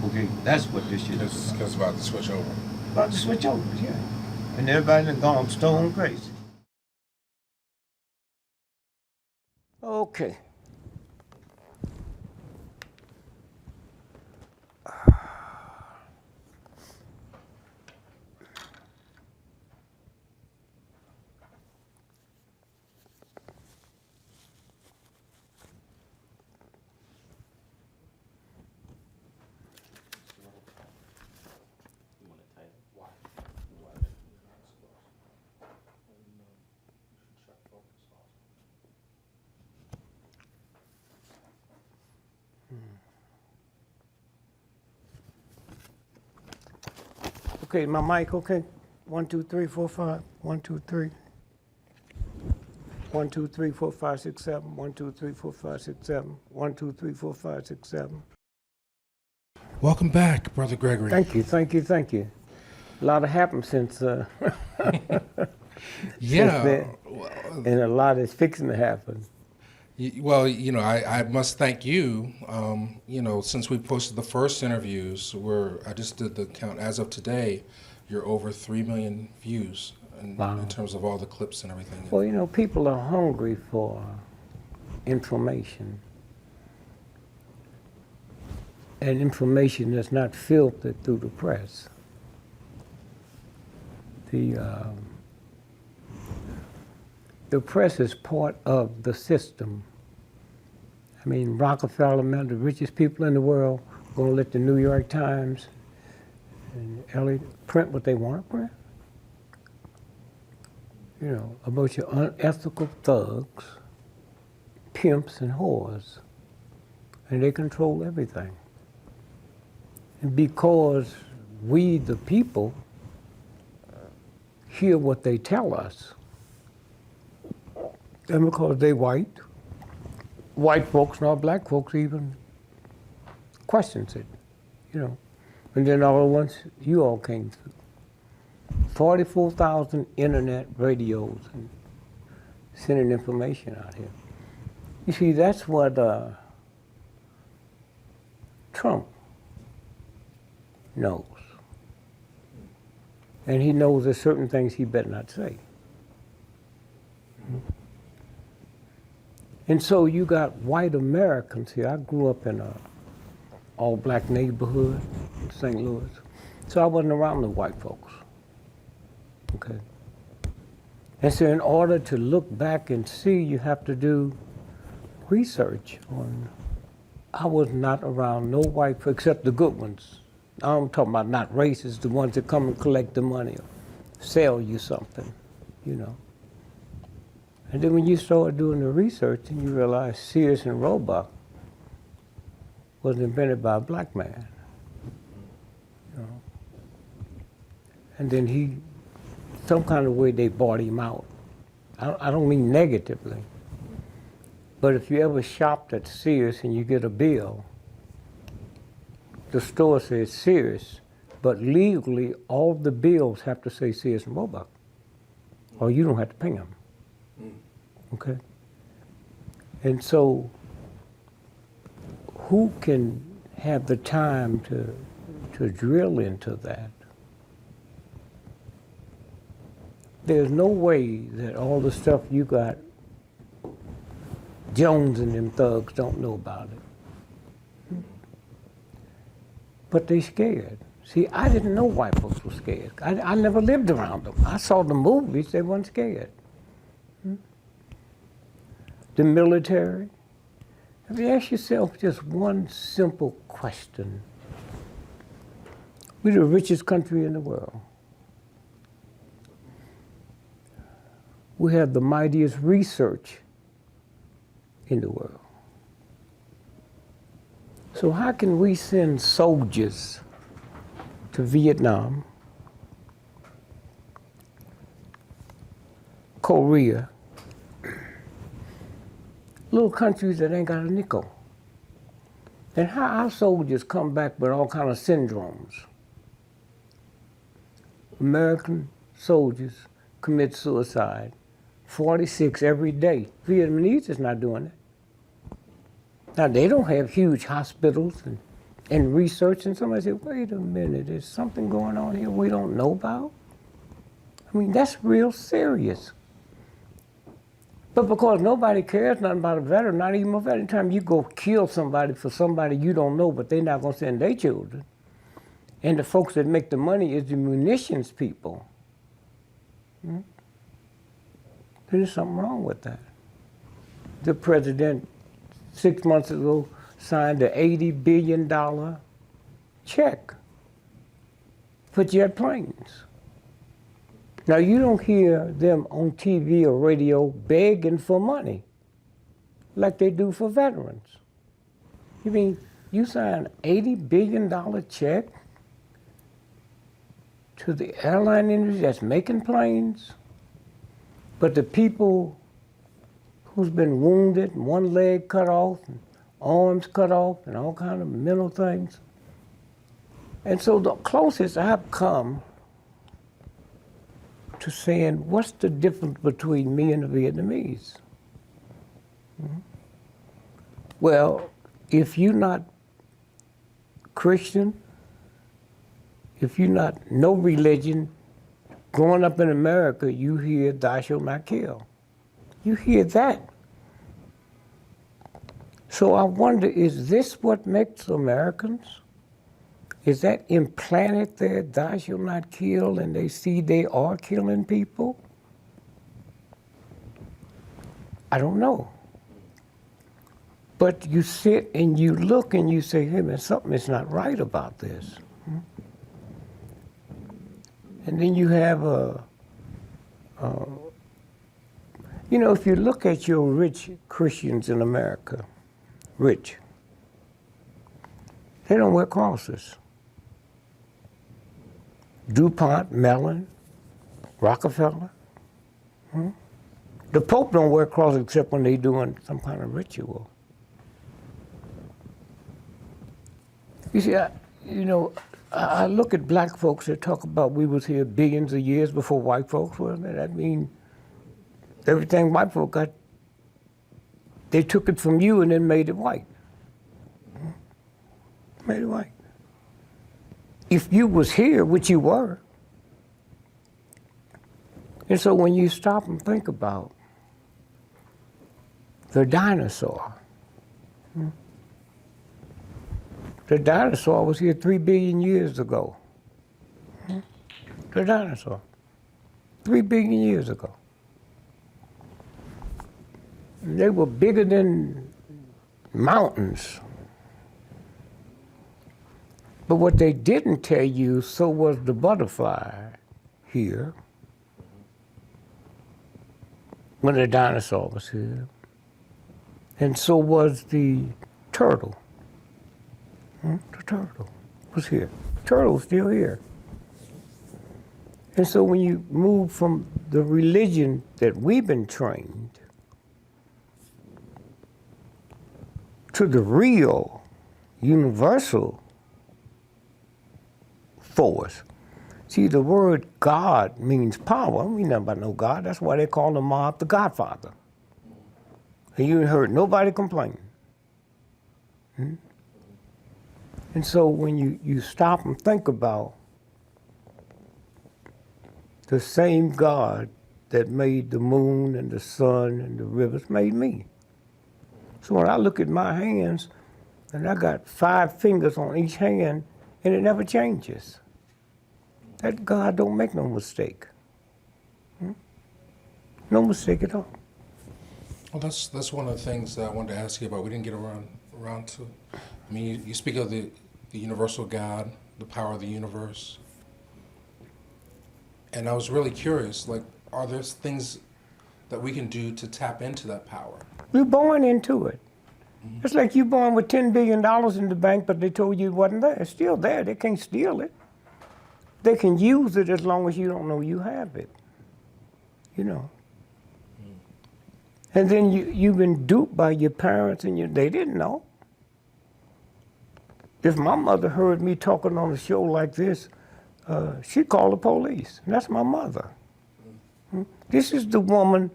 Okay, that's what this shit is Because about. it's about to switch over. About to switch over, yeah. And everybody done gone stone crazy. Okay. Okay, my mic okay? 1, 2, 3, 4, 5. 1, 2, 3. 1, 2, 3, 4, 5, 6, 7. 1, 2, 3, 4, 5, 6, 7. 1, 2, 3, 4, 5, 6, 7. Welcome back, Brother Gregory. Thank you, thank you, thank you. A lot has happened since Yeah. then, and a lot is fixing to happen. Well, I must thank you. Since we posted the first interviews, I just did the count. As of today, you're over 3 million views in terms of all the clips and everything. Well, people are hungry for information. And information that's not filtered through the press. The press is part of the system. I mean, Rockefeller, man, the richest people in the world, going to let the New York Times and LA print what they want to print. A bunch of unethical thugs, pimps, and whores. And they control everything. And because we, the people, hear what they tell us, and because they white folks, not black folks, even questions it, And then all at once, you all came through. 44,000 internet radios and sending information out here. You see, that's what Trump knows. And he knows there's certain things he better not say. And so you got white Americans here. I grew up in a all-black neighborhood in St. Louis. So I wasn't around the white folks. Okay. And so in order to look back and see, you have to do research on. I was not around no white folks except the good ones. I'm talking about not racist, the ones that come and collect the money or sell you something, And then when you start doing the research and you realize Sears and Roebuck was invented by a black man, And then some kind of way they bought him out. I don't mean negatively, but if you ever shopped at Sears and you get a bill, the store says Sears, but legally all the bills have to say Sears and Roebuck, or you don't have to pay them. Okay? And so, who can have the time to drill into that? There's no way that all the stuff you got, Jones and them thugs don't know about it. But they scared. See, I didn't know white folks were scared. I never lived around them. I saw the movies, they weren't scared. The military. Have you asked yourself just one simple question? We're the richest country in the world. We have the mightiest research in the world. So how can we send soldiers to Vietnam, Korea, little countries that ain't got a nickel? And how our soldiers come back with all kind of syndromes? American soldiers commit suicide, 46 every day. Vietnamese is not doing it. Now, they don't have huge hospitals and research, and somebody said, wait a minute, there's something going on here we don't know about? I mean, that's real serious. But because nobody cares nothing about a veteran, not even a veteran, anytime you go kill somebody for somebody you don't know, but they're not going to send their children, and the folks that make the money is the munitions people, there's something wrong with that. The president 6 months ago signed an $80 billion check for jet planes. Now, you don't hear them on TV or radio begging for money like they do for veterans. You mean you sign an $80 billion check to the airline industry that's making planes, but the people who's been wounded, one leg cut off, and arms cut off, and all kind of mental things. And so the closest I've come to saying, what's the difference between me and the Vietnamese? Well, if you're not Christian, if you're not no religion, growing up in America, you hear thou shalt not kill. You hear that. So I wonder, is this what makes Americans? Is that implanted there, thou shalt not kill, and they see they are killing people? I don't know. But you sit and you look and you say, hey man, something is not right about this. And then you have you know, if you look at your rich Christians in America, rich, they don't wear crosses. DuPont, Mellon, Rockefeller. The Pope don't wear crosses except when they're doing some kind of ritual. You see, I look at black folks that talk about we was here billions of years before white folks were. That means everything white folk got, they took it from you and then made it white. Made it white. If you was here, which you were, and so when you stop and think about the dinosaur, the dinosaur was here 3 billion years ago. The dinosaur, 3 billion years ago. They were bigger than mountains. But what they didn't tell you, so was the butterfly here when the dinosaur was here. And so was the turtle. The turtle was here. The turtle's still here. And so when you move from the religion that we've been trained to the real, universal force. See, the word God means power. We never about no God. That's why they call the mob the Godfather. And you ain't heard nobody complain. And so when you stop and think about the same God that made the moon and the sun and the rivers made me. So when I look at my hands, and I got 5 fingers on each hand, and it never changes. That God don't make no mistake. No mistake at all. Well, that's one of the things that I wanted to ask you about. We didn't get around to. I mean, you speak of the universal God, the power of the universe, and I was really curious. Like, are there things that we can do to tap into that power? We're born into it. It's like you born with $10 billion in the bank, but they told you it wasn't there. It's still there. They can't steal it. They can use it as long as you don't know you have it. You know. And then you've been duped by your parents, and they didn't know. If my mother heard me talking on a show like this, she'd call the police. And that's my mother. This is the woman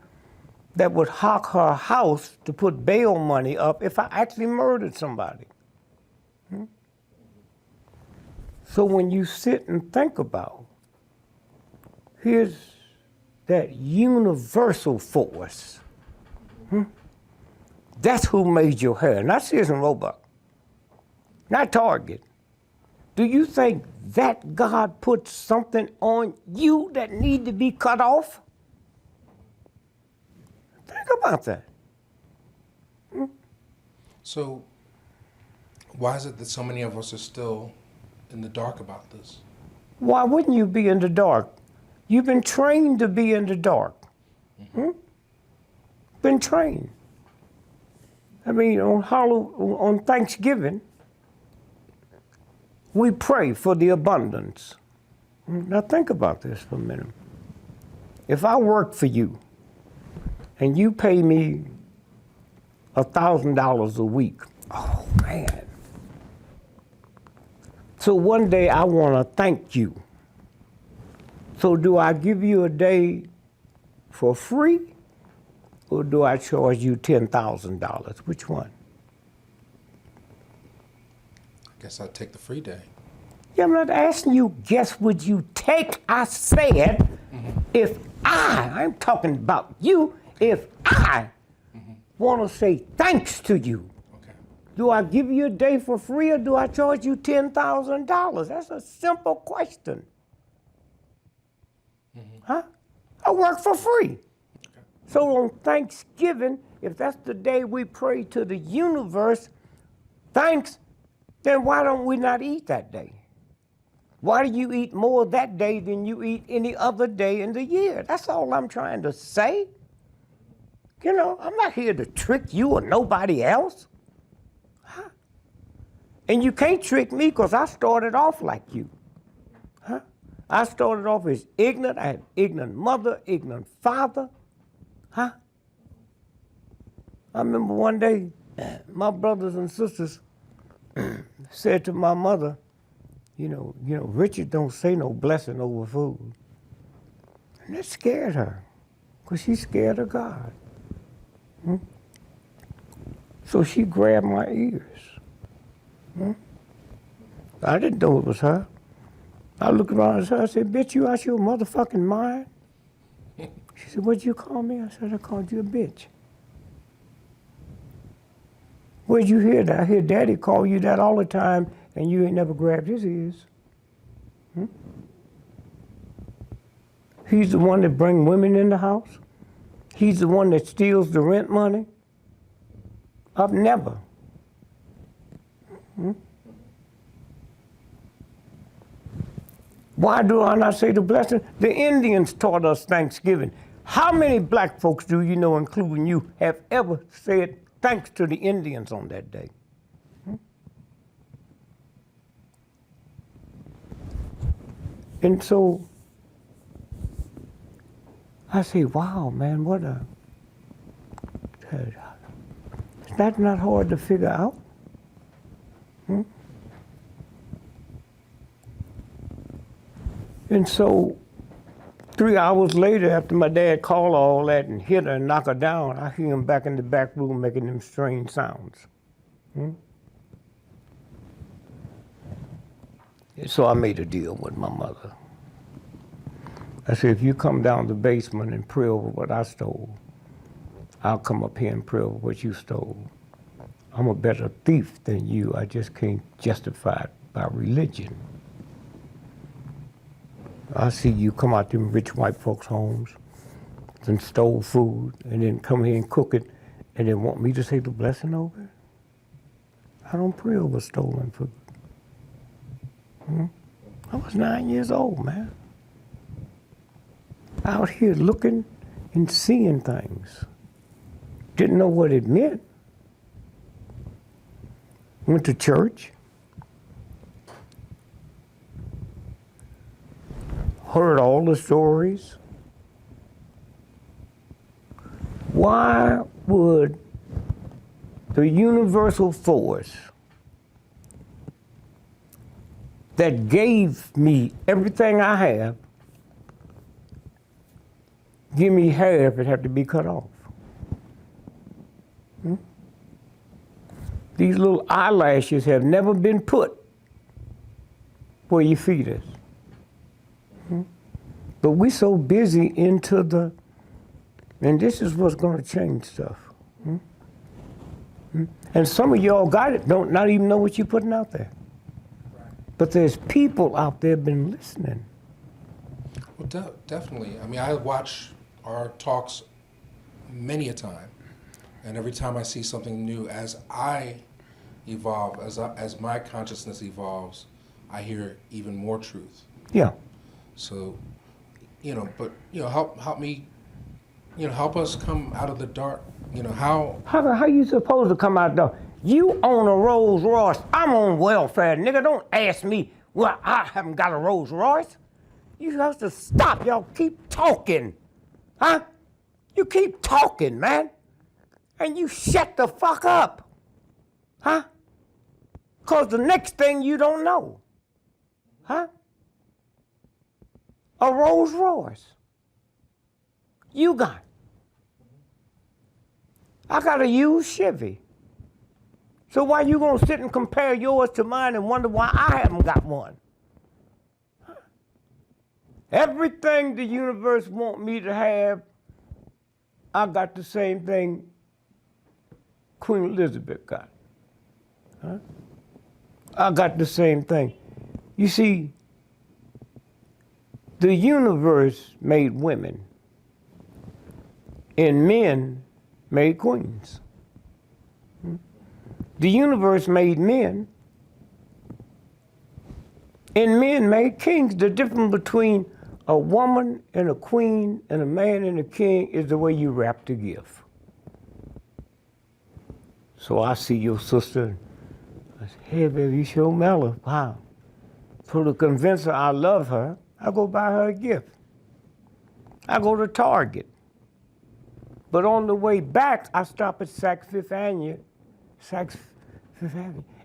that would hawk her house to put bail money up if I actually murdered somebody. So when you sit and think about, here's that universal force. That's who made your hair, not Sears and Roebuck, not Target. Do you think that God put something on you that need to be cut off? Think about that. So, why is it that so many of us are still in the dark about this? Why wouldn't you be in the dark? You've been trained to be in the dark. Been trained. I mean, on Thanksgiving, we pray for the abundance. Now think about this for a minute. If I work for you and you pay me $1,000 a week, oh man. So one day I want to thank you. So do I give you a day for free or do I charge you $10,000? Which one? I guess I'd take the free day. Yeah, I'm not asking you, guess would you take? I said, if I'm talking about you, if I want to say thanks to you, Okay. do I give you a day for free or do I charge you $10,000? That's a simple question. Huh? I work for free. Okay. So on Thanksgiving, if that's the day we pray to the universe, thanks, then why don't we not eat that day? Why do you eat more that day than you eat any other day in the year? That's all I'm trying to say. You know, I'm not here to trick you or nobody else. Huh? And you can't trick me because I started off like you. Huh? I started off as ignorant. I had ignorant mother, ignorant father. Huh? I remember one day, my brothers and sisters said to my mother, you know, Richard don't say no blessing over food. And that scared her, because she's scared of God. So she grabbed my ears. I didn't know it was her. I looked around at her, I said, bitch, you out your motherfucking mind? She said, what'd you call me? I said, I called you a bitch. Where'd you hear that? I hear Daddy call you that all the time, and you ain't never grabbed his ears. He's the one that bring women in the house. He's the one that steals the rent money. I've never. Why do I not say the blessing? The Indians taught us Thanksgiving. How many black folks do you know, including you, have ever said thanks to the Indians on that day? And so I say, wow, man, what a, is that not hard to figure out? And so 3 hours later, after my dad called all that and hit her and knocked her down, I hear him back in the back room making them strange sounds. So I made a deal with my mother. I said, if you come down the basement and pray over what I stole, I'll come up here and pray over what you stole. I'm a better thief than you. I just can't justify it by religion. I see you come out them rich white folks' homes and stole food and then come here and cook it and then want me to say the blessing over it? I don't pray over stolen food. I was 9 years old, man. Out here looking and seeing things. Didn't know what it meant. Went to church. Heard all the stories. Why would the universal force that gave me everything I have give me hair if it had to be cut off? These little eyelashes have never been put where your feet is. But we're so busy into the, and this is what's going to change stuff. And some of y'all got it, don't not even know what you're putting out there. But there's people out there been listening. Well, definitely. I mean, I watch our talks many a time, and every time I see something new, as I evolve, as my consciousness evolves, I hear even more truth. Yeah. So, but help me, help us come out of the dark. How you supposed to come out there? You own a Rolls Royce. I'm on welfare, nigga. Don't ask me. Well, I haven't got a Rolls Royce. You have to stop. Y'all keep talking. Huh? You keep talking, man. And you shut the fuck up. Huh? Because the next thing you don't know. Huh? A Rolls Royce. You got. I got a used Chevy. So why you gonna sit and compare yours to mine and wonder why I haven't got one? Everything the universe want me to have, I got the same thing Queen Elizabeth got. Huh? I got the same thing. You see, the universe made women, and men made queens. The universe made men, and men made kings. The difference between a woman and a queen and a man and a king is the way you wrap the gift. So I see your sister, I say, hey baby, you sure mellow, wow. So to convince her I love her, I go buy her a gift. I go to Target. But on the way back, I stop at Saks Fifth Avenue,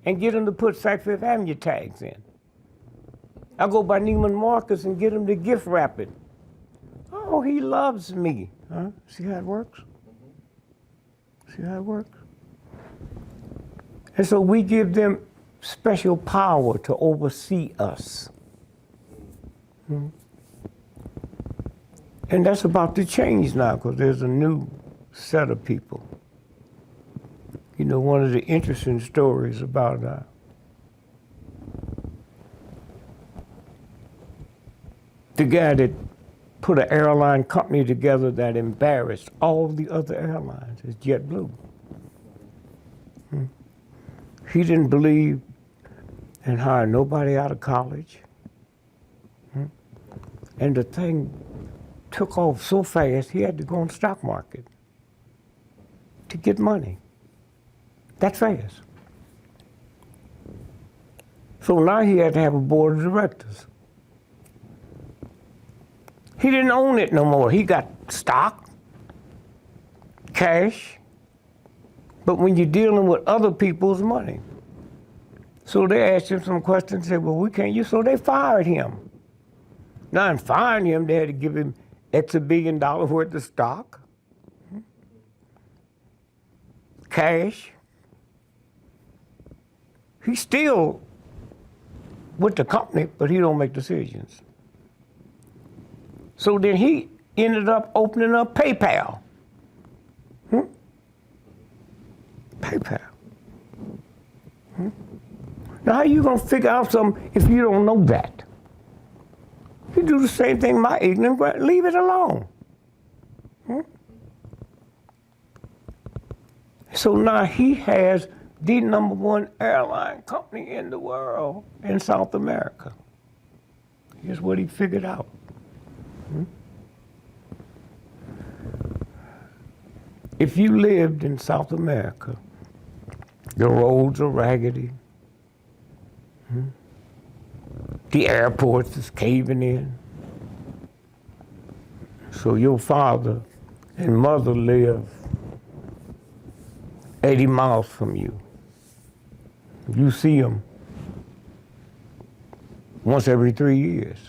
and get them to put Saks Fifth Avenue tags in. I go by Neiman Marcus and get him to gift wrap it. Oh, he loves me. Huh? See how it works? See how it works? And so we give them special power to oversee us. And that's about to change now because there's a new set of people. You know, one of the interesting stories about the guy that put an airline company together that embarrassed all the other airlines is JetBlue. He didn't believe in hiring nobody out of college. And the thing took off so fast, he had to go on the stock market to get money. That fast. So now he had to have a board of directors. He didn't own it no more. He got stock, cash, but when you're dealing with other people's money. So they asked him some questions, said, well, we can't use, so they fired him. Now in firing him, they had to give him X $1 billion worth of stock, cash. He's still with the company, but he don't make decisions. So then he ended up opening up PayPal. PayPal. Now how you gonna figure out something if you don't know that? You do the same thing my ignorant, leave it alone. So now he has the #1 airline company in the world in South America. Here's what he figured out. If you lived in South America, the roads are raggedy. The airports is caving in. So your father and mother live 80 miles from you. You see them once every 3 years.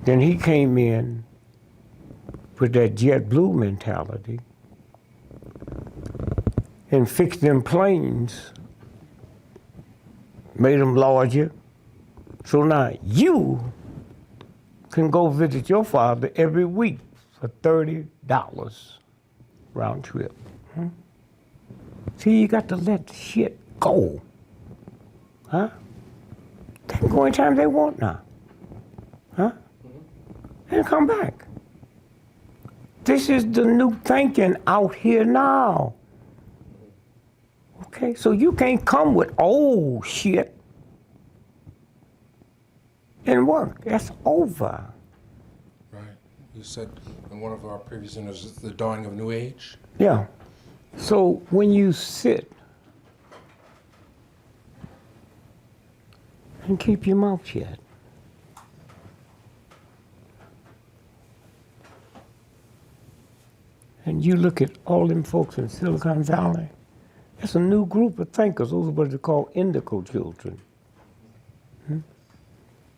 Then he came in with that JetBlue mentality and fixed them planes, made them larger. So now you can go visit your father every week for $30 round trip. See, you got to let shit go. Huh? They can go anytime they want now. Huh? And come back. This is the new thinking out here now. Okay, so you can't come with old shit and work. That's over. Right. You said in one of our previous interviews, it's the dawning of New Age. Yeah. So when you sit and keep your mouth shut, And you look at all them folks in Silicon Valley, that's a new group of thinkers. Those are what they call indigo children.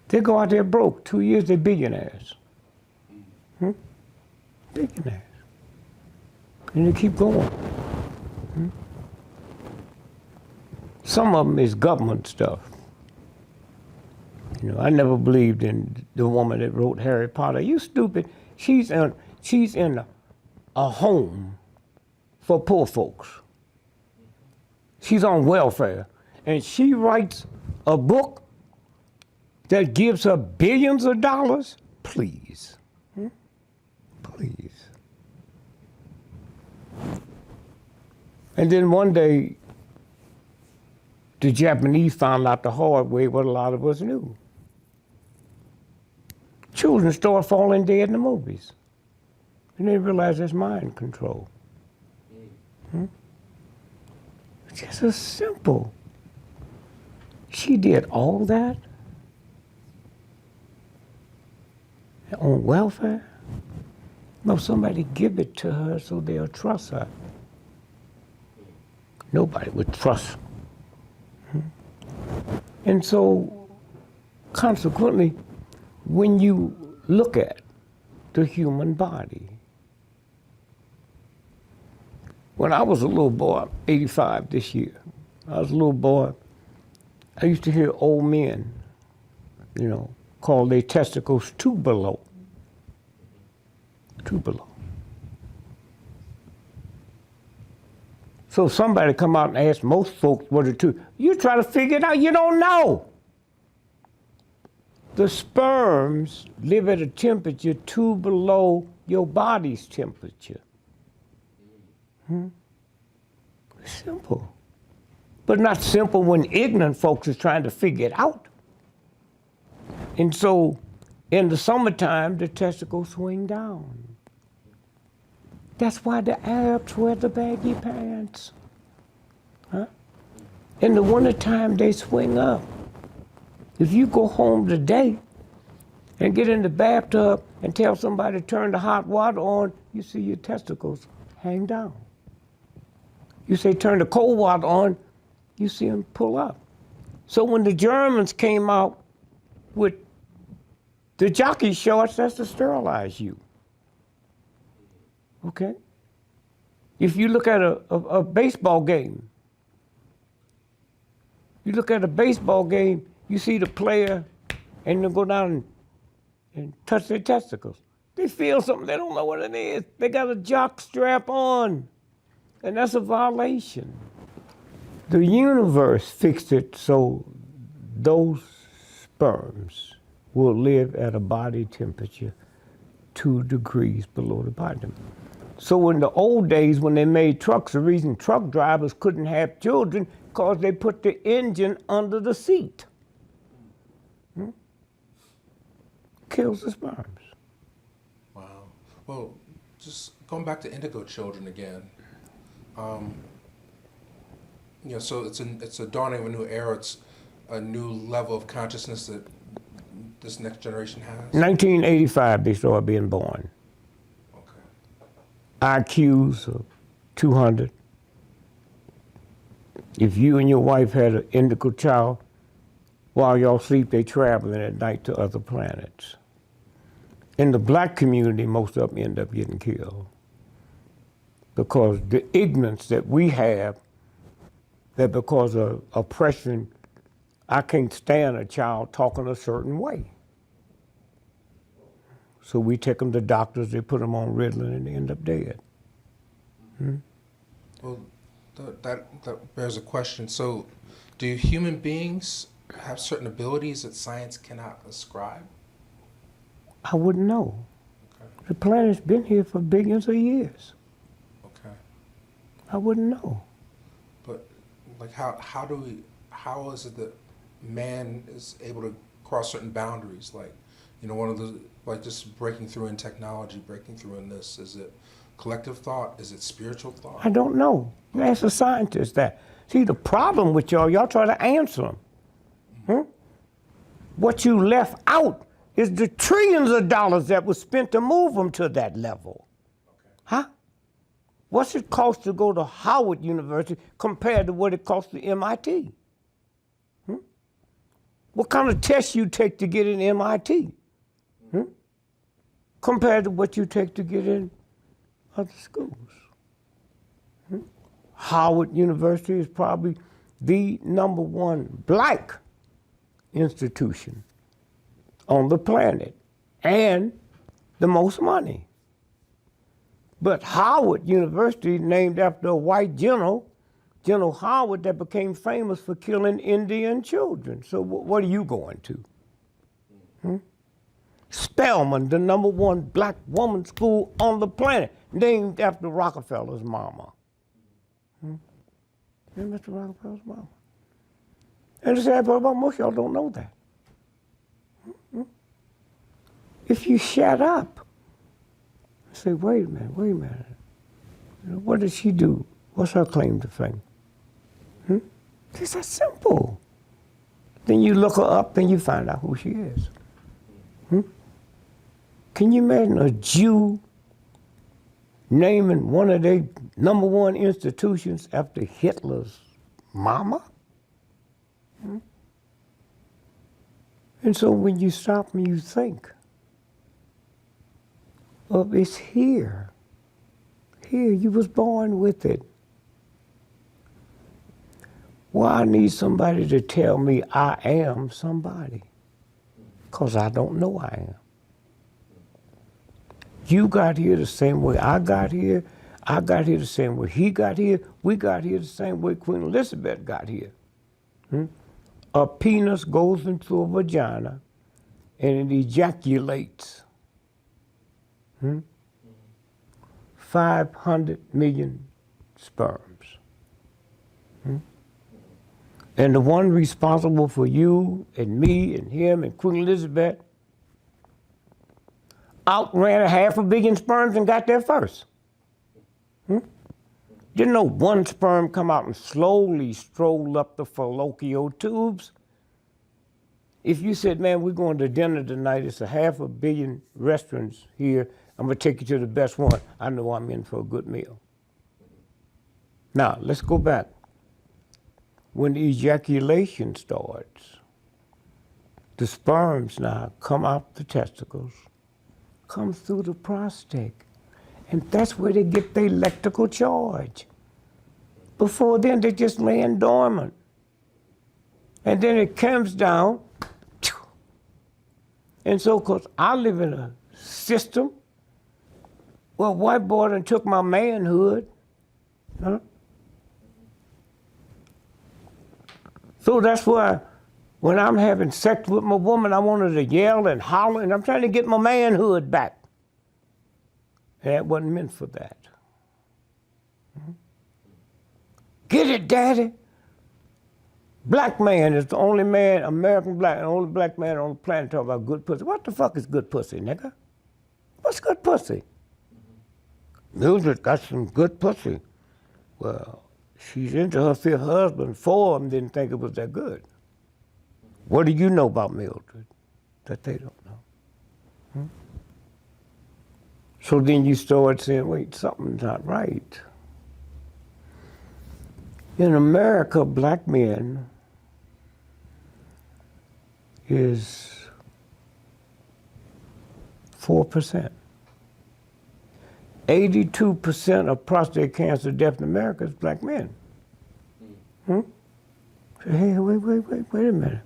They go out there broke. 2 years, they're billionaires. Billionaires. And they keep going. Some of them is government stuff. You know, I never believed in the woman that wrote Harry Potter. You stupid. She's in a home for poor folks. She's on welfare. And she writes a book that gives her billions of dollars? Please. Please. And then one day, the Japanese found out the hard way what a lot of us knew. Children start falling dead in the movies. And they realize that's mind control. It's just so simple. She did all that on welfare? No, somebody give it to her so they'll trust her. Nobody would trust. And so, consequently, when you look at the human body, when I was a little boy, I'm 85 this year, I was a little boy, I used to hear old men, you know, call their testicles two below. Two below. So somebody come out and ask most folks what are two. You try to figure it out, you don't know. The sperms live at a temperature two below your body's temperature. Simple. But not simple when ignorant folks is trying to figure it out. And so in the summertime, the testicles swing down. That's why the Arabs wear the baggy pants. In the wintertime, they swing up. If you go home today and get in the bathtub and tell somebody to turn the hot water on, you see your testicles hang down. You say turn the cold water on, you see them pull up. So when the Germans came out with the jockey shorts, that's to sterilize you. Okay? If you look at a baseball game, you see the player and they go down and touch their testicles. They feel something, they don't know what it is. They got a jock strap on, and that's a violation. The universe fixed it so those sperms will live at a body temperature 2 degrees below the body temperature. So in the old days when they made trucks, the reason truck drivers couldn't have children because they put the engine under the seat. Kills the sperms. Wow. Well, just going back to indigo children again. You know, so it's a dawning of a new era. It's a new level of consciousness that this next generation has. 1985, they started being born. Okay. IQs of 200. If you and your wife had an indigo child, while y'all sleep, they traveling at night to other planets. In the black community, most of them end up getting killed because the ignorance that we have, that because of oppression, I can't stand a child talking a certain way. So we take them to doctors, they put them on Ritalin, and they end up dead. Well, that bears a question. So, do human beings have certain abilities that science cannot ascribe? I wouldn't know. Okay. The planet's been here for billions of years. Okay. I wouldn't know. But, like, how is it that man is able to cross certain boundaries? Like, you know, one of the, like, just breaking through in technology, breaking through in this. Is it collective thought? Is it spiritual thought? I don't know. You ask a scientist that. See, the problem with y'all try to answer them. What you left out is the trillions of dollars that was spent to move them to that level. Okay. Huh? What's it cost to go to Howard University compared to what it costs to MIT? What kind of test you take to get in MIT? Compared to what you take to get in other schools. Howard University is probably the #1 black institution on the planet and the most money. But Howard University, named after a white general, General Howard, that became famous for killing Indian children. So what are you going to? Spelman, the #1 black woman's school on the planet, named after Rockefeller's mama. Named after Rockefeller's mama. And the sad part about most of y'all don't know that. If you shut up, say, wait a minute. You know, what did she do? What's her claim to fame? It's that simple. Then you look her up and you find out who she is. Can you imagine a Jew naming one of their #1 institutions after Hitler's mama? And so when you stop and you think, oh, it's here. Here, you was born with it. Well, I need somebody to tell me I am somebody, because I don't know I am. You got here the same way I got here. I got here the same way he got here. We got here the same way Queen Elizabeth got here. A penis goes into a vagina and it ejaculates 500 million sperms. And the one responsible for you and me and him and Queen Elizabeth outran 500 million sperms and got there first. Didn't know one sperm come out and slowly stroll up the fallopian tubes. If you said, man, we're going to dinner tonight, it's 500 million restaurants here, I'm gonna take you to the best one, I know I'm in for a good meal. Now, let's go back. When the ejaculation starts, the sperms now come out the testicles, come through the prostate, and that's where they get their electrical charge. Before then, they're just laying dormant. And then it comes down, and so, because I live in a system, well, white boy done took my manhood, So that's why when I'm having sex with my woman, I want her to yell and holler, and I'm trying to get my manhood back. And that wasn't meant for that. Get it, daddy. Black man is the only man, American black, the only black man on the planet talking about good pussy. What the fuck is good pussy, nigga? What's good pussy? Mildred got some good pussy. Well, she's into her 5th husband. 4 of them didn't think it was that good. What do you know about Mildred that they don't know? So then you start saying, wait, something's not right. In America, black men is 4%. 82% of prostate cancer death in America is black men. Say, hey, wait a minute.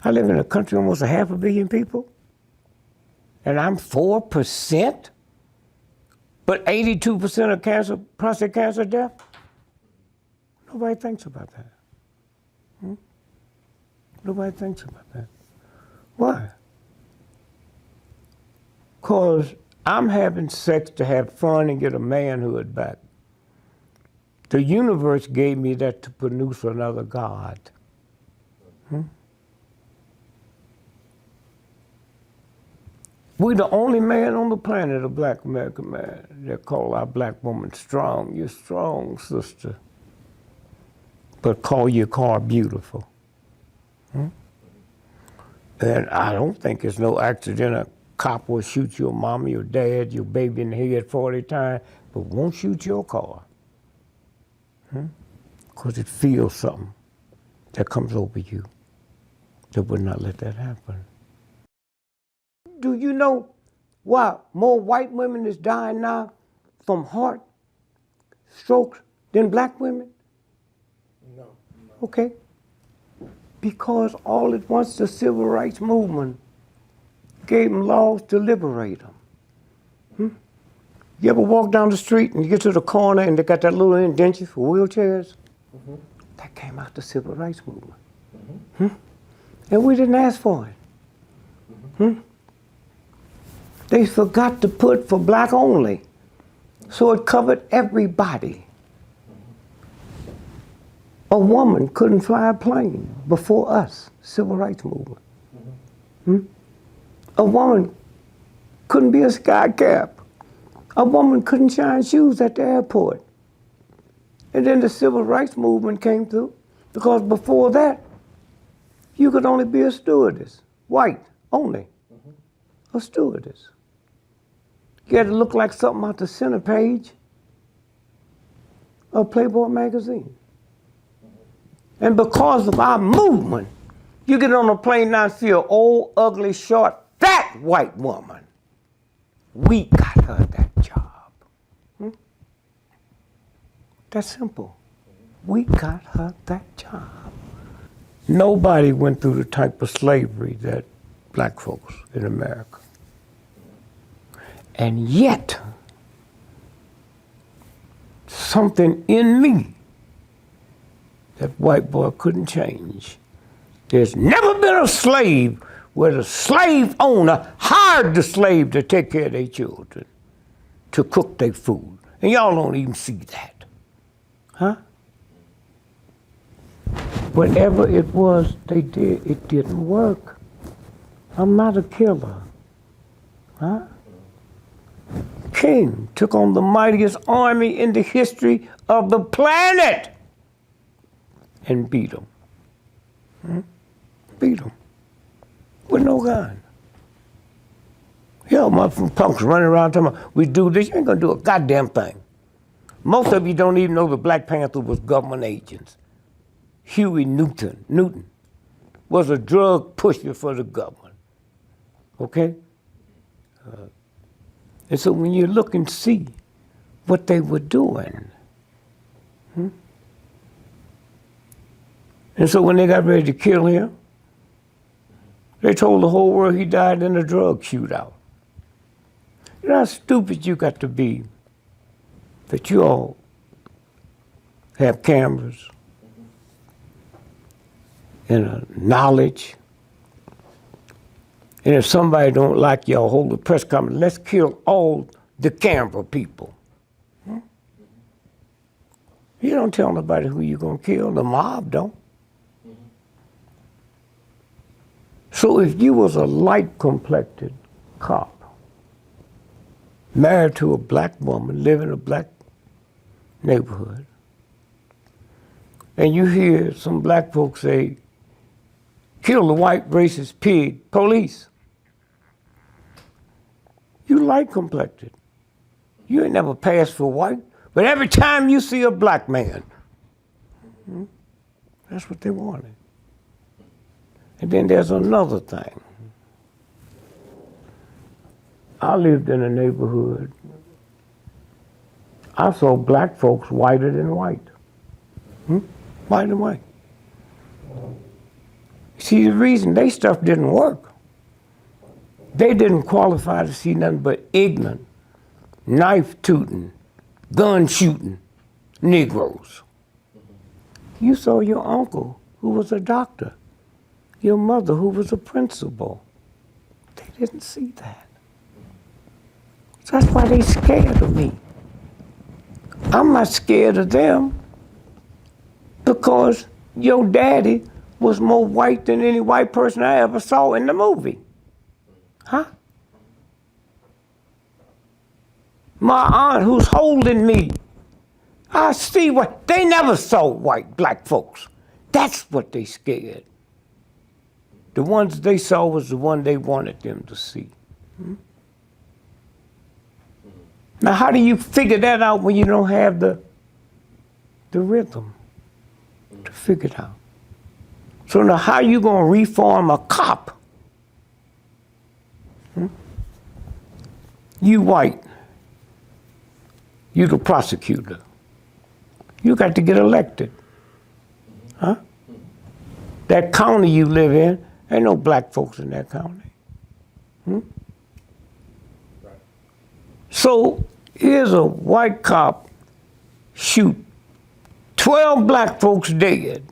I live in a country almost 500 million people, and I'm 4%, but 82% of cancer, prostate cancer death? Nobody thinks about that. Nobody thinks about that. Why? Because I'm having sex to have fun and get a manhood back. The universe gave me that to produce another God. We're the only man on the planet, a black American man, that call our black woman strong. You're strong, sister. But call your car beautiful. And I don't think it's no accident a cop will shoot your mama, your dad, your baby in the head 40 times but won't shoot your car. Because it feels something that comes over you that would not let that happen. Do you know why more white women is dying now from heart strokes than black women? No. Okay. Because all at once the civil rights movement gave them laws to liberate them. You ever walk down the street and you get to the corner and they got that little indenture for wheelchairs? That came out the civil rights movement. And we didn't ask for it. They forgot to put for black only, so it covered everybody. A woman couldn't fly a plane before us, civil rights movement. A woman couldn't be a sky cap. A woman couldn't shine shoes at the airport. And then the civil rights movement came through, because before that, you could only be a stewardess, white only, a stewardess. You had to look like something out the center page of Playboy magazine. And because of our movement, you get on a plane now and see an old, ugly, short, fat white woman. We got her that job. That's simple. We got her that job. Nobody went through the type of slavery that black folks in America. And yet, something in me that white boy couldn't change. There's never been a slave where the slave owner hired the slave to take care of their children, to cook their food. And y'all don't even see that. Huh? Whatever it was they did, it didn't work. I'm not a killer. Huh? King took on the mightiest army in the history of the planet and beat them. Beat them with no gun. My punks running around talking about, we do this, you ain't gonna do a goddamn thing. Most of you don't even know the Black Panther was government agents. Huey Newton was a drug pusher for the government, okay? And so when you look and see what they were doing, and so when they got ready to kill him, they told the whole world he died in a drug shootout. You know how stupid you got to be that you all have cameras and knowledge. And if somebody don't like y'all, hold a press conference, let's kill all the camera people. You don't tell nobody who you're gonna kill, the mob don't. So if you was a light-complected cop, married to a black woman, live in a black neighborhood, and you hear some black folks say, kill the white racist pig, police. You light-complected. You ain't never passed for white, but every time you see a black man, that's what they wanted. And then there's another thing. I lived in a neighborhood. I saw black folks whiter than white. White and white. See, the reason they stuff didn't work, they didn't qualify to see nothing but ignorant, knife-tooting, gun-shooting Negroes. You saw your uncle, who was a doctor, your mother, who was a principal. They didn't see that. So that's why they scared of me. I'm not scared of them because your daddy was more white than any white person I ever saw in the movie. Huh? My aunt who's holding me, I see what, they never saw white black folks. That's what they scared. The ones they saw was the one they wanted them to see. Now, how do you figure that out when you don't have the rhythm to figure it out? So now, how you gonna reform a cop? You white. You the prosecutor. You got to get elected. Huh? That county you live in, ain't no black folks in that county. So here's a white cop shoot 12 black folks dead.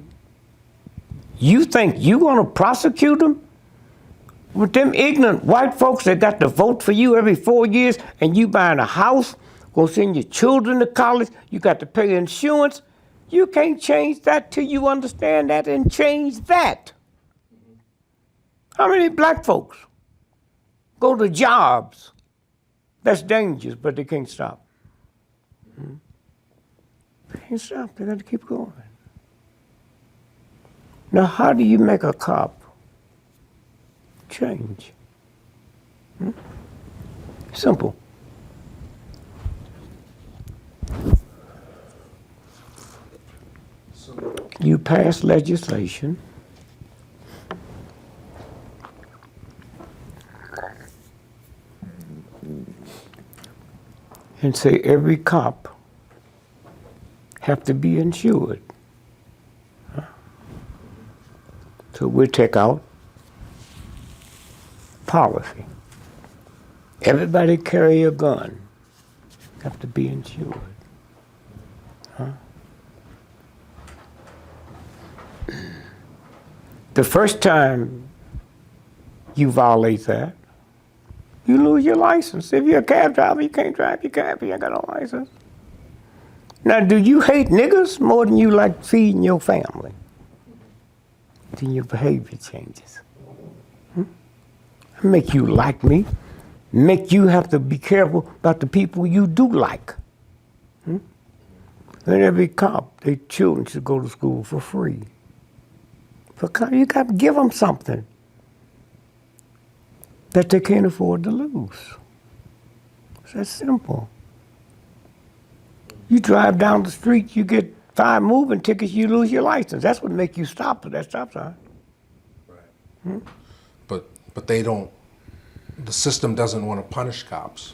You think you gonna prosecute them? With them ignorant white folks that got to vote for you every 4 years and you buying a house, gonna send your children to college, you got to pay insurance. You can't change that till you understand that and change that. How many black folks go to jobs that's dangerous, but they can't stop? They can't stop, they got to keep going. Now, how do you make a cop change? Simple. You pass legislation and say every cop have to be insured. So we take out policy. Everybody carry a gun, have to be insured. The first time you violate that, you lose your license. If you're a cab driver, you can't drive your cab, you ain't got no license. Now, do you hate niggas more than you like feeding your family? Then your behavior changes. Make you like me, make you have to be careful about the people you do like. And every cop, their children should go to school for free. Because you got to give them something that they can't afford to lose. It's that simple. You drive down the street, you get 5 moving tickets, you lose your license. That's what make you stop at that stop sign. Right. But they don't, the system doesn't want to punish cops.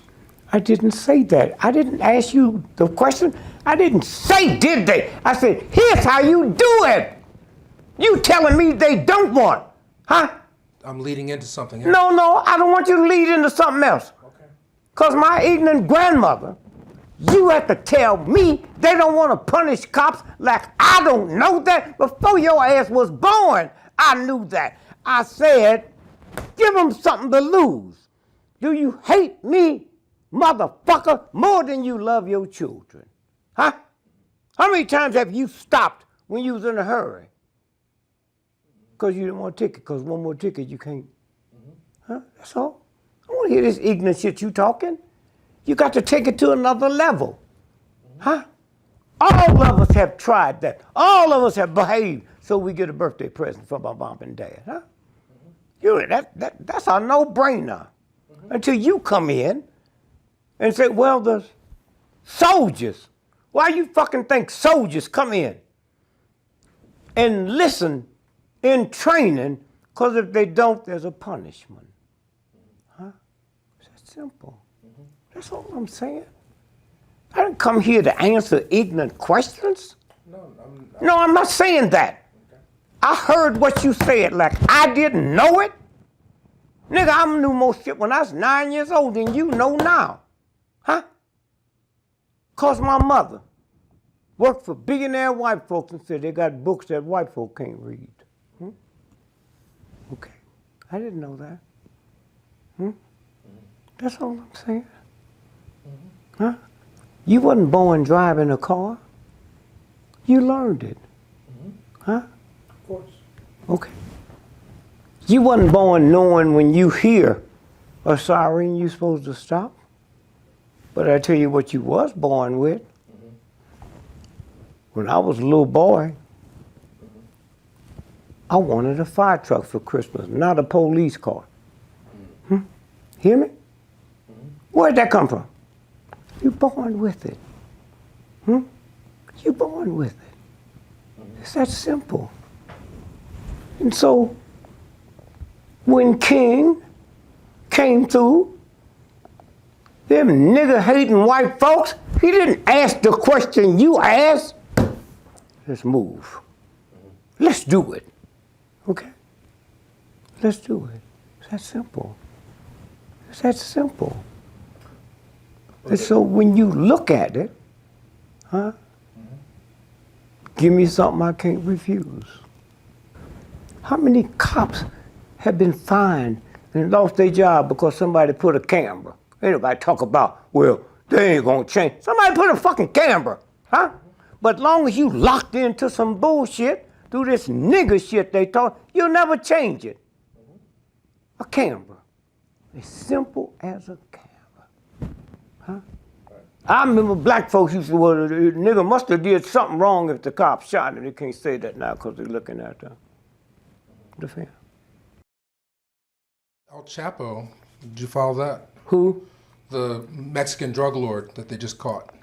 I didn't say that. I didn't ask you the question. I didn't say, did they? I said, here's how you do it. You telling me they don't want, huh? I'm leading into something else. No, I don't want you to lead into something else. Okay. Because my ignorant grandmother, you have to tell me they don't want to punish cops like I don't know that. Before your ass was born, I knew that. I said, give them something to lose. Do you hate me, motherfucker, more than you love your children? Huh? How many times have you stopped when you was in a hurry? Because you didn't want a ticket, because one more ticket you can't. Huh? That's all. I don't want to hear this ignorant shit you talking. You got to take it to another level. Huh? All of us have tried that. All of us have behaved so we get a birthday present from our mom and dad. Huh? That's a no-brainer. Until you come in and say, well, the soldiers. Why you fucking think soldiers come in and listen in training? Because if they don't, there's a punishment. Huh? It's that simple. That's all I'm saying. I didn't come here to answer ignorant questions. No, I'm not saying that. Okay. I heard what you said like I didn't know it. Nigga, I knew more shit when I was 9 years old than you know now. Huh? Because my mother worked for billionaire white folks and said they got books that white folk can't read. Okay. I didn't know that. That's all I'm saying. Huh? You wasn't born driving a car. You learned it. Huh? Of course. Okay. You wasn't born knowing when you hear a siren you're supposed to stop. But I tell you what you was born with. When I was a little boy, I wanted a fire truck for Christmas, not a police car. Hear me? Where'd that come from? You're born with it. You're born with it. It's that simple. And so, when King came through, them nigger-hating white folks, he didn't ask the question you asked. Let's move. Let's do it. Okay? Let's do it. It's that simple. It's that simple. And so when you look at it, give me something I can't refuse. How many cops have been fined and lost their job because somebody put a camera? Anybody talk about, well, they ain't gonna change. Somebody put a fucking camera, huh? But long as you locked into some bullshit through this nigger shit they taught, you'll never change it. A camera. As simple as a camera. Huh? I remember black folks used to say, well, the nigga must have did something wrong if the cops shot him. They can't say that now because they're looking at the film. El Chapo, did you follow that? Who? The Mexican drug lord that they just caught.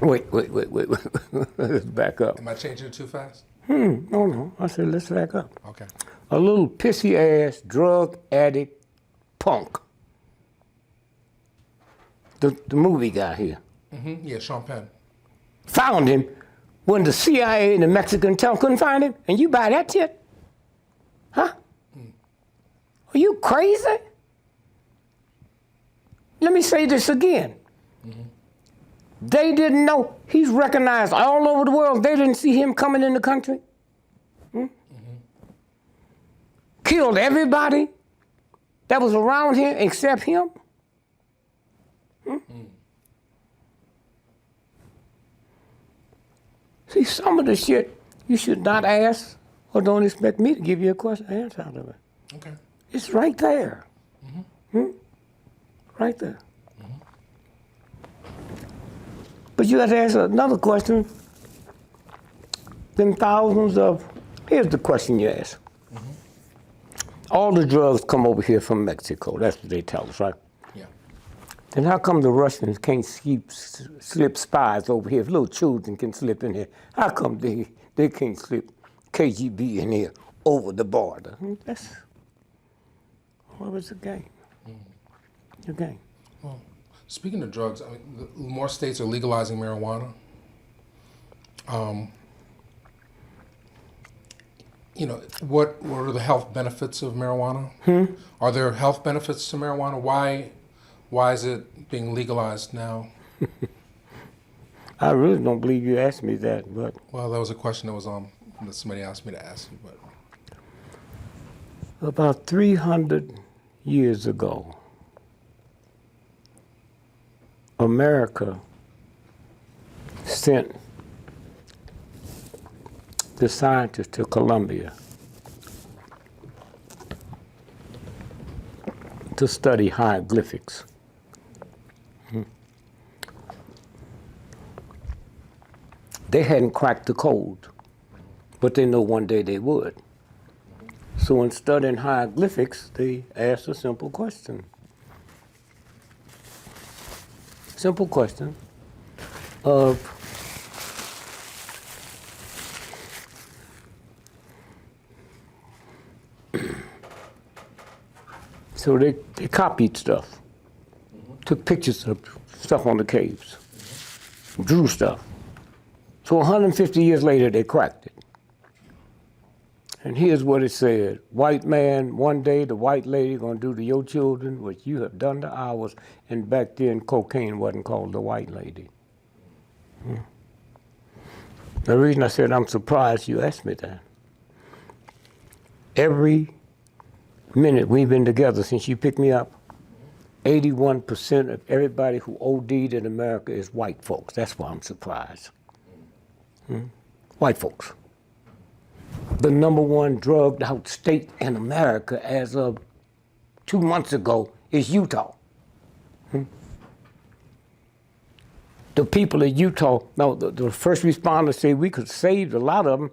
Wait. Let's back up. Am I changing it too fast? No. I said, let's back up. Okay. A little pissy ass drug addict punk. The movie guy here. Yeah, Sean Penn. Found him when the CIA and the Mexican couldn't find him, and you buy that shit? Huh? Are you crazy? Let me say this again. They didn't know. He's recognized all over the world. They didn't see him coming in the country. Killed everybody that was around here except him. See, some of the shit you should not ask or don't expect me to give you a question answer out of it. Okay. It's right there. Right there. But you have to ask another question. Them thousands of, here's the question you ask. All the drugs come over here from Mexico. That's what they tell us, right? Yeah. Then how come the Russians can't slip spies over here? If little children can slip in here, how come they can't slip KGB in here over the border? That's, what was the game? The game. Well, speaking of drugs, I mean, more states are legalizing marijuana. You know, what are the health benefits of marijuana? Are there health benefits to marijuana? Why is it being legalized now? I really don't believe you asked me that, but. Well, that was a question that somebody asked me to ask you, but. About 300 years ago, America sent the scientists to Columbia to study hieroglyphics. They hadn't cracked the code, but they know one day they would. So in studying hieroglyphics, they asked a simple question. Simple question of so they copied stuff, took pictures of stuff on the caves, drew stuff. So 150 years later, they cracked it. And here's what it said. White man, one day the white lady gonna do to your children what you have done to ours. And back then, cocaine wasn't called the white lady. The reason I said I'm surprised you asked me that. Every minute we've been together since you picked me up, 81% of everybody who OD'd in America is white folks. That's why I'm surprised. White folks. The #1 drugged out state in America as of 2 months ago is Utah. The people of Utah, now the first responders say we could save a lot of them,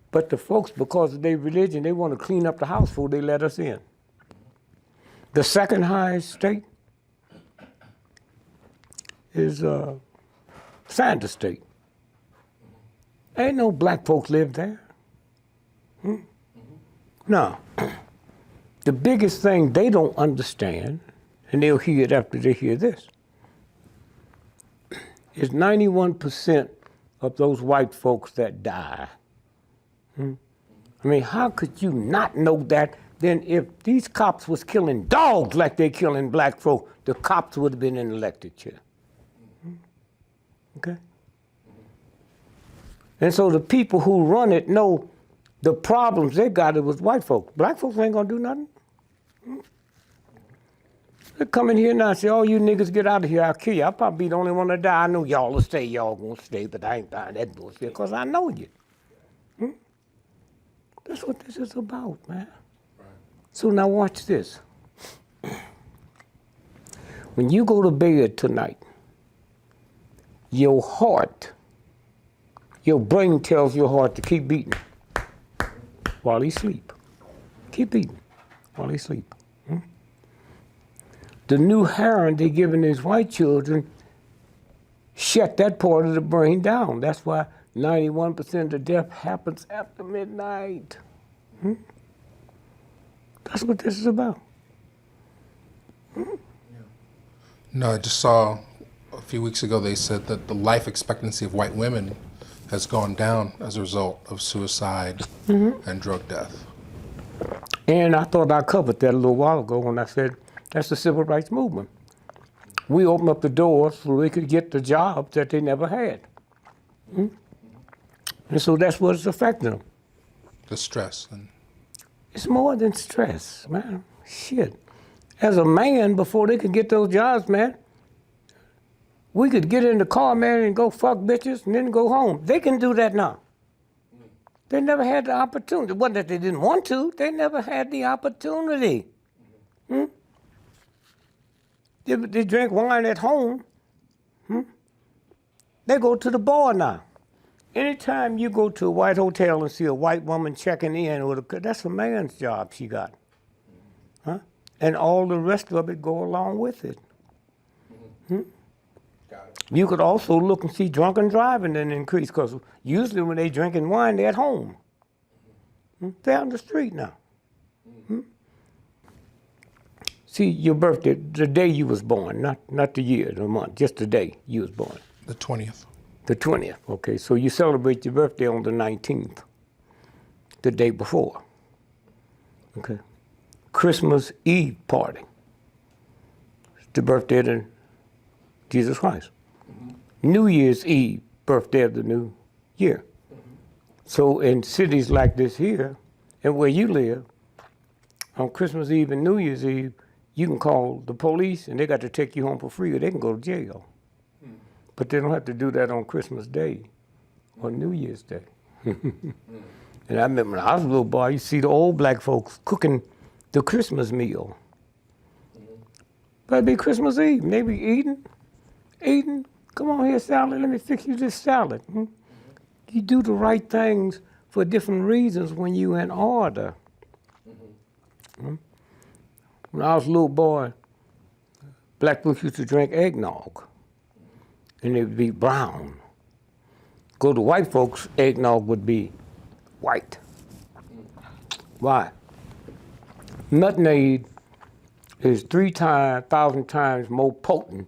but the folks, because of their religion, they want to clean up the house before they let us in. The second highest state Sanders State. Ain't no black folks live there. No. The biggest thing they don't understand, and they'll hear it after they hear this, is 91% of those white folks that die. I mean, how could you not know that? Then if these cops was killing dogs like they killing black folk, the cops would have been in the elected chair. Okay? And so the people who run it know the problems they got it was white folks. Black folks ain't gonna do nothing. They come in here now and say, oh, you niggas get out of here, I'll kill you. I'll probably be the only one to die. I know y'all will stay, y'all gonna stay, but I ain't buying that bullshit because I know you. That's what this is about, man. Right. So now watch this. When you go to bed tonight, your heart, your brain tells your heart to keep beating while he sleep. Keep beating while he sleep. The new heroin they giving these white children shut that part of the brain down. That's why 91% of death happens after midnight. That's what this is about. No, I just saw a few weeks ago they said that the life expectancy of white women has gone down as a result of suicide and drug death. And I thought I covered that a little while ago when I said that's the civil rights movement. We opened up the doors so they could get the jobs that they never had. And so that's what it's affecting them. The stress. And It's more than stress, man. Shit. As a man, before they could get those jobs, man, we could get in the car, man, and go fuck bitches and then go home. They can do that now. They never had the opportunity. It wasn't that they didn't want to. They never had the opportunity. They drink wine at home. They go to the bar now. Anytime you go to a white hotel and see a white woman checking in, that's a man's job she got. And all the rest of it go along with it. You could also look and see drunken driving then increase, because usually when they drinking wine, they're at home. They're on the street now. See, your birthday, the day you was born, not the year, the month, just the day you was born. the 20th. The 20th, okay. So you celebrate your birthday on the 19th, the day before. Okay. Christmas Eve party. It's the birthday of Jesus Christ. New Year's Eve, birthday of the new year. So in cities like this here, and where you live, on Christmas Eve and New Year's Eve, you can call the police and they got to take you home for free or they can go to jail. But they don't have to do that on Christmas Day or New Year's Day. And I remember when I was a little boy, I used to see the old black folks cooking the Christmas meal. But it'd be Christmas Eve, and they be eating. Come on here, salad, let me fix you this salad. You do the right things for different reasons when you're in order. When I was a little boy, black folks used to drink eggnog, and it would be brown. Go to white folks, eggnog would be white. Why? Nutmeg is 3,000 times more potent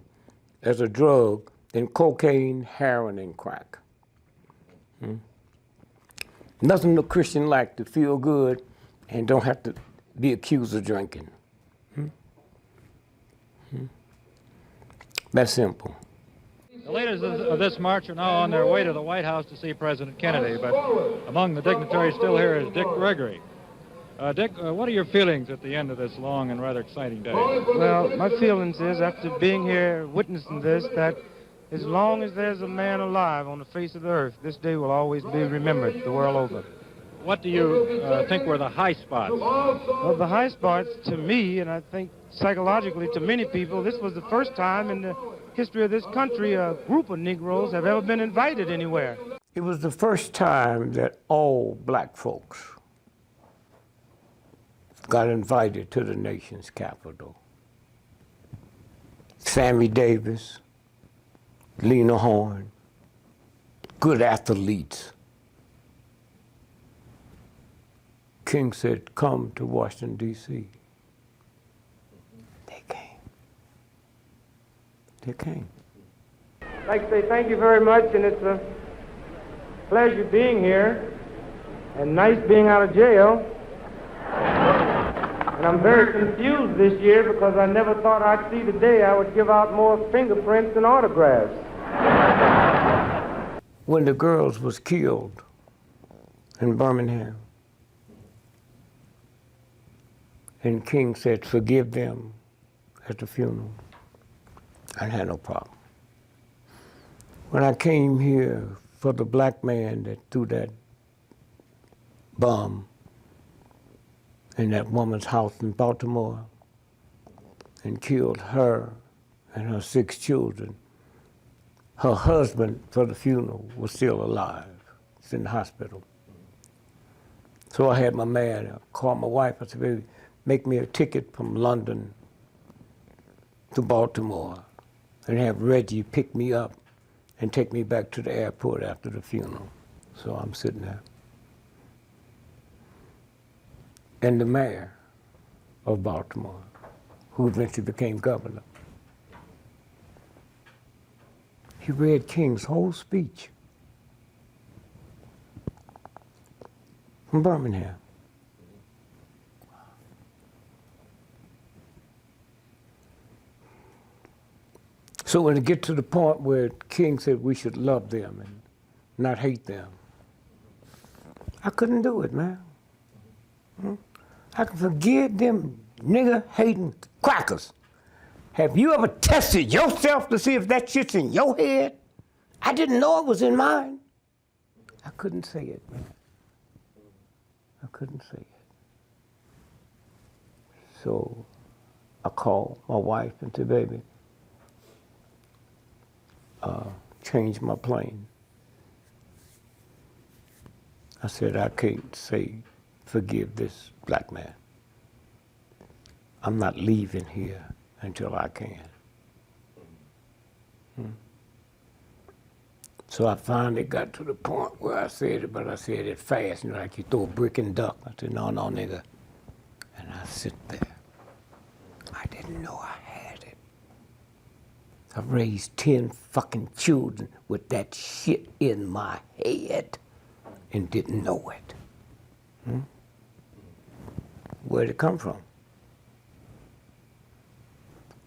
as a drug than cocaine, heroin, and crack. Nothing a Christian like to feel good and don't have to be accused of drinking. That's simple. The leaders of this march are now on their way to the White House to see President Kennedy, but among the dignitaries still here is Dick Gregory. Dick, what are your feelings at the end of this long and rather exciting day? Well, my feelings is, after being here witnessing this, that as long as there's a man alive on the face of the earth, this day will always be remembered the world over. What do you think were the high spots? Well, the high spots to me, and I think psychologically to many people, this was the first time in the history of this country a group of Negroes have ever been invited anywhere. It was the first time that all black folks got invited to the nation's capital. Sammy Davis, Lena Horne, good athletes. King said, come to Washington, D.C. They came. They came. I'd like to say thank you very much, and it's a pleasure being here, and nice being out of jail. And I'm very confused this year because I never thought I'd see the day I would give out more fingerprints and autographs. When the girls was killed in Birmingham, and King said, forgive them at the funeral, I had no problem. When I came here for the black man that threw that bomb in that woman's house in Baltimore and killed her and her 6 children, her husband for the funeral was still alive. He's in the hospital. So I had my man call my wife. I said, baby, make me a ticket from London to Baltimore and have Reggie pick me up and take me back to the airport after the funeral. So I'm sitting there. And the mayor of Baltimore, who eventually became governor, he read King's whole speech from Birmingham. So when it get to the point where King said we should love them and not hate them, I couldn't do it, man. I can forgive them nigger-hating crackers. Have you ever tested yourself to see if that shit's in your head? I didn't know it was in mine. I couldn't say it, man. I couldn't say it. So I called my wife and said, baby, change my plane. I said, I can't say forgive this black man. I'm not leaving here until I can. So I finally got to the point where I said it, but I said it fast, you know, like you throw a brick and duck. I said, no, no, nigga. And I sit there. I didn't know I had it. I raised 10 fucking children with that shit in my head and didn't know it. Where'd it come from?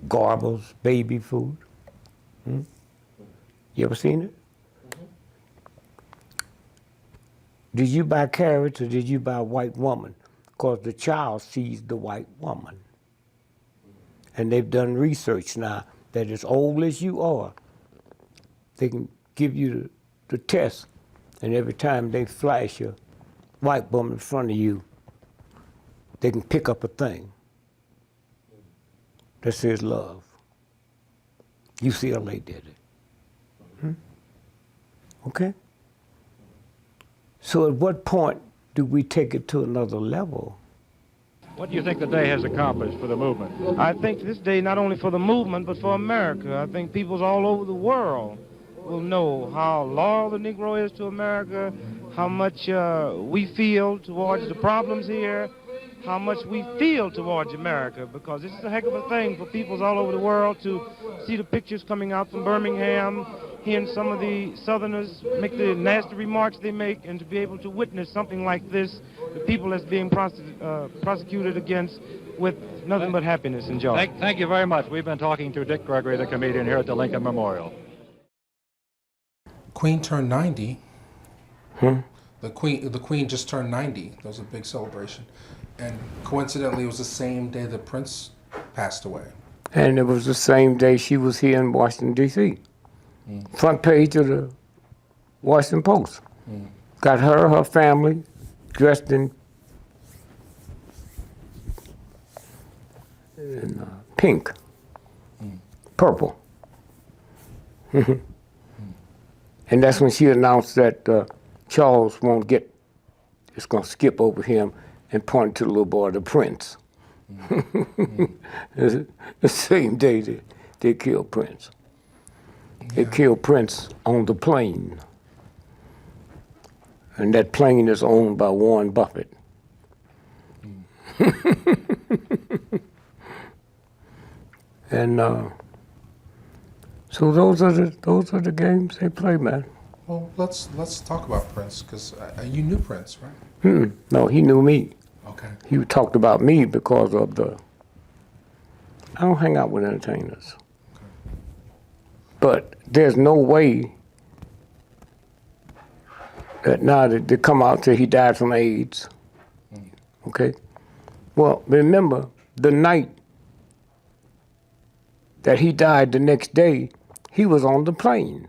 Garbles, baby food. You ever seen it? Did you buy carrots or did you buy a white woman? Because the child sees the white woman. And they've done research now that as old as you are, they can give you the test, and every time they flash a white woman in front of you, they can pick up a thing that says love. UCLA did it. Okay? So at what point do we take it to another level? What do you think the day has accomplished for the movement? I think this day, not only for the movement, but for America. I think peoples all over the world will know how loyal the Negro is to America, how much we feel towards the problems here, how much we feel towards America, because it's a heck of a thing for peoples all over the world to see the pictures coming out from Birmingham, hearing some of the Southerners make the nasty remarks they make, and to be able to witness something like this, the people that's being prosecuted against, with nothing but happiness and joy. Thank you very much. We've been talking to Dick Gregory, the comedian, here at the Lincoln Memorial. Queen turned 90. The Queen just turned 90. There was a big celebration. And coincidentally, it was the same day that Prince passed away. And it was the same day she was here in Washington, D.C. Front page of the Washington Post. Got her family dressed in pink, purple. And that's when she announced that Charles won't get, it's gonna skip over him and point to the little boy, the Prince. The same day they killed Prince. They killed Prince on the plane. And that plane is owned by Warren Buffett. And so those are the games they play, man. Well, let's talk about Prince, because you knew Prince, right? No, he knew me. Okay. He talked about me because of I don't hang out with entertainers. Okay. But there's no way that now that they come out till he died from AIDS. Okay? Well, remember, the night that he died the next day, he was on the plane.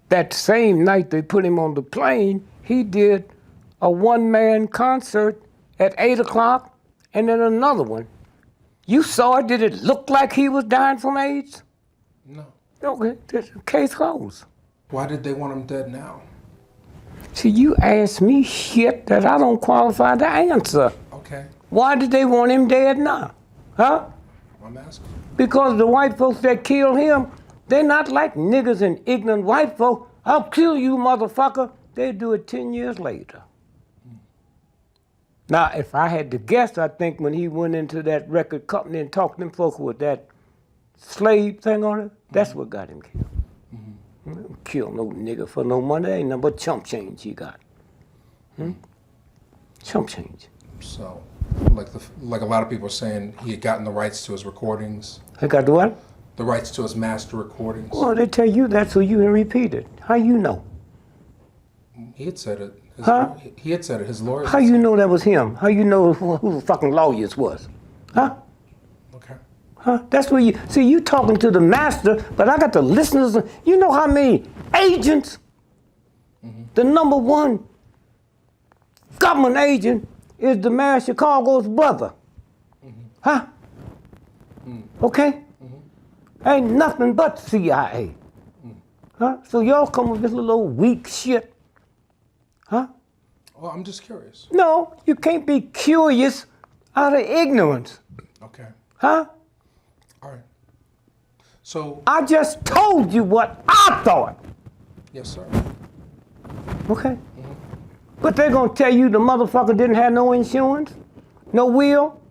That same night they put him on the plane, he did a one-man concert at 8 o'clock and then another one. You saw it? Did it look like he was dying from AIDS? No. Okay, case closed. Why did they want him dead now? See, you ask me shit that I don't qualify to answer. Okay. Why did they want him dead now? Huh? I'm asking. Because the white folks that killed him, they're not like niggas and ignorant white folk. I'll kill you, motherfucker. They do it 10 years later. Now, if I had to guess, I think when he went into that record company and talked to them folks with that slave thing on it, that's what got him killed. Kill no nigga for no money. Ain't nothing but chump change he got. Chump change. So, like a lot of people are saying, he had gotten the rights to his recordings, I got the what? the rights to his master recordings. Well, they tell you that so you can repeat it. How you know? He had said it. Huh? He had said it. His lawyers. How had you said know that was him? How you know who the fucking lawyers was? Huh? it. Okay. Huh? That's where you see you talking to the master, but I got the listeners. You know how many agents? The number one government agent is the mayor of Chicago's brother. Huh? Okay? Ain't nothing but CIA. Huh? So y'all come with this little old weak shit. Huh? Well, I'm just curious. No, you can't be curious out of ignorance. Okay. Huh? All right. So, I just told you what I thought. yes, sir. Okay? But they're gonna tell you the motherfucker didn't have no insurance, no will,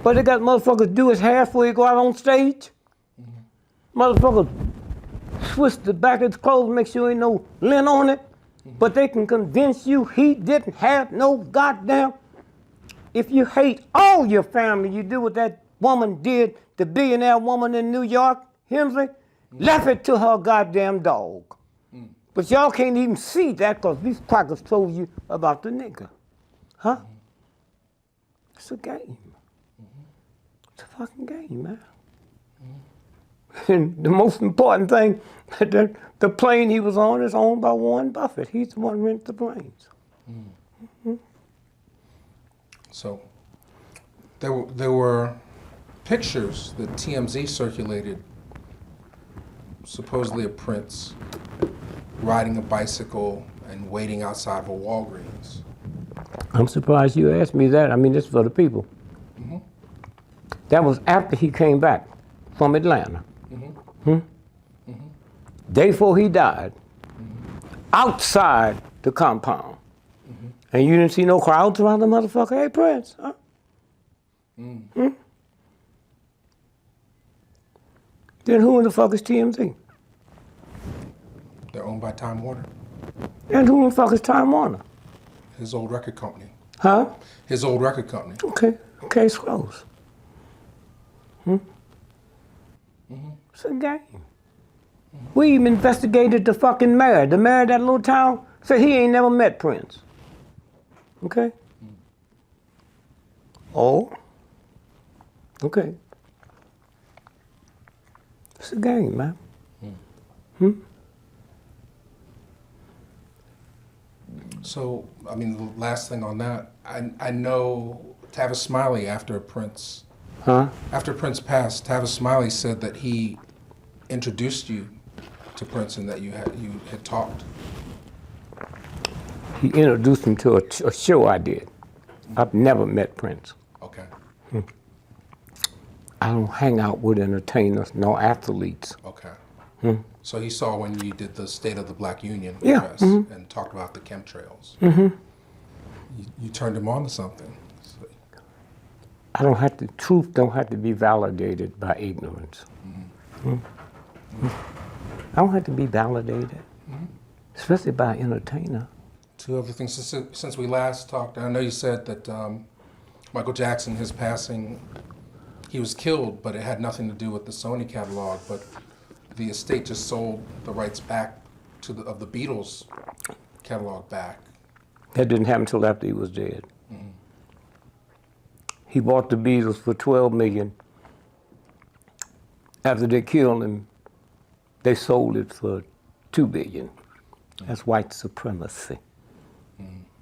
but they got motherfuckers do his hair before he go out on stage. Motherfucker twist the back of his clothes, make sure ain't no lint on it, but they can convince you he didn't have no goddamn. If you hate all your family, you do what that woman did, the billionaire woman in New York, Hemsley, left it to her goddamn dog. But y'all can't even see that because these crackers told you about the nigga. Huh? It's a game. It's a fucking game, man. And the most important thing, the plane he was on is owned by Warren Buffett. He's the one who rented the planes. So, there were pictures that TMZ circulated, supposedly of Prince riding a bicycle and waiting outside of a Walgreens. I'm surprised you asked me that. I mean, this is for the people. That was after he came back from Atlanta. Day before he died, outside the compound. And you didn't see no crowds around the motherfucker. Hey, Prince, huh? Then who in the fuck is TMZ? They're owned by Time Warner, And who in the fuck is Time Warner? his old record company. Huh? His old record company. Okay, case closed. It's a game. We even investigated the fucking mayor. The mayor of that little town said he ain't never met Prince. Okay? Oh? Okay. It's a game, man. So, I mean, the last thing on that, I know Tavis Smiley after Prince passed, Tavis Smiley said that he introduced you to Prince and that you had talked. He introduced him to a show I did. I've never met Prince. Okay. I don't hang out with entertainers, no athletes. Okay. So he saw when you did the State of the Black Union Yeah, address and talked about the chemtrails. You turned him on to something. So, I don't have to, truth don't have to be validated by ignorance. I don't have to be validated, especially by an entertainer. two other things since we last talked. I know you said that Michael Jackson, his passing, he was killed, but it had nothing to do with the Sony catalog. But the estate just sold the rights back to of the Beatles catalog back. That didn't happen until after he was dead. He bought the Beatles for $12 million. After they killed him, they sold it for $2 billion. That's white supremacy.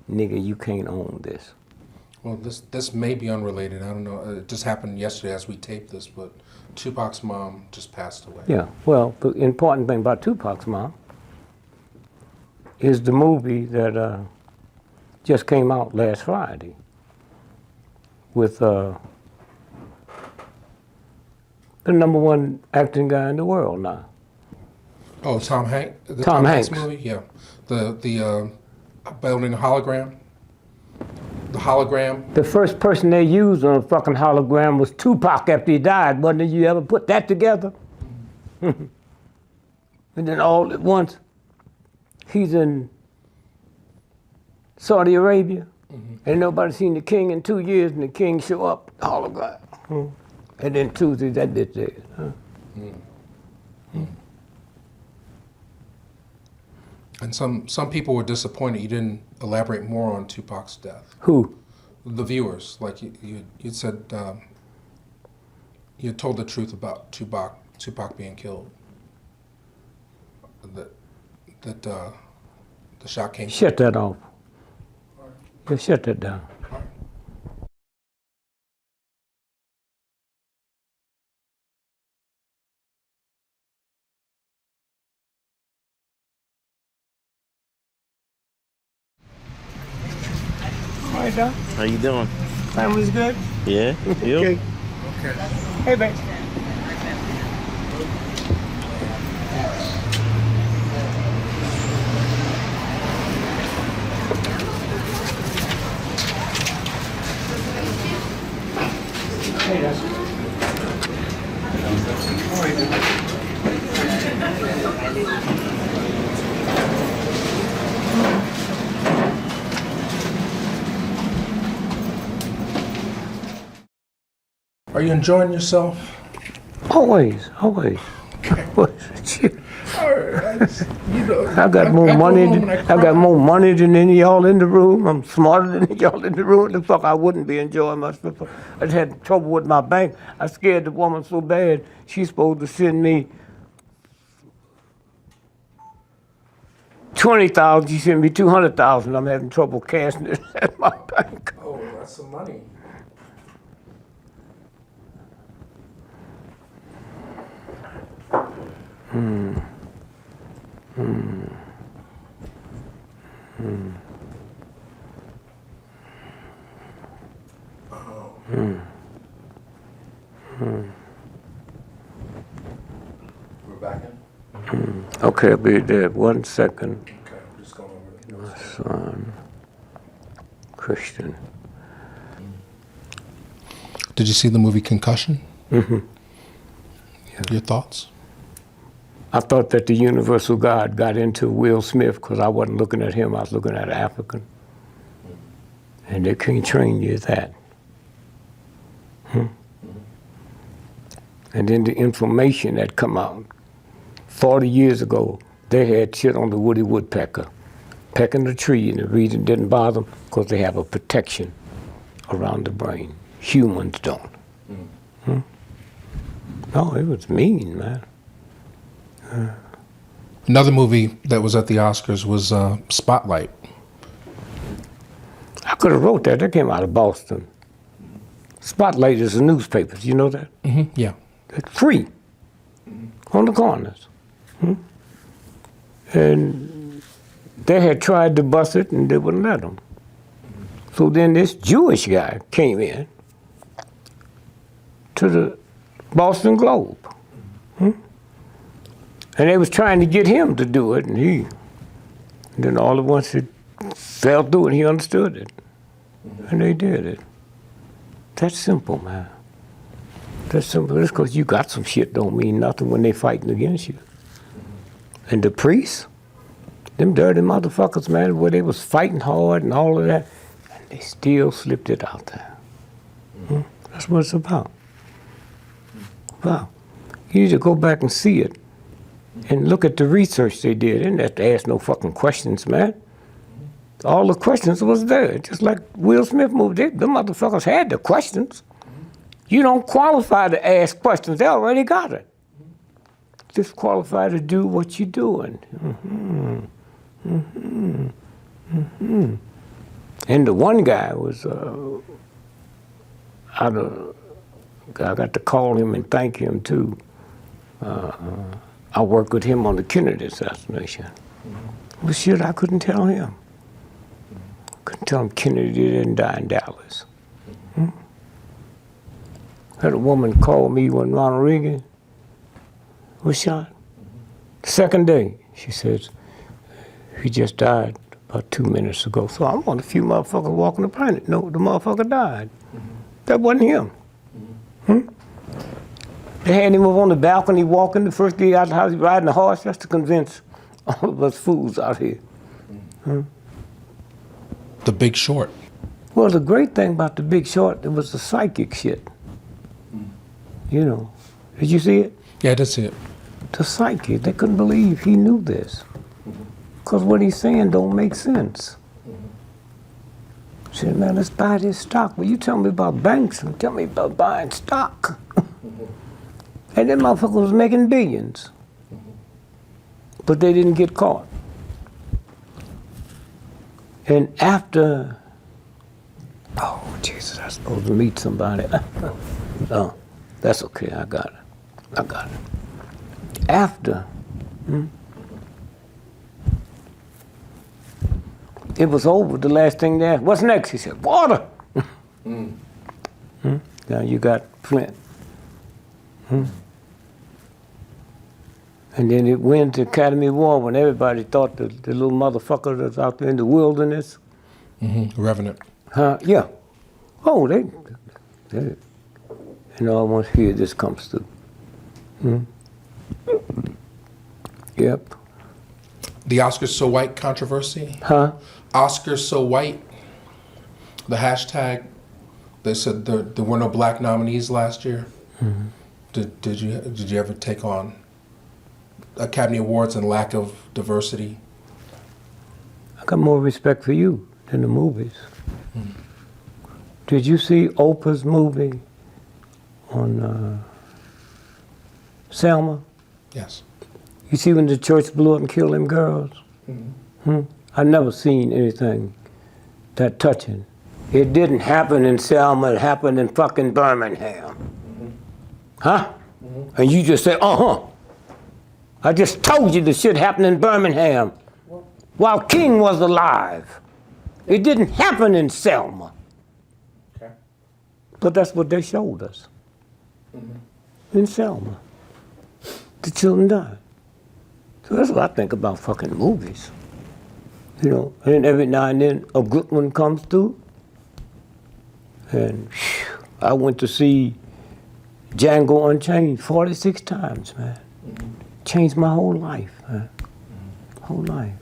Nigga, you can't own this. Well, this may be unrelated. I don't know. It just happened yesterday as we taped this, but Tupac's mom just passed away. Yeah, well, the important thing about Tupac's mom is the movie that just came out last Friday with the #1 acting guy in the world now. Oh, Tom Hanks. The Tom Hanks. movie. Yeah, the building a hologram. The hologram. The first person they used on a fucking hologram was Tupac after he died, wasn't it? You ever put that together? And then all at once, he's in Saudi Arabia. Ain't nobody seen the king in 2 years, and the king show up, hologram. And then Tuesday, that bitch dead. And some people were disappointed you didn't elaborate more on Tupac's death. Who? The viewers, like you'd said, you had told the truth about Tupac being killed. That the shot came. Shut that off. Just shut that down. All right, Doc. How you doing? Family's good? Yeah, you? Okay. Hey, babe. Hey, Doc. How are you doing? Are you enjoying yourself? Always, always. You know, I got more money. I got more money than any of y'all in the room. I'm smarter than y'all in the room. The fuck, I wouldn't be enjoying myself. I just had trouble with my bank. I scared the woman so bad. She's supposed to send me $20,000. She sent me $200,000. I'm having trouble cashing it at my bank. Oh, that's some money. We're back in? Okay, I'll be there. 1 second. Okay, I'm just going over it. Son, Christian. Did you see the movie Concussion? Your thoughts? I thought that the universal God got into Will Smith because I wasn't looking at him, I was looking at an African. And they can't train you that. And then the information that come out. 40 years ago, they had shit on the woody woodpecker, pecking the tree, and the reason it didn't bother them because they have a protection around the brain. Humans don't. No, it was mean, man. Another movie that was at the Oscars was Spotlight. I could have wrote that. That came out of Boston. Spotlight is a newspaper. You know that? Yeah. It's free on the corners. And they had tried to bust it and they wouldn't let them. So then this Jewish guy came in to the Boston Globe. And they was trying to get him to do it, and then all at once it fell through and he understood it. And they did it. That's simple, man. That's simple. Just because you got some shit don't mean nothing when they fighting against you. And the priests, them dirty motherfuckers, man, where they was fighting hard and all of that, and they still slipped it out there. That's what it's about. Wow. You need to go back and see it and look at the research they did. They didn't have to ask no fucking questions, man. All the questions was there, just like Will Smith movie. The motherfuckers had the questions. You don't qualify to ask questions. They already got it. Just qualify to do what you're doing. And the one guy was I got to call him and thank him too. I worked with him on the Kennedy assassination. But shit, I couldn't tell him. Couldn't tell him Kennedy didn't die in Dallas. Had a woman call me when Ronald Reagan was shot. The second day, she says, he just died about 2 minutes ago. So I'm one of the few motherfuckers walking the planet. No, the motherfucker died. That wasn't him. They had him up on the balcony walking the first day out of the house, riding a horse just to convince all of us fools out here. The Big Short. Well, the great thing about The Big Short, it was the psychic shit. You know, did you see it? Yeah, I did see it. The psychic, they couldn't believe he knew this. Because what he's saying don't make sense. Said, man, let's buy this stock. Well, you tell me about banks and tell me about buying stock. And that motherfucker was making billions. But they didn't get caught. And after, oh, Jesus, I was supposed to meet somebody. Oh, that's okay, I got it. After, it was over, the last thing there, what's next? He said, water. Now you got Flint. And then it went to Academy War when everybody thought the little motherfucker that's out there in the wilderness. Revenant. Yeah. Oh, they and almost here this comes through. Yep. The Oscars So White controversy. Huh? Oscars So White. The hashtag. They said there were no black nominees last year. Did you ever take on Academy Awards and lack of diversity? I got more respect for you than the movies. Did you see Oprah's movie on Selma? Yes. You see when the church blew up and killed them girls? I've never seen anything that touching. It didn't happen in Selma, it happened in fucking Birmingham. Huh? And you just say, I just told you the shit happened in Birmingham while King was alive. It didn't happen in Selma. Okay. But that's what they showed us. In Selma. The children died. So that's what I think about fucking movies. You know, and every now and then a good one comes through. And I went to see Django Unchained 46 times, man. Changed my whole life, man. Whole life.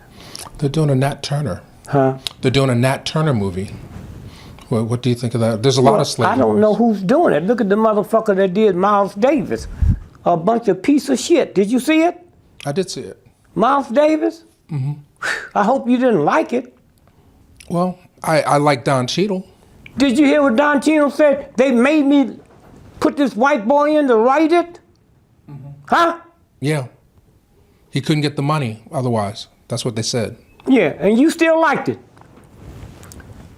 They're doing a Nat Turner. Huh? They're doing a Nat Turner movie. What do you think of that? There's a lot of slave I don't know who's doing it. Look at the motherfucker that did Miles Davis. A bunch of piece of shit. Did you see it? I did see it. Miles Davis? I hope you didn't like it. Well, I like Don Cheadle. Did you hear what Don Cheadle said? They made me put this white boy in to write it? Huh? Yeah. He couldn't get the money otherwise. That's what they said. Yeah, and you still liked it.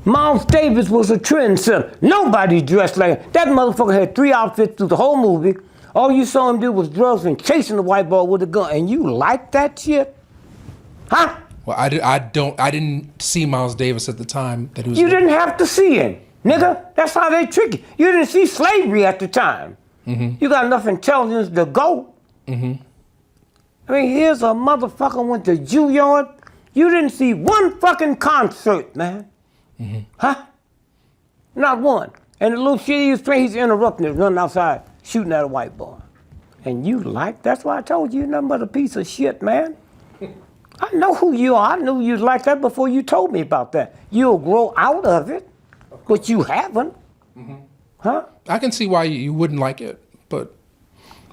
Miles Davis was a trendsetter. Nobody dressed like him. That motherfucker had 3 outfits through the whole movie. All you saw him do was drugs and chasing the white boy with a gun. And you liked that shit? Huh? Well, I didn't see Miles Davis at the time that he was. You didn't have to see him, nigga. That's how they trick you. You didn't see slavery at the time. You got enough intelligence to go. I mean, here's a motherfucker went to Juilliard. You didn't see one fucking concert, man. Huh? Not one. And the little shit he was playing, he's interrupting it, running outside, shooting at a white boy. And you like, that's why I told you, you're nothing but a piece of shit, man. I know who you are. I knew you was like that before you told me about that. You'll grow out of it, but you haven't. Huh? I can see why you wouldn't like it, but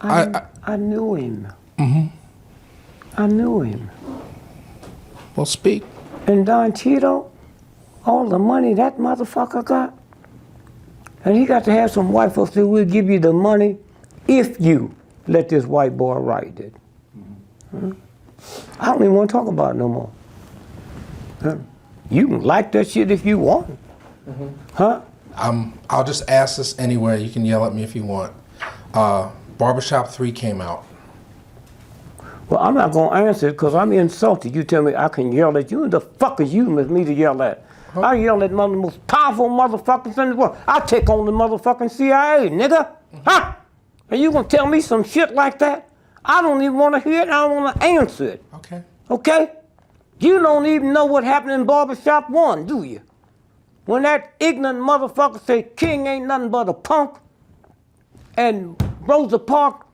I knew him. I knew him. well, speak. And Don Cheeto, all the money that motherfucker got, and he got to have some white folks say, we'll give you the money if you let this white boy write it. I don't even want to talk about it no more. You can like that shit if you want. Huh? I'll just ask this anyway. You can yell at me if you want. Barbershop 3 came out. Well, I'm not going to answer it because I'm insulted. You tell me I can yell at you. Who the fuck is you with me to yell at? I yell at one of the most powerful motherfuckers in the world. I take on the motherfucking CIA, nigga. Huh? And you gonna tell me some shit like that? I don't even want to hear it. I don't want to answer it. Okay. Okay? You don't even know what happened in Barbershop 1, do you? When that ignorant motherfucker say King ain't nothing but a punk, and Rosa Parks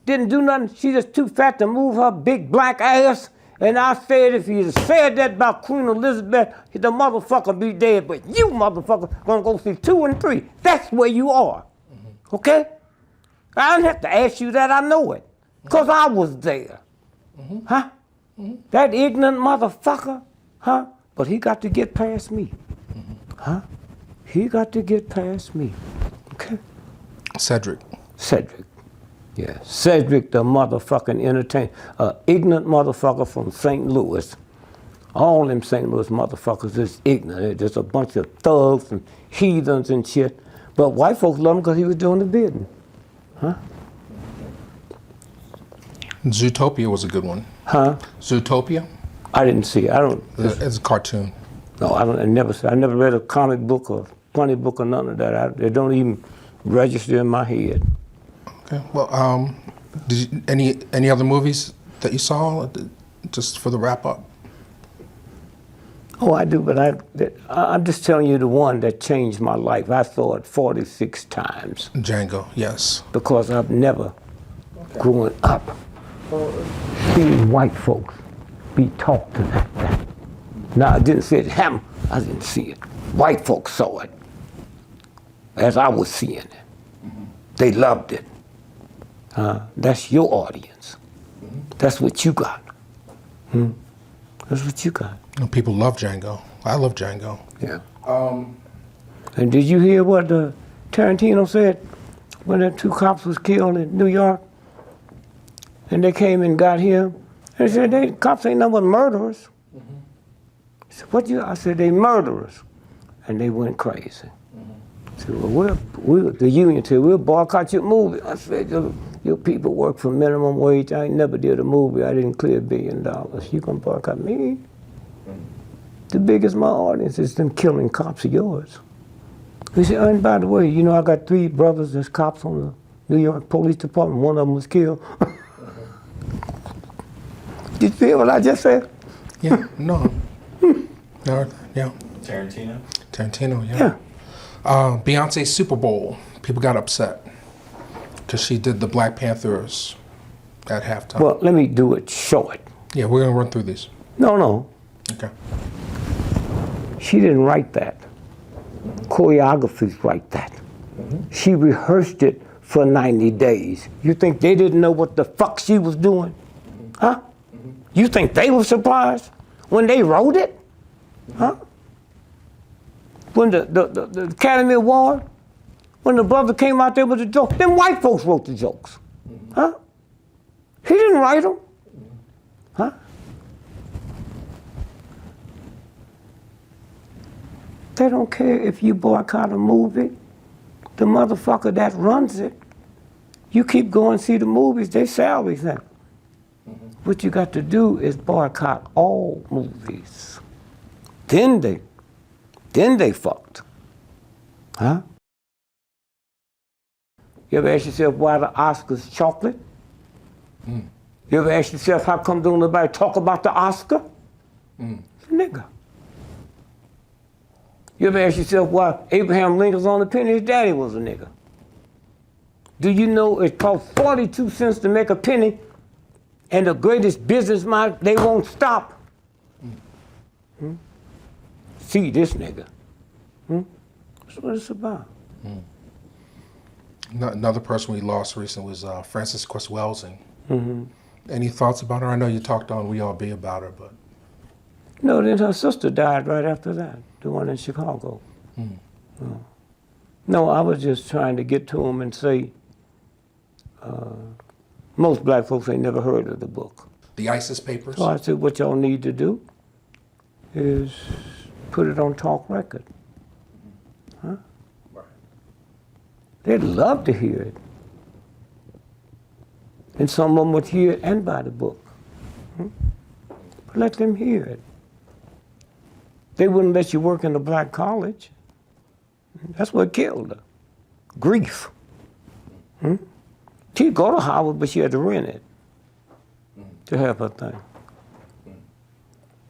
didn't do nothing, she just too fat to move her big black ass. And I said if you'd said that about Queen Elizabeth, the motherfucker be dead. But you motherfucker gonna go see 2 and 3. That's where you are. Okay? I don't have to ask you that, I know it. Because I was there. Huh? That ignorant motherfucker, huh? But he got to get past me. Huh? He got to get past me. Okay? Cedric. Cedric. Yeah, Cedric the motherfucking entertainer. Ignorant motherfucker from St. Louis. All them St. Louis motherfuckers is ignorant. They're just a bunch of thugs and heathens and shit. But white folks love him because he was doing the bidding. Huh? Zootopia was a good one. Huh? Zootopia? I didn't see it. I don't. It's a cartoon. No, I never read a comic book or funny book or none of that. They don't even register in my head. Okay. Well, did you, any other movies that you saw? Just for the wrap up. Oh, I do, but I'm just telling you the one that changed my life. I saw it 46 times. Django. Yes. Because I've never, growing up, seen white folks be talked to like that. Now, I didn't see it happen. I didn't see it. White folks saw it as I was seeing it. They loved it. That's your audience. That's what you got. That's what you got. People love Django. I love Django. Yeah. And did you hear what Tarantino said when the 2 cops was killed in New York? And they came and got him. And they said, cops ain't nothing but murderers. I said, what you? I said, they murderers. And they went crazy. I said, well, the union said, we'll boycott your movie. I said, your people work for minimum wage. I ain't never did a movie. I didn't clear $1 billion. You gonna boycott me? The biggest my audience is them killing cops of yours. He said, and by the way, you know, I got 3 brothers that's cops on the New York Police Department. One of them was killed. Did you hear what I just said? Yeah. No. No. Yeah. Tarantino. Yeah. Beyonce's Super Bowl. People got upset because she did the Black Panthers at halftime. Well, let me do it short. Yeah, we're gonna run through these. No. Okay. She didn't write that. Choreographers write that. She rehearsed it for 90 days. You think they didn't know what the fuck she was doing? Huh? You think they were surprised when they wrote it? Huh? When the Academy Award, when the brother came out there with the joke, them white folks wrote the jokes. Huh? He didn't write them. Huh? They don't care if you boycott a movie. The motherfucker that runs it, you keep going see the movies, they sell everything. What you got to do is boycott all movies. Then they fucked. Huh? You ever ask yourself why the Oscars chocolate? You ever ask yourself, how come don't nobody talk about the Oscar? It's a nigga. You ever ask yourself why Abraham Lincoln's on the penny? His daddy was a nigga. Do you know it costs 42 cents to make a penny, and the greatest businessman, they won't stop? See this nigga. That's what it's about. Another person we lost recently was Frances Cress Welsing. Any thoughts about her? I know you talked on We All Be about her, but. No, then her sister died right after that, the one in Chicago. No, I was just trying to get to him and say, most black folks ain't never heard of the book. The ISIS papers? So I said, what y'all need to do is put it on talk record. Huh? Right. They'd love to hear it. And some of them would hear it and buy the book. But let them hear it. They wouldn't let you work in a black college. That's what killed her. Grief. She'd go to Howard, but she had to rent it to have her thing.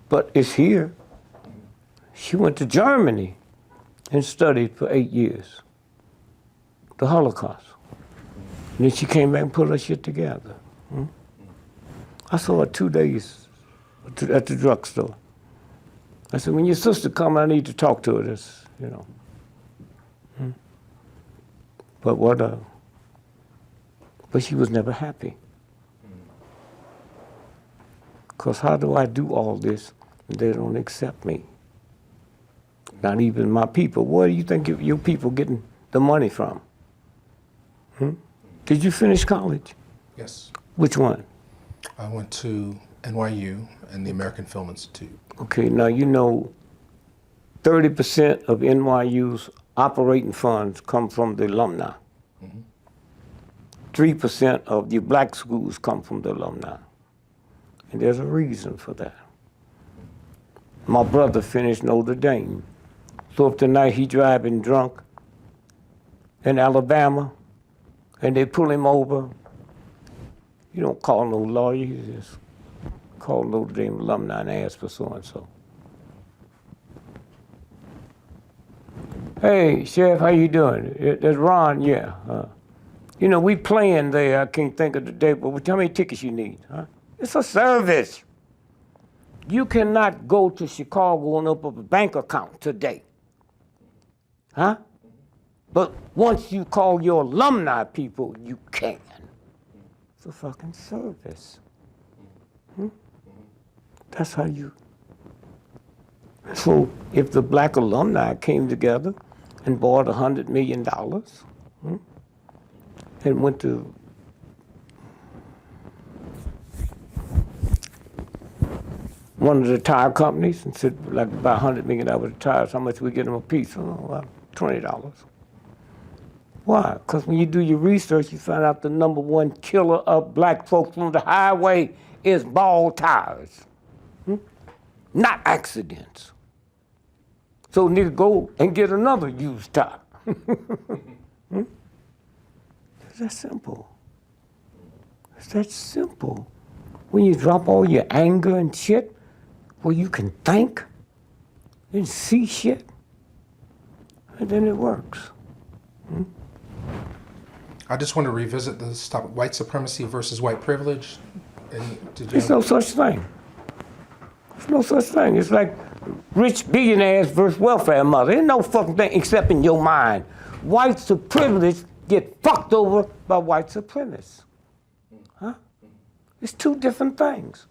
But it's here. She went to Germany and studied for 8 years, the Holocaust. And then she came back and put her shit together. I saw her 2 days at the drugstore. I said, when your sister comes, I need to talk to her, this, you know. But she was never happy. Because how do I do all this and they don't accept me? Not even my people. Where do you think your people getting the money from? Did you finish college? Yes. Which one? I went to NYU and the American Film Institute. Okay, now you know 30% of NYU's operating funds come from the alumni. 3% of the black schools come from the alumni. And there's a reason for that. My brother finished Notre Dame. So if tonight he driving drunk in Alabama and they pull him over, you don't call no lawyer, you just call Notre Dame alumni and ask for so-and-so. Hey, Sheriff, how you doing? That's Ron, yeah. You know, we playing there, I can't think of the date, but how many tickets you need, huh? It's a service. You cannot go to Chicago and open up a bank account today, huh? But once you call your alumni people, you can. It's a fucking service. That's how you. So if the black alumni came together and bought $100 million and went to one of the tire companies and said, like, buy $100 million of tires, how much we get them a piece? Oh, well, $20. Why? Because when you do your research, you find out the number one killer of black folks on the highway is bald tires, not accidents. So nigga go and get another used tire. It's that simple. It's that simple. When you drop all your anger and shit, where you can think and see shit, and then it works. I just want to revisit this topic, white supremacy versus white privilege. There's no such thing. There's no such thing. It's like rich billionaires versus welfare mother. There's no fucking thing except in your mind. Whites of privilege get fucked over by white supremacists. Huh? It's two different things.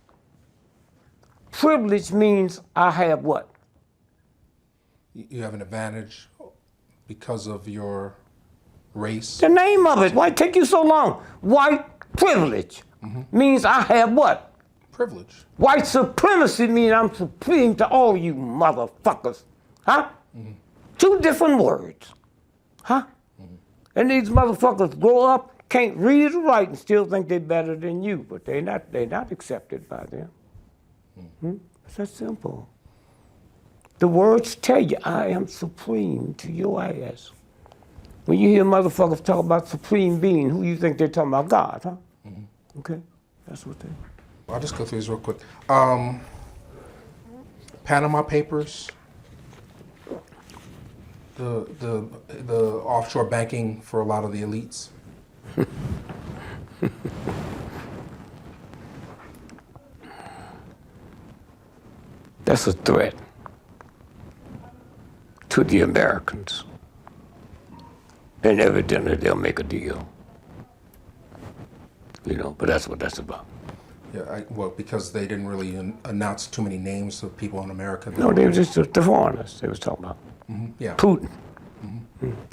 Privilege means I have what? You have an advantage because of your race. The name of it. Why it take you so long? White privilege means I have what? Privilege. White supremacy means I'm supreme to all you motherfuckers. Huh? Two different words. Huh? And these motherfuckers grow up, can't read or write, and still think they're better than you, but they're not accepted by them. It's that simple. The words tell you, I am supreme to your ass. When you hear motherfuckers talk about supreme being, who you think they're talking about? God, huh? Okay. That's what they. I'll just go through these real quick. Panama Papers, the offshore banking for a lot of the elites. That's a threat to the Americans. And evidently they'll make a deal. You know, but that's what that's about. Yeah, well, because they didn't really announce too many names of people in America. No, they were just the foreigners they was talking about. Yeah. Putin.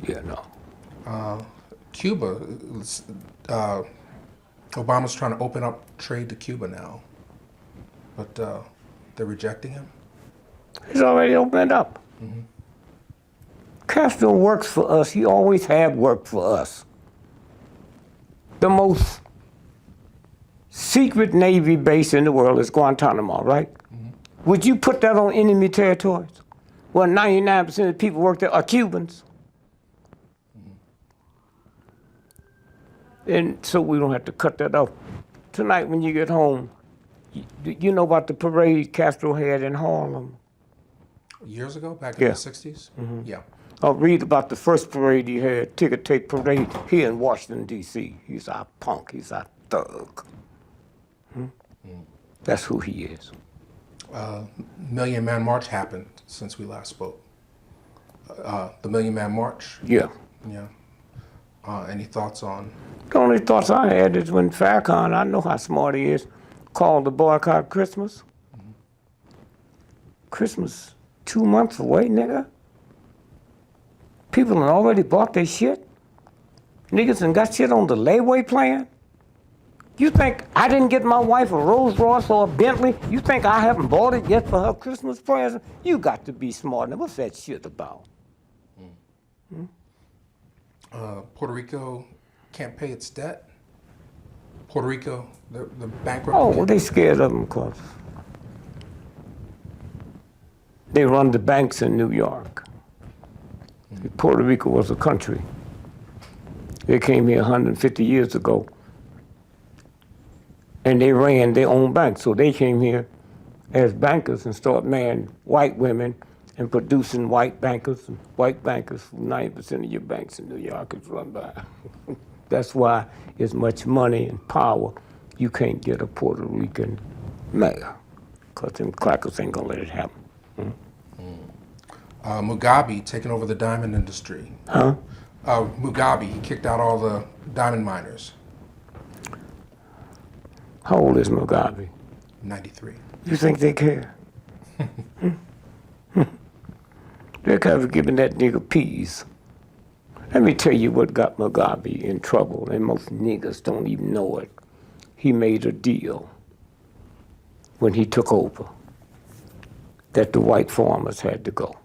Yeah, no. Cuba, Obama's trying to open up trade to Cuba now, but they're rejecting him. He's already opened up. Castro works for us. He always have worked for us. The most secret Navy base in the world is Guantanamo, right? Would you put that on enemy territories? Well, 99% of the people work there are Cubans. And so we don't have to cut that off. Tonight when you get home, you know about the parade Castro had in Harlem? Years ago, back in Yeah. the 60s? Yeah. I'll read about the first parade he had, ticker tape parade here in Washington, D.C. He's our punk, he's our thug. That's who he is. Million Man March happened since we last spoke. The Million Man March, Yeah. yeah. Any thoughts on? The only thoughts I had is when Farrakhan, I know how smart he is, called to boycott Christmas. Christmas 2 months away, nigga. People have already bought their shit. Niggas done got shit on the layaway plan. You think I didn't get my wife a Rolls Royce or a Bentley? You think I haven't bought it yet for her Christmas present? You got to be smart. Now, what's that shit about? Puerto Rico can't pay its debt. Puerto Rico, the bankrupt. Oh, well, they scared of them, of course. They run the banks in New York. Puerto Rico was a country. They came here 150 years ago, and they ran their own banks. So they came here as bankers and started marrying white women and producing white bankers. And white bankers, 90% of your banks in New York is run by. That's why as much money and power, you can't get a Puerto Rican mayor, because them crackers ain't gonna let it happen. Mugabe taking over the diamond industry. Huh? Mugabe, he kicked out all the diamond miners. How old is Mugabe? 93. You think they care? They're kind of giving that nigga peas. Let me tell you what got Mugabe in trouble, and most niggas don't even know it. He made a deal when he took over that the white farmers had to go.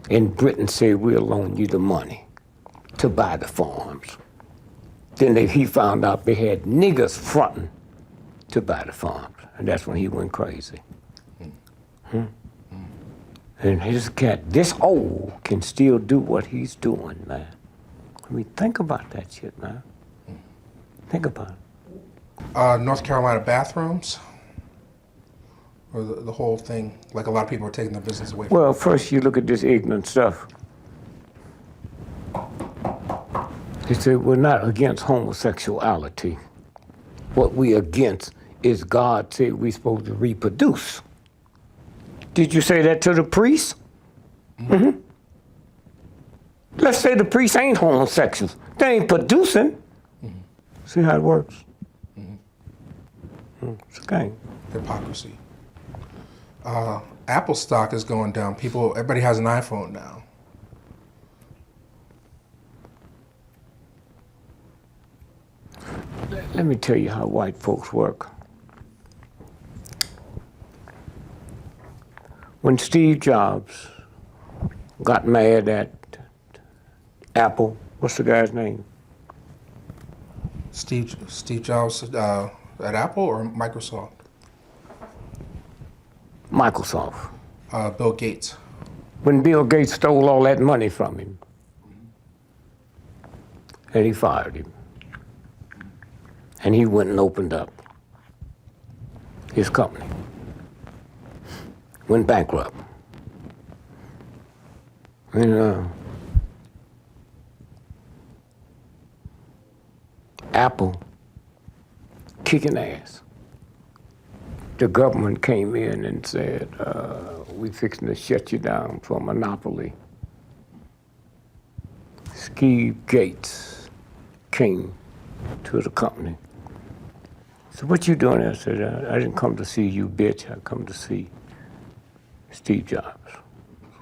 And Britain said, we'll loan you the money to buy the farms. Then he found out they had niggas fronting to buy the farms, and that's when he went crazy. And his cat, this old, can still do what he's doing, man. I mean, think about that shit, man. Think about it. North Carolina bathrooms, or the whole thing, like a lot of people are taking their business away from. Well, first you look at this ignorant stuff. They say we're not against homosexuality. What we against is God said we're supposed to reproduce. Did you say that to the priest? Mm-hmm. Let's say the priest ain't homosexuals. They ain't producing. See how it works? It's a game. Hypocrisy. Apple stock is going down. Everybody has an iPhone now. Let me tell you how white folks work. When Steve Jobs got mad at Apple, what's the guy's name? Steve Jobs at Apple or Microsoft? Microsoft. Bill Gates. When Bill Gates stole all that money from him, and he fired him, and he went and opened up his company. Went bankrupt. And Apple kicking ass. The government came in and said, we fixing to shut you down for monopoly. Steve Gates came to the company. So what you doing? I said, I didn't come to see you, bitch. I come to see Steve Jobs.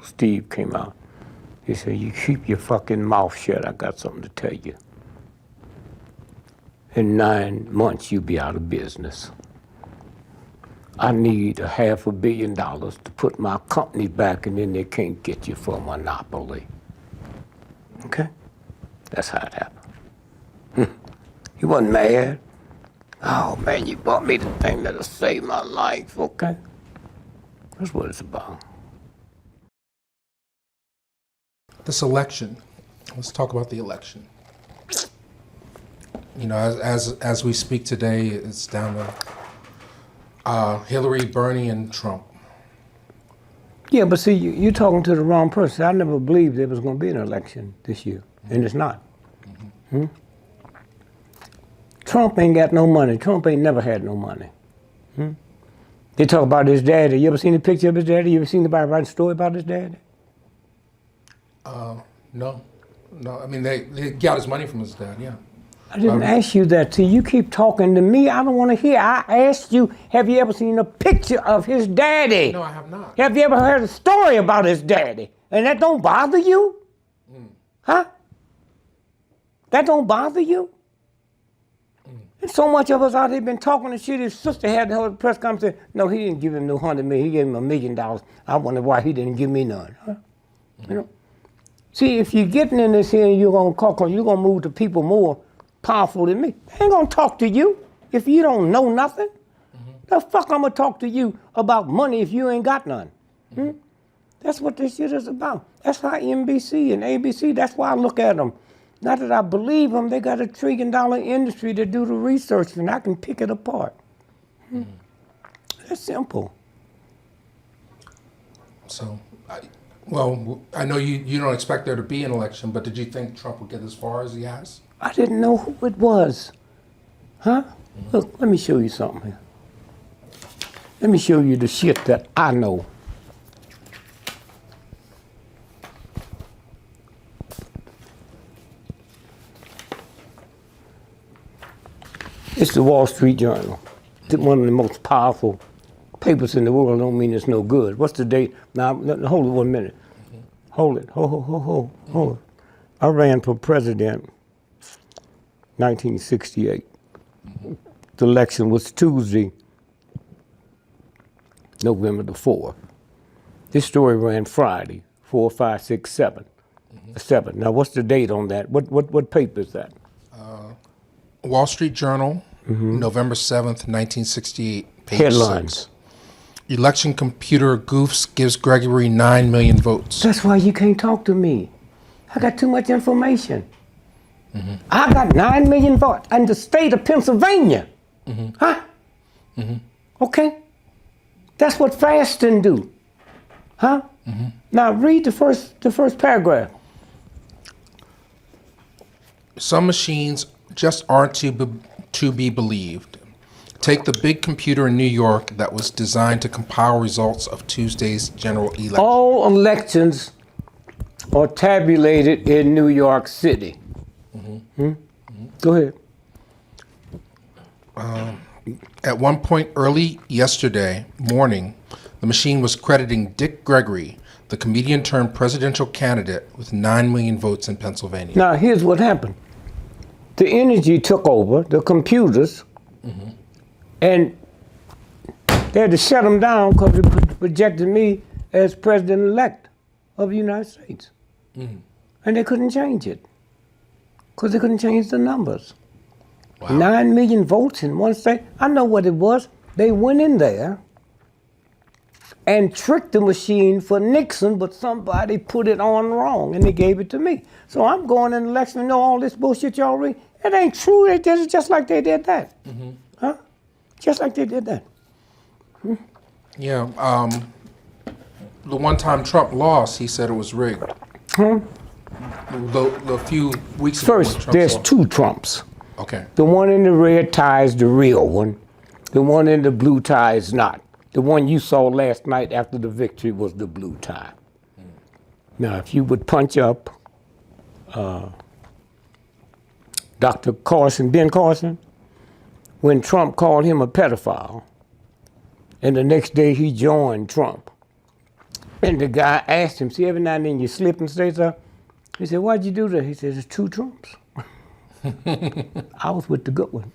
Steve came out. He said, you keep your fucking mouth shut. I got something to tell you. In 9 months, you'll be out of business. I need $500 million to put my company back, and then they can't get you for a monopoly. Okay? That's how it happened. He wasn't mad. Oh, man, you bought me the thing that'll save my life, okay? That's what it's about. This election, let's talk about the election. You know, as we speak today, it's down to Hillary, Bernie, and Trump. Yeah, but see, you're talking to the wrong person. I never believed there was going to be an election this year, and it's not. Mm-hmm. Trump ain't got no money. Trump ain't never had no money. They talk about his daddy. You ever seen a picture of his daddy? You ever seen anybody write a story about his daddy? No. I mean, they got his money from his dad, yeah. I didn't ask you that. See, you keep talking to me. I don't want to hear. I asked you, have you ever seen a picture of his daddy? No, I have not. Have you ever heard a story about his daddy? And that don't bother you? Huh? That don't bother you? And so much of us out here been talking and shit. His sister had the whole press conference. No, he didn't give him no $100 million. He gave him $1 million. I wonder why he didn't give me none. Huh? You know? See, if you're getting in this here and you're gonna call, cause you're gonna move to people more powerful than me. They ain't gonna talk to you if you don't know nothing. The fuck I'm gonna talk to you about money if you ain't got none? That's what this shit is about. That's why NBC and ABC, that's why I look at them. Not that I believe them, they got $1 trillion industry to do the research and I can pick it apart. That's simple. So, I know you don't expect there to be an election, but did you think Trump would get as far as he has? I didn't know who it was. Huh? Look, let me show you something here. Let me show you the shit that I know. It's the Wall Street Journal. It's one of the most powerful papers in the world. Don't mean it's no good. What's the date? Now, hold it 1 minute. Hold it. Hold it. I ran for president 1968. The election was Tuesday, November the 4th. This story ran Friday, 4, 5, 6, 7. 7. Now, what's the date on that? What paper is that? Wall Street Journal, November 7th, 1968. Page Headlines. 6. Election computer goofs gives Gregory 9 million votes. That's why you can't talk to me. I got too much information. I got 9 million votes in the state of Pennsylvania. Huh? Okay? That's what fasting do. Huh? Now read the first paragraph. Some machines just aren't to be believed. Take the big computer in New York that was designed to compile results of Tuesday's general election. All elections are tabulated in New York City. Go ahead. At one point early yesterday morning, the machine was crediting Dick Gregory, the comedian turned presidential candidate, with 9 million votes in Pennsylvania. Now, here's what happened. The energy took over, the computers, and they had to shut them down because it projected me as president-elect of the United States. And they couldn't change it because they couldn't change the numbers. Wow. 9 million votes in one state. I know what it was. They went in there and tricked the machine for Nixon, but somebody put it on wrong and they gave it to me. So I'm going in the election and know all this bullshit y'all read. It ain't true. They did it just like they did that. Huh? Just like they did that. Yeah. The one time Trump lost, he said it was rigged. The few weeks ago. when First, Trump there's lost. 2 Trumps. Okay. The one in the red tie is the real one. The one in the blue tie is not. The one you saw last night after the victory was the blue tie. Now, if you would punch up Dr. Carson, Ben Carson, when Trump called him a pedophile, and the next day he joined Trump, and the guy asked him, see, every now and then you slip and say something? He said, why'd you do that? He said, there's 2 Trumps. I was with the good one.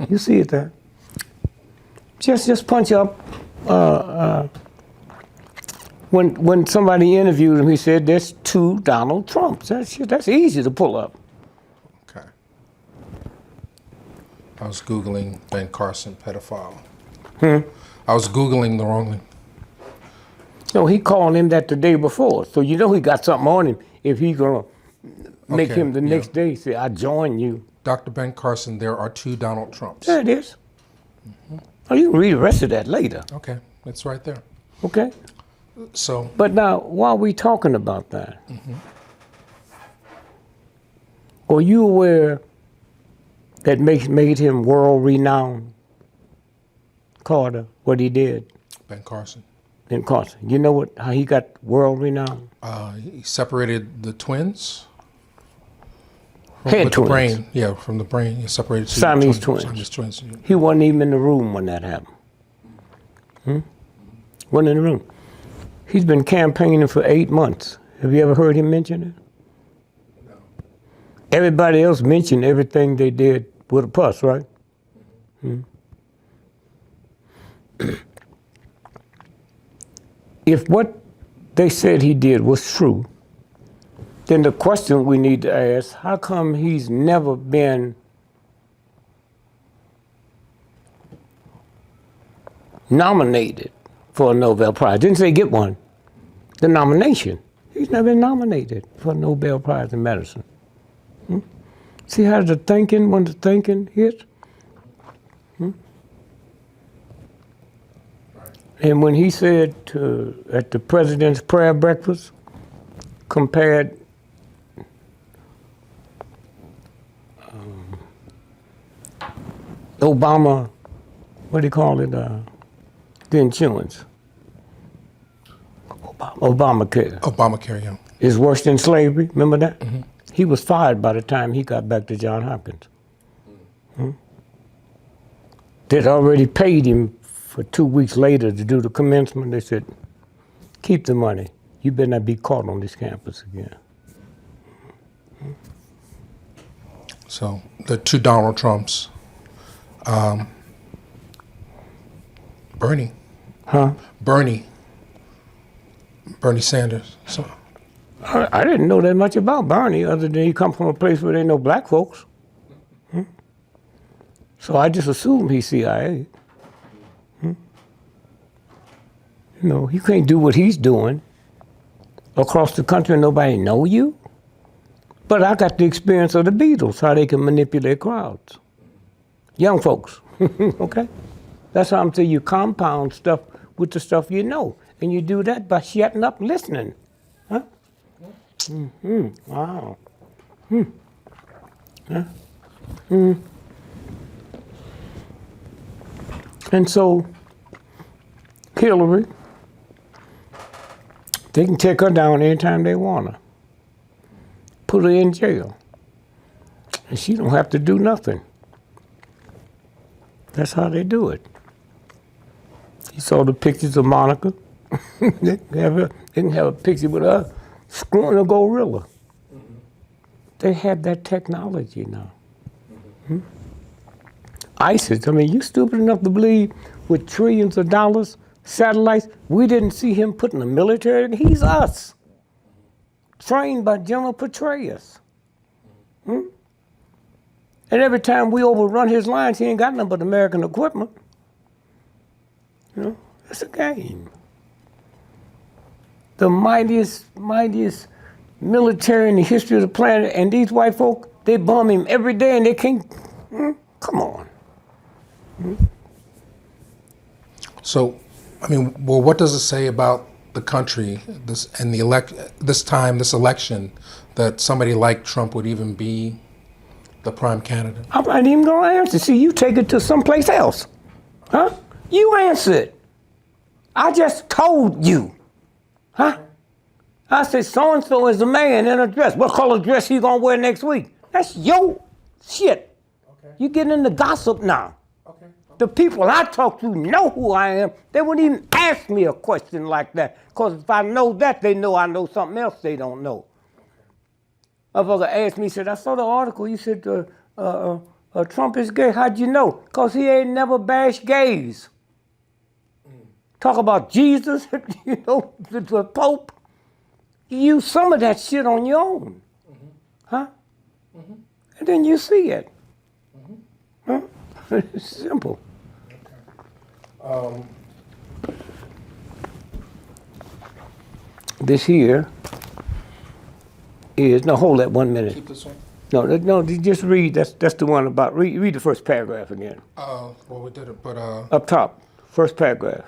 You see it there. Just punch up. When somebody interviewed him, he said, there's 2 Donald Trumps. That's easy to pull up. Okay. I was Googling Ben Carson pedophile. I was Googling the wrong thing. No, he called him that the day before. So you know he got something on him if he's going to make Okay, him the next day say, I join you. Dr. Ben Carson, there are 2 Donald Trumps. There it is. Oh, you can read the rest of that later, Okay, it's right there. okay? So, But now, while we talking about that, are you aware that made him world renowned? Carter, what he did Ben Carson. in Carson. You know how he got world renowned? He separated the twins. Head with twins. The brain. Yeah, from the brain. He separated two Siamese twins. Siamese twins. Yeah. He wasn't even in the room when that happened. Wasn't in the room. He's been campaigning for 8 months. Have you ever heard him mention it? No. Everybody else mentioned everything they did with a pus, right? If what they said he did was true, then the question we need to ask, how come he's never been nominated for a Nobel Prize? Didn't say get one. The nomination. He's never been nominated for a Nobel Prize in medicine. See how the thinking, when the thinking hits? And when he said at the president's prayer breakfast, compared Obama, what do you call it, the insurance, Obamacare, yeah. is worse than slavery, remember that? He was fired by the time he got back to Johns Hopkins. They'd already paid him for 2 weeks later to do the commencement. They said, keep the money. You better not be caught on this campus again. So the 2 Donald Trumps. Bernie. Huh? Bernie Sanders. So, I didn't know that much about Bernie other than he come from a place where there ain't no black folks. So I just assumed he's CIA. You know, you can't do what he's doing across the country and nobody know you. But I got the experience of the Beatles, how they can manipulate crowds. Young folks, okay? That's how I'm saying you compound stuff with the stuff you know. And you do that by shutting up and listening. Huh? Wow. Huh? And so, Hillary, they can take her down anytime they want her. Put her in jail. And she don't have to do nothing. That's how they do it. You saw the pictures of Monica. They can have a picture with her screwing a gorilla. They have that technology now. ISIS, I mean, you stupid enough to believe with trillions of dollars, satellites, we didn't see him put in the military. He's us. Trained by General Petraeus. And every time we overrun his lines, he ain't got nothing but American equipment. You know, it's a game. The mightiest military in the history of the planet, and these white folk, they bomb him every day and they can't, come on. So, I mean, well, what does it say about the country this election that somebody like Trump would even be the prime candidate? I'm not even gonna answer. See, you take it to someplace else. Huh? You answer it. I just told you. Huh? I said so-and-so is a man in a dress. What color dress he gonna wear next week? That's your shit. Okay. You getting into gossip now. Okay. The people I talk to know who I am. They wouldn't even ask me a question like that. Because if I know that, they know I know something else they don't know. A brother asked me, he said, I saw the article. You said Trump is gay. How'd you know? Because he ain't never bashed gays. Talk about Jesus, you know, the Pope. You use some of that shit on your own. Huh? And then you see it. Huh? It's simple. This here is, no, hold that 1 minute. Keep this one. No, just read, that's the one about, read the first paragraph again. Well, we did it, but Up top, first paragraph.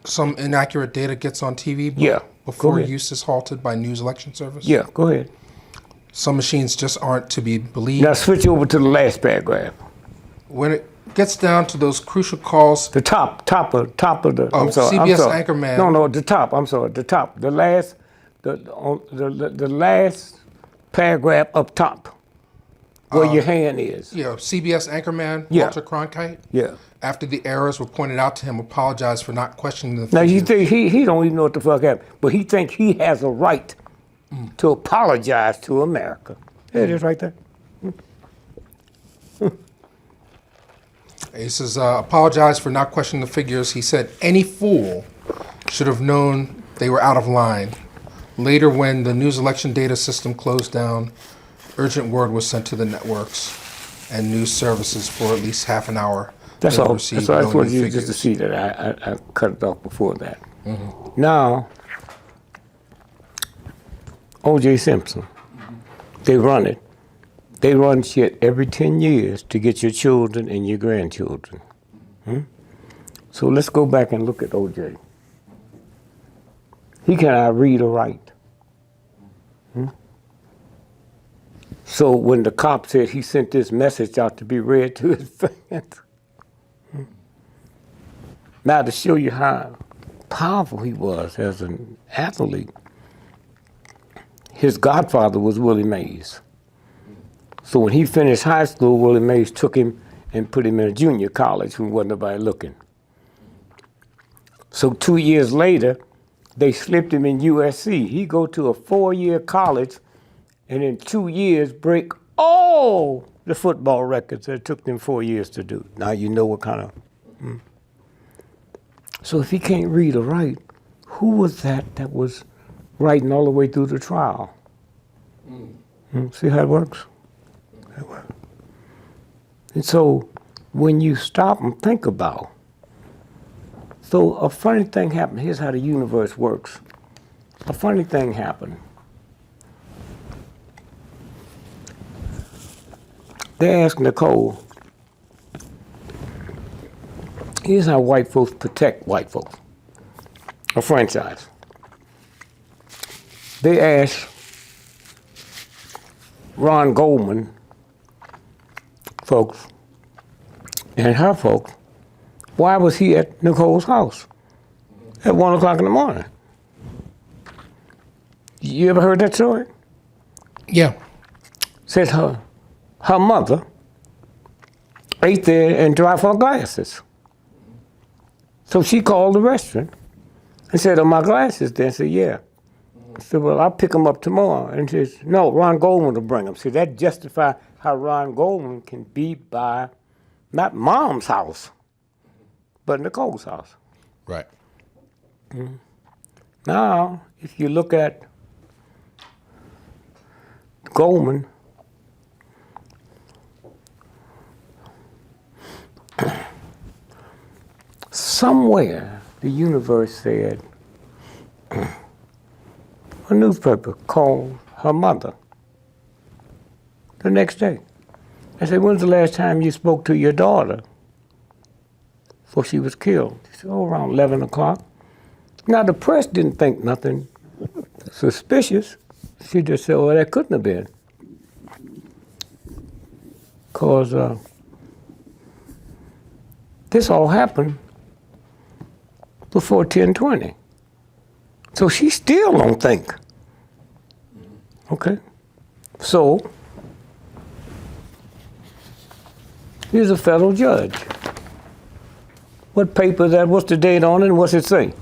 some inaccurate data gets on TV Yeah, before go ahead. use is halted by news election service? Yeah, go ahead. Some machines just aren't to be believed. Now switch over to the last paragraph. When it gets down to those crucial calls, The top of the. Oh, I'm sorry, CBS I'm sorry. anchorman. No, the top. I'm sorry, the top. The last, the last paragraph up top, where your hand is. CBS anchorman Yeah. Walter Cronkite, Yeah. after the errors were pointed out to him, apologized for not questioning the Now you figures. think he don't even know what the fuck happened, but he think he has a right to apologize to America. There it is, right there. He says, apologized for not questioning the figures. He said, any fool should have known they were out of line. Later, when the news election data system closed down, urgent word was sent to the networks and news services for at least half an hour. That's They all. received That's all. I no just wanted new you just to figures. see that I cut it off before that. Now, O.J. Simpson, they run it. They run shit every 10 years to get your children and your grandchildren. So let's go back and look at O.J. He cannot read or write. So when the cop said he sent this message out to be read to his fans, now to show you how powerful he was as an athlete, his godfather was Willie Mays. So when he finished high school, Willie Mays took him and put him in a junior college when wasn't nobody looking. So 2 years later, they slipped him in USC. He go to a 4-year college and in 2 years break all the football records that it took them 4 years to do. Now you know what kind of. So if he can't read or write, who was that was writing all the way through the trial? See how it works? And so when you stop and think about, so a funny thing happened. Here's how the universe works. A funny thing happened. They asked Nicole, here's how white folks protect white folks, a franchise. They asked Ron Goldman folks and her folks, why was he at Nicole's house at 1 o'clock in the morning? You ever heard that story? Yeah. Said her mother ate there and dropped her glasses. So she called the restaurant and said, are my glasses there? I said, yeah. I said, well, I'll pick them up tomorrow. And she says, no, Ron Goldman will bring them. See, that justifies how Ron Goldman can be by not Mom's house, but Nicole's house. Right. Now, if you look at Goldman, somewhere the universe said, a newspaper called her mother the next day. I said, when's the last time you spoke to your daughter? before she was killed. She said, oh, around 11 o'clock. Now, the press didn't think nothing suspicious. She just said, well, that couldn't have been. Because this all happened before 10:20. So she still don't think. Okay? So, here's a federal judge. What paper is that? What's the date on it and what's it say?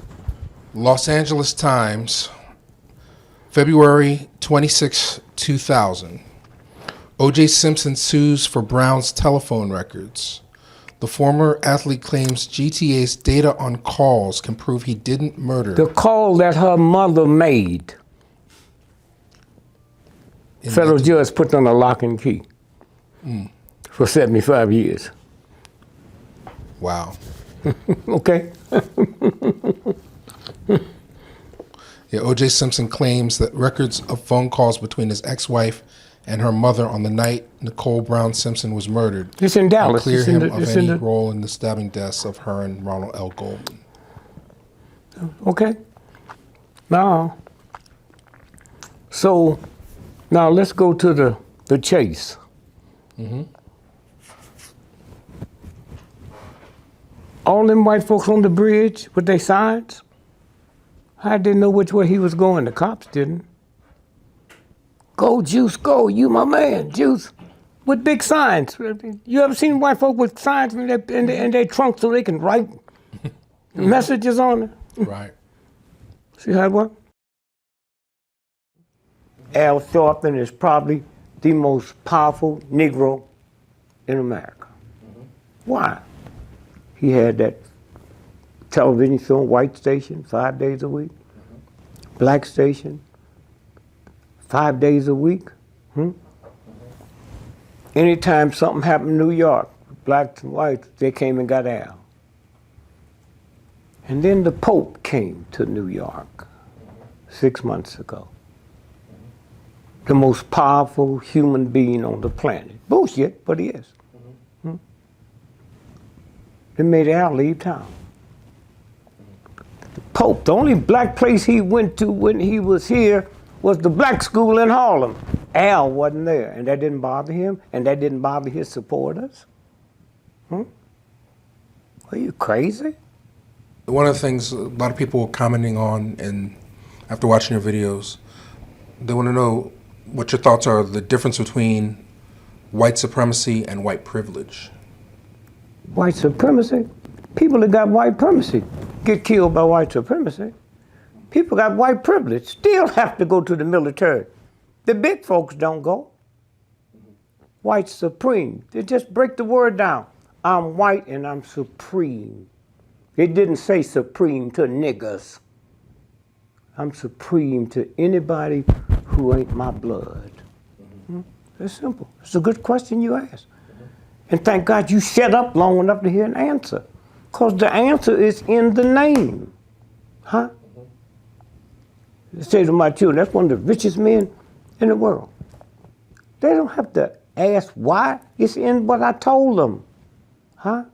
Los Angeles Times, February 26, 2000. O.J. Simpson sues for Brown's telephone records. The former athlete claims GTA's data on calls can prove he didn't murder. The call that her mother made. Federal judge put on a lock and key for 75 years. Wow. Okay? Yeah, O.J. Simpson claims that records of phone calls between his ex-wife and her mother on the night Nicole Brown Simpson was murdered It's in Dallas. clear It's him in the, of it's any in the, role in the stabbing deaths of her and Ronald L. Goldman. okay. Now, so now let's go to the chase. All them white folks on the bridge with their signs, how did they know which way he was going? The cops didn't. Go, Juice, go, you my man, Juice. With big signs. You ever seen white folk with signs in their trunk so they can write messages on it? Right. See how it works? Al Sharpton is probably the most powerful Negro in America. Why? He had that television show, white station, 5 days a week. Black station, 5 days a week. Anytime something happened in New York, blacks and whites, they came and got Al. And then the Pope came to New York 6 months ago. The most powerful human being on the planet. Bullshit, but he is. They made Al leave town. The Pope, the only black place he went to when he was here was the black school in Harlem. Al wasn't there, and that didn't bother him, and that didn't bother his supporters. Are you crazy? One of the things a lot of people were commenting on, and after watching your videos, they want to know what your thoughts are, the difference between white supremacy and white privilege. White supremacy? People that got white supremacy get killed by white supremacy. People got white privilege, still have to go to the military. The big folks don't go. White supreme. They just break the word down. I'm white and I'm supreme. It didn't say supreme to niggers. I'm supreme to anybody who ain't my blood. It's simple. It's a good question you asked. And thank God you shut up long enough to hear an answer. Because the answer is in the name. Huh? I say to my children, that's one of the richest men in the world. They don't have to ask why. It's in what I told them. Huh?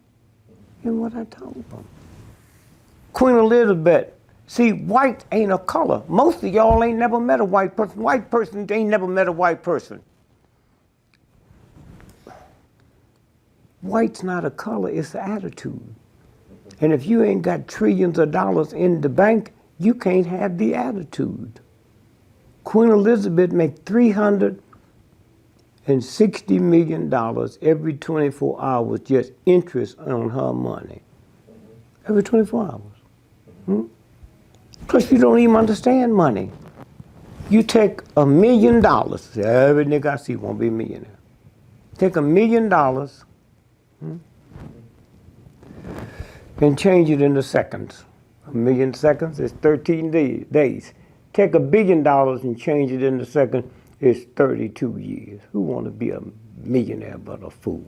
In what I told them. Queen Elizabeth. See, white ain't a color. Most of y'all ain't never met a white person. White person ain't never met a white person. White's not a color, it's an attitude. And if you ain't got trillions of dollars in the bank, you can't have the attitude. Queen Elizabeth made $360 million every 24 hours, just interest on her money. Every 24 hours. Plus, you don't even understand money. You take $1 million, every nigga I see won't be a millionaire. Take $1 million and change it into seconds. 1 million seconds is 13 days. Take $1 billion and change it into seconds, it's 32 years. Who want to be a millionaire but a fool?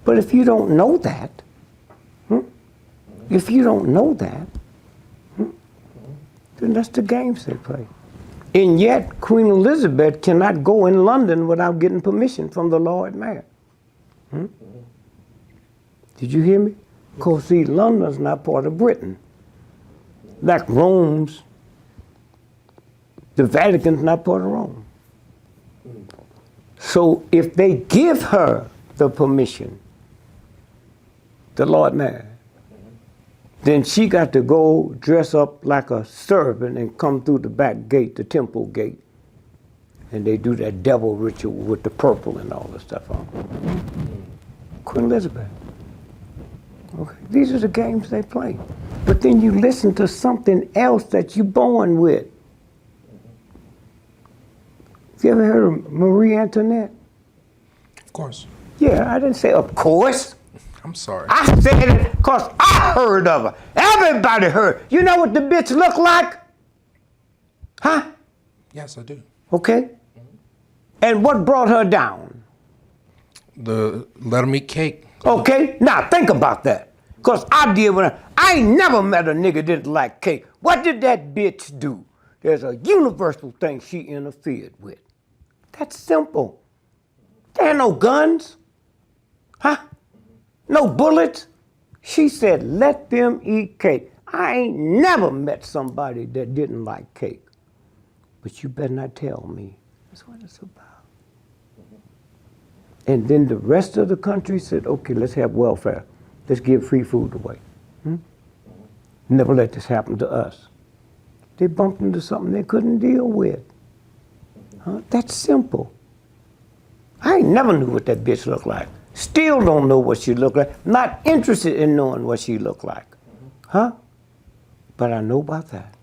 But if you don't know that, if you don't know that, then that's the games they play. And yet, Queen Elizabeth cannot go in London without getting permission from the Lord Mayor. Did you hear me? Because see, London's not part of Britain. Like Rome's, the Vatican's not part of Rome. So if they give her the permission, the Lord Mayor, then she got to go dress up like a servant and come through the back gate, the temple gate. And they do that devil ritual with the purple and all the stuff on. Queen Elizabeth. Okay, these are the games they play. But then you listen to something else that you're born with. You ever heard of Marie Antoinette? Of course. Yeah, I didn't say of course. I'm sorry. I said it because I heard of her. Everybody heard. You know what the bitch looked like? Huh? Yes, I do. Okay. And what brought her down? The let 'em eat cake. Okay, now think about that. Because I did when I ain't never met a nigga that didn't like cake. What did that bitch do? There's a universal thing she interfered with. That's simple. There ain't no guns. Huh? No bullets. She said, let them eat cake. I ain't never met somebody that didn't like cake. But you better not tell me. That's what it's about. And then the rest of the country said, okay, let's have welfare. Let's give free food away. Never let this happen to us. They bumped into something they couldn't deal with. Huh? That's simple. I ain't never knew what that bitch looked like. Still don't know what she looked like. Not interested in knowing what she looked like. Huh? But I know about that.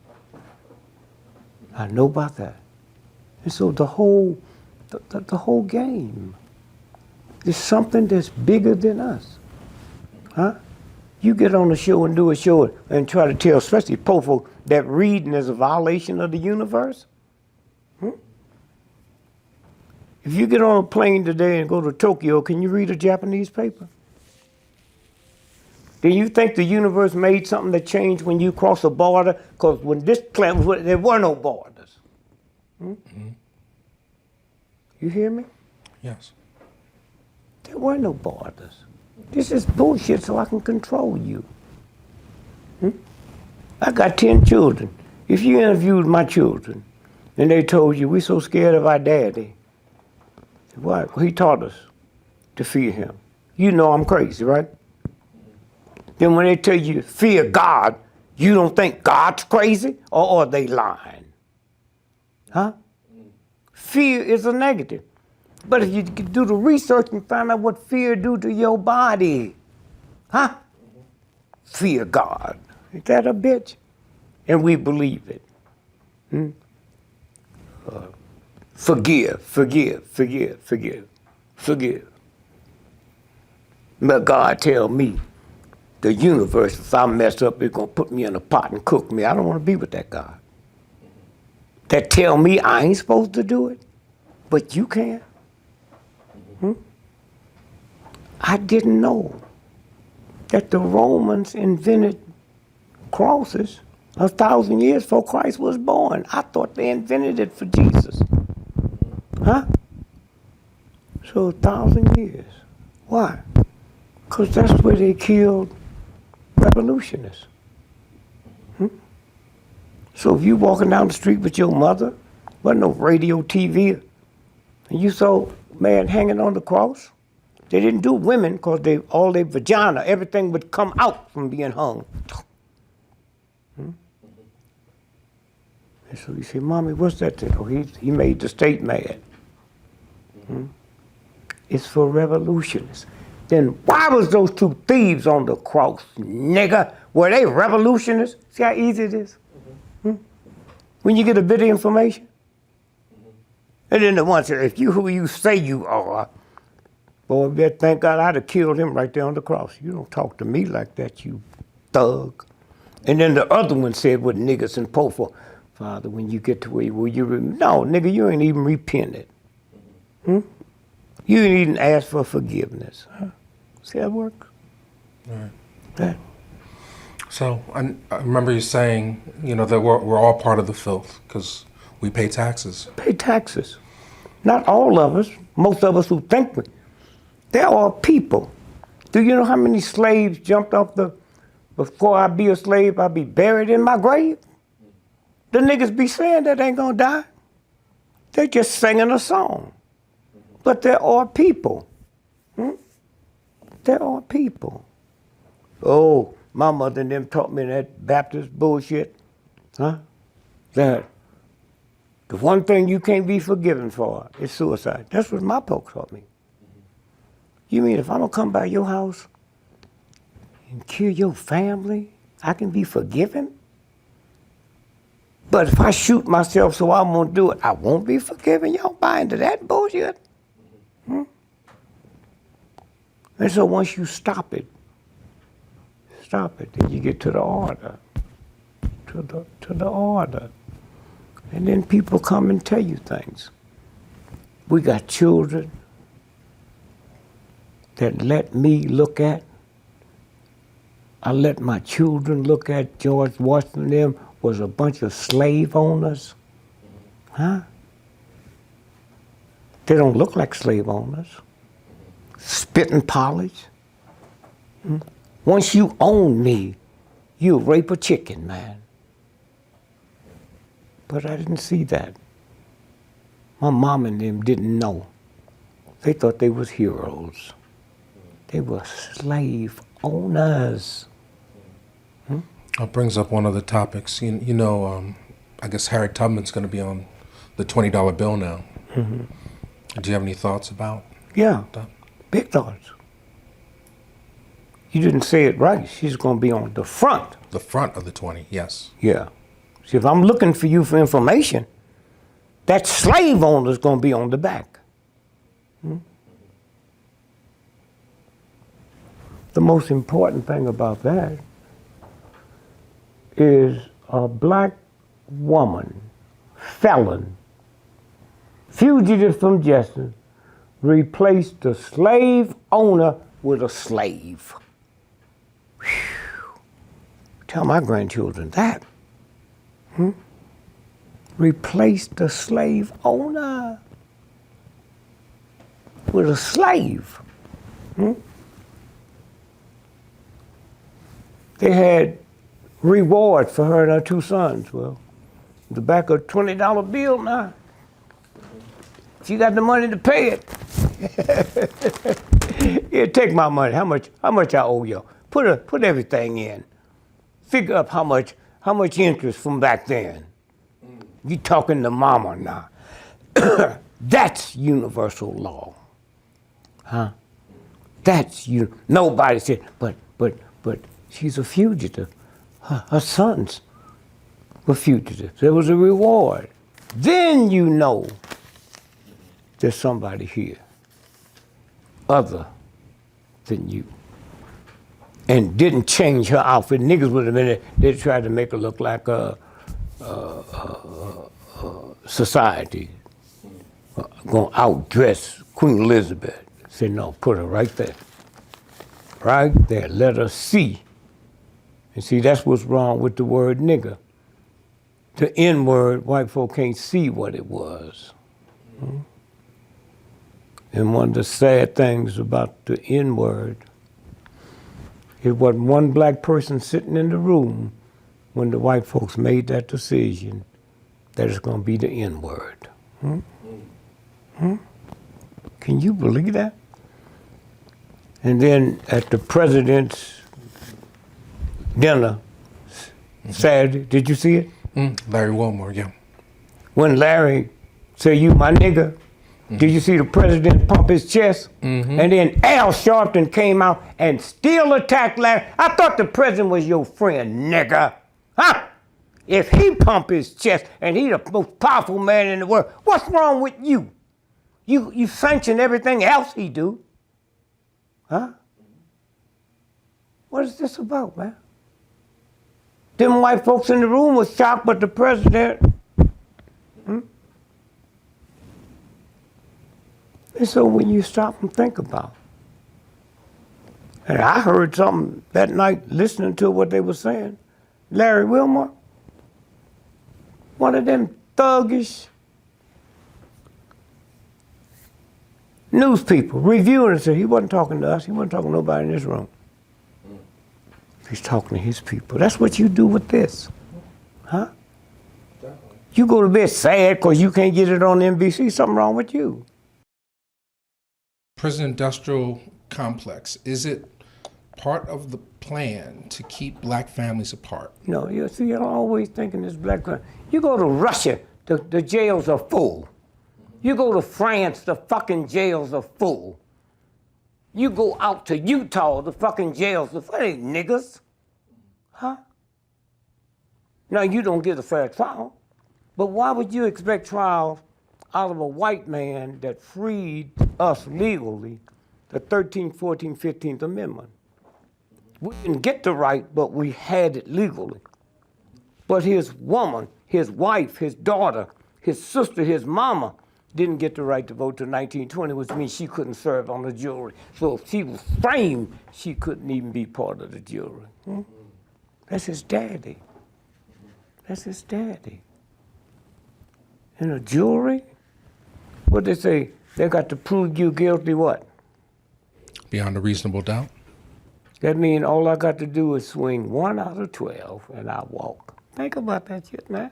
I know about that. And so the whole game is something that's bigger than us. Huh? You get on a show and do a show and try to tell, especially poor folk, that reading is a violation of the universe. If you get on a plane today and go to Tokyo, can you read a Japanese paper? Do you think the universe made something that changed when you cross a border? Because when this planet, there were no borders. You hear me? Yes. There were no borders. This is bullshit so I can control you. I got 10 children. If you interviewed my children and they told you, we're so scared of our daddy. Why? Well, he taught us to fear him. You know I'm crazy, right? Then when they tell you fear God, you don't think God's crazy, or are they lying? Huh? Fear is a negative. But if you do the research and find out what fear do to your body, huh? Fear God. Is that a bitch? And we believe it. Forgive. But God tell me, the universe, if I mess up, it's gonna put me in a pot and cook me. I don't wanna be with that God. That tell me I ain't supposed to do it, but you can. I didn't know that the Romans invented crosses 1,000 years before Christ was born. I thought they invented it for Jesus. Huh? So 1,000 years. Why? Because that's where they killed revolutionists. So if you walking down the street with your mother, wasn't no radio, TV, and you saw a man hanging on the cross, they didn't do women because all their vagina, everything would come out from being hung. And so you say, Mommy, what's that thing? Oh, he made the state mad. It's for revolutionists. Then why was those two thieves on the cross, nigga? Were they revolutionists? See how easy it is? When you get a bit of information. And then the one said, if you who you say you are, boy, thank God I'd have killed him right there on the cross. You don't talk to me like that, you thug. And then the other one said with niggas and po for, Father, when you get to where you no, nigga, you ain't even repented. You ain't even asked for forgiveness. See how it works? Right. That. So I remember you saying, that we're all part of the filth because we pay taxes. Pay taxes. Not all of us. Most of us who think we. There are people Do you know how many slaves jumped off before I be a slave, I'll be buried in my grave? The niggas be saying that ain't gonna die. They're just singing a song. But there are people. There are people. Oh, my mother and them taught me that Baptist bullshit. That the one thing you can't be forgiven for is suicide. That's what my folks taught me. You mean if I don't come by your house and kill your family, I can be forgiven? But if I shoot myself so I won't do it, I won't be forgiven? Y'all buy into that bullshit? And so once you stop it, then you get to the order, to the order. And then people come and tell you things. We got children that let me look at. I let my children look at George Washington and them was a bunch of slave owners. They don't look like slave owners. Spit and polish. Once you own me, you rape a chicken, man. But I didn't see that. My mom and them didn't know. They thought they was heroes. They were slave owners. That brings up one of the topics. You know, I guess Harry Tubman's going to be on the $20 bill now. Do you have any thoughts about that? Big thoughts. You didn't say it right. She's going to be on the front. The front of the 20, yes. Yeah. See, if I'm looking for you for information, that slave owner's going to be on the back. The most important thing about that is a black woman, felon, fugitive from justice, replaced the slave owner with a slave. Whew. Tell my grandchildren that. Replaced the slave owner with a slave. They had reward for her and her two sons. Well, the back of a $20 bill now. She got the money to pay it. Here, take my money. How much I owe you? Put everything in. Figure up how much interest from back then. You talking to mama now. That's universal law. That's you. Nobody said, but she's a fugitive. Her sons were fugitives. There was a reward. Then you know there's somebody here other than you. And didn't change her outfit. Niggas would have been there. They tried to make her look like society. Gonna outdress Queen Elizabeth. Said, no, put her right there. Right there, let her see. And see, that's what's wrong with the word nigger. The N word, white folk can't see what it was. And one of the sad things about the N word, it wasn't one black person sitting in the room when the white folks made that decision that it's gonna be the N word. Can you believe that? And then at the president's dinner Saturday, did you see it? Larry Wilmore, yeah. When Larry said, you my nigga, did you see the president pump his chest? And then Al Sharpton came out and still attacked Larry. I thought the president was your friend, nigga. If he pump his chest and he the most powerful man in the world, what's wrong with you? You sanction everything else he do. What is this about, man? Them white folks in the room was shocked, but the president. And so when you stop and think about it, and I heard something that night listening to what they were saying, Larry Wilmore, one of them thuggish, News people reviewing it said he wasn't talking to us. He wasn't talking to nobody in this room. He's talking to his people. That's what you do with this, huh? You go to bed sad because you can't get it on NBC. Something wrong with you. Prison industrial complex, is it part of the plan to keep black families apart? No, you see, I'm always thinking this black crime. You go to Russia, the jails are full. You go to France, the fucking jails are full. You go out to Utah, the fucking jails are full. That ain't niggas, huh? Now, you don't get a fair trial, but why would you expect trial out of a white man that freed us legally, the 13th, 14th, 15th Amendment? We didn't get the right, but we had it legally. But his woman, his wife, his daughter, his sister, his mama didn't get the right to vote till 1920, which means she couldn't serve on the jury. So if she was framed, she couldn't even be part of the jury. That's his daddy. That's his daddy. And a jury? What they say? They got to prove you guilty what? Beyond a reasonable doubt? That means all I got to do is swing 1 out of 12 and I walk. Think about that shit, man.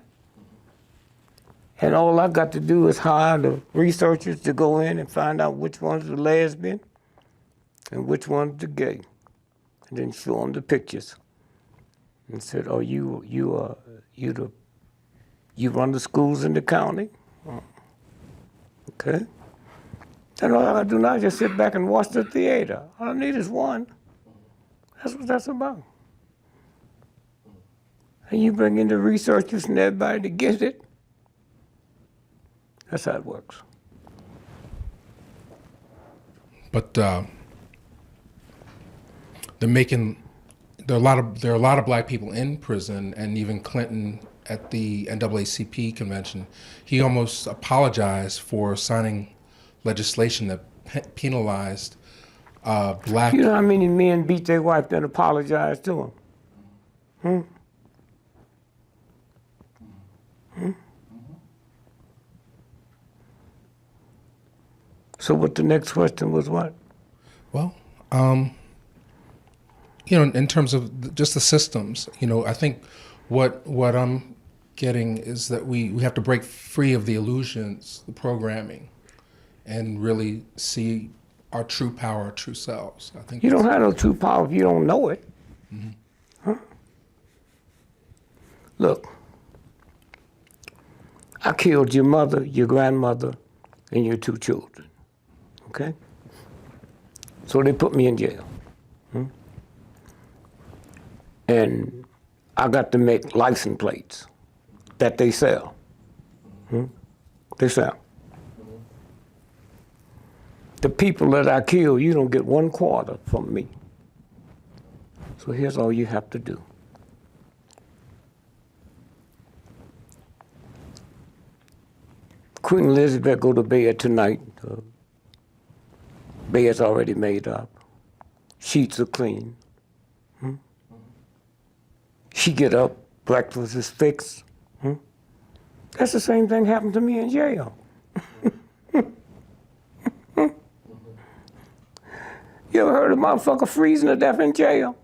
And all I got to do is hire the researchers to go in and find out which one's the lesbian and which one's the gay. And then show them the pictures. And said, oh, you run the schools in the county? Okay. Then all I gotta do now is just sit back and watch the theater. All I need is one. That's what that's about. And you bring in the researchers and everybody to get it. That's how it works. But there are a lot of black people in prison, and even Clinton at the NAACP convention, he almost apologized for signing legislation that penalized black. You know how many men beat their wife then apologize to them? So what the next question was what? Well, in terms of just the systems, I think what I'm getting is that we have to break free of the illusions, the programming, and really see our true power, our true selves. I think you don't have no true power if you don't know it. Huh? Look, I killed your mother, your grandmother, and your 2 children. Okay? So they put me in jail. And I got to make license plates that they sell. They sell. The people that I kill, you don't get 1/4 from me. So here's all you have to do. Queen Elizabeth go to bed tonight. Bed's already made up. Sheets are clean. She get up, breakfast is fixed. That's the same thing happened to me in jail. You ever heard of a motherfucker freezing to death in jail?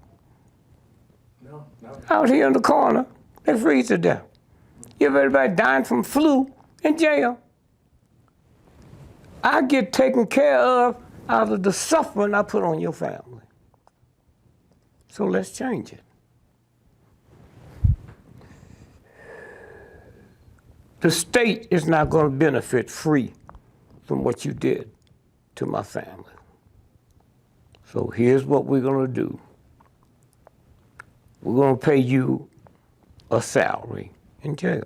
No. Out here in the corner, they freeze to death. You ever heard of anybody dying from flu in jail? I get taken care of out of the suffering I put on your family. So let's change it. The state is not going to benefit free from what you did to my family. So here's what we're going to do. We're going to pay you a salary in jail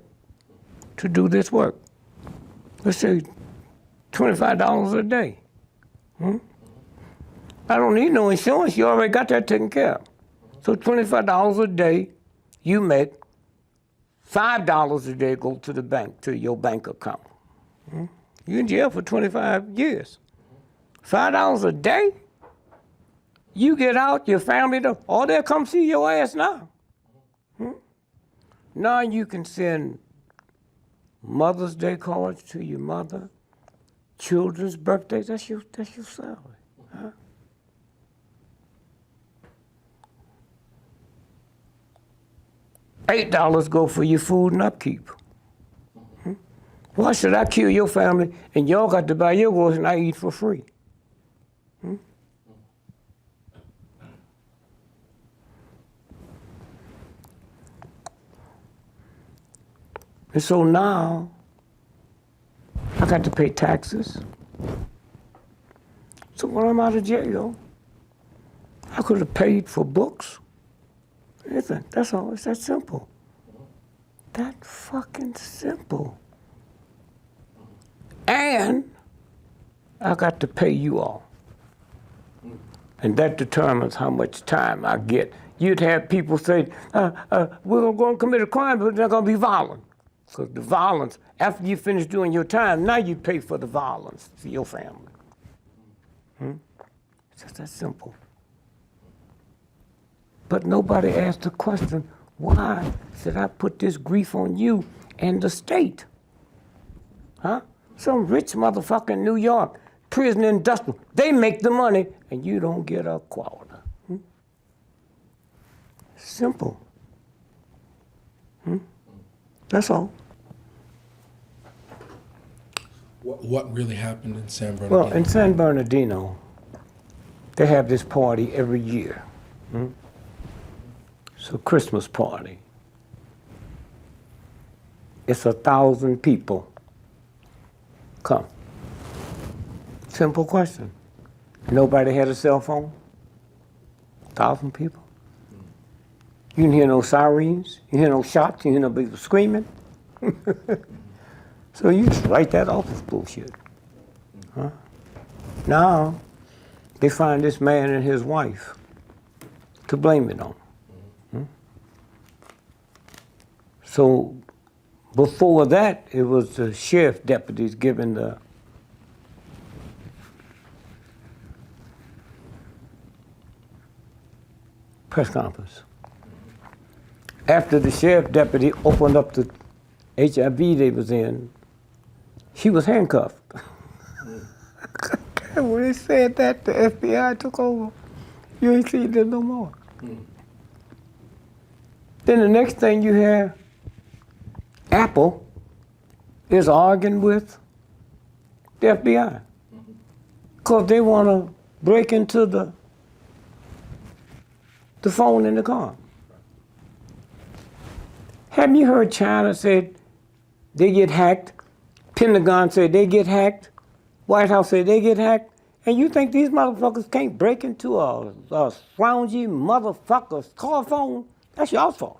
to do this work. Let's say $25 a day. I don't need no insurance. You already got that taken care of. So $25 a day, you make $5 a day go to the bank, to your bank account. You're in jail for 25 years. $5 a day? You get out, your family, they'll come see your ass now. Now you can send Mother's Day cards to your mother. children's birthdays, that's your salary. Huh? $8 go for your food and upkeep. Why should I kill your family and y'all got to buy your groceries and I eat for free? And so now, I got to pay taxes. So when I'm out of jail, I could have paid for books. Anything. That's all. It's that simple. That fucking simple. And I got to pay you all. And that determines how much time I get. You'd have people say, we're going to commit a crime, but they're going to be violent. Because the violence, after you finish doing your time, now you pay for the violence for your family. It's just that simple. But nobody asked the question, why should I put this grief on you and the state? Huh? Some rich motherfucker in New York, prison industrial, they make the money and you don't get a quarter. Simple. That's all. What really happened in San Bernardino? Well, in San Bernardino, they have this party every year. It's a Christmas party. It's 1,000 people come. Simple question. Nobody had a cell phone? 1,000 people? You didn't hear no sirens, you hear no shots, you hear no people screaming. So you just write that off as bullshit. Huh? Now, they find this man and his wife to blame it on. So before that, it was the sheriff deputies giving the press conference. After the sheriff deputy opened up the HIV they was in, she was handcuffed. When they said that, the FBI took over. You ain't seen them no more. Then the next thing you hear, Apple is arguing with the FBI because they want to break into the phone in the car. Haven't you heard China say they get hacked? Pentagon said they get hacked. White House said they get hacked. And you think these motherfuckers can't break into a scroungy motherfucker's car phone? That's your fault.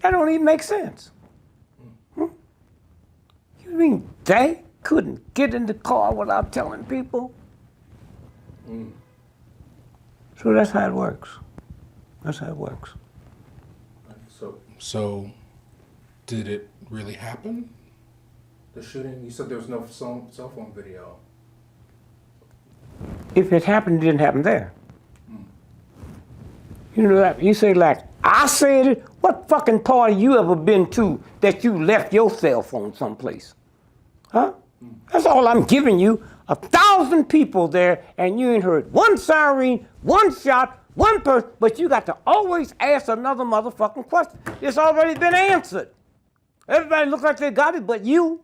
That don't even make sense. You mean they couldn't get in the car without telling people? So that's how it works. That's how it works. So, did it really happen? The shooting? You said there was no cell phone video. If it happened, it didn't happen there. You know that you say like, I said it. What fucking party you ever been to that you left your cell phone someplace? Huh? That's all I'm giving you. 1,000 people there, and you ain't heard one siren, one shot, one person, but you got to always ask another motherfucking question. It's already been answered. Everybody looks like they got it, but you.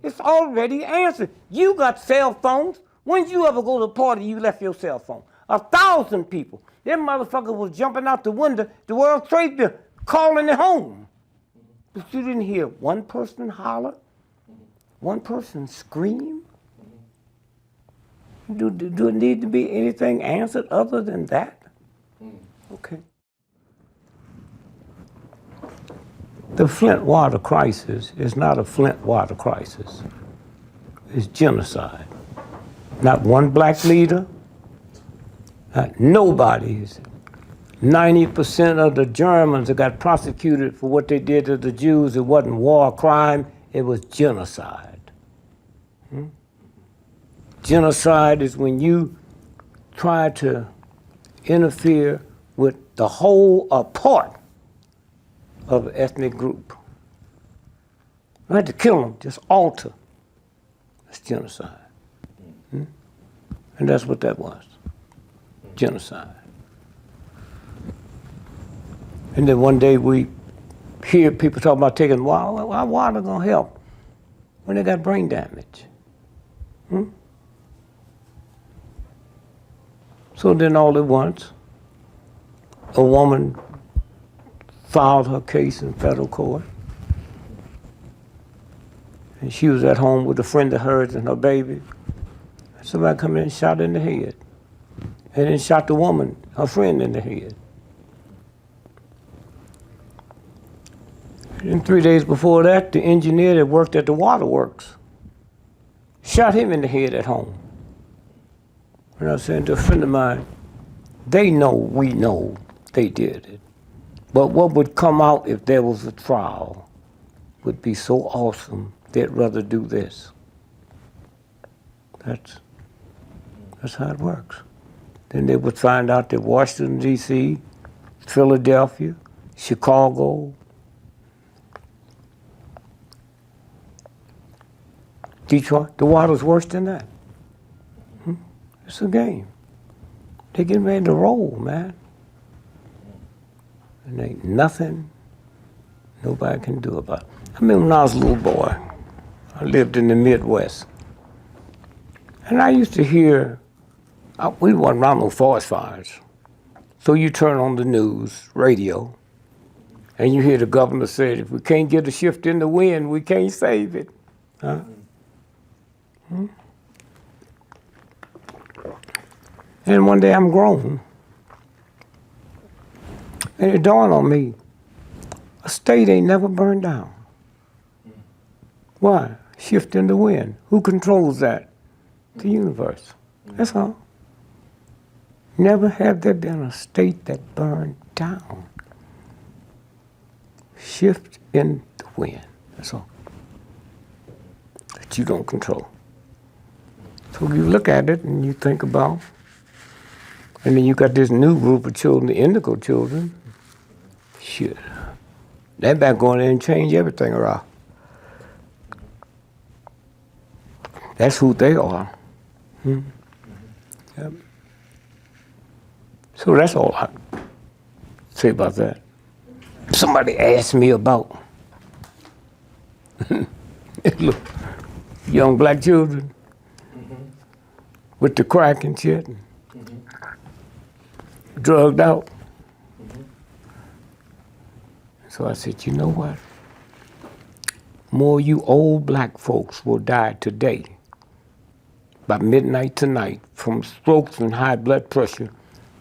It's already answered. You got cell phones. When did you ever go to a party you left your cell phone? 1,000 people. Them motherfuckers was jumping out the window, the World Trade Building, calling it home. But you didn't hear one person holler, one person scream. Do it need to be anything answered other than that? Okay. The Flint water crisis is not a Flint water crisis. It's genocide. Not one black leader, not nobody's. 90% of the Germans that got prosecuted for what they did to the Jews, it wasn't war crime, it was genocide. Genocide is when you try to interfere with the whole or part of an ethnic group. Not to kill them, just alter It's genocide. And that's what that was. Genocide. And then one day we hear people talk about taking water. Why water gonna help when they got brain damage? So then all at once, a woman filed her case in federal court. And she was at home with a friend of hers and her baby. Somebody come in and shot her in the head. And then shot the woman, her friend, in the head. And 3 days before that, the engineer that worked at the waterworks shot him in the head at home. And I was saying to a friend of mine, they know, we know they did it. But what would come out if there was a trial would be so awesome, they'd rather do this. That's how it works. Then they would find out that Washington, D.C., Philadelphia, Chicago, Detroit, the water's worse than that. It's a game. They're getting ready to roll, man. And ain't nothing nobody can do about it. I remember when I was a little boy, I lived in the Midwest. And I used to hear, we wasn't around no forest fires. So you turn on the news, radio, and you hear the governor say, if we can't get a shift in the wind, we can't save it. Huh? And one day I'm grown, and it dawned on me, a state ain't never burned down. Why? Shift in the wind. Who controls that? The universe. That's all. Never have there been a state that burned down. Shift in the wind. That's all. That you don't control. So you look at it and you think about, and then you got this new group of children, the indigo children. Shit. They're back going in and change everything around. That's who they are. Yep. So that's all I say about that. Somebody asked me about look, young black children with the crack and shit, drugged out. So I said, you know what? More you old black folks will die today by midnight tonight from strokes and high blood pressure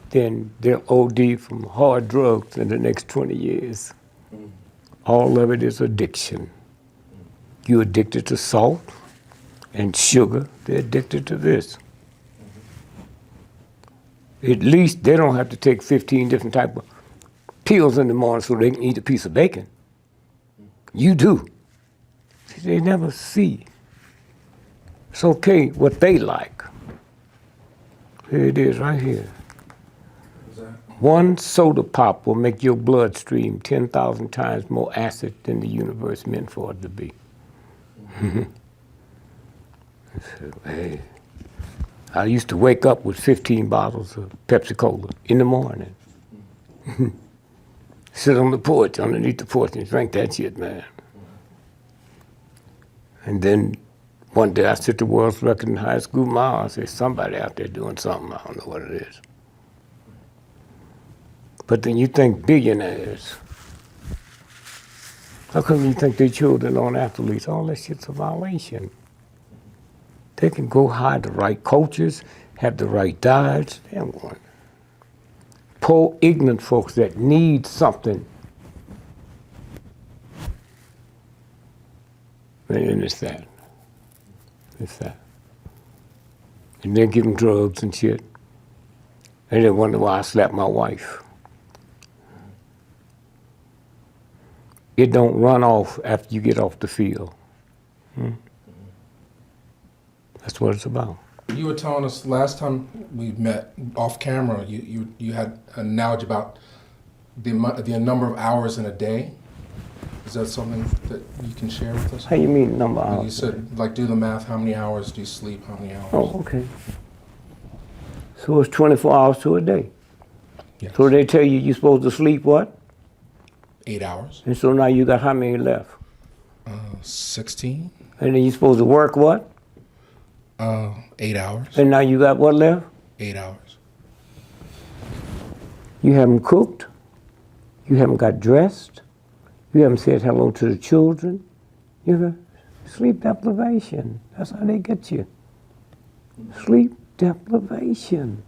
than they'll OD from hard drugs in the next 20 years. All of it is addiction. You're addicted to salt and sugar. They're addicted to this. At least they don't have to take 15 different type of pills in the morning so they can eat a piece of bacon. You do. They never see. It's okay what they like. Here it is right here. One soda pop will make your bloodstream 10,000 times more acid than the universe meant for it to be. Hey, I used to wake up with 15 bottles of Pepsi-Cola in the morning. Sit on the porch, underneath the porch, and drink that shit, man. And then one day I set the world's record in high school mile. I said, somebody out there doing something, I don't know what it is. But then you think billionaires. How come you think their children aren't athletes? All that shit's a violation. They can go hide the right coaches, have the right diets. They don't want. Poor, ignorant folks that need something. And it's that. It's that. And they give them drugs and shit. And they wonder why I slapped my wife. It don't run off after you get off the field. That's what it's about. You were telling us last time we met off camera, you had an analogy about the number of hours in a day. Is that something that you can share with us? How you mean number of Like you hours? said, like do the math. How many hours do you sleep? How many hours? Oh, okay. So it's 24 hours to a day. Yes. So they tell you you're supposed to sleep what? 8 hours. And so now you got how many left? 16. And then you're supposed to work what? 8 hours. And now you got what left? 8 hours. You haven't cooked. You haven't got dressed. You haven't said hello to the children. You have sleep deprivation. That's how they get you. Sleep deprivation.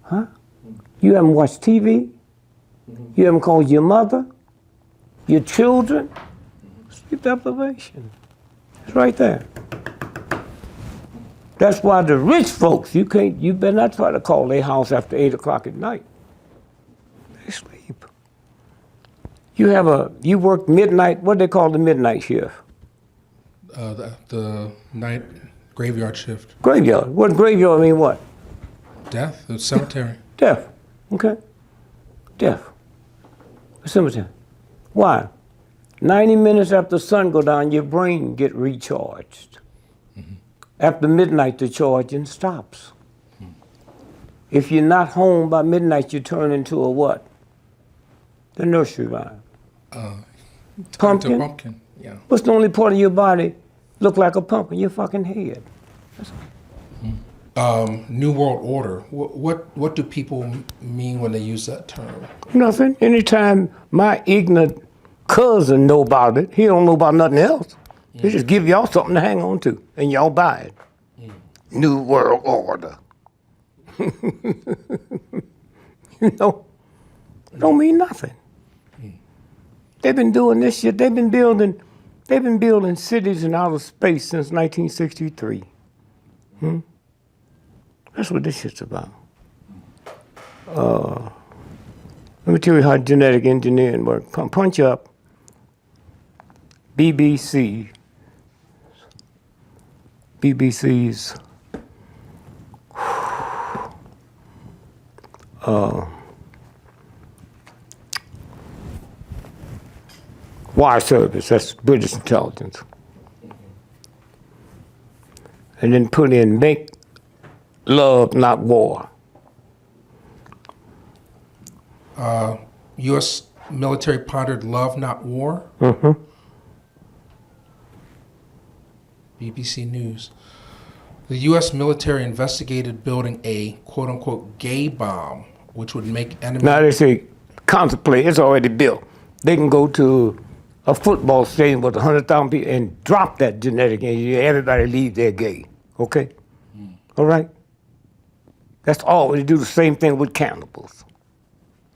Huh? You haven't watched TV. You haven't called your mother, your children. Sleep deprivation. It's right there. That's why the rich folks, you better not try to call their house after 8 o'clock at night. They sleep. You work midnight, what they call the midnight shift? The night graveyard shift. Graveyard. What graveyard mean what? Death. The cemetery. Death. Okay. Death. Cemetery. Why? 90 minutes after the sun go down, your brain get recharged. After midnight, the charging stops. If you're not home by midnight, you turn into a what? The nursery rhyme. Pumpkin? Pumpkin. Yeah. What's the only part of your body look like a pumpkin? Your fucking head. New World Order. What do people mean when they use that term? Nothing. Anytime my ignorant cousin know about it, he don't know about nothing else. He just give y'all something to hang on to, and y'all buy it. New World Order. You know, don't mean nothing. They've been doing this shit. They've been building cities in outer space since 1963. That's what this shit's about. Let me tell you how genetic engineering works. Punch up BBC's wire service, that's British intelligence. And then put in make love, not war. U.S. military pondered love, not war. BBC News. The U.S. military investigated building a quote-unquote gay bomb, which would make enemy... Now they say, contemplate, it's already built. They can go to a football stadium with 100,000 people and drop that genetic engineering. Everybody leave there gay, okay? All right? That's all. They do the same thing with cannibals,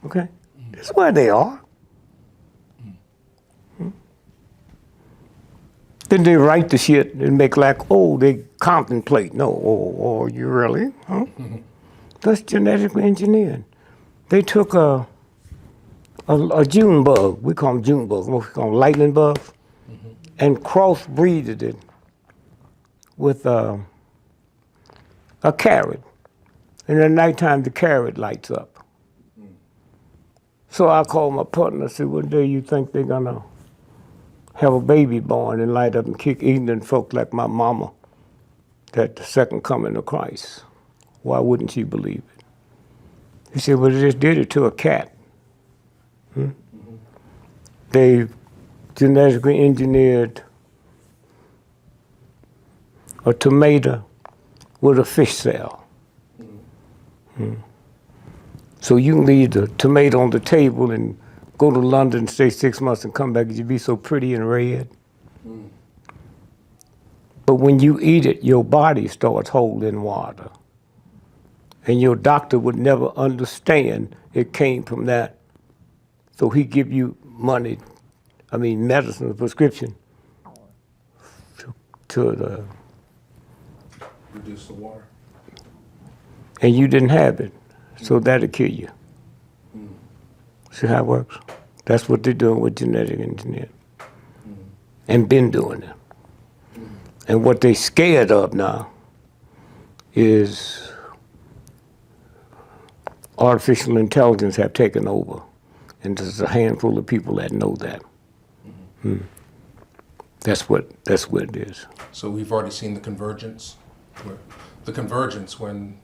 okay? That's where they are. Then they write the shit and make like, oh, they contemplate. No, oh, you really? Huh? That's genetically engineered. They took a June bug, we call them June bugs, we call them lightning bugs, and crossbreeded it with a carrot. And at nighttime, the carrot lights up. So I called my partner and said, what day you think they're gonna have a baby born and light up and kick ignorant folk like my mama that the second coming of Christ? Why wouldn't she believe it? He said, well, they just did it to a cat. They genetically engineered a tomato with a fish cell. So you can leave the tomato on the table and go to London, stay 6 months and come back, you'd be so pretty and red. But when you eat it, your body starts holding water. And your doctor would never understand it came from that. So he give you money, medicine, prescription to the... Reduce the water. And you didn't have it, so that'll kill you. See how it works? That's what they're doing with genetic engineering. And been doing it. And what they scared of now is artificial intelligence have taken over. And there's a handful of people that know that. That's what it is. So we've already seen the convergence, when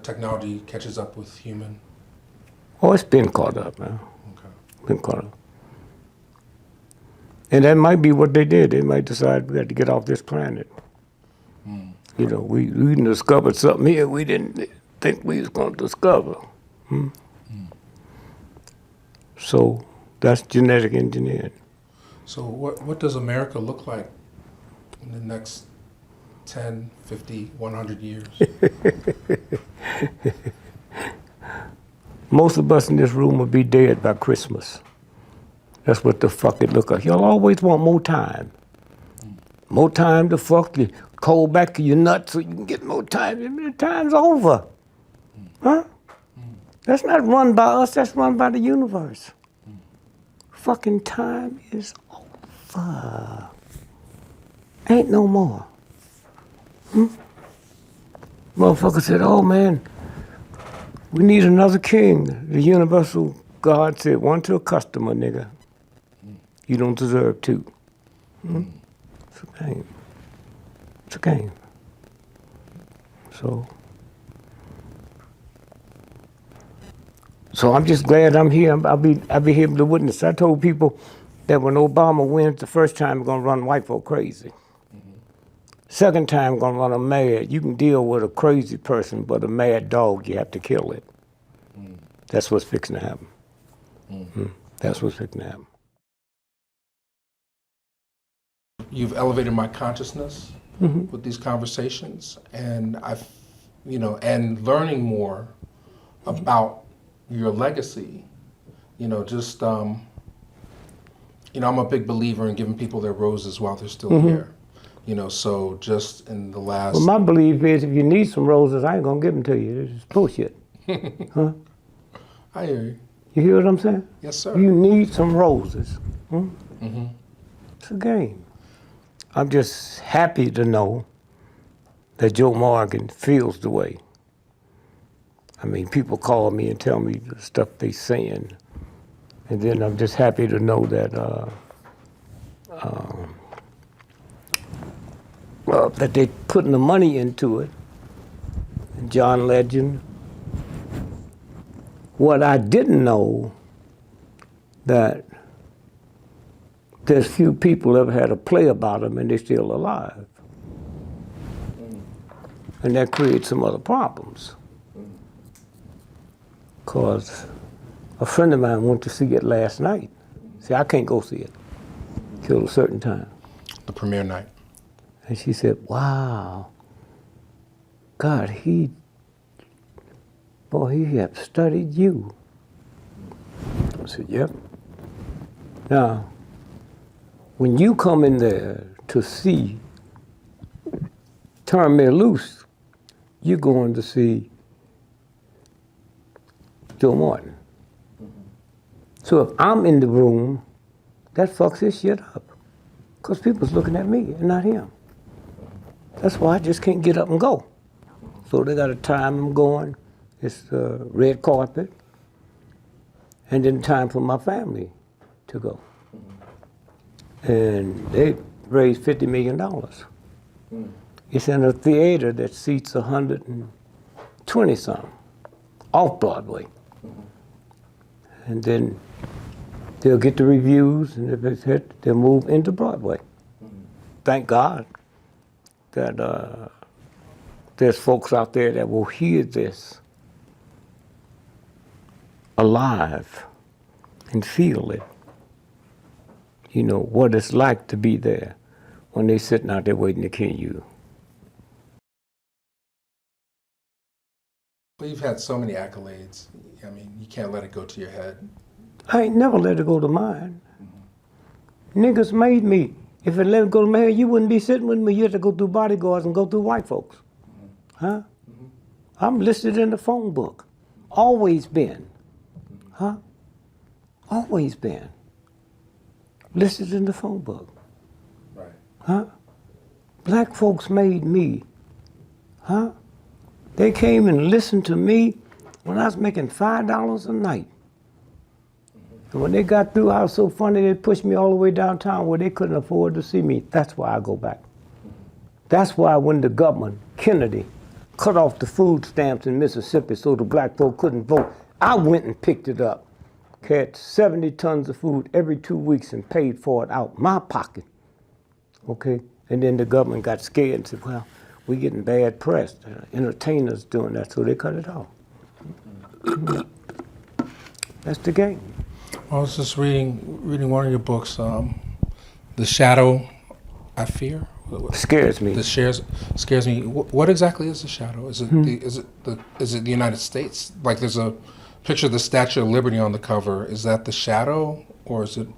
technology catches up with human. Oh, it's been caught up, man. Okay. Been caught up. And that might be what they did. They might decide we got to get off this planet. You know, we discovered something here we didn't think we was going to discover. So that's genetic engineering. So what does America look like in the next 10, 50, 100 years? Most of us in this room will be dead by Christmas. That's what the fuck it look like. Y'all always want more time. More time to fuck you. Cold back of your nuts so you can get more time. The time's over. Huh? That's not run by us, that's run by the universe. Fucking time is over. Ain't no more. Motherfucker said, oh man, we need another king. The universal God said, one to a customer, nigga. You don't deserve two. It's a game. It's a game. So I'm just glad I'm here. I'll be here to witness. I told people that when Obama wins the first time, we're gonna run white folk crazy. Second time, we're gonna run them mad. You can deal with a crazy person, but a mad dog, you have to kill it. That's what's fixing to happen. That's what's fixing to happen. You've elevated my consciousness with these conversations, and and learning more about your legacy. I'm a big believer in giving people their roses while they're still here. So just in the last. Well, my belief is if you need some roses, I ain't gonna give them to you. This is bullshit. Huh? I hear you. You hear what I'm saying? Yes, sir. You need some roses. It's a game. I'm just happy to know that Joe Morgan feels the way. I mean, people call me and tell me the stuff they saying. And then I'm just happy to know that that they putting the money into it. And John Legend. What I didn't know, that there's few people ever had a play about them and they're still alive. And that creates some other problems. Because a friend of mine went to see it last night. See, I can't go see it till a certain time. The premiere night. And she said, wow, God, he have studied you. I said, yep. Now, when you come in there to see Turn Me Loose, you're going to see Joe Martin. So if I'm in the room, that fucks his shit up. Because people's looking at me and not him. That's why I just can't get up and go. So they got a time I'm going. It's the red carpet. And then time for my family to go. And they raised $50 million. It's in a theater that seats 120 some, off Broadway. And then they'll get the reviews, and if it's hit, they'll move into Broadway. Thank God that there's folks out there that will hear this alive and feel it. You know, what it's like to be there when they're sitting out there waiting to kill you. Well, you've had so many accolades. I mean, you can't let it go to your head. I ain't never let it go to mine. Niggas made me. If it let it go to my head, you wouldn't be sitting with me. You had to go through bodyguards and go through white folks. Huh? I'm listed in the phone book. Always been. Huh? Always been. Listed in the phone book. Right. Huh? Black folks made me. Huh? They came and listened to me when I was making $5 a night. And when they got through, I was so funny, they pushed me all the way downtown where they couldn't afford to see me. That's why I go back. That's why when the government, Kennedy, cut off the food stamps in Mississippi so the black folk couldn't vote, I went and picked it up. Carried 70 tons of food every 2 weeks and paid for it out my pocket. Okay? And then the government got scared and said, well, we're getting bad press. Entertainers doing that, so they cut it off. That's the game. I was just reading one of your books, The Shadow I Fear. Scares me. Scares me. What exactly is the shadow? Is it is it the United States? Like there's a picture of the Statue of Liberty on the cover. Is that the shadow, or is it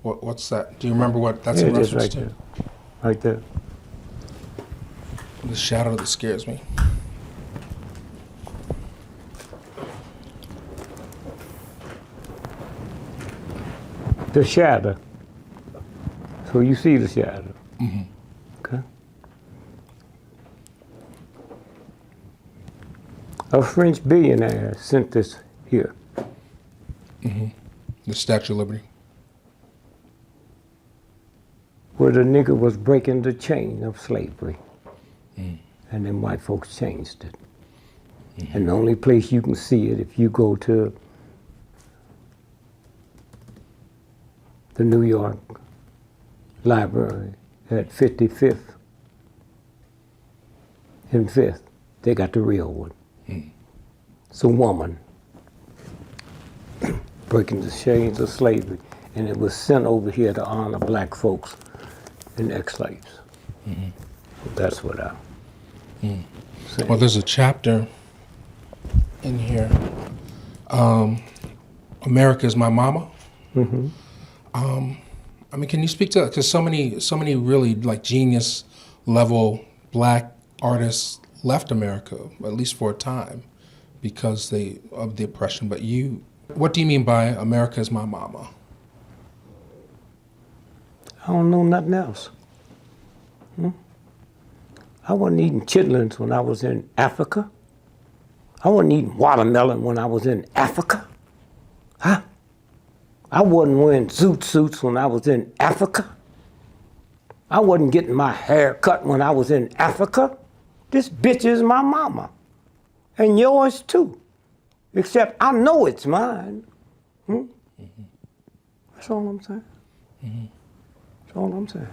what's that? Do you remember what that's in It is reference right to? there. Right there. The shadow that scares me. The shadow. So you see the shadow. Mm-hmm. Okay. A French billionaire sent this here. Mm-hmm. The Statue of Liberty. Where the nigger was breaking the chain of slavery. Mm. And then white folks changed it. Mm-hmm. And the only place you can see it if you go to the New York Library at 55th and 5th. They got the real one. Mm. It's a woman breaking the chains of slavery, and it was sent over here to honor black folks and ex-slaves. Mm-hmm. That's what I say. Well, there's a chapter in here. America is my mama. Mm-hmm. I mean, can you speak to that? Because so many really like genius level black artists left America, at least for a time, because of the oppression. But what do you mean by America is my mama? I don't know nothing else. I wasn't eating chitlins when I was in Africa. I wasn't eating watermelon when I was in Africa. Huh? I wasn't wearing zoot suits when I was in Africa. I wasn't getting my hair cut when I was in Africa. This bitch is my mama. And yours too. Except I know it's mine. Mm-hmm. That's all I'm saying. Mm-hmm. That's all I'm saying.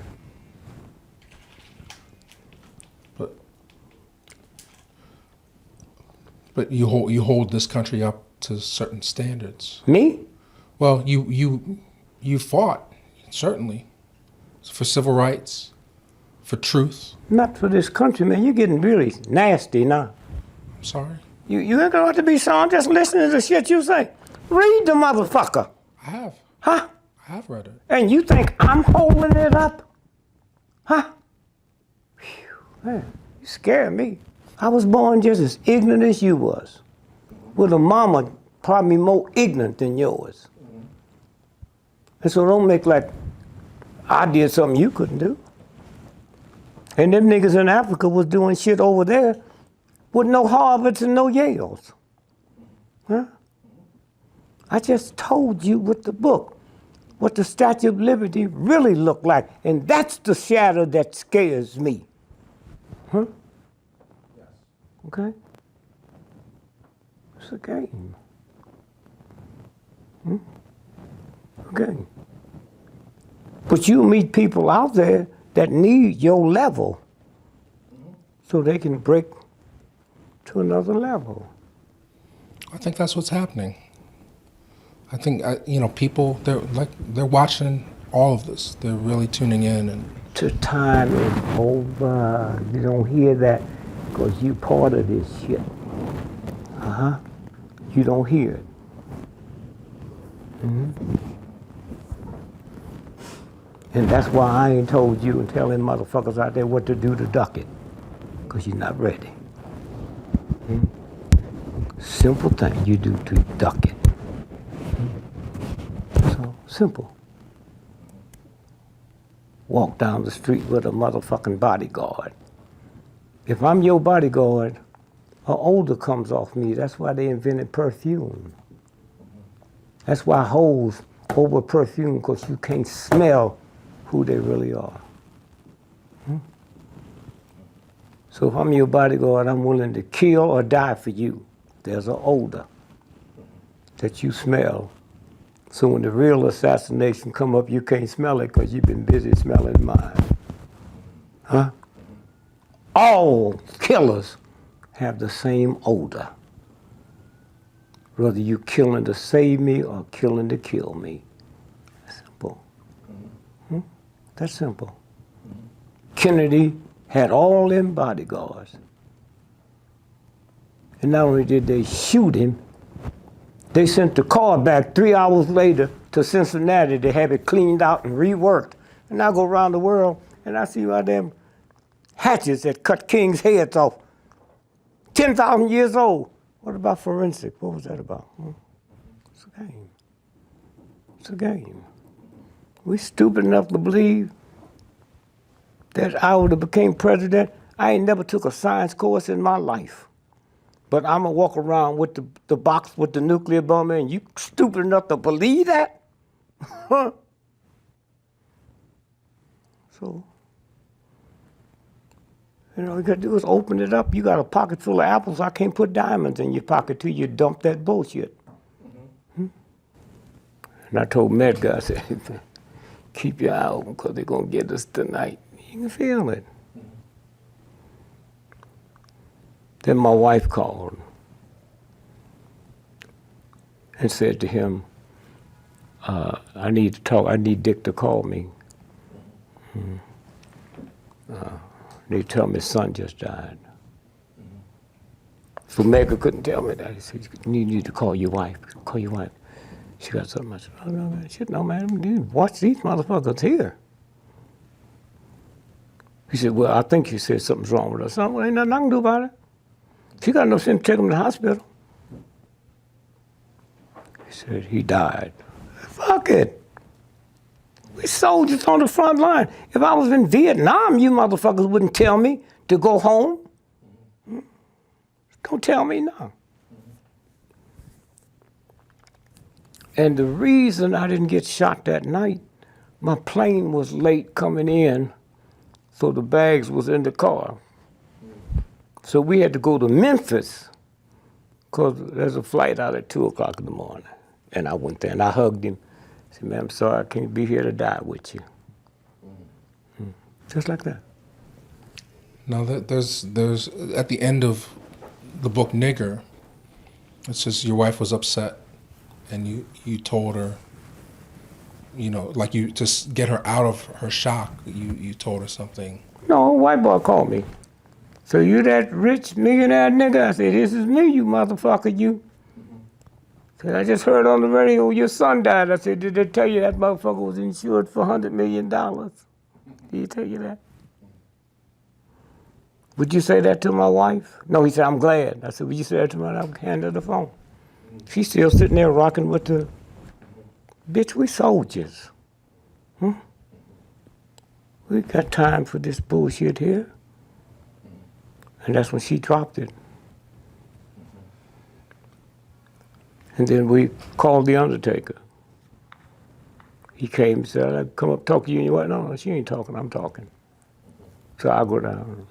But you hold this country up to certain standards. Me? Well, you fought, certainly, for civil rights, for truth. Not for this country, man. You're getting really nasty now. I'm sorry. You ain't gonna have to be sorry. I'm just listening to the shit you say. Read the motherfucker. I have. Huh? I have read it. And you think I'm holding it up? Huh? Whew, man, you scare me. I was born just as ignorant as you was. With a mama probably more ignorant than yours. And so don't make like I did something you couldn't do. And them niggas in Africa was doing shit over there with no Harvards and no Yales. Huh? I just told you with the book what the Statue of Liberty really looked like. And that's the shadow that scares me. Huh? Yes. Okay? It's a game. Okay. But you meet people out there that need your level so they can break to another level. I think that's what's happening. I think people they're watching all of this. They're really tuning in and. The time is over. You don't hear that because you part of this shit. You don't hear it. Mm-hmm. And that's why I ain't told you and telling motherfuckers out there what to do to duck it. Because you're not ready. Simple thing you do to duck it. So simple. Walk down the street with a motherfucking bodyguard. If I'm your bodyguard, an odor comes off me. That's why they invented perfume. That's why hoes over perfume, because you can't smell who they really are. So if I'm your bodyguard, I'm willing to kill or die for you. There's an odor that you smell. So when the real assassination come up, you can't smell it because you've been busy smelling mine. Huh? All killers have the same odor. Whether you killing to save me or killing to kill me. Simple. That's simple. Kennedy had all them bodyguards. And not only did they shoot him, they sent the car back 3 hours later to Cincinnati to have it cleaned out and reworked. And I go around the world and I see my damn hatchets that cut kings' heads off. 10,000 years old. What about forensic? What was that about? It's a game. It's a game. We stupid enough to believe that I would have became president. I ain't never took a science course in my life. But I'm gonna walk around with the box with the nuclear bomb in. You stupid enough to believe that? Huh? So, you know, all you gotta do is open it up. You got a pocket full of apples. I can't put diamonds in your pocket till you dump that bullshit. And I told Medgar, I said, keep your eye open because they're gonna get us tonight. You can feel it. Then my wife called and said to him, I need to talk, I need Dick to call me. They tell me his son just died. So Medgar couldn't tell me that. He said, you need to call your wife, call your wife. She got something. I said, oh, no, man, shit, no, man, dude, watch these motherfuckers here. He said, well, I think you said something's wrong with her. Son, well, ain't nothing I can do about it. She got no sense to take him to the hospital. He said, he died. Fuck it. We soldiers on the front line. If I was in Vietnam, you motherfuckers wouldn't tell me to go home. Don't tell me no. And the reason I didn't get shot that night, my plane was late coming in, so the bags was in the car. So we had to go to Memphis, because there's a flight out at 2 o'clock in the morning. And I went there and I hugged him. I said, man, I'm sorry, I can't be here to die with you. Just like that. Now, there's at the end of the book Nigger, it says your wife was upset and you told her, you know, like you, to get her out of her shock, you told her something. No, a white boy called me. So you that rich millionaire nigga? I said, this is me, you motherfucker, you. Said, I just heard on the radio your son died. I said, did they tell you that motherfucker was insured for $100 million? Did he tell you that? Would you say that to my wife? No, he said, I'm glad. I said, would you say that to my wife? I handed her the phone. She's still sitting there rocking with the, bitch, we soldiers. We got time for this bullshit here. And that's when she dropped it. And then we called the undertaker. He came and said, I'd come up talk to you, and you went, no, she ain't talking, I'm talking. So I go down.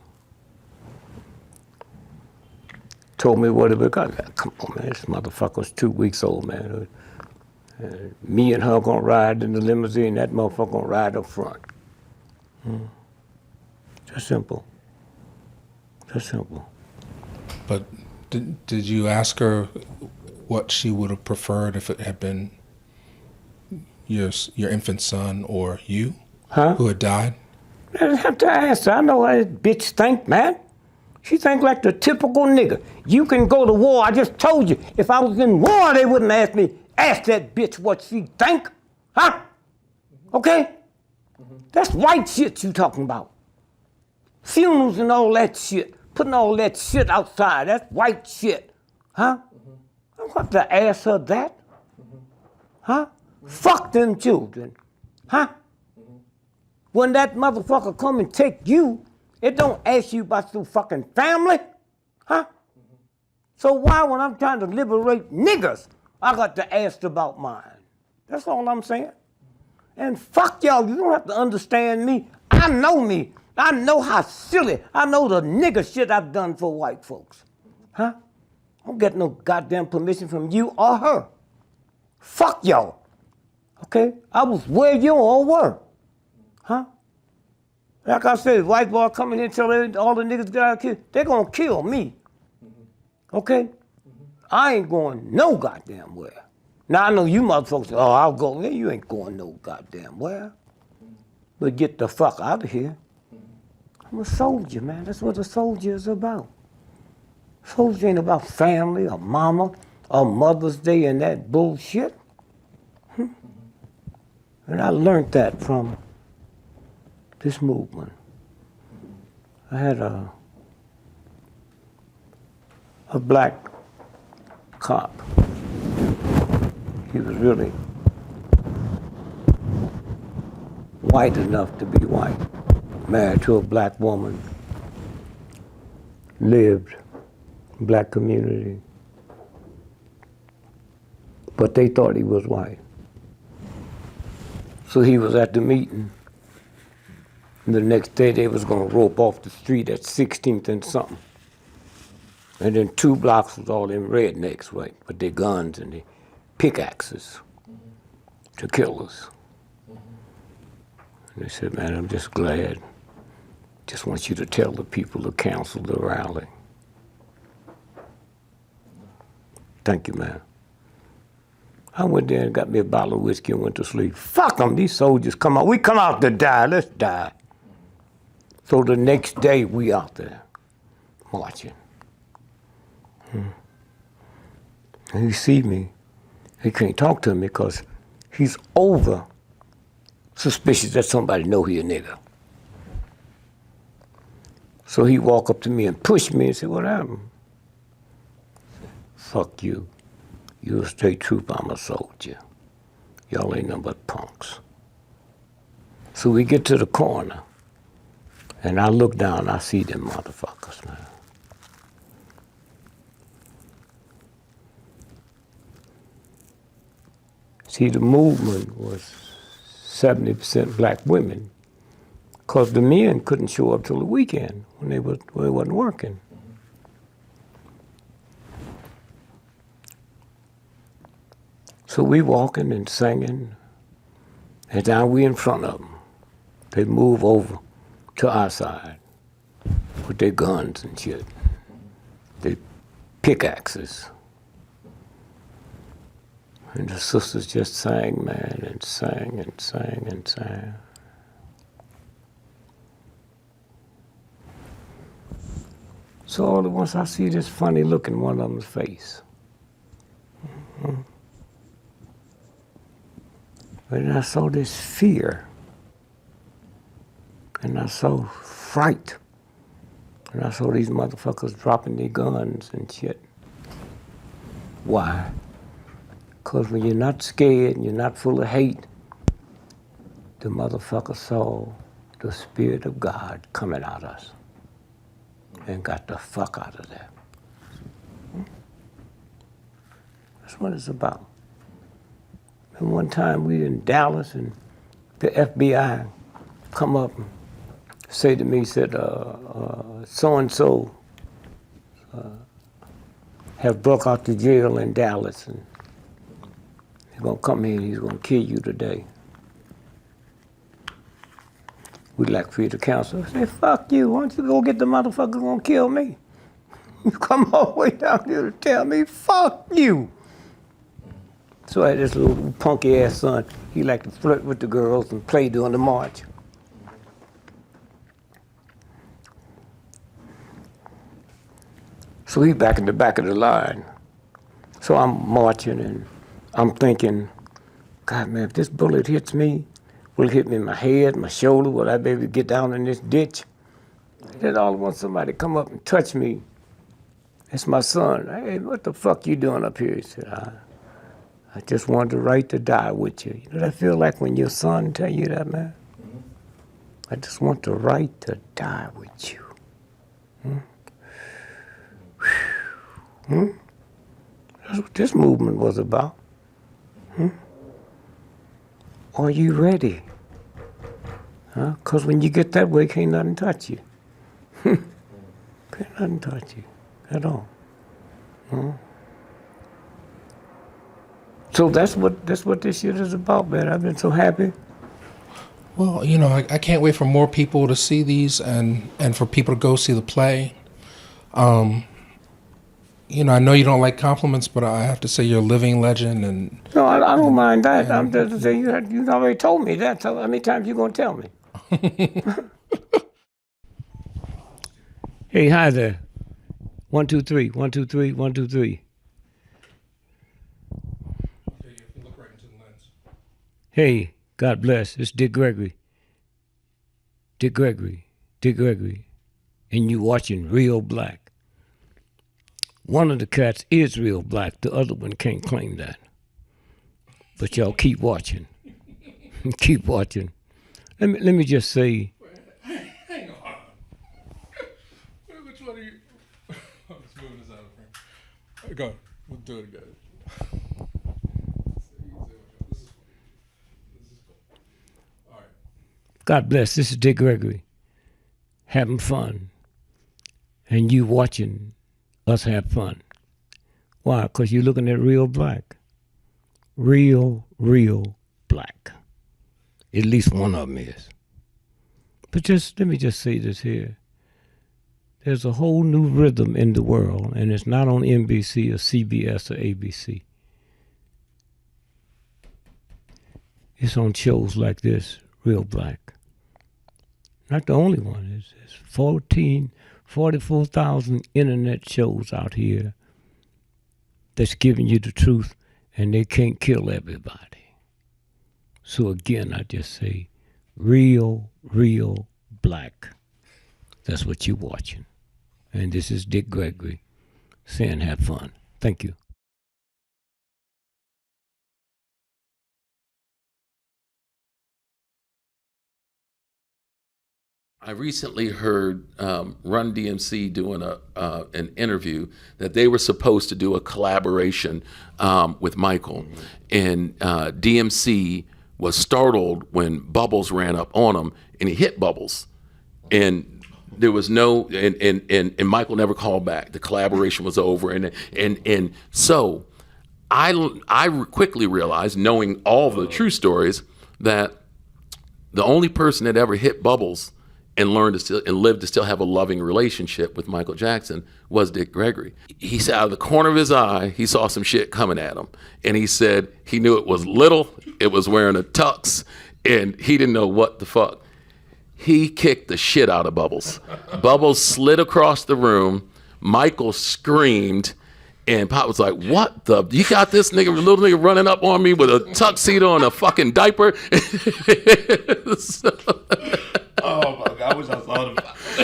Told me what it was. Come on, man, this motherfucker's 2 weeks old, man. Me and her gonna ride in the limousine, that motherfucker gonna ride up front. Just simple. Just simple. But did you ask her what she would have preferred if it had been your infant son or you who had died? I didn't have to ask her. I know how this bitch think, man. She think like the typical nigga. You can go to war. I just told you. If I was in war, they wouldn't ask me. Ask that bitch what she think. Huh? Okay? That's white shit you talking about. Funerals and all that shit. Putting all that shit outside. That's white shit. Huh? I don't have to ask her that. Huh? Fuck them children. Huh? When that motherfucker come and take you, it don't ask you about your fucking family. Huh? So why when I'm trying to liberate niggas, I got to ask about mine. That's all I'm saying. And fuck y'all, you don't have to understand me. I know me. I know how silly. I know the nigger shit I've done for white folks. Huh? I don't get no goddamn permission from you or her. Fuck y'all. Okay? I was where you all were. Huh? Like I said, white boy coming in and tell all the niggas got killed, they're gonna kill me. Okay? I ain't going no goddamn where. Now I know you motherfuckers, oh, I'll go. Yeah, you ain't going no goddamn where. But get the fuck out of here. I'm a soldier, man. That's what a soldier is about. Soldier ain't about family or mama or Mother's Day and that bullshit. And I learned that from this movement. I had a black cop. He was really white enough to be white, married to a black woman, lived in black community, but they thought he was white. So he was at the meeting. And the next day they was gonna rope off the street at 16th and something. And then 2 blocks was all them rednecks, right, with their guns and their pickaxes to kill us. And they said, man, I'm just glad. Just want you to tell the people to cancel the rally. Thank you, man. I went there and got me a bottle of whiskey and went to sleep. Fuck them, these soldiers come out. We come out to die, let's die. So the next day we out there marching. And he see me, he can't talk to me because he's over suspicious that somebody know he a nigga. So he walk up to me and push me and say, what happened? Fuck you. You're a state trooper, I'm a soldier. Y'all ain't nothing but punks. So we get to the corner, and I look down, I see them motherfuckers, man. See, the movement was 70% black women, because the men couldn't show up till the weekend when they wasn't working. So we walking and singing, and now we in front of them. They move over to our side with their guns and shit, their pickaxes. And the sisters just sang, man, and sang and sang and sang. So all at once I see this funny look in one of them's face. And I saw this fear, and I saw fright, and I saw these motherfuckers dropping their guns and shit. Why? Because when you're not scared and you're not full of hate, the motherfucker saw the Spirit of God coming out of us and got the fuck out of there. That's what it's about. And one time we in Dallas and the FBI come up and say to me, said, so-and-so have broke out the jail in Dallas and he's gonna come here and he's gonna kill you today. We'd like for you to counsel. I say, fuck you, why don't you go get the motherfucker who's gonna kill me? You come all the way down here to tell me, fuck you. So I had this little punky ass son, he liked to flirt with the girls and play during the march. So he back in the back of the line. So I'm marching and I'm thinking, God man, if this bullet hits me, will it hit me in my head, my shoulder? Will I be able to get down in this ditch? Then all at once somebody come up and touch me. It's my son. Hey, what the fuck you doing up here? He said, I just wanted the right to die with you. You know what I feel like when your son tell you that, man? I just want the right to die with you. what this movement was about. Are you ready? Because when you get that way, can't nothing touch you. Can't nothing touch you at all. So that's what this shit is about, man. I've been so happy. Well, you know, I can't wait for more people to see these and for people to go see the play. You know, I know you don't like compliments, but I have to say you're a living legend. And No, I don't mind that. I'm just saying you already told me that. So how many times you gonna tell me? Hey, hi there. 1, 2, 3. 1, 2, 3. 1, 2, 3. look right into the lens. Hey, God bless. It's Dick Gregory. Dick Gregory. Dick Gregory. And you watching Real Black. One of the cats is real black. The other one can't claim that. But y'all keep watching. Keep watching. Let me just say. Hang on. Which one are you? I'm just moving this out of frame. Go. We'll do it again. This is cool. All right. God bless. This is Dick Gregory. Having fun. And you watching us have fun. Why? Because you're looking at real black. Real black. At least one of them is. But let me just say this here. There's a whole new rhythm in the world, and it's not on NBC or CBS or ABC. It's on shows like this, Real Black. Not the only one. It's 44,000 internet shows out here that's giving you the truth, and they can't kill everybody. So again, I just say, real black. That's what you're watching. And this is Dick Gregory saying have fun. Thank you. I recently heard Run DMC doing an interview that they were supposed to do a collaboration with Michael, and DMC was startled when Bubbles ran up on him and he hit Bubbles, and there was no and Michael never called back. The collaboration was over, and so I quickly realized, knowing all the true stories, that the only person that ever hit Bubbles and learned to still and lived to still have a loving relationship with Michael Jackson was Dick Gregory. He said out of the corner of his eye, he saw some shit coming at him. And he said he knew it was little, it was wearing a tux, and he didn't know what the fuck. He kicked the shit out of Bubbles. Bubbles slid across the room. Michael screamed. And Pop was like, what the? You got this nigga, little nigga running up on me with a tuxedo and a fucking diaper? Oh my God, I wish I saw the.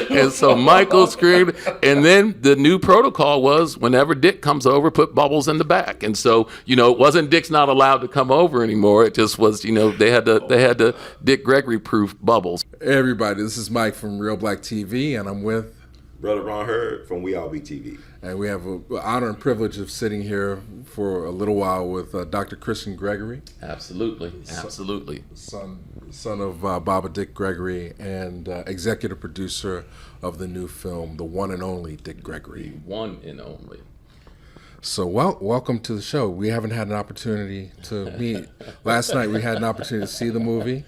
And so Michael screamed. And then the new protocol was whenever Dick comes over, put Bubbles in the back. And so, it wasn't Dick's not allowed to come over anymore. It just was, they had to Dick Gregory proof Bubbles. Hey everybody, this is Mike from Real Black TV, and I'm with Brother Ron Hurd from We All Be TV. And we have the honor and privilege of sitting here for a little while with Dr. Christian Gregory. Absolutely. Son of Baba Dick Gregory and executive producer of the new film, The One and Only Dick Gregory. One and only. So, welcome to the show. We haven't had an opportunity to meet. Last night we had an opportunity to see the movie.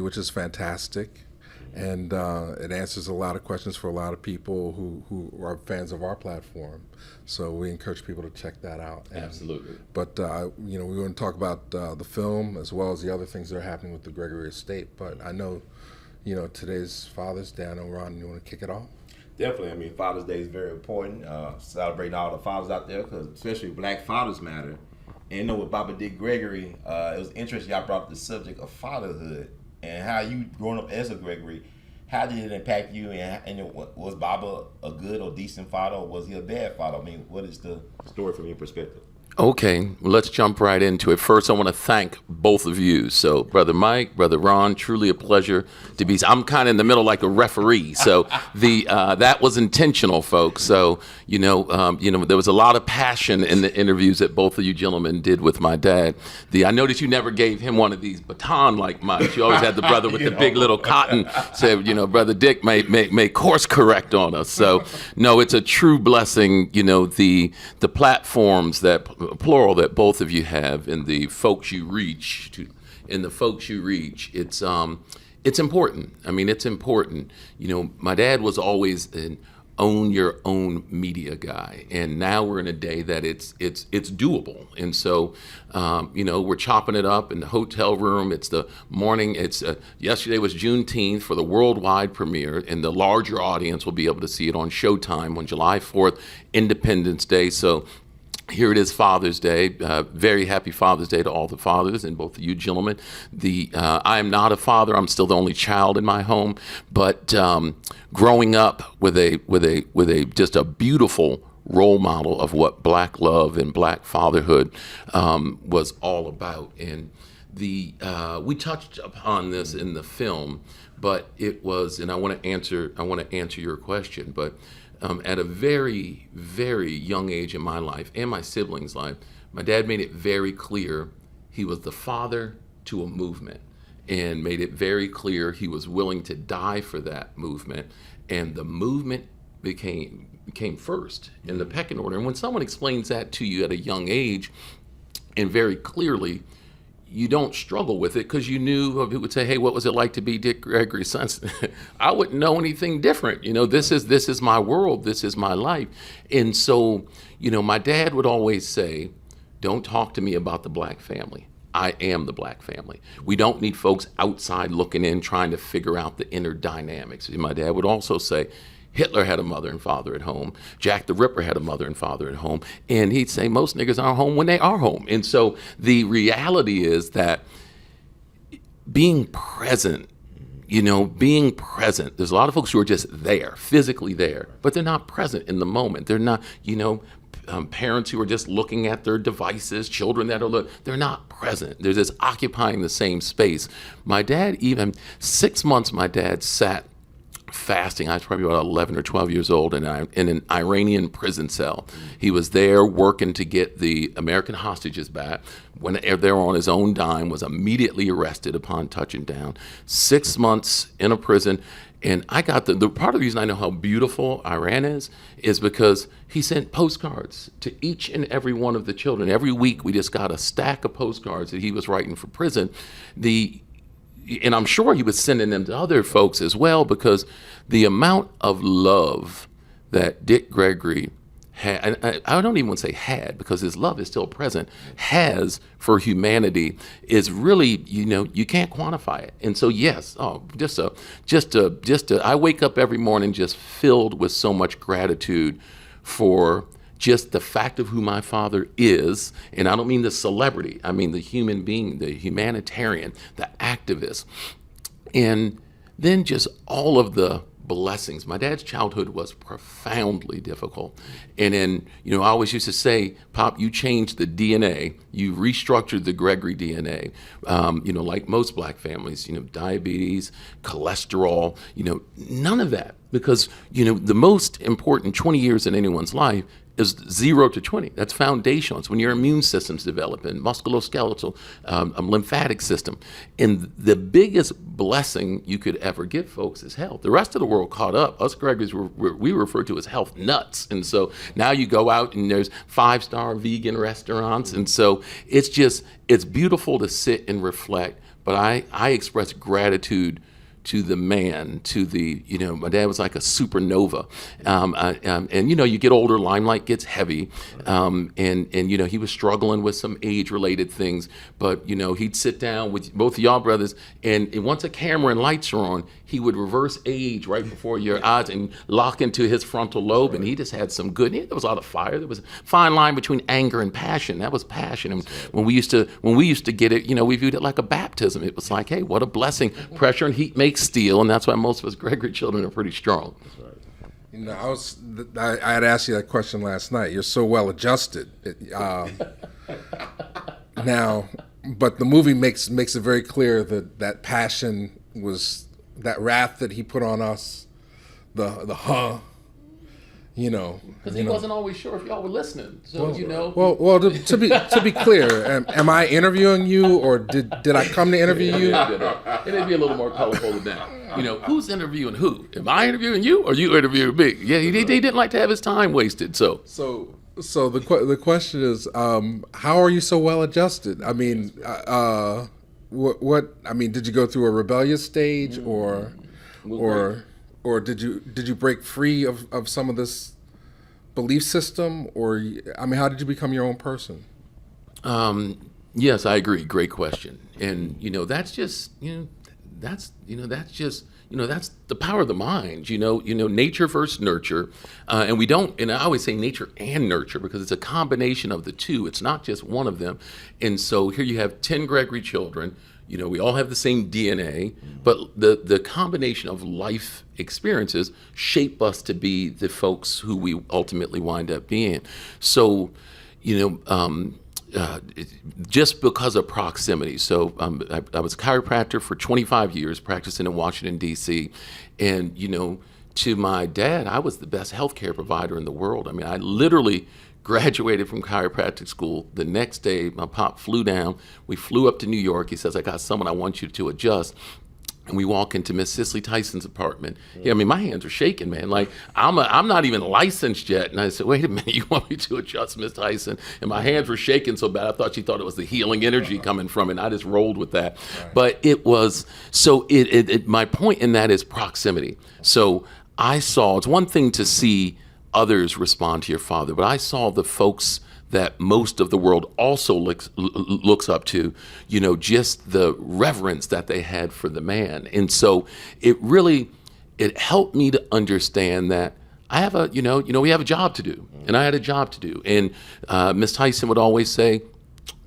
Which is fantastic. And it answers a lot of questions for a lot of people who are fans of our platform. So we encourage people to check that out. Absolutely. But, we want to talk about the film as well as the other things that are happening with the Gregory estate. But I know, today's Father's Day. I know, Ron, you want to kick it off? Definitely. I mean, Father's Day is very important. Celebrating all the fathers out there, because especially Black fathers matter. And with Baba Dick Gregory, it was interesting y'all brought up the subject of fatherhood. And how you growing up as a Gregory, how did it impact you? And was Baba a good or decent father, or was he a bad father? I mean, what is the story from your perspective? Okay, well, let's jump right into it. First, I want to thank both of you. So, Brother Mike, Brother Ron, truly a pleasure to be. I'm kind of in the middle like a referee. So that was intentional, folks. So there was a lot of passion in the interviews that both of you gentlemen did with my dad. I noticed you never gave him one of these baton-like mics. You always had the brother with the big little cotton. Said, Brother Dick may course correct on us. So no, it's a true blessing. The platforms that plural that both of you have and the folks you reach it's important. I mean, it's important. My dad was always an own your own media guy, and now we're in a day that it's doable. And so we're chopping it up in the hotel room. It's the morning. It's yesterday was Juneteenth for the worldwide premiere, and the larger audience will be able to see it on Showtime on July 4th, Independence Day. So here it is, Father's Day. Very happy Father's Day to all the fathers and both of you gentlemen. I am not a father. I'm still the only child in my home. But growing up with a just a beautiful role model of what Black love and Black fatherhood was all about. And we touched upon this in the film, but it was, and I want to answer your question, but. At a very, very young age in my life and my siblings' life, my dad made it very clear he was the father to a movement, and made it very clear he was willing to die for that movement, and the movement became first in the pecking order. And when someone explains that to you at a young age and very clearly, you don't struggle with it because you knew people would say, hey, what was it like to be Dick Gregory's son? I wouldn't know anything different. This is my world. This is my life. And so, my dad would always say, don't talk to me about the Black family. I am the Black family. We don't need folks outside looking in, trying to figure out the inner dynamics. And my dad would also say, Hitler had a mother and father at home. Jack the Ripper had a mother and father at home. And he'd say most niggas aren't home when they are home. And so the reality is that being present, there's a lot of folks who are just there, physically there, but they're not present in the moment. They're not, parents who are just looking at their devices, children that are, they're not present. They're just occupying the same space. My dad, even 6 months, my dad sat fasting. I was probably about 11 or 12 years old in an Iranian prison cell. He was there working to get the American hostages back. When they were on his own dime, was immediately arrested upon touching down. 6 months in a prison. And I got the part of the reason I know how beautiful Iran is because he sent postcards to each and every one of the children. Every week we just got a stack of postcards that he was writing for prison. And I'm sure he was sending them to other folks as well, because the amount of love that Dick Gregory had, and I don't even want to say had, because his love is still present, has for humanity is really, you can't quantify it. And so, yes, I wake up every morning just filled with so much gratitude for just the fact of who my father is, and I don't mean the celebrity, I mean the human being, the humanitarian, the activist, and then just all of the blessings. My dad's childhood was profoundly difficult. And then, I always used to say, Pop, you changed the DNA, you restructured the Gregory DNA, like most Black families, diabetes, cholesterol, none of that. Because, the most important 20 years in anyone's life is 0 to 20. That's foundational. It's when your immune system's developing, musculoskeletal, lymphatic system. And the biggest blessing you could ever give folks is health. The rest of the world caught up. Us Gregory's, we refer to as health nuts. And so now you go out and there's 5-star vegan restaurants. And so it's beautiful to sit and reflect. But I express gratitude to the man, my dad was like a supernova. And you get older, limelight gets heavy. And he was struggling with some age-related things. But, he'd sit down with both of y'all brothers, and once a camera and lights are on, he would reverse age right before your eyes and lock into his frontal lobe. And he just had some good, there was a lot of fire. There was a fine line between anger and passion. That was passion. And when we used to get it, we viewed it like a baptism. It was like, hey, what a blessing. Pressure and heat makes steel, and that's why most of us Gregory children are pretty strong. That's right. You know, I had asked you that question last night. You're so well adjusted. Now, but the movie makes it very clear that that passion was that wrath that he put on us, you know, Because he wasn't always sure if y'all were listening. So, Well, to be clear, am I interviewing you, or did I come to interview you? It'd be a little more colorful than that. You know, who's interviewing who? Am I interviewing you, or you interviewing me? Yeah, he didn't like to have his time wasted. So the question is, how are you so well adjusted? I mean, what? I mean, did you go through a rebellious stage, or did you break free of some of this belief system, or I mean, how did you become your own person? Yes, I agree. Great question. And that's the power of the mind. Nature versus nurture, and we don't. And I always say nature and nurture because it's a combination of the two. It's not just one of them. And so here you have 10 Gregory children. We all have the same DNA, but the combination of life experiences shape us to be the folks who we ultimately wind up being. So, just because of proximity. So I was a chiropractor for 25 years, practicing in Washington, D.C., and, to my dad, I was the best healthcare provider in the world. I mean, I literally graduated from chiropractic school. The next day, my pop flew down. We flew up to New York. He says, I got someone I want you to adjust. And we walk into Miss Cicely Tyson's apartment. Yeah, I mean, my hands are shaking, man. Like, I'm not even licensed yet. And I said, wait a minute, you want me to adjust Miss Tyson? And my hands were shaking so bad, I thought she thought it was the healing energy coming from it. And I just rolled with that. Right. But it was, so my point in that is proximity. So I saw, it's one thing to see others respond to your father, but I saw the folks that most of the world also looks up to, just the reverence that they had for the man. And so it helped me to understand that I have we have a job to do, and I had a job to do. And Miss Tyson would always say,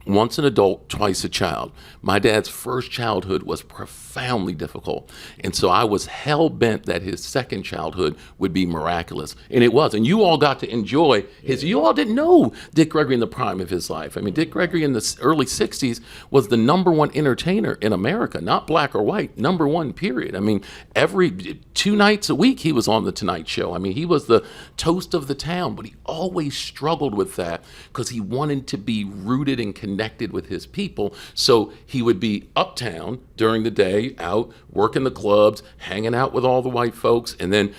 once an adult, twice a child. My dad's first childhood was profoundly difficult. And so I was hell-bent that his second childhood would be miraculous. And it was. And you all got to enjoy you all didn't know Dick Gregory in the prime of his life. I mean, Dick Gregory in the early 60s was the number one entertainer in America, not black or white, number one, period. I mean, every 2 nights a week he was on The Tonight Show. I mean, he was the toast of the town, but he always struggled with that because he wanted to be rooted and connected with his people. So he would be uptown during the day, out working the clubs, hanging out with all the white folks, and then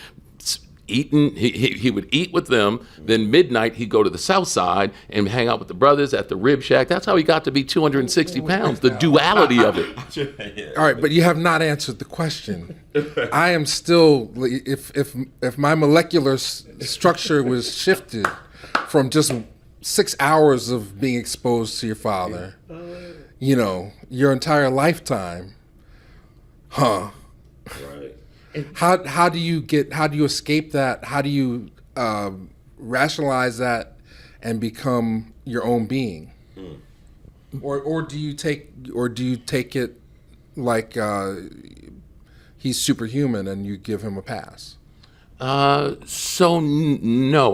eating. He would eat with them. Then midnight he'd go to the South Side and hang out with the brothers at the Rib Shack. That's how he got to be 260 pounds. The duality of it. All right, but you have not answered the question. I am still, if my molecular structure was shifted from just 6 hours of being exposed to your father, your entire lifetime, Right. How do you escape that? How do you rationalize that and become your own being? Or do you take it like he's superhuman and you give him a pass? No,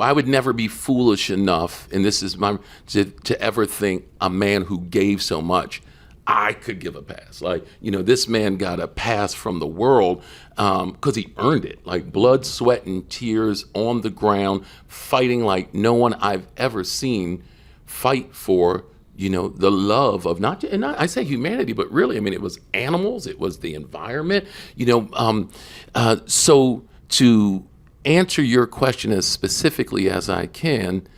I would never be foolish enough, and this is to ever think a man who gave so much, I could give a pass. Like, this man got a pass from the world because he earned it. Like blood, sweat, and tears on the ground, fighting like no one I've ever seen fight for, the love of I say humanity, but really, I mean, it was animals, it was the environment, so to answer your question as specifically as I can,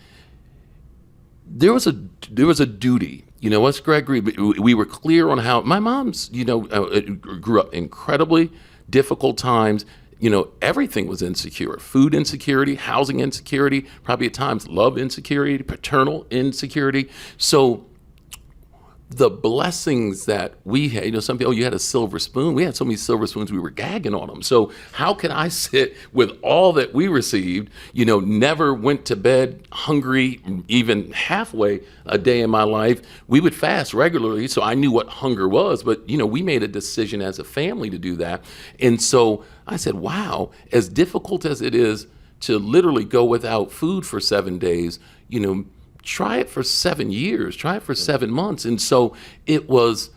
there was a duty. Us Gregory, we were clear on how my mom's, grew up incredibly difficult times. Everything was insecure: food insecurity, housing insecurity, probably at times love insecurity, paternal insecurity. So the blessings that we had, some people, you had a silver spoon. We had so many silver spoons, we were gagging on them. So how could I sit with all that we received, never went to bed hungry, even halfway a day in my life. We would fast regularly, so I knew what hunger was. But, we made a decision as a family to do that. And so I said, wow, as difficult as it is to literally go without food for 7 days, try it for 7 years, try it for 7 months. And so it was,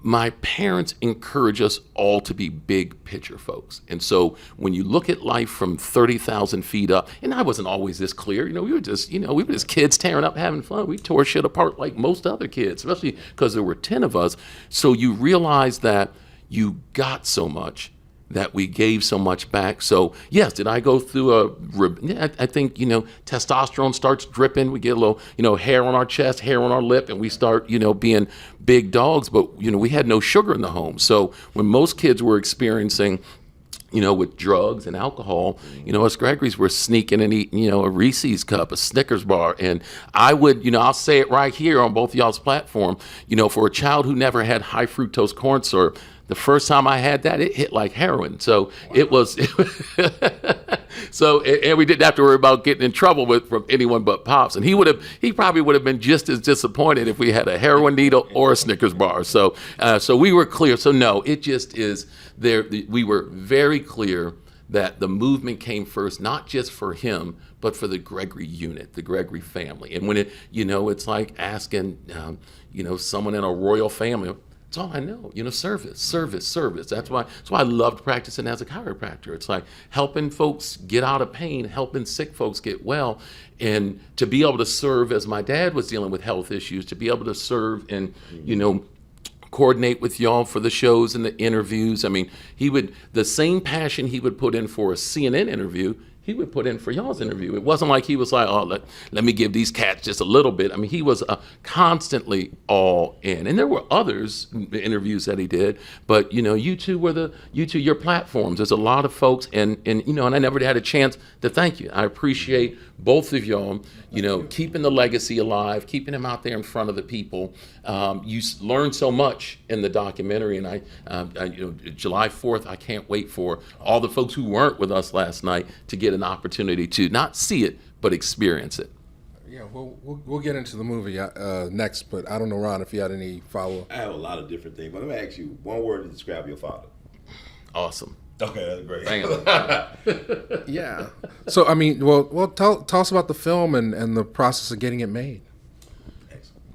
my parents encourage us all to be big picture folks. And so when you look at life from 30,000 feet up, and I wasn't always this clear, we were just kids tearing up, having fun. We tore shit apart like most other kids, especially because there were 10 of us. So you realize that you got so much, that we gave so much back. So yes, did I go through I think, testosterone starts dripping. We get a little, hair on our chest, hair on our lip, and we start, being big dogs. But, we had no sugar in the home. So when most kids were experiencing, with drugs and alcohol, us Gregory's were sneaking and eating, a Reese's cup, a Snickers bar. And I would, I'll say it right here on both y'all's platform, for a child who never had high fructose corn syrup, the first time I had that, it hit like heroin. So it was, and we didn't have to worry about getting in trouble from anyone but Pops. And he probably would have been just as disappointed if we had a heroin needle or a Snickers bar. So we were clear. So no, it just is there. We were very clear that the movement came first, not just for him, but for the Gregory unit, the Gregory family. And when it's like asking, someone in a royal family, that's all I know, service. That's why I loved practicing as a chiropractor. It's like helping folks get out of pain, helping sick folks get well, and to be able to serve as my dad was dealing with health issues, to be able to serve and, coordinate with y'all for the shows and the interviews. I mean, the same passion he would put in for a CNN interview, he would put in for y'all's interview. It wasn't like he was like, oh, let me give these cats just a little bit. I mean, he was constantly all in. And there were others interviews that he did, but you two your platforms. There's a lot of folks, and I never had a chance to thank you. I appreciate both of y'all, keeping the legacy alive, keeping him out there in front of the people. You learn so much in the documentary, and I July 4th, I can't wait for all the folks who weren't with us last night to get an opportunity to not see it, but experience it. Yeah, we'll get into the movie next, but I don't know, Ron, if you had any follow-up. I have a lot of different things, but let me ask you one word to describe your father. Awesome. Okay, that's great. Bam. Yeah. So, I mean, well, tell us about the film and the process of getting it made.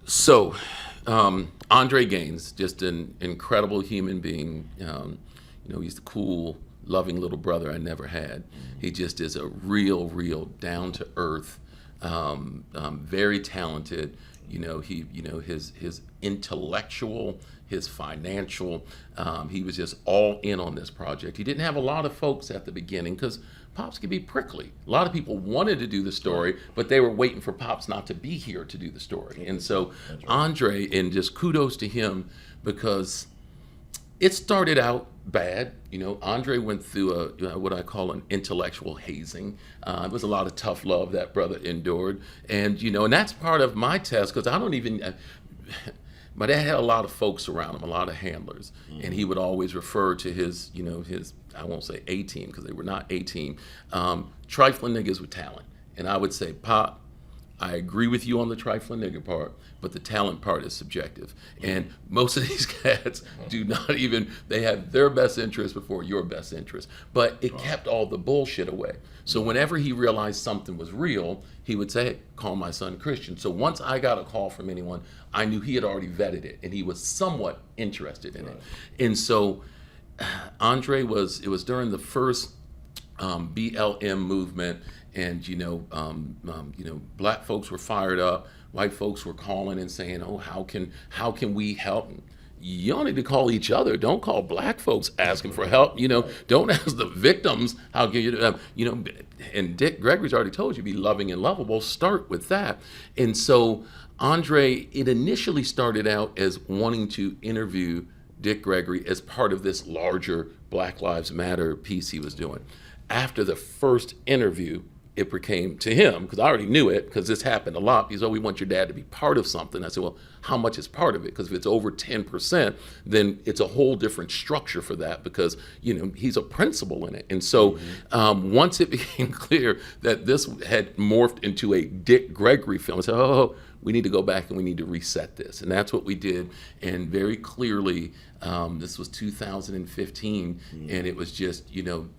So, Andre Gaines, just an incredible human being. He's the cool, loving little brother I never had. He just is a real down-to-earth, very talented. His intellectual, his financial, he was just all in on this project. He didn't have a lot of folks at the beginning because Pops could be prickly. A lot of people wanted to do the story, but they were waiting for Pops not to be here to do the story. And so Andre, and just kudos to him, because it started out bad. Andre went through what I call an intellectual hazing. It was a lot of tough love that brother endured. And, and that's part of my test, because I don't even, my dad had a lot of folks around him, a lot of handlers. And he would always refer to his, I won't say A-team, because they were not A-team, trifling niggas with talent. And I would say, Pop, I agree with you on the trifling nigga part, but the talent part is subjective. And most of these cats do not even, they have their best interest before your best interest. But it kept all the bullshit away. So whenever he realized something was real, he would say, hey, call my son Christian. So once I got a call from anyone, I knew he had already vetted it and he was somewhat interested in it. And so Andre it was during the first BLM movement, and black folks were fired up, white folks were calling and saying, oh, how can we help? You all need to call each other. Don't call black folks asking for help. Don't ask the victims how can you, and Dick Gregory's already told you, be loving and lovable. Start with that. And so Andre, it initially started out as wanting to interview Dick Gregory as part of this larger Black Lives Matter piece he was doing. After the first interview, it became to him, because I already knew it, because this happened a lot. He said, oh, we want your dad to be part of something. I said, well, how much is part of it? Because if it's over 10%, then it's a whole different structure for that, because, he's a principal in it. And so once it became clear that this had morphed into a Dick Gregory film, I said, oh, we need to go back and we need to reset this. And that's what we did. And very clearly, this was 2015, and it was just,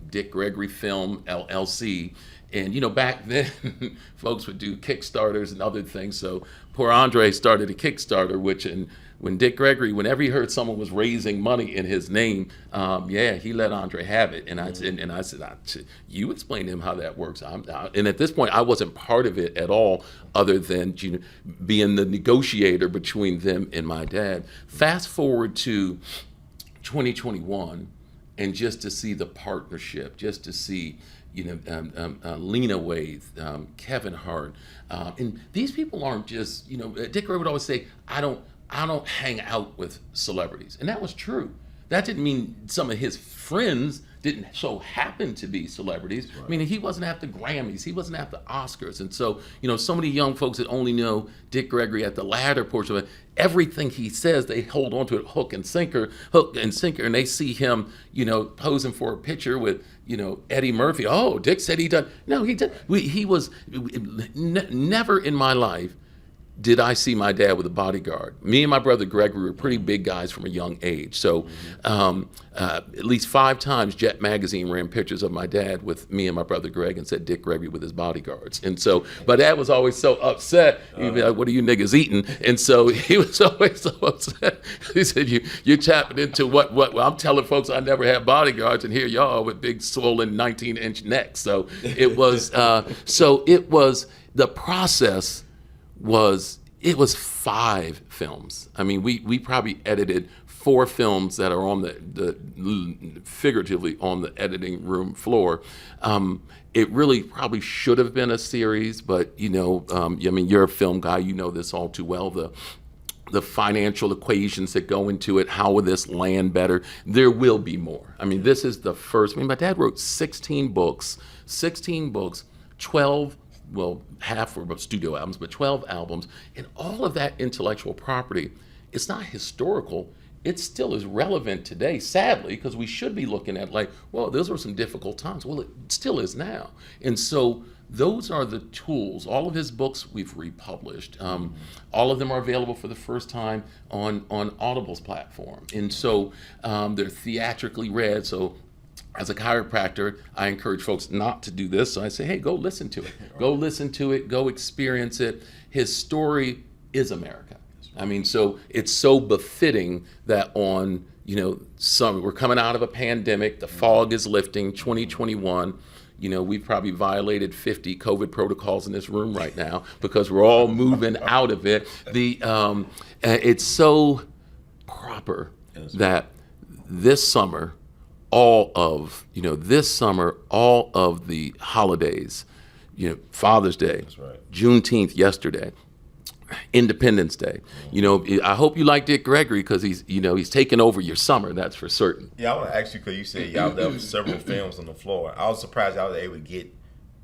Dick Gregory Film, LLC. And, back then, folks would do Kickstarters and other things. So poor Andre started a Kickstarter, when Dick Gregory, whenever he heard someone was raising money in his name, he let Andre have it. And I said, you explain to him how that works. And at this point, I wasn't part of it at all, other than being the negotiator between them and my dad. Fast forward to 2021, and just to see the partnership, just to see Lena Waithe, Kevin Hart, and these people aren't just, Dick Gregory would always say, I don't hang out with celebrities. And that was true. That didn't mean some of his friends didn't so happen to be celebrities. Right. I mean, he wasn't at the Grammys, he wasn't at the Oscars. And so, so many young folks that only know Dick Gregory at the latter portion of it, everything he says, they hold on to it hook and sinker, and they see him, posing for a picture with, Eddie Murphy. Oh, Dick said he done. No, he did. Never in my life did I see my dad with a bodyguard. Me and my brother Gregory were pretty big guys from a young age. So at least 5 times Jet Magazine ran pictures of my dad with me and my brother Greg and said Dick Gregory with his bodyguards. And so my dad was always so upset. He'd be like, what are you niggas eating? And so he was always so upset. He said, you're tapping into what I'm telling folks I never had bodyguards, and here y'all are with big swollen 19-inch necks. So it was, the process was 5 films. I mean, we probably edited 4 films that are on the figuratively on the editing room floor. It really probably should have been a series, but you're a film guy, this all too well. The financial equations that go into it, how will this land better? There will be more. I mean, this is the first. My dad wrote 16 books, 12. Well, half were studio albums, but 12 albums, and all of that intellectual property, it's not historical. It still is relevant today, sadly, because we should be looking at those were some difficult times. Well, it still is now. And so those are the tools. All of his books we've republished. All of them are available for the first time on Audible's platform. And so they're theatrically read, so as a chiropractor, I encourage folks not to do this. So I say, hey, go listen to it. Go listen to it. Go experience it. His story is America. I mean, so it's so befitting that on, we're coming out of a pandemic. The fog is lifting, 2021. We've probably violated 50 COVID protocols in this room right now because we're all moving out of it. It's so proper that this summer, all of the holidays, Father's Day, That's right. Juneteenth yesterday, Independence Day. I hope you like Dick Gregory because he's taking over your summer. That's for certain. Yeah, I want to ask you because you said y'all left several films on the floor. I was surprised y'all were able to get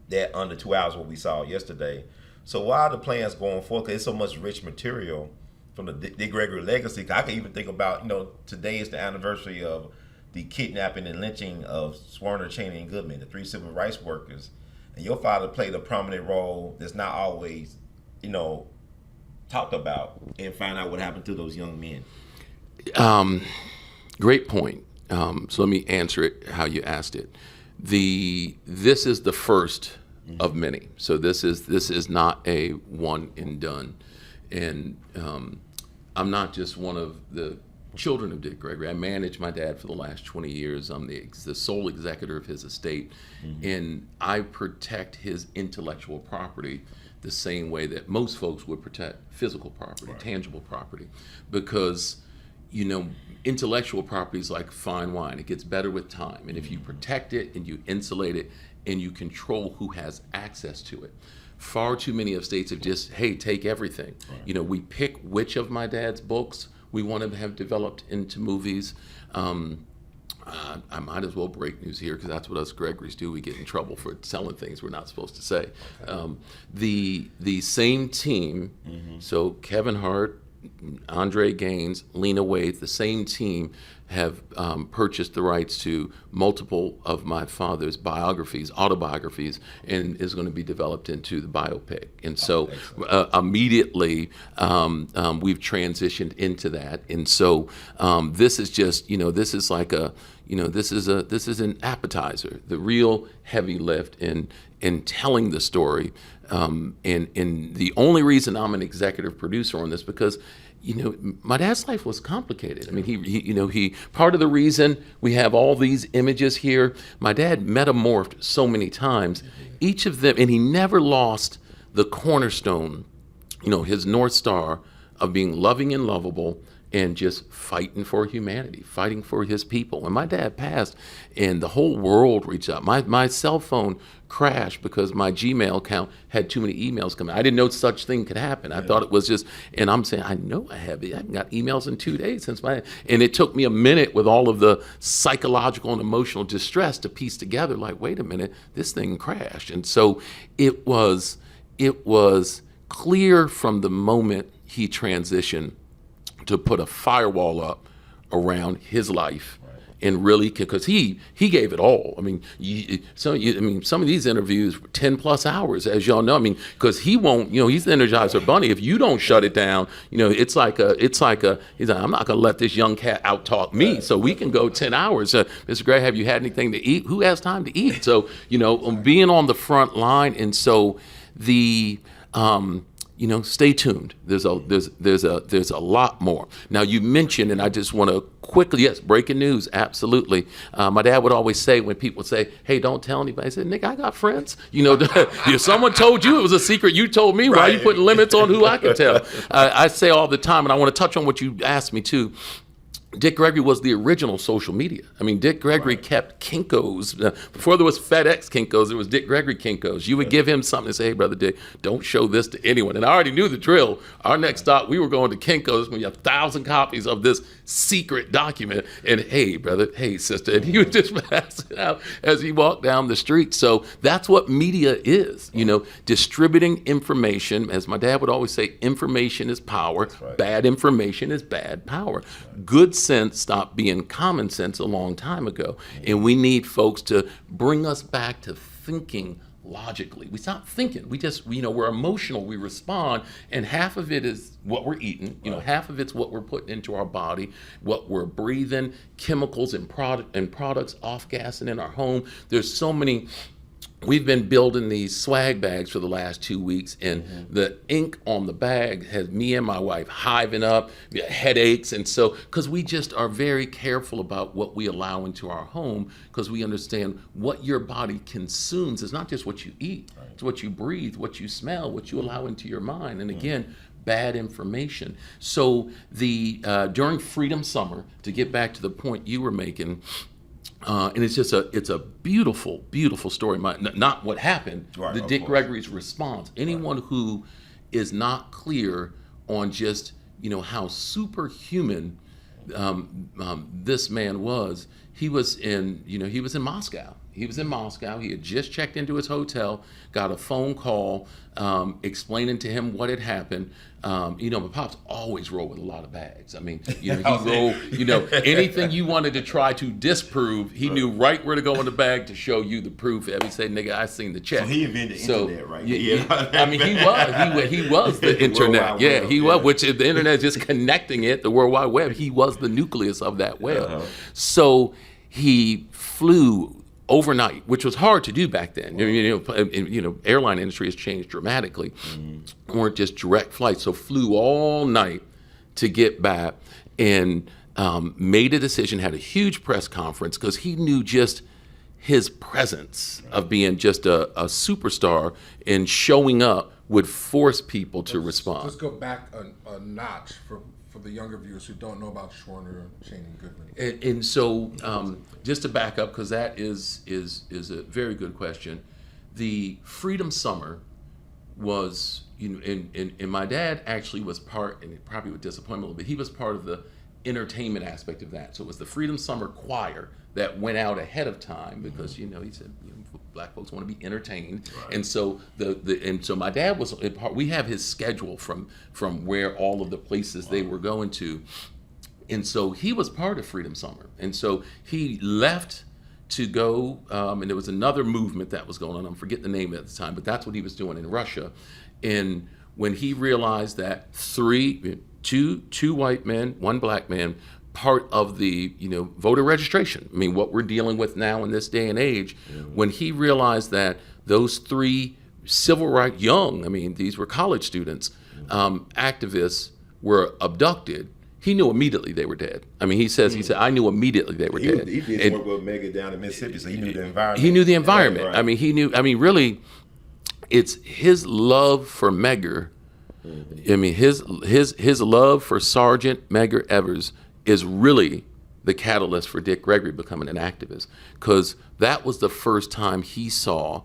that under 2 hours what we saw yesterday. So why are the plans going forward? Because there's so much rich material from the Dick Gregory legacy. I can even think about today is the anniversary of the kidnapping and lynching of Swerner, Cheney, and Goodman, the 3 civil rights workers. And your father played a prominent role that's not always, talked about, and find out what happened to those young men. Great point. So let me answer it how you asked it. This is the first of many. So this is not a one and done. And I'm not just one of the children of Dick Gregory. I managed my dad for the last 20 years. I'm the sole executor of his estate, and I protect his intellectual property the same way that most folks would protect physical property, right. Tangible property, because intellectual property is like fine wine. It gets better with time, and if you protect it and you insulate it and you control who has access to it. Far too many of states have just, hey, take everything. Right. We pick which of my dad's books we want to have developed into movies. I might as well break news here because that's what us Gregorys do. We get in trouble for selling things we're not supposed to say. The same team, so Kevin Hart, Andre Gaines, Lena Waithe, the same team have purchased the rights to multiple of my father's biographies, autobiographies, and is going to be developed into the biopic. And so immediately we've transitioned into that. And so this is just, this is like this is an appetizer. The real heavy lift in telling the story. And the only reason I'm an executive producer on this, because my dad's life was complicated. I mean, he part of the reason we have all these images here, my dad metamorphed so many times, each of them, and he never lost the cornerstone, his North Star of being loving and lovable and just fighting for humanity, fighting for his people. When my dad passed and the whole world reached out, my cell phone crashed because my Gmail account had too many emails coming. I didn't know such thing could happen. I thought it was just, and I'm saying, I know I haven't got emails in 2 days since and it took me a minute with all of the psychological and emotional distress to piece together, like, wait a minute, this thing crashed. And so it was clear from the moment he transitioned to put a firewall up around his life, and really, because he gave it all. I mean, some of these interviews were 10 plus hours, as y'all know. I mean, because he won't, he's the Energizer Bunny. If you don't shut it down, he's like, I'm not gonna let this young cat out talk me. So we can go 10 hours. Mr. Gray, have you had anything to eat? Who has time to eat? So being on the front line, and so stay tuned. There's a lot more. Now you mentioned, and I just want to quickly, yes, breaking news, absolutely. My dad would always say when people say, "Hey, don't tell anybody," I said, "Nick, I got friends." If someone told you it was a secret, you told me. Why are you putting limits on who I could tell? I say all the time, and I want to touch on what you asked me too. Dick Gregory was the original social media. I mean, Dick Gregory kept Kinko's. Before there was FedEx Kinko's, there was Dick Gregory Kinko's. You would give him something and say, "Hey, brother Dick, don't show this to anyone." And I already knew the drill. Our next stop, we were going to Kinko's. We have 1,000 copies of this secret document. And hey, brother, hey, sister. And he would just pass it out as he walked down the street. So that's what media is, distributing information. As my dad would always say, information is power. Bad information is bad power. Good sense stopped being common sense a long time ago, and we need folks to bring us back to thinking logically. We stop thinking. We just, we're emotional. We respond, and half of it is what we're eating. Half of it's what we're putting into our body, what we're breathing, chemicals and products off gassing in our home. There's so many. We've been building these swag bags for the last 2 weeks, and the ink on the bag has me and my wife hiving up, headaches, and so, because we just are very careful about what we allow into our home, because we understand what your body consumes is not just what you eat, it's what you breathe, what you smell, what you allow into your mind, and again, bad information. So during Freedom Summer, to get back to the point you were making, and it's a beautiful, beautiful story. Not what happened, the Dick Gregory's response. Anyone who is not clear on just how superhuman this man was. He was in Moscow. He had just checked into his hotel, got a phone call explaining to him what had happened. My pops always rolled with a lot of bags. I mean, he rolled, anything you wanted to try to disprove, he knew right where to go in the bag to show you the proof. He said, "Nigga, I seen the check." So he invented the internet, right? I mean, he was the internet. Yeah, he was, which the internet is just connecting it, the World Wide Web. He was the nucleus of that web. So he flew overnight, which was hard to do back then. Airline industry has changed dramatically. Weren't just direct flights, so flew all night to get back, and made a decision, had a huge press conference, because he knew just his presence of being just a superstar and showing up would force people to respond. Let's go back a notch for the younger viewers who don't know about Schwerner, Cheney, Goodman. And so, just to back up, because that is a very good question. The Freedom Summer was, and my dad actually was part, and it probably would disappoint me a little bit, he was part of the entertainment aspect of that. So it was the Freedom Summer Choir that went out ahead of time, because he said black folks want to be entertained, and so so my dad was we have his schedule from where all of the places they were going to, And so he was part of Freedom Summer. And so he left to go, and there was another movement that was going on. I forget the name at the time, but that's what he was doing in Russia. And when he realized that two white men, one black man, part of the voter registration. I mean, what we're dealing with now in this day and age, when he realized that those 3 civil rights these were college students, activists were abducted. He knew immediately they were dead. I mean, he said, I knew immediately they were dead. He did work with Mega down in Mississippi, so he knew the environment. He knew the environment. Right. I mean, really, it's his love for Medgar. I mean, his love for Sergeant Medgar Evers is really the catalyst for Dick Gregory becoming an activist, because that was the first time he saw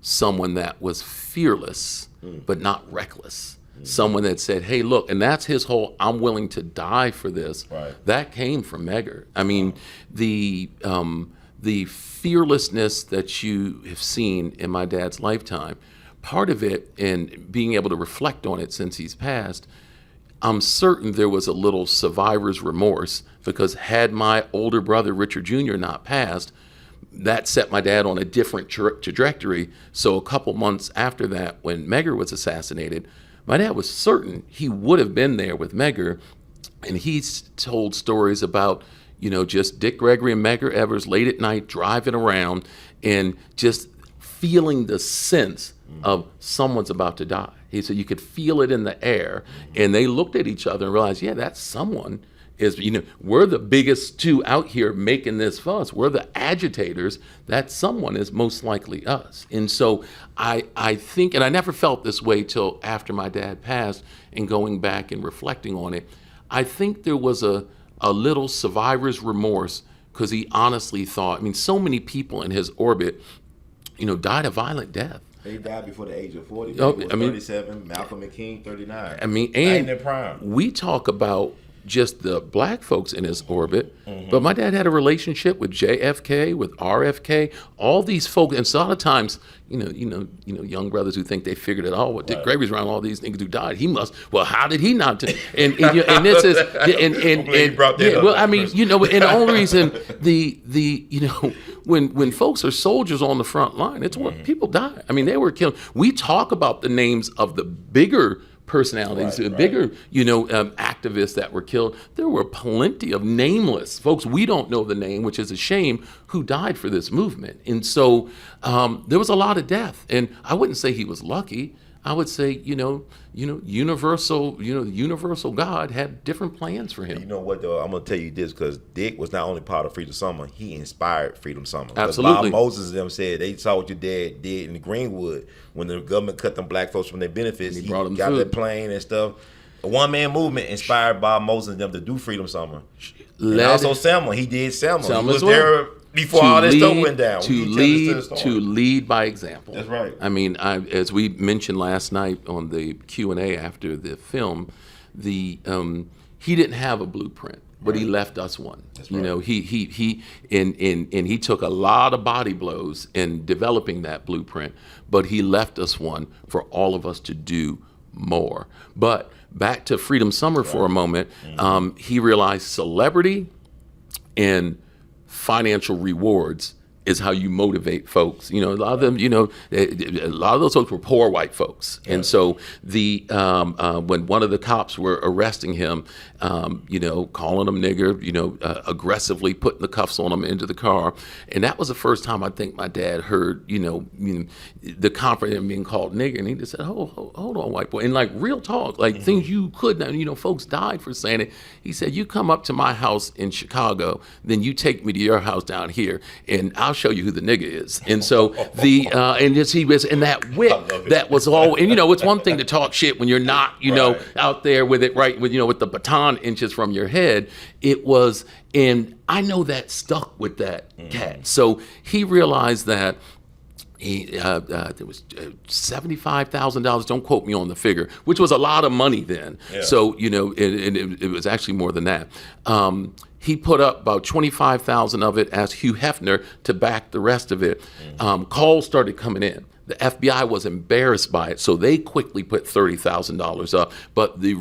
someone that was fearless but not reckless. Someone that said, hey, look, and that's his whole, I'm willing to die for this. Right. That came from Medgar. I mean, the fearlessness that you have seen in my dad's lifetime, part of it, and being able to reflect on it since he's passed, I'm certain there was a little survivor's remorse, because had my older brother, Richard Jr., not passed, that set my dad on a different trajectory. So a couple months after that, when Medgar was assassinated, my dad was certain he would have been there with Medgar, and he's told stories about, just Dick Gregory and Medgar Evers late at night driving around and just feeling the sense of someone's about to die. He said you could feel it in the air, and they looked at each other and realized, yeah, that someone is, we're the biggest 2 out here making this fuss. We're the agitators. That someone is most likely us. And so I think, and I never felt this way till after my dad passed, and going back and reflecting on it, I think there was a little survivor's remorse, because he honestly thought, so many people in his orbit, died a violent death. He died before the age of 40. Oh, He was 37, Malcolm and King, 39. And in their prime. We talk about just the black folks in his orbit, but my dad had a relationship with JFK, with RFK, all these folks. And so a lot of times, young brothers who think they figured it all. Well, Dick Gregory's around all these niggas who died. He must. Well, how did he not? And this is and the only reason when folks are soldiers on the front line, it's what people die. I mean, they were killed. We talk about the names of the bigger personalities, bigger, activists that were killed. There were plenty of nameless folks we don't know the name, which is a shame, who died for this movement. And so there was a lot of death. And I wouldn't say he was lucky. I would say, universal God had different plans for him. You know what, though? I'm going to tell you this, because Dick was not only part of Freedom Summer, he inspired Freedom Summer. Absolutely. Bob Moses and them said they saw what your dad did in Greenwood when the government cut them black folks from their benefits. He brought them got food. that plane and stuff. A one-man movement inspired Bob Moses and them to do Freedom Summer. And also Selma. He did Selma. He was there before all this stuff went down. To lead by example. That's right. I mean, as we mentioned last night on the Q&A after the film, he didn't have a blueprint, but he left us one. That's right. He took a lot of body blows in developing that blueprint, but he left us one for all of us to do more. But back to Freedom Summer for a moment, he realized celebrity and financial rewards is how you motivate folks. A lot of them, a lot of those folks were poor white folks. Yeah. And so when one of the cops were arresting him, calling him nigger, aggressively putting the cuffs on him into the car. And that was the first time I think my dad heard, the confidence of being called nigger. And he just said, hold on, white boy. And like real talk, like things you could not, folks died for saying it. He said, you come up to my house in Chicago, then you take me to your house down here, and I'll show you who the nigga is. And so he was in that wit that was all, and it's one thing to talk shit when you're not, out there with it, right, with the baton inches from your head. It was, and I know that stuck with that cat. So he realized that there was $75,000. Don't quote me on the figure, which was a lot of money then. Yeah. So it was actually more than that. He put up about $25,000 of it, asked Hugh Hefner to back the rest of it. Calls started coming in. The FBI was embarrassed by it, so they quickly put $30,000 up. But the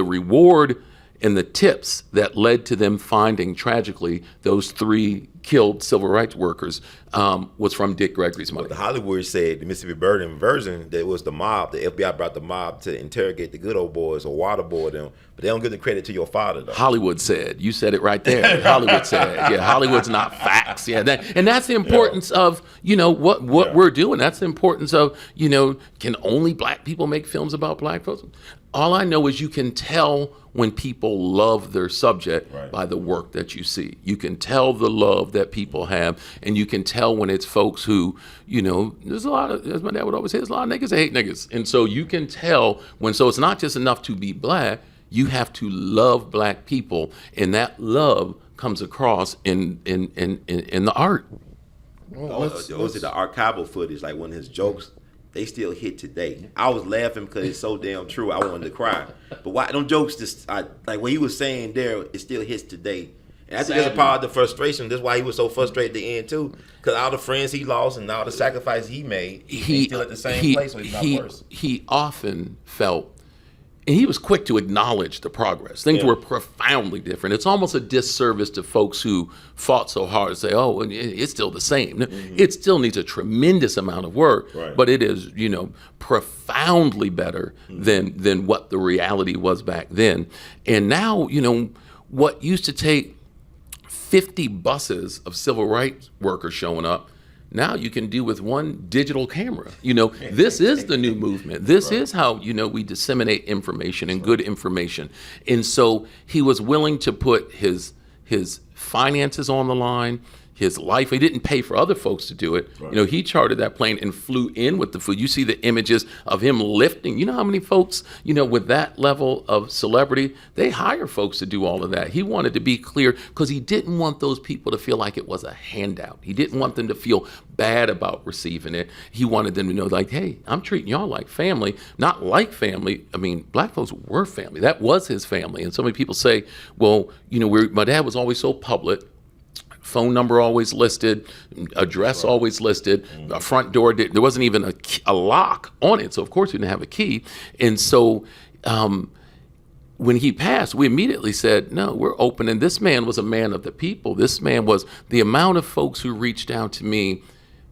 reward and the tips that led to them finding, tragically, those 3 killed civil rights workers was from Dick Gregory's money. The Hollywood said, the Mississippi Burning version, that it was the mob. The FBI brought the mob to interrogate the good old boys or waterboard them. But they don't give the credit to your father, though. Hollywood said. You said it right there. Hollywood said. Yeah, Hollywood's not facts. Yeah, and that's the importance of, what we're doing. That's the importance of, can only black people make films about black folks? All I know is you can tell when people love their subject by the work that you see. You can tell the love that people have, and you can tell when it's folks who, there's a lot of, as my dad would always say, there's a lot of niggas that hate niggas. And so you can tell when, so it's not just enough to be black, you have to love black people, and that love comes across in the art. Well, was it the archival footage, like when his jokes, they still hit today. I was laughing because it's so damn true. I wanted to cry. But why them jokes just like what he was saying there, it still hits today. And I think that's a part of the frustration. That's why he was so frustrated at the end too. Because all the friends he lost and all the sacrifices he made, he's still at the same place, so he's not worse. He often felt, and he was quick to acknowledge the progress. Things were profoundly different. It's almost a disservice to folks who fought so hard to say, oh, it's still the same. Mm-hmm. It still needs a tremendous amount of work, but it is, profoundly better than what the reality was back then. And now, what used to take 50 buses of civil rights workers showing up, now you can do with one digital camera. This is the new movement. This is how, we disseminate information and good information. And so he was willing to put his finances on the line, his life. He didn't pay for other folks to do it. He chartered that plane and flew in with the food. You see the images of him lifting. You know how many folks, with that level of celebrity, they hire folks to do all of that. He wanted to be clear because he didn't want those people to feel like it was a handout. He didn't want them to feel bad about receiving it. He wanted them to know, like, hey, I'm treating y'all like family, not like family. I mean, black folks were family. That was his family. And so many people say, well, my dad was always so public. Phone number always listed, address always listed, a front door, there wasn't even a lock on it. So, of course, we didn't have a key. And so when he passed, we immediately said, no, we're open. And this man was a man of the people. This man was the amount of folks who reached out to me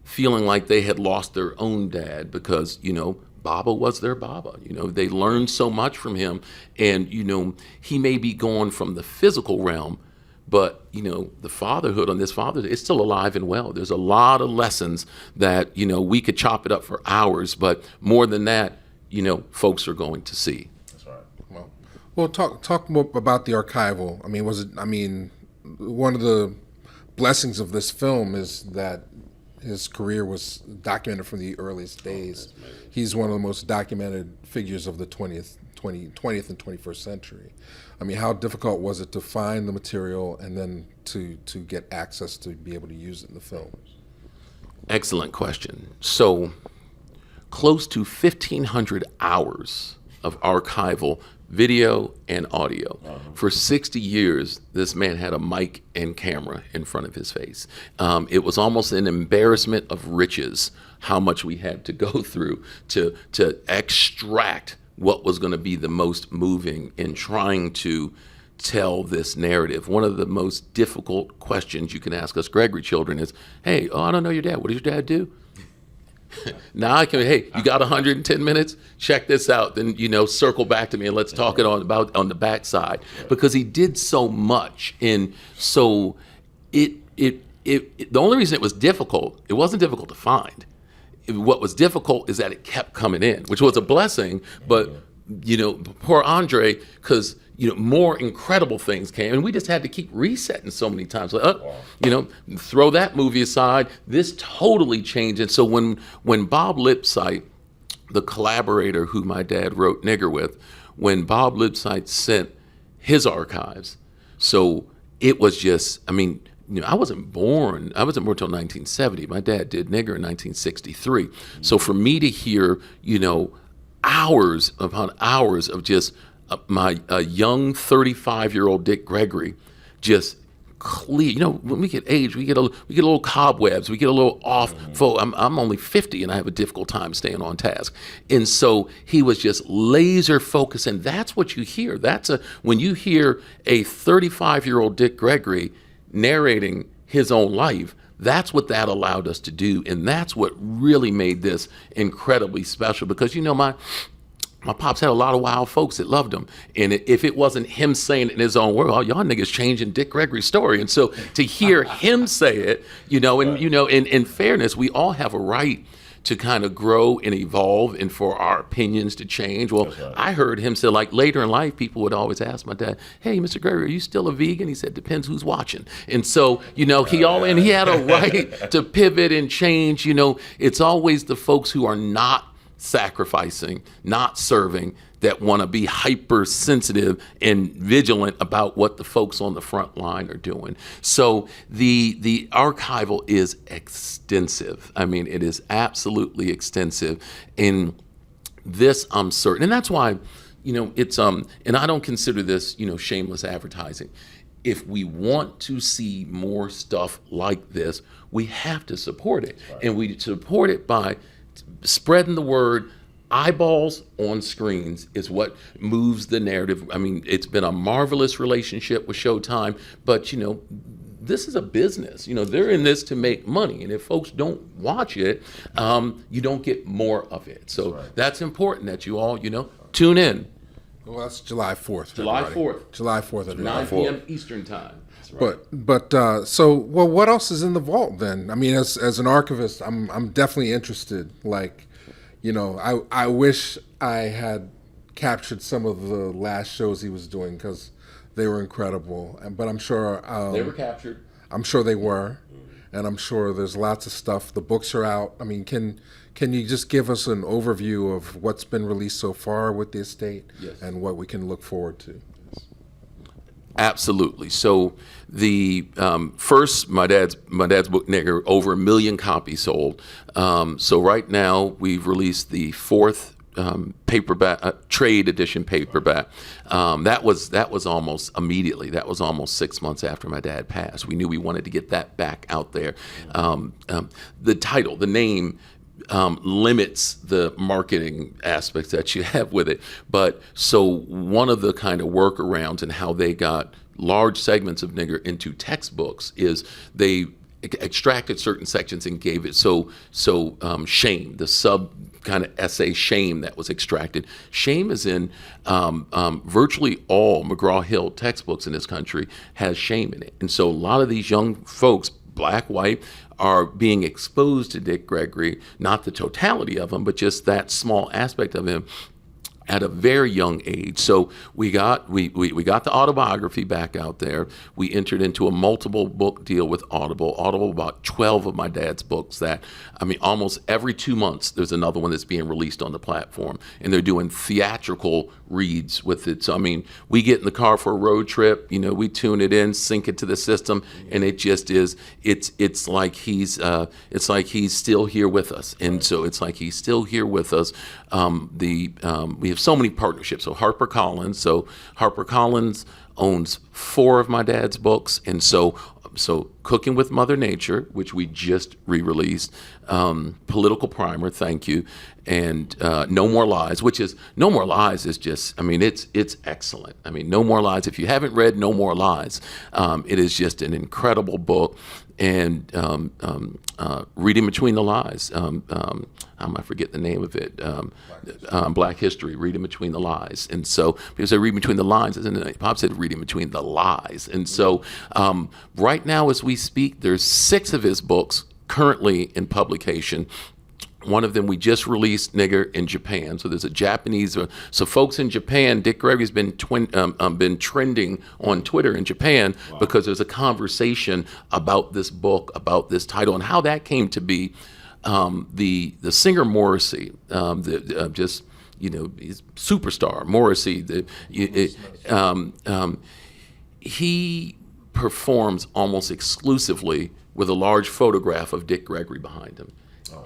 feeling like they had lost their own dad because, Baba was their Baba. They learned so much from him. And, he may be gone from the physical realm, but, the fatherhood on this father is still alive and well. There's a lot of lessons that, we could chop it up for hours, but more than that, folks are going to see. That's right. Well, talk more about the archival. One of the blessings of this film is that his career was documented from the earliest days. He's one of the most documented figures of the 20th and 21st century. How difficult was it to find the material and then to get access to be able to use it in the film? Excellent question. So, close to 1,500 hours of archival video and audio. For 60 years, this man had a mic and camera in front of his face. It was almost an embarrassment of riches how much we had to go through to extract what was going to be the most moving in trying to tell this narrative. One of the most difficult questions you can ask us Gregory children is, hey, I don't know your dad. What does your dad do? Now I can, hey, you got 110 minutes? Check this out. Then, circle back to me and let's talk it on the backside. Because he did so much. And so the only reason it was difficult, it wasn't difficult to find. What was difficult is that it kept coming in, which was a blessing. But, poor Andre, because, more incredible things came. And we just had to keep resetting so many times. Like, throw that movie aside. This totally changed. And so when Bob Lipsyte, the collaborator who my dad wrote Nigger with, when Bob Lipsyte sent his archives, so it was just, I wasn't born until 1970. My dad did Nigger in 1963. So for me to hear, hours upon hours of just my young 35-year-old Dick Gregory just clear. When we get age, we get a little cobwebs, we get a little off. I'm only 50 and I have a difficult time staying on task. And so he was just laser focused, and that's what you hear. When you hear a 35-year-old Dick Gregory narrating his own life, that's what that allowed us to do, and that's what really made this incredibly special. Because my pops had a lot of wild folks that loved him. And if it wasn't him saying it in his own word, y'all niggas changing Dick Gregory's story. And so to hear him say it, in fairness, we all have a right to kind of grow and evolve and for our opinions to change. Well, right. I heard him say, like, later in life, people would always ask my dad, hey, Mr. Gregory, are you still a vegan? He said, depends who's watching. And so, he had a right to pivot and change. It's always the folks who are not sacrificing, not serving, that want to be hypersensitive and vigilant about what the folks on the front line are doing. So the archival is extensive. I mean, it is absolutely extensive. And this, I'm certain, and that's why, it's and I don't consider this, shameless advertising. If we want to see more stuff like this, we have to support it. Right. And we support it by spreading the word. Eyeballs on screens is what moves the narrative. I mean, it's been a marvelous relationship with Showtime, but this is a business. They're in this to make money, and if folks don't watch it, you don't get more of it. So that's important that you all, tune in. Well, that's July 4th. July 4th. July 4th at 9 p.m. Eastern time. Right. But so what else is in the vault then? I mean, as an archivist, I'm definitely interested. Like, I wish I had captured some of the last shows he was doing because they were incredible. But I'm sure they were captured. I'm sure they were, and I'm sure there's lots of stuff. The books are out. I mean, can you just give us an overview of what's been released so far with the estate? Yes. And what we can look forward to? Absolutely. So the first, my dad's book, Nigger, over 1 million copies sold. So right now we've released the 4th paperback, trade edition paperback. That was almost immediately. That was almost 6 months after my dad passed. We knew we wanted to get that back out there. The title, the name, limits the marketing aspects that you have with it. But so one of the kind of workarounds and how they got large segments of Nigger into textbooks is they extracted certain sections and gave it shame, the sub kind of essay shame that was extracted. Shame is in virtually all McGraw-Hill textbooks in this country has shame in it. And so a lot of these young folks, black, white, are being exposed to Dick Gregory, not the totality of him, but just that small aspect of him at a very young age. So we got the autobiography back out there. We entered into a multiple book deal with Audible. Audible bought 12 of my dad's books that, I mean, almost every 2 months there's another one that's being released on the platform. And they're doing theatrical reads with it. So, I mean, we get in the car for a road trip, we tune it in, sync it to the system, and it just is, it's like he's still here with us. And so it's like he's still here with us. We have so many partnerships. So HarperCollins owns 4 of my dad's books, and so Cooking with Mother Nature, which we just re-released, Political Primer, thank you, and No More Lies, No More Lies is just, I mean, it's excellent. I mean, No More Lies, if you haven't read No More Lies, it is just an incredible book. And Reading Between the Lies, I forget the name of it, Black History, Reading Between the Lies. And so people say Reading Between the Lines, and Pop said Reading Between the Lies. And so right now as we speak, there's 6 of his books currently in publication. One of them we just released, Nigger, in Japan. So there's a Japanese. So folks in Japan, Dick Gregory's been trending on Twitter in Japan because there's a conversation about this book, about this title, and how that came to be. The singer Morrissey, he's superstar Morrissey. He performs almost exclusively with a large photograph of Dick Gregory behind him.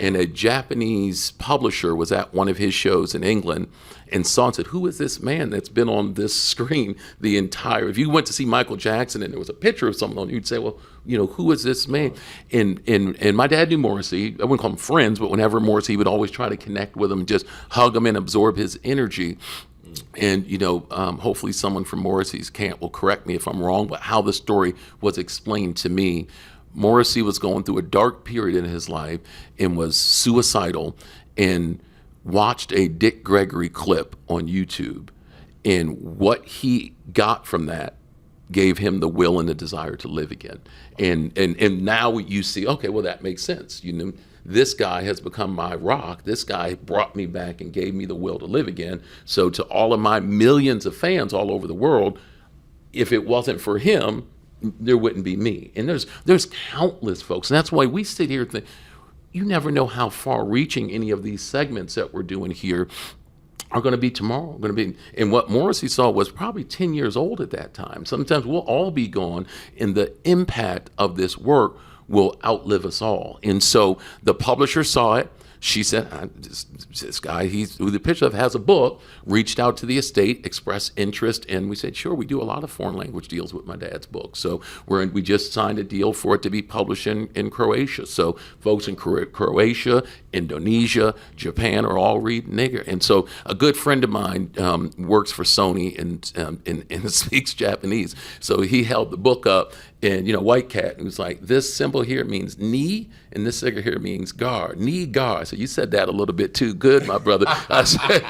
And a Japanese publisher was at one of his shows in England and saw and said, who is this man that's been on this screen the entire, if you went to see Michael Jackson and there was a picture of someone on, you'd say, well, who is this man? And my dad knew Morrissey. I wouldn't call him friends, but whenever Morrissey, he would always try to connect with him, just hug him and absorb his energy. And, hopefully someone from Morrissey's camp will correct me if I'm wrong, but how the story was explained to me, Morrissey was going through a dark period in his life and was suicidal, and watched a Dick Gregory clip on YouTube. And what he got from that gave him the will and the desire to live again. And now you see, okay, well, that makes sense. This guy has become my rock. This guy brought me back and gave me the will to live again. So to all of my millions of fans all over the world, if it wasn't for him, there wouldn't be me. And there's countless folks. And that's why we sit here and think, you never know how far reaching any of these segments that we're doing here are going to be tomorrow. And what Morrissey saw was probably 10 years old at that time. Sometimes we'll all be gone, and the impact of this work will outlive us all. And so the publisher saw it. She said, this guy, who the picture of has a book, reached out to the estate, expressed interest, and we said, sure, we do a lot of foreign language deals with my dad's book. So we just signed a deal for it to be published in Croatia. So folks in Croatia, Indonesia, Japan are all reading nigger. And so a good friend of mine works for Sony and speaks Japanese. So he held the book up, and White Cat, and was like, this symbol here means knee, and this symbol here means gar, knee gar. So you said that a little bit too good, my brother. I said,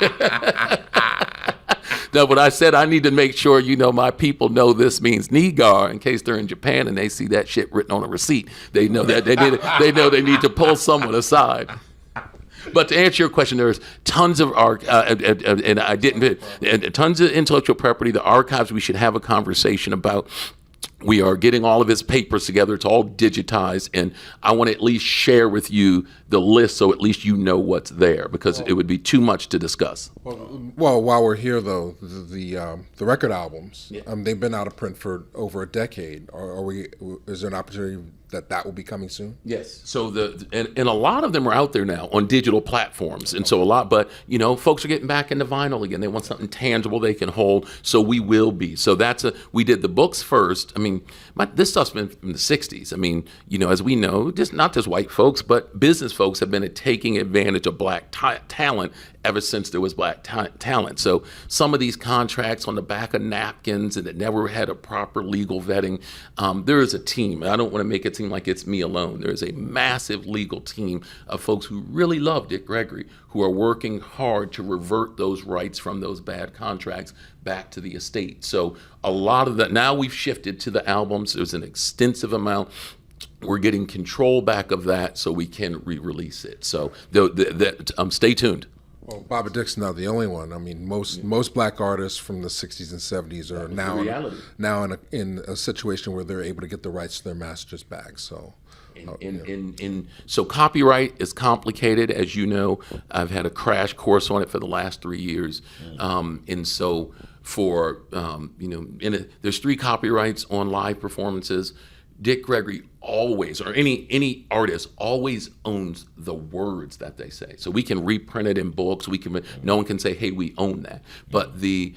no, but I said I need to make sure my people know this means knee gar in case they're in Japan and they see that shit written on a receipt. They know that they need to pull someone aside. But to answer your question, there's tons of tons of intellectual property. The archives we should have a conversation about. We are getting all of his papers together. It's all digitized, and I want to at least share with you the list so at least you know what's there, because it would be too much to discuss. Well, while we're here, though, the record albums, they've been out of print for over a decade. Is there an opportunity that will be coming soon? Yes. So and a lot of them are out there now on digital platforms, and so but folks are getting back into vinyl again. They want something tangible they can hold. So we will be. So we did the books first. I mean, this stuff's been from the '60s. I mean, as we know, not just white folks, but business folks have been taking advantage of black talent ever since there was black talent. So some of these contracts on the back of napkins and that never had a proper legal vetting. There is a team. I don't want to make it seem like it's me alone. There is a massive legal team of folks who really love Dick Gregory, who are working hard to revert those rights from those bad contracts back to the estate. So a lot of that, now we've shifted to the albums. There's an extensive amount. We're getting control back of that so we can re-release it. So stay tuned. Well, Bobby Dick's not the only one. I mean, most black artists from the '60s and '70s are now in a situation where they're able to get the rights to their masters back. So, so copyright is complicated, as you know. I've had a crash course on it for the last 3 years, and so for there's 3 copyrights on live performances. Dick Gregory always, or any artist always owns the words that they say. So we can reprint it in books. No one can say, hey, we own that. But the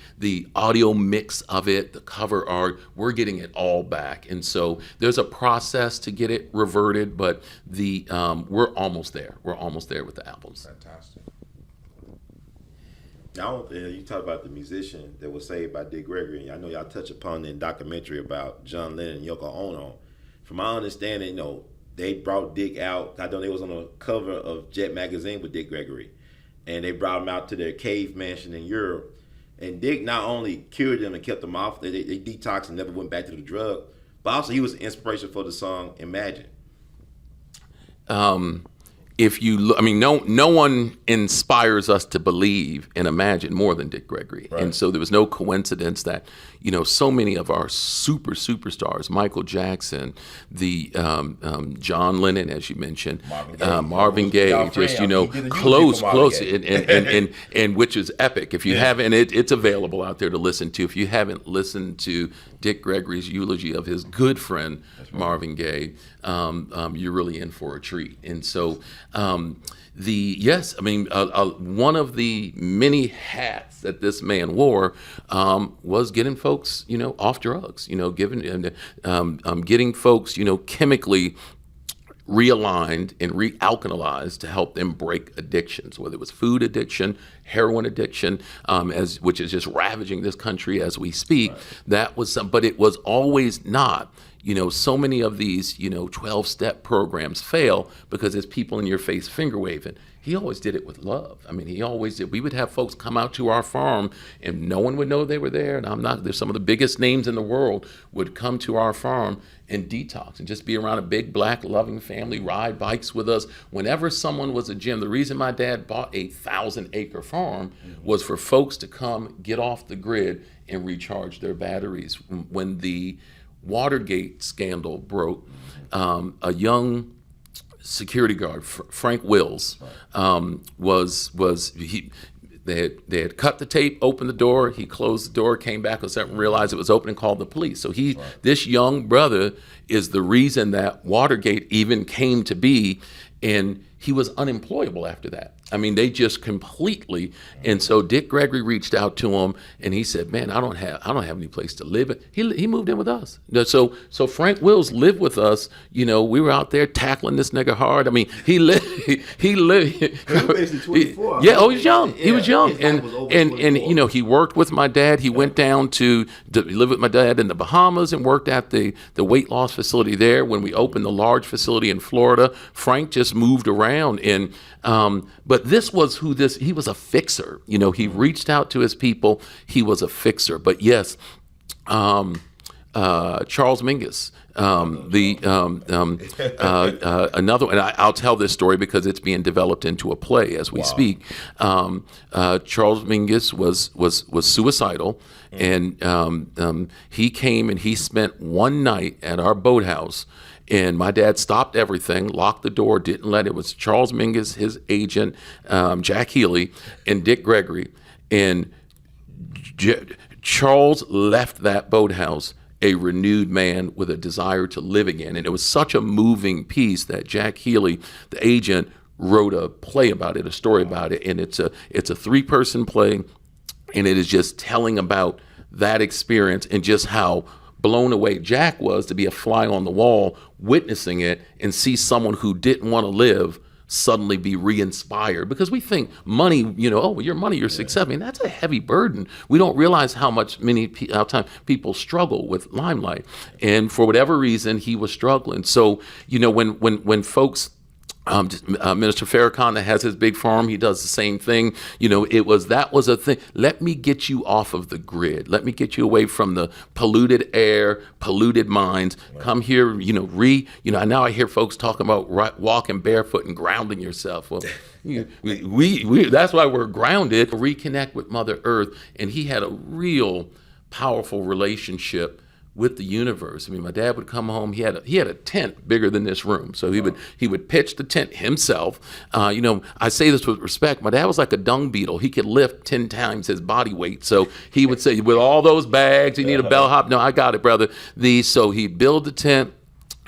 audio mix of it, the cover art, we're getting it all back. And so there's a process to get it reverted, but we're almost there. We're almost there with the albums. Fantastic. Now, you talk about the musician that was saved by Dick Gregory. I know y'all touch upon the documentary about John Lennon and Yoko Ono. From my understanding, they brought Dick out. I know they was on the cover of Jet magazine with Dick Gregory, and they brought him out to their cave mansion in Europe. And Dick not only cured them and kept them off, they detoxed and never went back to the drug, but also he was the inspiration for the song Imagine. If you look, no one inspires us to believe and imagine more than Dick Gregory. Right. And so there was no coincidence that, so many of our superstars, Michael Jackson, the John Lennon, as you mentioned, Marvin Gaye, just, close, and which is epic. If you haven't, it's available out there to listen to. If you haven't listened to Dick Gregory's eulogy of his good friend, Marvin Gaye, you're really in for a treat. And so One of the many hats that this man wore was getting folks, off drugs. Getting folks, chemically realigned and realkalized to help them break addictions, whether it was food addiction, heroin addiction, which is just ravaging this country as we speak. Right. That was but it was always not. So many of these, 12-step programs fail because it's people in your face finger waving. He always did it with love. He always did. We would have folks come out to our farm and no one would know they were there. And there's some of the biggest names in the world would come to our farm and detox and just be around a big, black, loving family, ride bikes with us. Whenever someone was a gym, the reason my dad bought a 1,000-acre farm was for folks to come get off the grid and recharge their batteries. When the Watergate scandal broke, a young security guard, Frank Wills, they had cut the tape, opened the door, he closed the door, came back a second, realized it was open and called the police. So this young brother is the reason that Watergate even came to be, and he was unemployable after that. They just completely. And so Dick Gregory reached out to him, and he said, "Man, I don't have any place to live." He moved in with us. So Frank Wills lived with us. We were out there tackling this nigga hard. He lived. He lived. He was basically 24. Yeah. Oh, he was young. He was young, and he worked with my dad. He went down to live with my dad in the Bahamas and worked at the weight loss facility there. When we opened the large facility in Florida, Frank just moved around and. But this was he was a fixer. He reached out to his people. He was a fixer. But yes, Charles Mingus, another one. I'll tell this story because it's being developed into a play as we speak. Charles Mingus was suicidal, and he came and he spent one night at our boathouse. And my dad stopped everything, locked the door, didn't let it. It was Charles Mingus, his agent, Jack Healy, and Dick Gregory. And Charles left that boathouse a renewed man with a desire to live again. And it was such a moving piece that Jack Healy, the agent, wrote a play about it, a story about it. And it's a 3-person play, and it is just telling about that experience and just how blown away Jack was to be a fly on the wall, witnessing it and see someone who didn't want to live suddenly be re-inspired. Because we think money, your money, your success. That's a heavy burden. We don't realize how much people struggle with limelight. And for whatever reason, he was struggling. So, when folks. Minister Farrakhan has his big farm. He does the same thing. That was a thing. Let me get you off of the grid. Let me get you away from the polluted air, polluted minds. Right. Come here. Now I hear folks talking about walking barefoot and grounding yourself. Well, we that's why we're grounded. Reconnect with Mother Earth, and he had a real powerful relationship with the universe. My dad would come home. He had a tent bigger than this room, so he would pitch the tent himself. I say this with respect. My dad was like a dung beetle. He could lift 10 times his body weight. So he would say, with all those bags, you need a bellhop. No, I got it, brother. So he'd build the tent.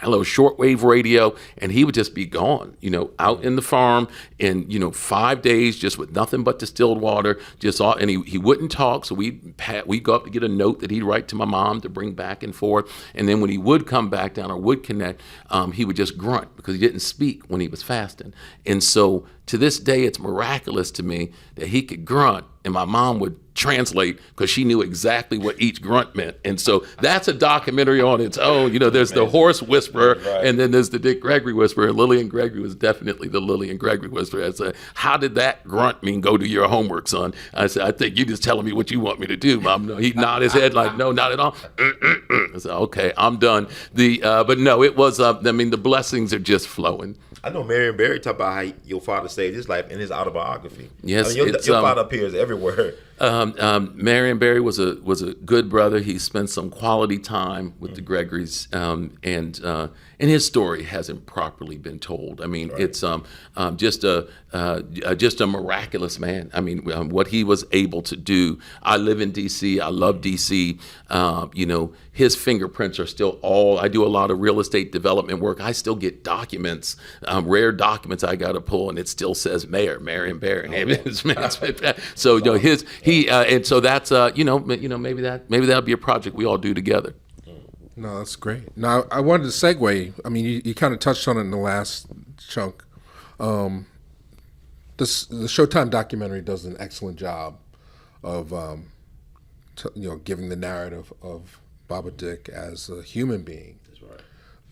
Hello, shortwave radio, and he would just be gone, out in the farm in, 5 days, just with nothing but distilled water, and he wouldn't talk, so we'd go up to get a note that he'd write to my mom to bring back and forth, and then when he would come back down or would connect, he would just grunt because he didn't speak when he was fasting. And so to this day, it's miraculous to me that he could grunt, and my mom would translate because she knew exactly what each grunt meant. And so that's a documentary on its own. There's the horse whisperer, right, and then there's the Dick Gregory whisperer. Lillian Gregory was definitely the Lillian Gregory whisperer. I said, how did that grunt mean, go do your homework, son? I said, I think you're just telling me what you want me to do, Mom. No, he'd nod his head like, no, not at all. I said, okay, I'm done. But no, it was, the blessings are just flowing. I know Marion Barry talked about how your father saved his life in his autobiography. Yes, your it's, father appears everywhere. Marion Barry was a good brother. He spent some quality time with the Gregorys, and his story hasn't properly been told. I mean, it's just a miraculous man. I mean, what he was able to do. I live in D.C. I love D.C. His fingerprints are still all. I do a lot of real estate development work. I still get documents, rare documents I got to pull, and it still says Mayor Marion Barry. So and so that's maybe that'll be a project we all do together. No, that's great. Now, I wanted to segue. I mean, you kind of touched on it in the last chunk. The Showtime documentary does an excellent job of, giving the narrative of Baba Dick as a human being. That's right.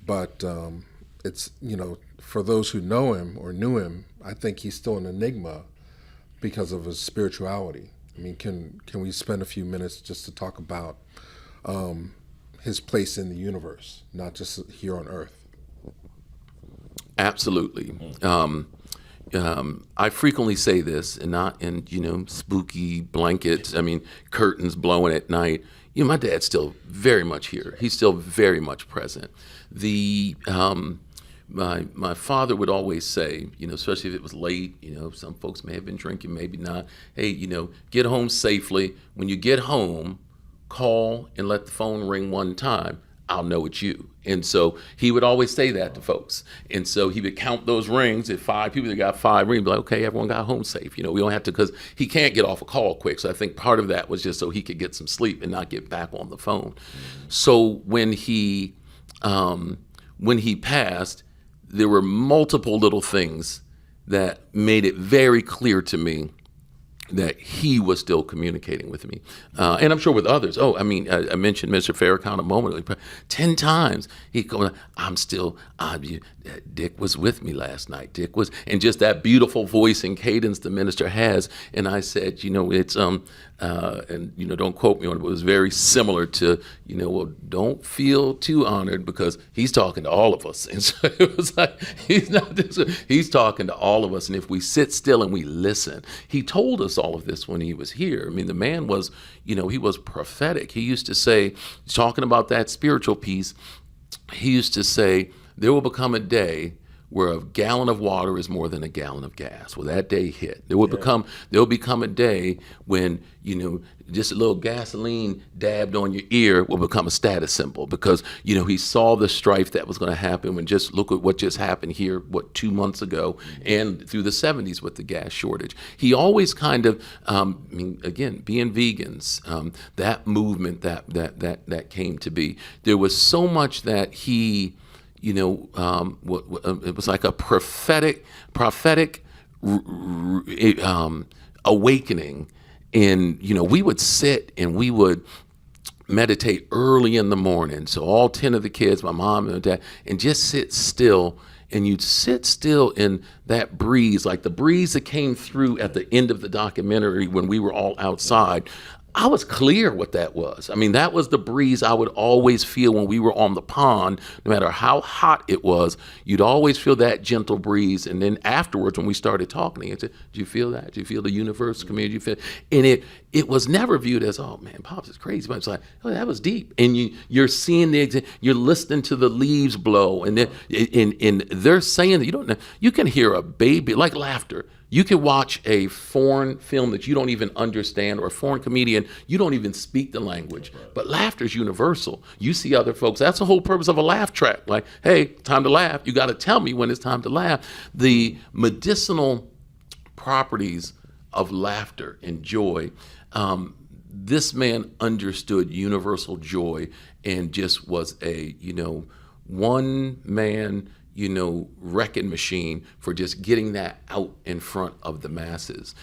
But it's, for those who know him or knew him, I think he's still an enigma because of his spirituality. I mean, can we spend a few minutes just to talk about his place in the universe, not just here on Earth? Absolutely. I frequently say this, and not in spooky blankets. I mean, curtains blowing at night. My dad's still very much here. He's still very much present. My father would always say, especially if it was late, some folks may have been drinking, maybe not. Hey, get home safely. When you get home, call and let the phone ring one time. I'll know it's you. And so he would always say that to folks. And so he would count those rings. If 5 people that got 5 rings, be like, okay, everyone got home safe. We don't have to, because he can't get off a call quick. So I think part of that was just so he could get some sleep and not get back on the phone. So when he passed, there were multiple little things that made it very clear to me that he was still communicating with me. And I'm sure with others. I mentioned Mr. Farrakhan a moment ago. 10 times he'd go, Dick was with me last night. Dick was, and just that beautiful voice and cadence the minister has. And I said, it's, don't quote me on it, but it was very similar to, well, don't feel too honored because he's talking to all of us. And so it was like, he's talking to all of us. And if we sit still and we listen, he told us all of this when he was here. I mean, the man was, he was prophetic. He used to say, talking about that spiritual piece, he used to say, there will become a day where a gallon of water is more than a gallon of gas. Well, that day hit. There will become a day when, just a little gasoline dabbed on your ear will become a status symbol because, he saw the strife that was going to happen when just look at what just happened here, 2 months ago, and through the 70s with the gas shortage. He always kind of, again, being vegans, that movement that came to be, there was so much that he, it was like a prophetic awakening. And, we would sit and we would meditate early in the morning. So all 10 of the kids, my mom and dad, and just sit still. And you'd sit still in that breeze, like the breeze that came through at the end of the documentary when we were all outside. I was clear what that was. I mean, that was the breeze I would always feel when we were on the pond, no matter how hot it was. You'd always feel that gentle breeze. And then afterwards, when we started talking, he said, "Do you feel that? Do you feel the universe community? Feel?" And it was never viewed as, "Oh man, Pops is crazy." But it's like, "Oh, that was deep." And you're seeing you're listening to the leaves blow, and they're saying that you don't know. You can hear a baby, like laughter. You can watch a foreign film that you don't even understand, or a foreign comedian, you don't even speak the language. But laughter is universal. You see other folks, that's the whole purpose of a laugh track. Like, hey, time to laugh. You got to tell me when it's time to laugh. The medicinal properties of laughter and joy, this man understood universal joy and just was a, one man, wrecking machine for just getting that out in front of the masses.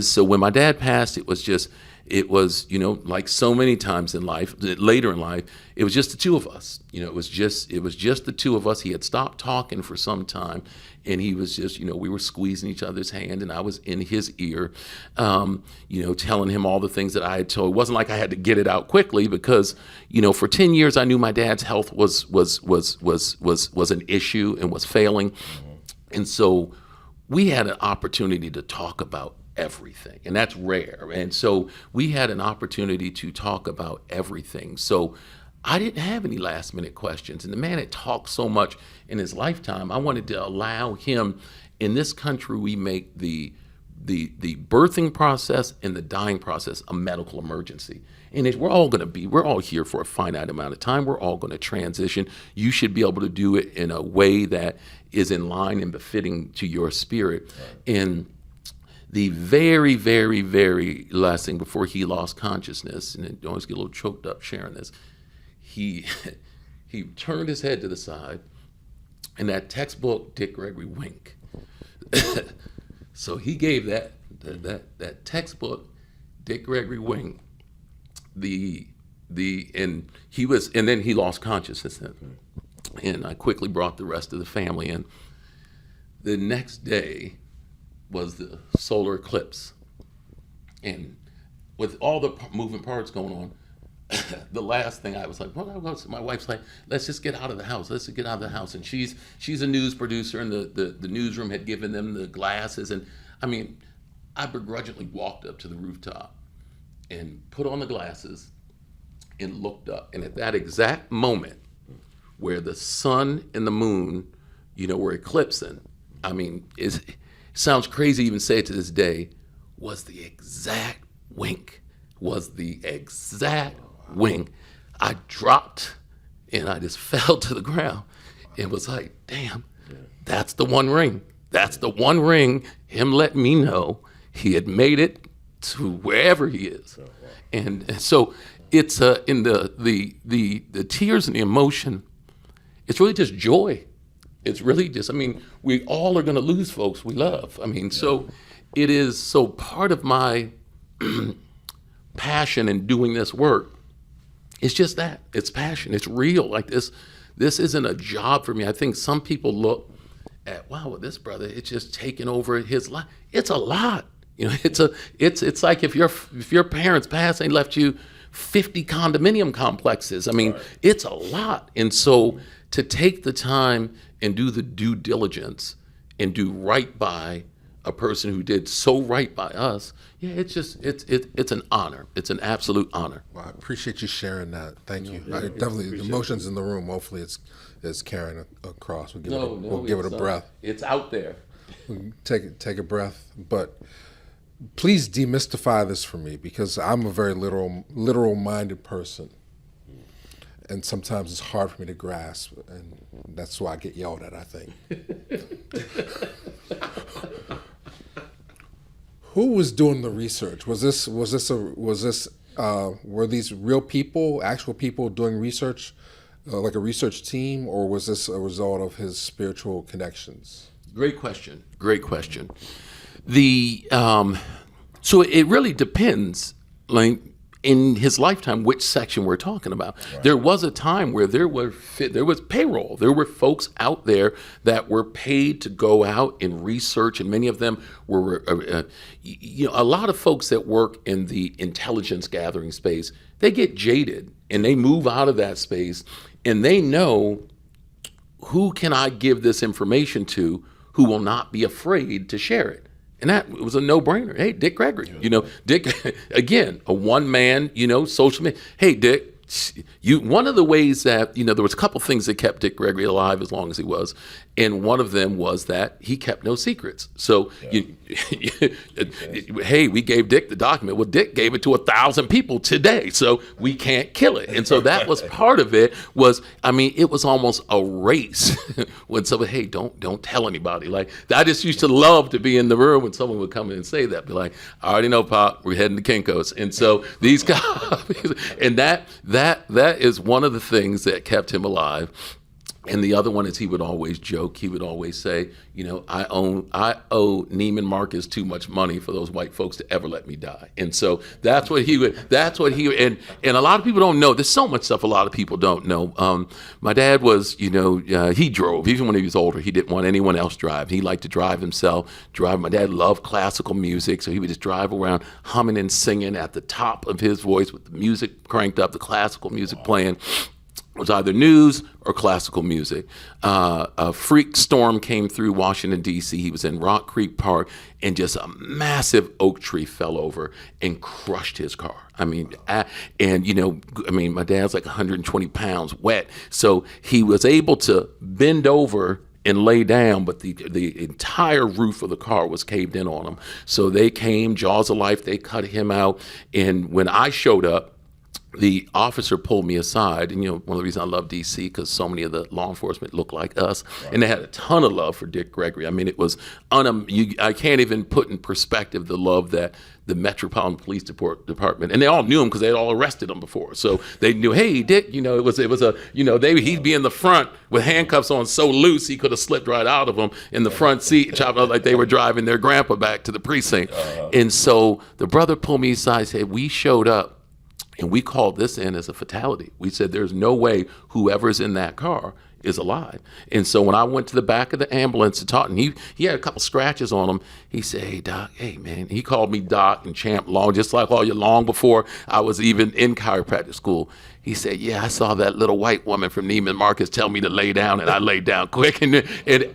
So when my dad passed, it was, like so many times in life, later in life, it was just the two of us. It was just the two of us. He had stopped talking for some time, and he was just, we were squeezing each other's hand, and I was in his ear, telling him all the things that I had told. It wasn't like I had to get it out quickly because, for 10 years I knew my dad's health was an issue and was failing. And so we had an opportunity to talk about everything, and that's rare. And so we had an opportunity to talk about everything. So I didn't have any last minute questions. And the man had talked so much in his lifetime, I wanted to allow him. In this country, we make the birthing process and the dying process a medical emergency. And we're all here for a finite amount of time. We're all going to transition. You should be able to do it in a way that is in line and befitting to your spirit. Right. And the very, very, very last thing before he lost consciousness, and I always get a little choked up sharing this, he turned his head to the side, and that textbook Dick Gregory wink. So he gave that textbook Dick Gregory wink. And then he lost consciousness. And I quickly brought the rest of the family in. The next day was the solar eclipse, and with all the moving parts going on, the last thing I was like, my wife's like, let's just get out of the house. Let's get out of the house. And she's a news producer, and the newsroom had given them the glasses. And I mean, I begrudgingly walked up to the rooftop and put on the glasses and looked up. And at that exact moment where the sun and the moon, were eclipsing, I mean, it sounds crazy to even say it to this day, was the exact wink. I dropped and I just fell to the ground and was like, damn, that's the one ring. That's the one ring. Him let me know he had made it to wherever he is. And so it's in the tears and the emotion, it's really just joy. It's really just, we all are going to lose folks we love. So it is so part of my passion in doing this work. It's just that. It's passion. It's real. Like this isn't a job for me. I think some people look at, wow, this brother, it's just taking over his life. It's a lot. It's like if your parents passed and left you 50 condominium complexes. It's a lot. And so to take the time and do the due diligence and do right by a person who did so right by us, it's an honor. It's an absolute honor. Well, I appreciate you sharing that. Thank you. I definitely, the emotions in the room, hopefully it's carrying across. We'll give it a breath. It's out there. Take a breath, but please demystify this for me, because I'm a very literal-minded person, and sometimes it's hard for me to grasp, and that's why I get yelled at, I think. Who was doing the research? Were these real people, actual people doing research, like a research team, or was this a result of his spiritual connections? Great question. So it really depends, like in his lifetime, which section we're talking about. Right. There was a time where there was payroll. There were folks out there that were paid to go out and research, and many of them were, a lot of folks that work in the intelligence gathering space, they get jaded and they move out of that space, and they know, who can I give this information to who will not be afraid to share it? And that was a no-brainer. Hey, Dick Gregory, Dick, again, a one-man, social media. Hey, Dick, one of the ways that, there was a couple things that kept Dick Gregory alive as long as he was, and one of them was that he kept no secrets. So, hey, we gave Dick the document. Well, Dick gave it to 1,000 people today, so we can't kill it. And so that was part of it. It was almost a race when someone, hey, don't tell anybody. Like, I just used to love to be in the room when someone would come in and say that, be like, I already know, Pop, we're heading to Kinko's. And so these guys, and that is one of the things that kept him alive. And the other one is, he would always joke. He would always say, I owe Neiman Marcus too much money for those white folks to ever let me die. And so that's what he would, and a lot of people don't know. There's so much stuff a lot of people don't know. My dad was, he drove. Even when he was older, he didn't want anyone else drive. He liked to drive himself. My dad loved classical music, so he would just drive around humming and singing at the top of his voice with the music cranked up, the classical music playing. was either news or classical music. A freak storm came through Washington, D.C. He was in Rock Creek Park, and just a massive oak tree fell over and crushed his car. I mean, my dad's like 120 pounds wet. So he was able to bend over and lay down, but the entire roof of the car was caved in on him. So they came, jaws of life, they cut him out. And when I showed up, the officer pulled me aside, and one of the reasons I love DC because so many of the law enforcement look like us, and they had a ton of love for Dick Gregory. I mean, it was I can't even put in perspective the love that the Metropolitan Police Department, and they all knew him because they had all arrested him before, so they knew, hey, Dick, it was he'd be in the front with handcuffs on so loose he could have slipped right out of them in the front seat, chopped up like they were driving their grandpa back to the precinct. And so the brother pulled me aside and said, we showed up. And we called this in as a fatality. We said, there's no way whoever's in that car is alive. And so when I went to the back of the ambulance to talk, and he had a couple scratches on him, he said, hey, Doc, hey, man. He called me Doc and Champ long, just like long before I was even in chiropractic school. He said, yeah, I saw that little white woman from Neiman Marcus tell me to lay down, and I laid down quick. And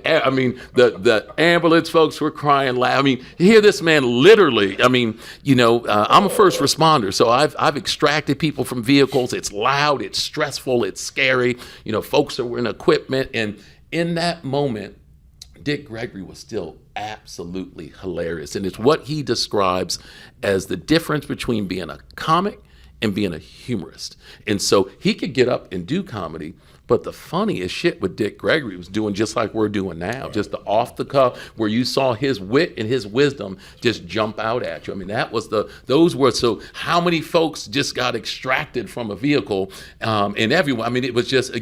I mean, the ambulance folks were crying loud. I mean, you hear this man literally, I'm a first responder, so I've extracted people from vehicles. It's loud, it's stressful, it's scary. Folks are in equipment. And in that moment, Dick Gregory was still absolutely hilarious. And it's what he describes as the difference between being a comic and being a humorist. And so he could get up and do comedy, but the funniest shit with Dick Gregory was doing just like we're doing now, just the off the cuff where you saw his wit and his wisdom just jump out at you. I mean, so how many folks just got extracted from a vehicle, and everyone, I mean, it was just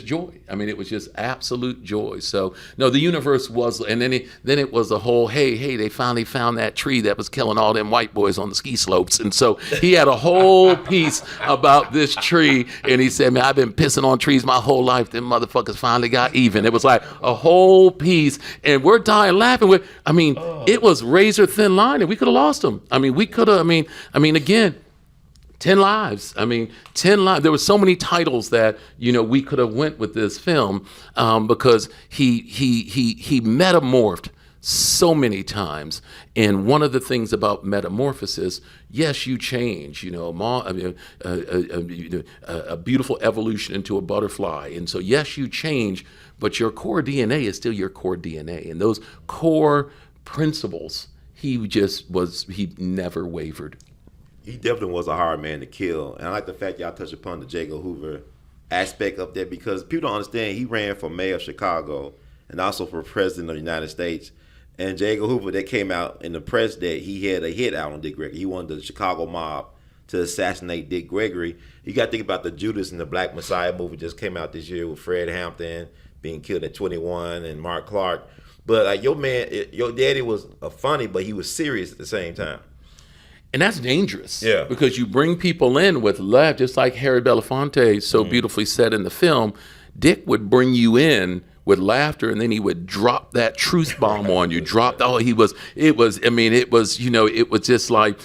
joy. I mean, it was just absolute joy. So no, the universe was, and then it was the whole, hey, they finally found that tree that was killing all them white boys on the ski slopes. And so he had a whole piece about this tree, and he said, man, I've been pissing on trees my whole life. Them motherfuckers finally got even. It was like a whole piece, and we're dying laughing with. I mean, it was razor thin line, and we could have lost them. I mean, we could have. I mean, again, 10 lives. I mean, 10 lives. There were so many titles that we could have went with this film because he metamorphed so many times. And one of the things about metamorphosis, yes, you change, a beautiful evolution into a butterfly. And so, yes, you change, but your core DNA is still your core DNA. And those core principles, he never wavered. He definitely was a hard man to kill. And I like the fact y'all touched upon the J. Edgar Hoover aspect of that, because people don't understand he ran for mayor of Chicago and also for president of the United States. And J. Edgar Hoover, that came out in the press that he had a hit out on Dick Gregory. He wanted the Chicago mob to assassinate Dick Gregory. You got to think about the Judas and the Black Messiah movie just came out this year with Fred Hampton being killed at 21 and Mark Clark. But like your daddy was funny, but he was serious at the same time. And that's dangerous. Yeah. Because you bring people in with laugh, just like Harry Belafonte so beautifully said in the film. Dick would bring you in with laughter, and then he would drop that truth bomb on you. It was just like,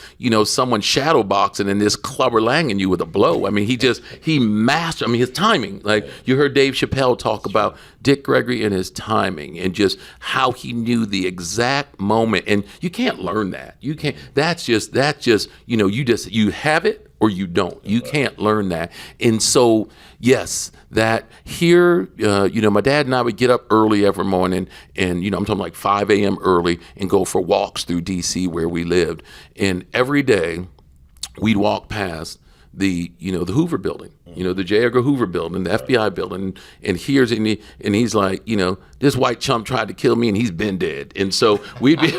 someone shadow boxing and this clubber langing you with a blow. I mean, he mastered, his timing. Like you heard Dave Chappelle talk about Dick Gregory and his timing and just how he knew the exact moment. And you can't learn that. You can't, that's just, you have it or you don't. You can't learn that. And so, yes, that here, my dad and I would get up early every morning and, I'm talking like 5 a.m. early and go for walks through D.C. where we lived. And every day we'd walk past the Hoover building, the J. Edgar Hoover building, the FBI building. And he's like, this white chump tried to kill me and he's been dead. And so we'd be...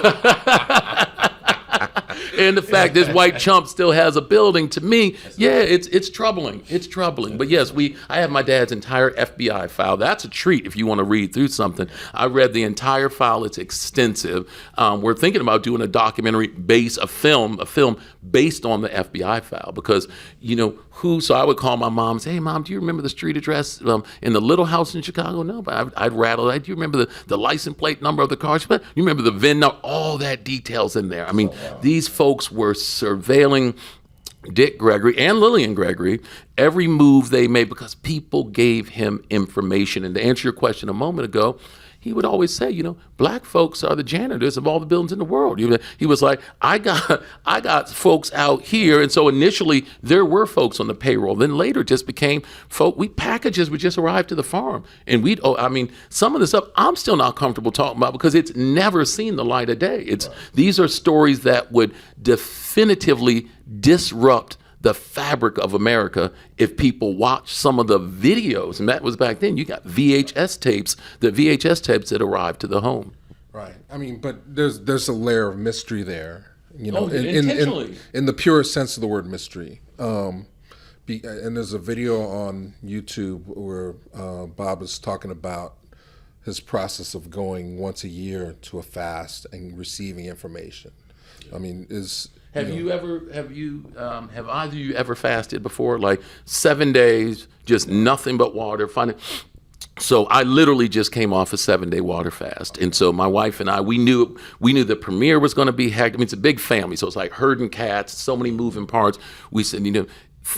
And the fact this white chump still has a building, to me, it's troubling. It's troubling. But yes, I have my dad's entire FBI file. That's a treat if you want to read through something. I read the entire file. It's extensive. We're thinking about doing a film based on the FBI file because, so I would call my mom and say, hey, Mom, do you remember the street address in the little house in Chicago? No, but I'd rattle that. Do you remember the license plate number of the car? You remember the VIN number? All that details in there. I mean, these folks were surveilling Dick Gregory and Lillian Gregory, every move they made, because people gave him information. And to answer your question a moment ago, he would always say, black folks are the janitors of all the buildings in the world. He was like, I got folks out here. And so initially there were folks on the payroll. Then later just became packages would just arrive to the farm. And some of the stuff I'm still not comfortable talking about because it's never seen the light of day. These are stories that would definitively disrupt the fabric of America if people watch some of the videos. And that was back then. You got VHS tapes that arrived to the home. Right. But there's a layer of mystery there. Intentionally. In the purest sense of the word mystery. And there's a video on YouTube where Bob is talking about his process of going once a year to a fast and receiving information. Have either of you ever fasted before? Like 7 days, just nothing but water. So I literally just came off a 7-day water fast. And so my wife and I, we knew the premiere was going to be hectic. It's a big family. So it's like herding cats, so many moving parts. We said,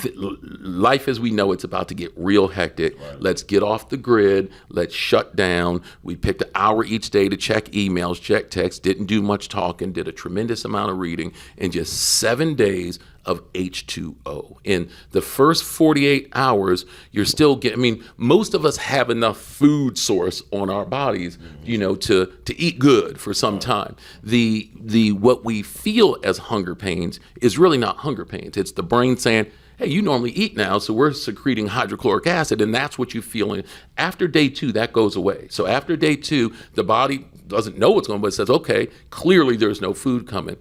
life as we know it's about to get real hectic. Right. Let's get off the grid. Let's shut down. We picked an hour each day to check emails, check texts, didn't do much talking, did a tremendous amount of reading, and just 7 days of H2O. In the first 48 hours, you're still getting, most of us have enough food source on our bodies, to eat good for some time. The what we feel as hunger pains is really not hunger pains. It's the brain saying, hey, you normally eat now, so we're secreting hydrochloric acid, and that's what you feel. After day 2, that goes away. So after day 2, the body doesn't know what's going on, but it says, okay, clearly there's no food coming.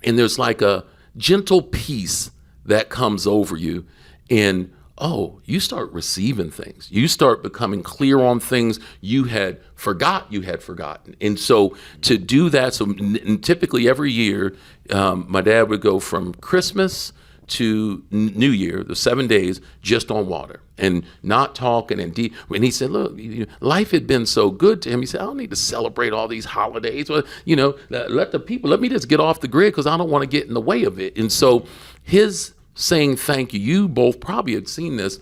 And there's like a gentle peace that comes over you, and you start receiving things. You start becoming clear on things you had forgotten. And so to do that, typically every year, my dad would go from Christmas to New Year, the 7 days, just on water and not talking and deep. And he said, look, life had been so good to him. He said, I don't need to celebrate all these holidays. Let me just get off the grid because I don't want to get in the way of it. And so his saying thank you, you both probably had seen this.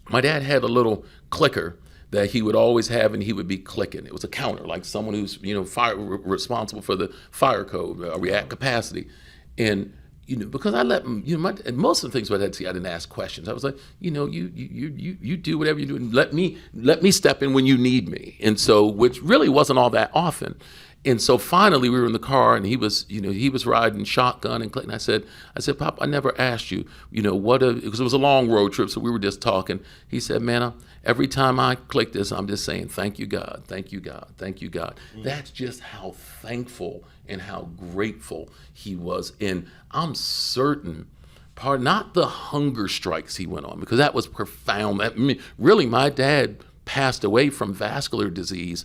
My dad had a little clicker that he would always have, and he would be clicking. It was a counter, like someone who's responsible for the fire code, react capacity. And because I let him, most of the things I had to see, I didn't ask questions. I was like, you do whatever you do, and let me step in when you need me. And so, which really wasn't all that often. And so finally we were in the car, and he was riding shotgun and clicking. I said, Pop, I never asked you, because it was a long road trip, so we were just talking. He said, man, every time I click this, I'm just saying, thank you, God, thank you, God, thank you, God. Mm-hmm. That's just how thankful and how grateful he was. And I'm certain, not the hunger strikes he went on, because that was profound. Really, my dad passed away from vascular disease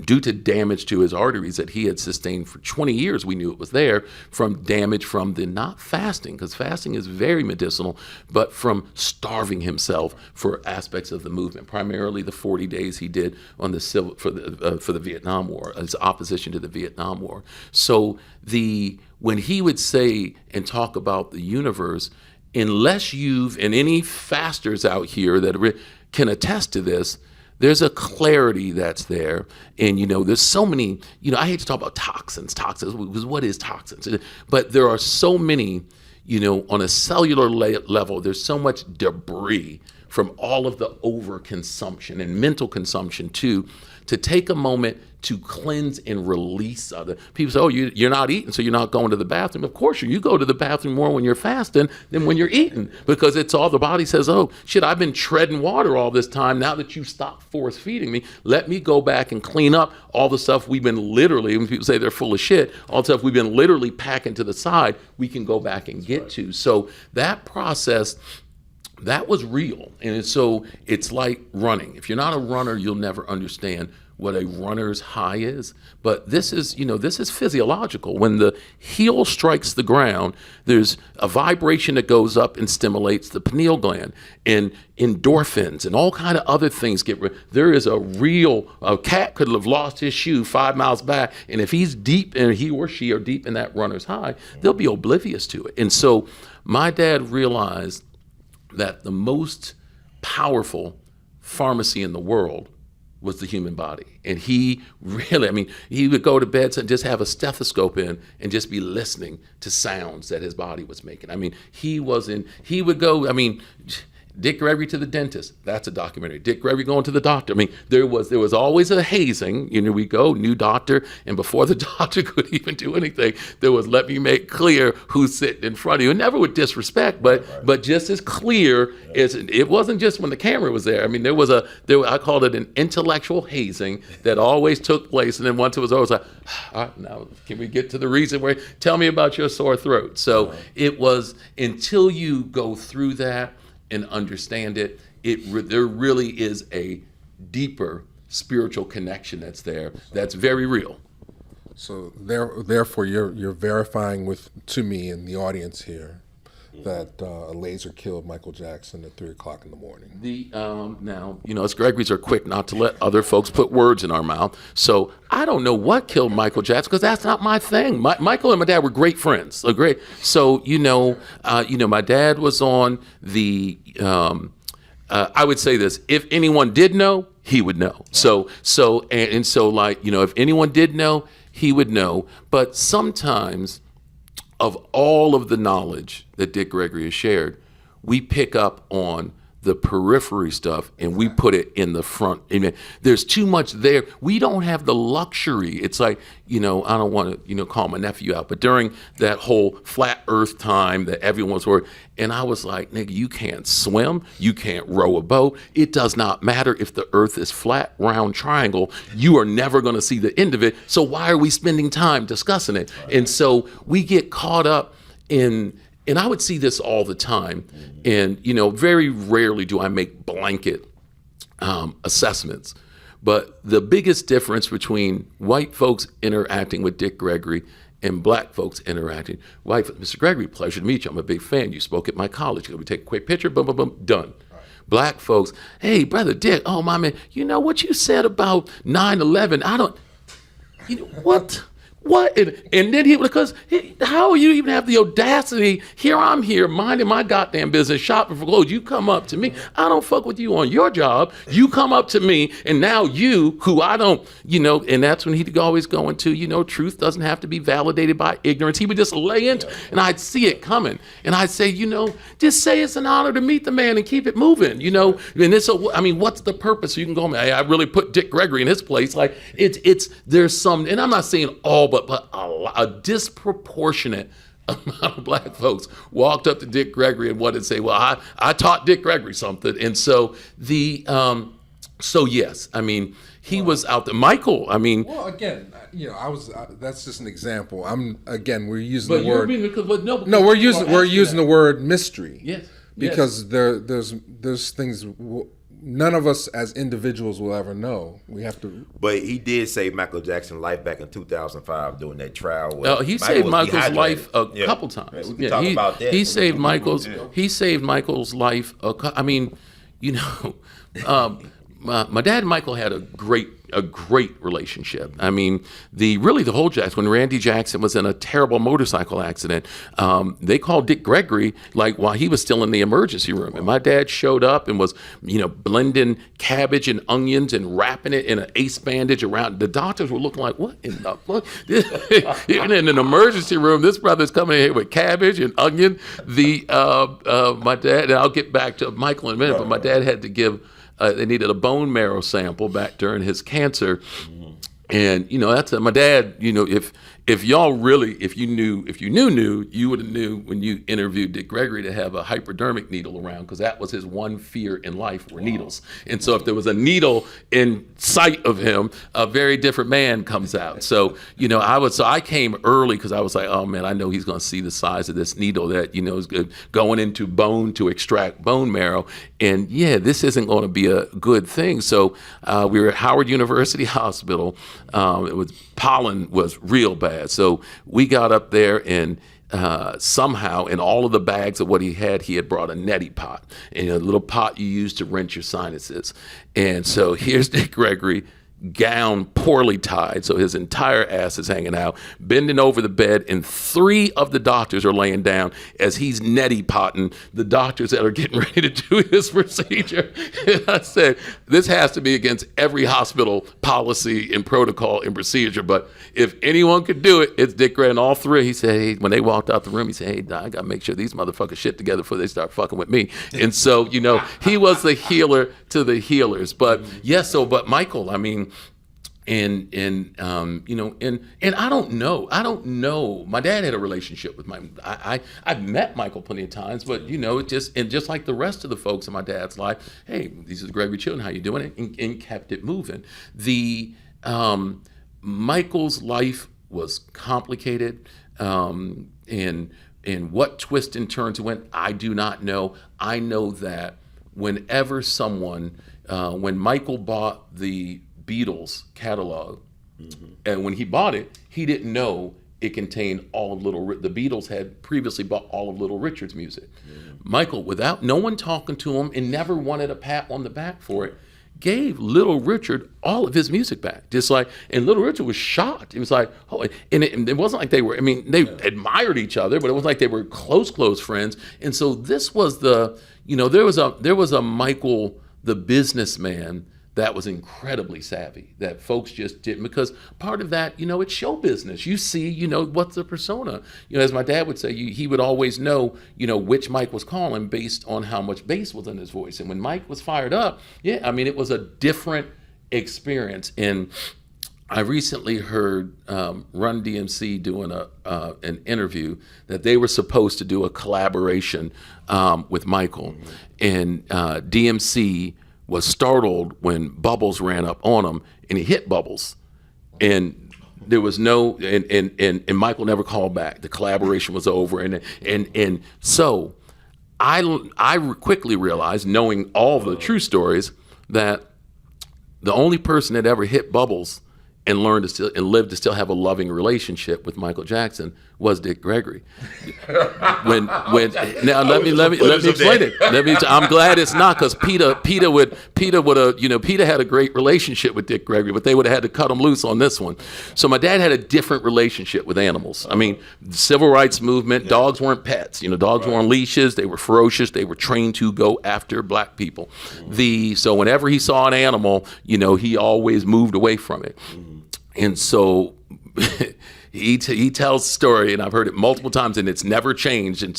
due to damage to his arteries that he had sustained for 20 years. We knew it was there from damage from the not fasting, because fasting is very medicinal, but from starving himself for aspects of the movement, primarily the 40 days he did on the for the Vietnam War, his opposition to the Vietnam War. So when he would say and talk about the universe, unless and any fasters out here that can attest to this, there's a clarity that's there. And, there's so many, I hate to talk about toxins, because what is toxins? But there are so many, on a cellular level, there's so much debris from all of the overconsumption and mental consumption too, to take a moment to cleanse and release other. People say, you're not eating, so you're not going to the bathroom. Of course, you go to the bathroom more when you're fasting than when you're eating, because it's all the body says, oh, shit, I've been treading water all this time. Now that you've stopped force feeding me, let me go back and clean up all the stuff we've been literally, when people say they're full of shit, all the stuff we've been literally packing to the side, we can go back and get to. So that process, that was real. And so it's like running. If you're not a runner, you'll never understand what a runner's high is, but this is, this is physiological. When the heel strikes the ground, there's a vibration that goes up and stimulates the pineal gland, and endorphins and all kind of other things there is a cat could have lost his shoe 5 miles back, and if he's deep, and he or she are deep in that runner's high, they'll be oblivious to it. And so my dad realized that the most powerful pharmacy in the world was the human body. And he really, he would go to bed and just have a stethoscope in and just be listening to sounds that his body was making. He would go, Dick Gregory to the dentist, that's a documentary. Dick Gregory going to the doctor. There was always a hazing. We go, new doctor, and before the doctor could even do anything, there was, let me make clear who's sitting in front of you. And never with disrespect, but just as clear as, it wasn't just when the camera was there. I called it an intellectual hazing that always took place. And then once it was over, it was like, all right, now can we get to the reason where, tell me about your sore throat. So it was, until you go through that and understand it, there really is a deeper spiritual connection that's very real. So therefore, you're verifying to me and the audience here that a laser killed Michael Jackson at 3:00 in the morning. Now, us Gregory's are quick not to let other folks put words in our mouth. So I don't know what killed Michael Jackson, because that's not my thing. Michael and my dad were great friends. So my dad was on the. I would say this: if anyone did know, he would know. So if anyone did know, he would know. But sometimes, of all of the knowledge that Dick Gregory has shared, we pick up on the periphery stuff and we put it in the front. There's too much there. We don't have the luxury. It's like, I don't want to, call my nephew out, but during that whole flat earth time that everyone was worried, and I was like, nigga, you can't swim, you can't row a boat. It does not matter if the earth is flat, round, triangle, you are never going to see the end of it. So why are we spending time discussing it? And so we get caught up in, and I would see this all the time, and very rarely do I make blanket assessments. But the biggest difference between white folks interacting with Dick Gregory and black folks interacting, Mr. Gregory, pleasure to meet you. I'm a big fan. You spoke at my college. Can we take a quick picture? Boom, boom, boom, done. Right. Black folks, hey, brother Dick, oh my man, what you said about 9/11? I don't, what? What? And then how you even have the audacity? Here I'm here minding my goddamn business, shopping for clothes. You come up to me. I don't fuck with you on your job. You come up to me, and now you, who I don't, and that's when he'd always go into, truth doesn't have to be validated by ignorance. He would just lay into, and I'd see it coming, and I'd say, just say it's an honor to meet the man and keep it moving, and it's what's the purpose? So you can go, I really put Dick Gregory in his place. Like there's some, and I'm not saying all, but a disproportionate amount of black folks walked up to Dick Gregory and wanted to say, well, I taught Dick Gregory something. And so yes, he was out there. Michael, Well, again, that's just an example. We're using the word. We're using the word mystery. Yes. Because there's things none of us as individuals will ever know. We have to. But he did save Michael Jackson's life back in 2005 during that trial. He saved Michael's life a couple times. Yeah, we can talk about that. He saved Michael's. He saved Michael's life. My dad and Michael had a great relationship. The whole Jackson, when Randy Jackson was in a terrible motorcycle accident, they called Dick Gregory while he was still in the emergency room. And my dad showed up and was, blending cabbage and onions and wrapping it in an ace bandage around. The doctors were looking like, what in the fuck? Even in an emergency room, this brother's coming in here with cabbage and onion. My dad, and I'll get back to Michael in a minute, but my dad had to give, they needed a bone marrow sample back during his cancer. And that's my dad. if you knew, you would have knew when you interviewed Dick Gregory to have a hypodermic needle around, because that was his one fear in life were needles. And so if there was a needle in sight of him, a very different man comes out. So, I came early because I was like, oh man, I know he's going to see the size of this needle that, is going into bone to extract bone marrow. And yeah, this isn't going to be a good thing. So we were at Howard University Hospital. Pollen was real bad. So we got up there, and somehow in all of the bags of what he had brought a neti pot, and a little pot you use to rinse your sinuses. And so here's Dick Gregory, gown poorly tied, so his entire ass is hanging out, bending over the bed, and 3 of the doctors are laying down as he's neti potting the doctors that are getting ready to do his procedure. And I said, this has to be against every hospital policy and protocol and procedure, but if anyone could do it, it's Dick Gregory. And all 3, he said, hey, when they walked out the room, he said, hey, I gotta make sure these motherfuckers shit together before they start fucking with me. And so, he was the healer to the healers. But but Michael, I mean, and I don't know. My dad had a relationship with I've met Michael plenty of times, but just like the rest of the folks in my dad's life, hey, these are the Gregory children, how you doing? And kept it moving. Michael's life was complicated, and what twists and turns it went, I do not know. I know that whenever someone, when Michael bought the Beatles catalog, and when he bought it, he didn't know it contained all of the Beatles had previously bought all of Little Richard's music. Michael, without no one talking to him and never wanted a pat on the back for it, gave Little Richard all of his music back. And Little Richard was shocked. It was like, oh, and it wasn't like they were, they admired each other, but it was like they were close friends. And so this was there was a Michael, the businessman, that was incredibly savvy, that folks just didn't, because part of that, it's show business. You see, what's the persona. As my dad would say, he would always know, which Mike was calling based on how much bass was in his voice. And when Mike was fired up, it was a different experience. And I recently heard Run DMC doing an interview that they were supposed to do a collaboration with Michael, and DMC was startled when Bubbles ran up on him, and he hit Bubbles, and there was no, and Michael never called back. The collaboration was over, and so I quickly realized, knowing all the true stories, that the only person that ever hit Bubbles and lived to still have a loving relationship with Michael Jackson was Dick Gregory. Let me explain it. I'm glad it's not, because Peter would have, Peter had a great relationship with Dick Gregory, but they would have had to cut him loose on this one. So my dad had a different relationship with animals. The civil rights movement, dogs weren't pets. Dogs were on leashes. They were ferocious. They were trained to go after black people. So whenever he saw an animal, he always moved away from it. And so he tells the story, and I've heard it multiple times, and it's never changed. And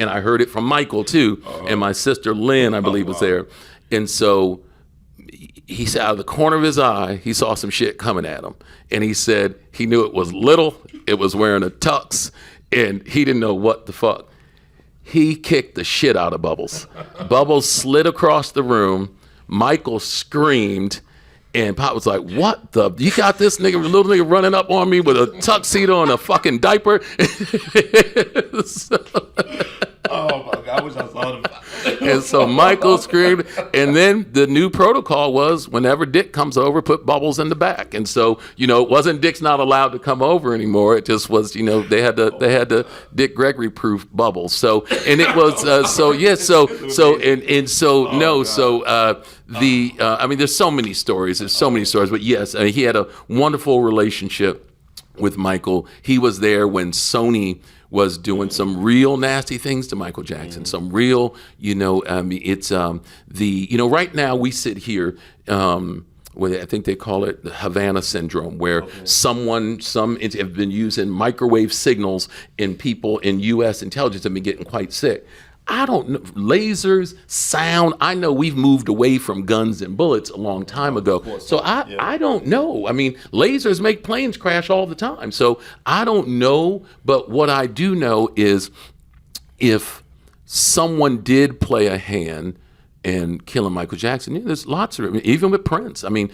I heard it from Michael too, and my sister Lynn, I believe, was there. And so he said out of the corner of his eye, he saw some shit coming at him. And he said he knew it was little, it was wearing a tux, and he didn't know what the fuck. He kicked the shit out of Bubbles. Bubbles slid across the room. Michael screamed. And Pop was like, what the? You got this little nigga running up on me with a tuxedo and a fucking diaper? Oh my God, I wish I saw them. And so Michael screamed. And then the new protocol was, whenever Dick comes over, put Bubbles in the back. And so, it wasn't Dick's not allowed to come over anymore. It just was, they had to Dick Gregory proof Bubbles. So, and it was, there's so many stories. But yes, he had a wonderful relationship with Michael. He was there when Sony was doing some real nasty things to Michael Jackson. Some real, right now we sit here, I think they call it the Havana syndrome, where some have been using microwave signals, and people in U.S. intelligence have been getting quite sick. I don't know. Lasers, sound. I know we've moved away from guns and bullets a long time ago. So I don't know. I mean, lasers make planes crash all the time. So I don't know. But what I do know is if someone did play a hand in killing Michael Jackson, there's lots of it, even with Prince. I mean,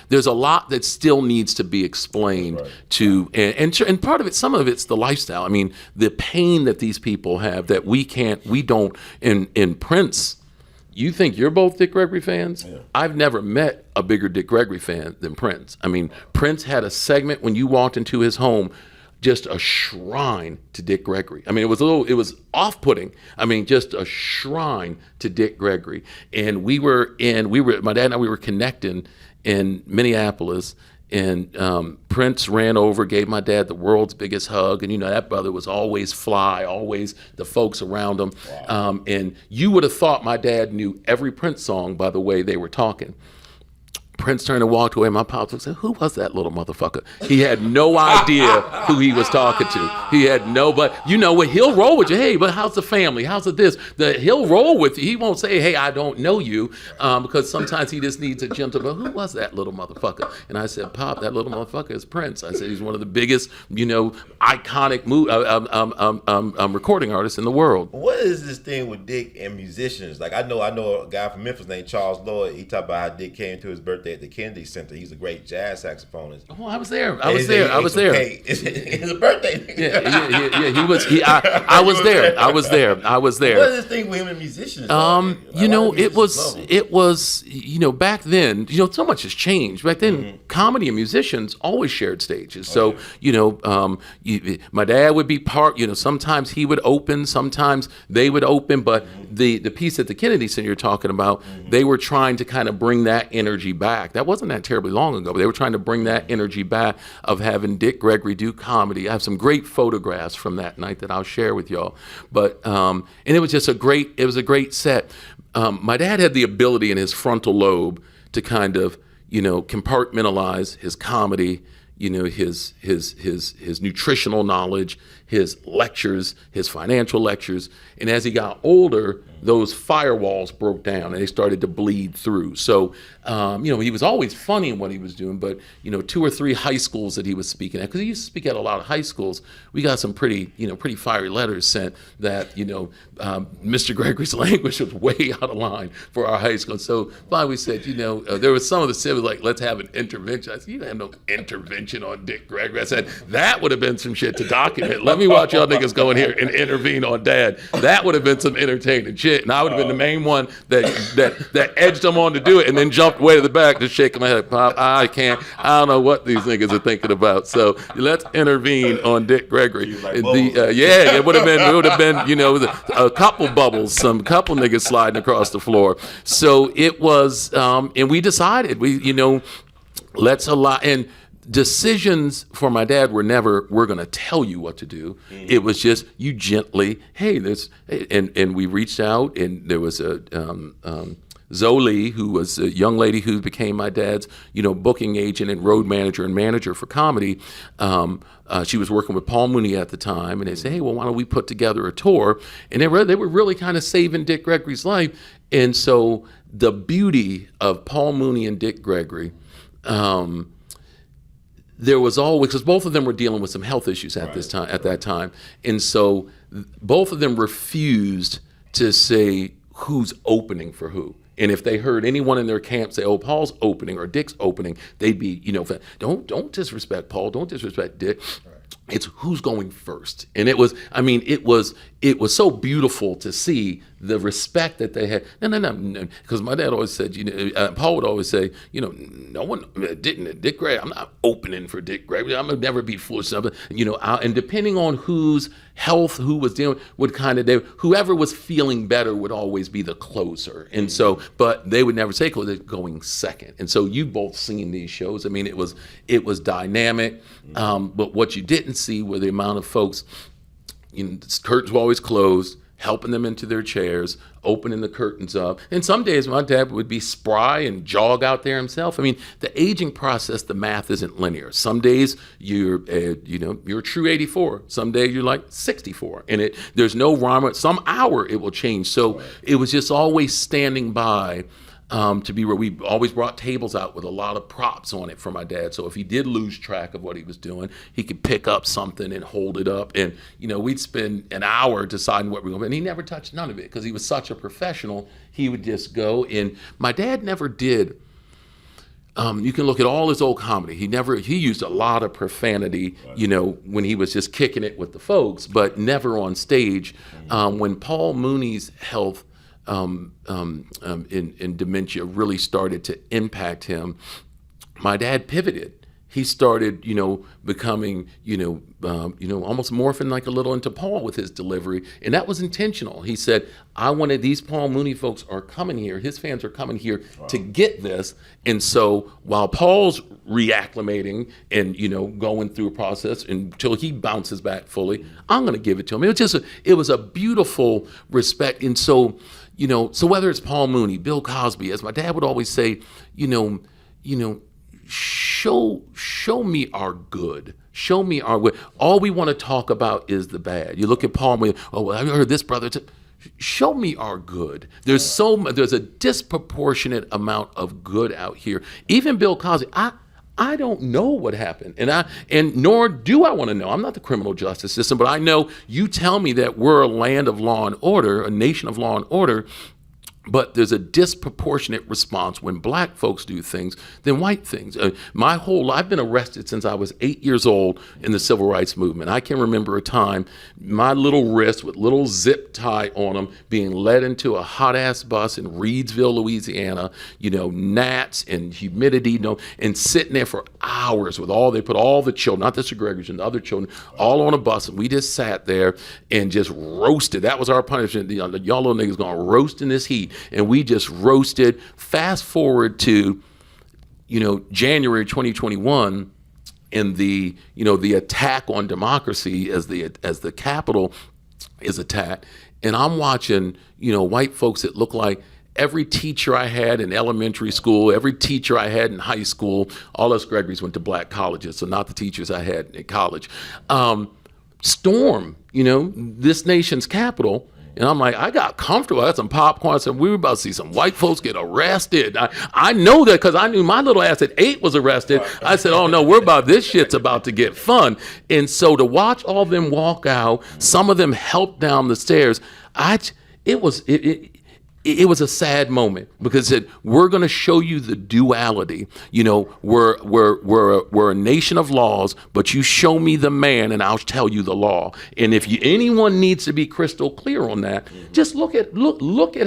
there's a lot that still needs to be explained to, and part of it, some of it's the lifestyle. I mean, the pain that these people have that we don't, in Prince, you think you're both Dick Gregory fans? Yeah. I've never met a bigger Dick Gregory fan than Prince. I mean, Prince had a segment when you walked into his home, just a shrine to Dick Gregory. I mean, it was off-putting. I mean, just a shrine to Dick Gregory. And my dad and I, we were connecting in Minneapolis, and Prince ran over, gave my dad the world's biggest hug. And, that brother was always fly, always the folks around him. Wow. And you would have thought my dad knew every Prince song by the way they were talking. Prince turned and walked away. My pops said, "Who was that little motherfucker?" He had no idea who he was talking to. He had no, but what? He'll roll with you. Hey, but how's the family? How's it this? He'll roll with you. He won't say, "Hey, I don't know you," because sometimes he just needs a gentle. But who was that little motherfucker? And I said, "Pop, that little motherfucker is Prince." I said, "He's one of the biggest, iconic recording artists in the world." What is this thing with Dick and musicians? Like I know a guy from Memphis named Charles Lloyd. He talked about how Dick came to his birthday at the Kennedy Center. He's a great jazz saxophonist. Oh, I was there. I was there. It's a birthday. Yeah. He was. I was there. I was there. What is this thing with him and musicians? It was. Back then, so much has changed. Back then, comedy and musicians always shared stages. So, my dad would be sometimes he would open, sometimes they would open. But the piece at the Kennedy Center you're talking about, they were trying to kind of bring that energy back. That wasn't that terribly long ago, but they were trying to bring that energy back of having Dick Gregory do comedy. I have some great photographs from that night that I'll share with y'all. But and it was just a great set. My dad had the ability in his frontal lobe to kind of compartmentalize his comedy, his nutritional knowledge, his lectures, his financial lectures. And as he got older, those firewalls broke down and they started to bleed through. So, he was always funny in what he was doing, but, 2 or 3 high schools that he was speaking at, because he used to speak at a lot of high schools, we got some pretty fiery letters sent that, Mr. Gregory's language was way out of line for our high school. So finally we said, there was some of the cities like, let's have an intervention. I said, you have no intervention on Dick Gregory. I said, that would have been some shit to document. Let me watch y'all niggas go in here and intervene on Dad. That would have been some entertaining shit. And I would have been the main one that edged him on to do it and then jumped way to the back to shake my head. Pop, I don't know what these niggas are thinking about. So let's intervene on Dick Gregory. Like, it would have been, a couple bubbles, some couple niggas sliding across the floor. So it was, and we decided, let's allow, and decisions for my dad were never, we're going to tell you what to do. It was just, you gently, hey, and we reached out, and there was a, Zoe, who was a young lady who became my dad's, booking agent and road manager and manager for comedy. She was working with Paul Mooney at the time, and they said, hey, well, why don't we put together a tour? And they were really kind of saving Dick Gregory's life. And so the beauty of Paul Mooney and Dick Gregory, there was always, because both of them were dealing with some health issues at that time. And so both of them refused to say who's opening for who. And if they heard anyone in their camp say, oh, Paul's opening or Dick's opening, they'd be, don't disrespect Paul, don't disrespect Dick. Right. It's who's going first. And it was so beautiful to see the respect that they had. No. Because my dad always said, Paul would always say, no one, Dick Gregory, I'm not opening for Dick Gregory. I'm going to never be foolish enough. And depending on whose health, who was dealing, whoever was feeling better would always be the closer. And so, but they would never say closer, they're going second. And so you've both seen these shows. I mean, it was dynamic. But what you didn't see were the amount of folks, the curtains were always closed. helping them into their chairs, opening the curtains up. And some days my dad would be spry and jog out there himself. I mean, the aging process, the math isn't linear. Some days you're a true 84. Some days you're like 64. And there's no rhyme. Some hour it will change. So it was just always standing by to be where we always brought tables out with a lot of props on it for my dad. So if he did lose track of what he was doing, he could pick up something and hold it up. And, we'd spend an hour deciding what we were going to do. And he never touched none of it because he was such a professional. He would just go. And my dad never did. You can look at all his old comedy. He used a lot of profanity, when he was just kicking it with the folks, but never on stage. When Paul Mooney's health in dementia really started to impact him, my dad pivoted. He started, becoming, almost morphing like a little into Paul with his delivery. And that was intentional. He said, I wanted these Paul Mooney folks are coming here. His fans are coming here to get this. And so while Paul's reacclimating and, going through a process until he bounces back fully, I'm going to give it to him. It was a beautiful respect. And so, so whether it's Paul Mooney, Bill Cosby, as my dad would always say, show me our good. Show me our good. All we want to talk about is the bad. You look at Paul Mooney, I heard this brother. Show me our good. There's a disproportionate amount of good out here. Even Bill Cosby, I don't know what happened, and nor do I want to know. I'm not the criminal justice system, but I know you tell me that we're a land of law and order, a nation of law and order. But there's a disproportionate response when black folks do things than white things. My whole life, I've been arrested since I was 8 years old in the civil rights movement. I can remember a time, my little wrist with little zip tie on them being led into a hot ass bus in Reedsville, Louisiana, gnats and humidity, and sitting there for hours with they put all the children, not the Gregory's and the other children, all on a bus. And we just sat there and just roasted. That was our punishment. Y'all little niggas gonna roast in this heat. And we just roasted. Fast forward to, January 2021, and the attack on democracy as the Capitol is attacked. And I'm watching, white folks that look like every teacher I had in elementary school, every teacher I had in high school. All us Gregory's went to black colleges, so not the teachers I had in college. Storm, this nation's capital. And I'm like, I got comfortable. I had some popcorn. I said, we were about to see some white folks get arrested. I know that because I knew my little ass at 8 was arrested. I said, oh, no, this shit's about to get fun. And so to watch all of them walk out, some of them helped down the stairs, it was a sad moment because it said, we're going to show you the duality. We're a nation of laws, but you show me the man and I'll tell you the law. And if anyone needs to be crystal clear on that, just look at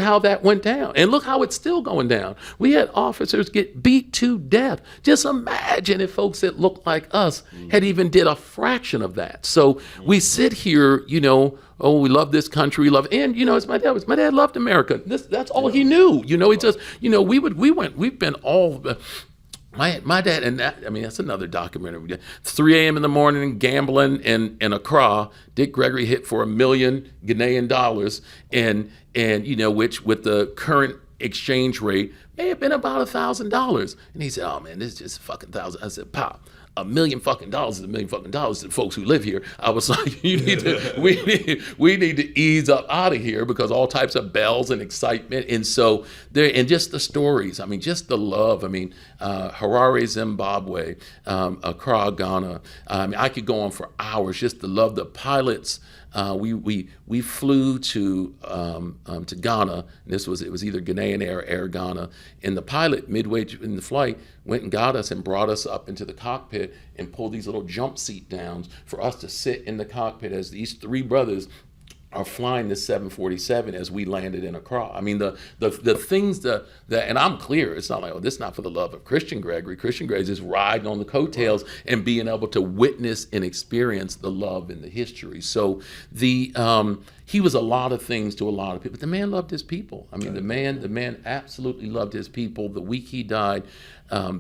how that went down and look how it's still going down. We had officers get beat to death. Just imagine if folks that looked like us had even did a fraction of that. So we sit here, we love this country, it's my dad. My dad loved America. That's all he knew. He just, we've been all, my dad, and that's another documentary. 3 a.m. in the morning, gambling in Accra. Dick Gregory hit for $1 million Ghanaian dollars, and which with the current exchange rate may have been about $1,000. And he said, oh man, this is just fucking $1,000. I said, Pop, $1 million fucking dollars is $1 million fucking dollars to the folks who live here. I was like, we need to ease up out of here because all types of bells and excitement. And so and just the stories, just the love. Harare, Zimbabwe, Accra, Ghana. I could go on for hours, just the love. The pilots, we flew to Ghana. And it was either Ghanaian Air or Air Ghana. And the pilot, midway in the flight, went and got us and brought us up into the cockpit and pulled these little jump seat downs for us to sit in the cockpit as these 3 brothers are flying this 747 as we landed in Accra. The things that, and I'm clear, it's not like, this is not for the love of Christian Gregory. Christian Gregory is just riding on the coattails and being able to witness and experience the love and the history. So he was a lot of things to a lot of people. But the man loved his people. I mean, the man absolutely loved his people. The week he died,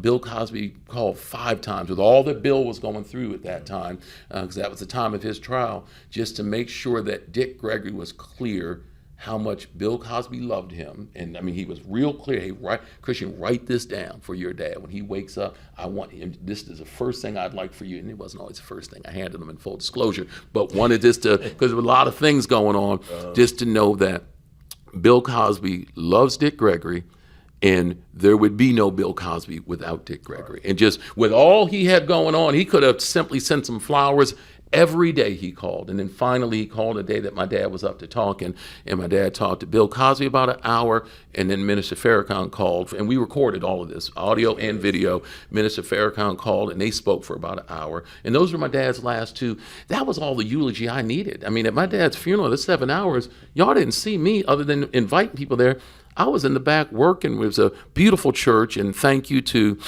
Bill Cosby called 5 times with all that Bill was going through at that time, because that was the time of his trial, just to make sure that Dick Gregory was clear how much Bill Cosby loved him. And I mean, he was real clear. Hey, Christian, write this down for your dad. When he wakes up, I want him, this is the first thing I'd like for you. And it wasn't always the first thing I handed him in full disclosure, but wanted this to, because there were a lot of things going on, just to know that Bill Cosby loves Dick Gregory, and there would be no Bill Cosby without Dick Gregory. And just with all he had going on, he could have simply sent some flowers. Every day he called. And then finally he called a day that my dad was up to talking, and my dad talked to Bill Cosby about an hour, and then Minister Farrakhan called, and we recorded all of this, audio and video. Minister Farrakhan called, and they spoke for about an hour. And those were my dad's last 2. That was all the eulogy I needed. I mean, at my dad's funeral, the 7 hours, y'all didn't see me other than inviting people there. I was in the back working. It was a beautiful church, and thank you to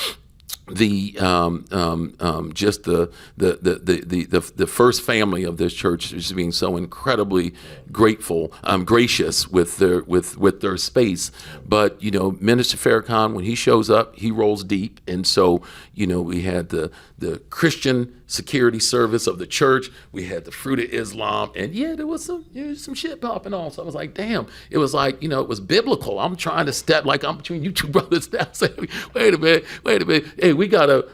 the just the first family of this church, just being so incredibly grateful, gracious with their space. But you know, Minister Farrakhan, when he shows up, he rolls deep, and so you know, we had the Christian security service of the church, we had the Fruit of Islam, and yeah, there was some shit popping off. So I was like, damn, it was like, you know, it was biblical. I'm trying to step like I'm between you two brothers now, saying, wait a minute, hey, we gotta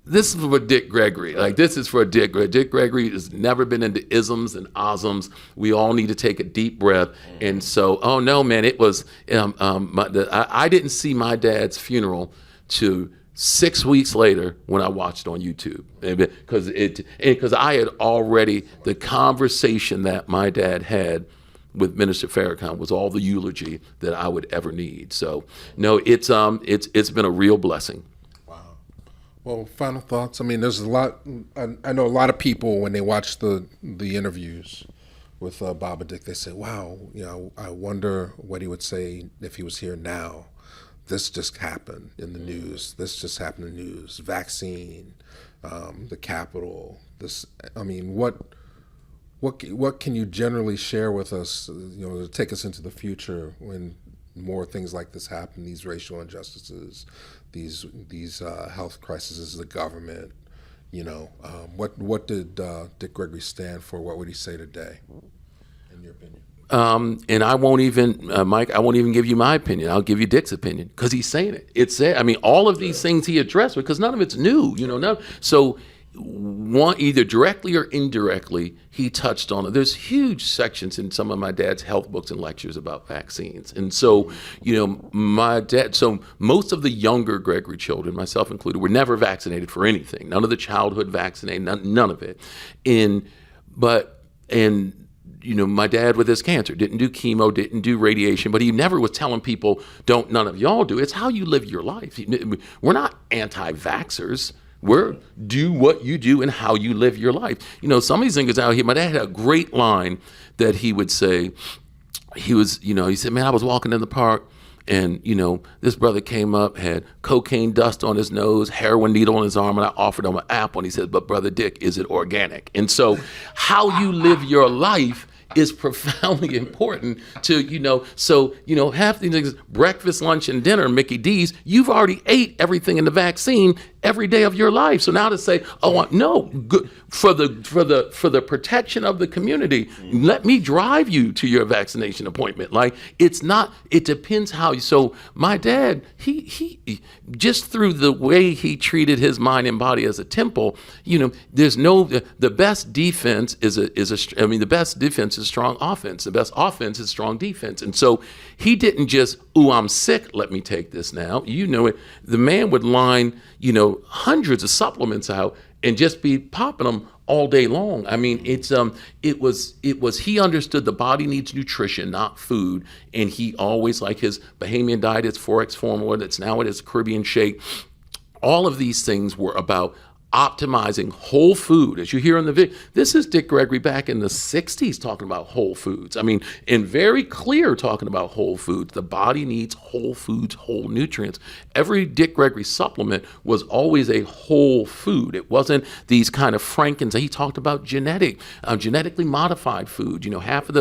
this is for Dick Gregory. Like, this is for Dick Gregory. Dick Gregory has never been into isms and osms. We all need to take a deep breath. And so, oh no, man, it was, I didn't see my dad's funeral to 6 weeks later when I watched on YouTube, because I had already, the conversation that my dad had with Minister Farrakhan was all the eulogy that I would ever need. So no, it's been a real blessing. Wow. Well, final thoughts. I mean, there's a lot. I know a lot of people when they watch the interviews with Baba Dick, they say, "Wow, you know, I wonder what he would say if he was here now." This just happened in the news. This just happened in the news. Vaccine, the Capitol. This. I mean, what can you generally share with us, you know, to take us into the future when more things like this happen? These racial injustices, these health crises, the government. You know, what did Dick Gregory stand for? What would he say today, in your opinion? And I won't even, Mike, I won't even give you my opinion. I'll give you Dick's opinion, because he's saying it. It's, I mean, all of these things he addressed, because none of it's new, you know. So one, either directly or indirectly, he touched on it. There's huge sections in some of my dad's health books and lectures about vaccines. And so, you know, my dad, so most of the younger Gregory children, myself included, were never vaccinated for anything. None of the childhood vaccinated, none of it. And you know, my dad with his cancer didn't do chemo, didn't do radiation, but he never was telling people, don't none of y'all do. It's how you live your life. We're not anti-vaxxers. We're do what you do and how you live your life. You know, some of these things out here, my dad had a great line that he would say. He said, man, I was walking in the park, and, you know, this brother came up, had cocaine dust on his nose, heroin needle on his arm, and I offered him an apple, and he said, but Brother Dick, is it organic? And so how you live your life is profoundly important to, you know, so, you know, half these things, breakfast, lunch, and dinner, Mickey D's, you've already ate everything in the vaccine every day of your life. So now to say, oh, no, good for the protection of the community, let me drive you to your vaccination appointment. Like, it's not, it depends how you, so my dad, he just through the way he treated his mind and body as a temple, you know, there's no, the best defense the best defense is strong offense. The best offense is strong defense. And so he didn't just, ooh, I'm sick, let me take this now. You know it. The man would line, you know, hundreds of supplements out and just be popping them all day long. I mean, it was he understood the body needs nutrition, not food. And he always, like his Bahamian diet, his 4X formula that's now at his Caribbean shake, all of these things were about optimizing whole food, as you hear in the video. This is Dick Gregory back in the 60s talking about whole foods. I mean, and very clear talking about whole foods. The body needs whole foods, whole nutrients. Every Dick Gregory supplement was always a whole food. It wasn't these kind of Frankenstein. He talked about genetically modified food. You know, half of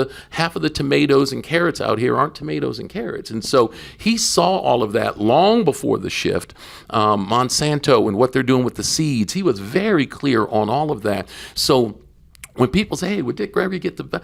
the tomatoes and carrots out here aren't tomatoes and carrots. And so he saw all of that long before the shift. Monsanto and what they're doing with the seeds. He was very clear on all of that. So when people say, hey, would Dick Gregory get the...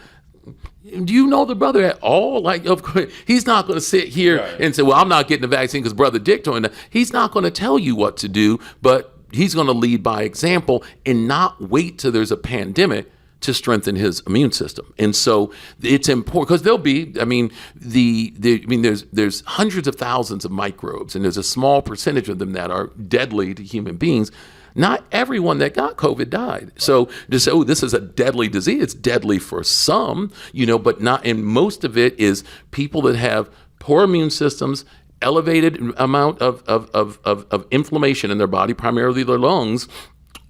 Do you know the brother at all? Like, of course, he's not going to sit here and say, well, I'm not getting the vaccine because Brother Dick told me. He's not going to tell you what to do, but he's going to lead by example and not wait till there's a pandemic to strengthen his immune system. And so it's important because there'll be, I mean, there's hundreds of thousands of microbes, and there's a small percentage of them that are deadly to human beings. Not everyone that got COVID died. So to say, oh, this is a deadly disease, it's deadly for some, you know, but not, and most of it is people that have poor immune systems, elevated amount of inflammation in their body, primarily their lungs,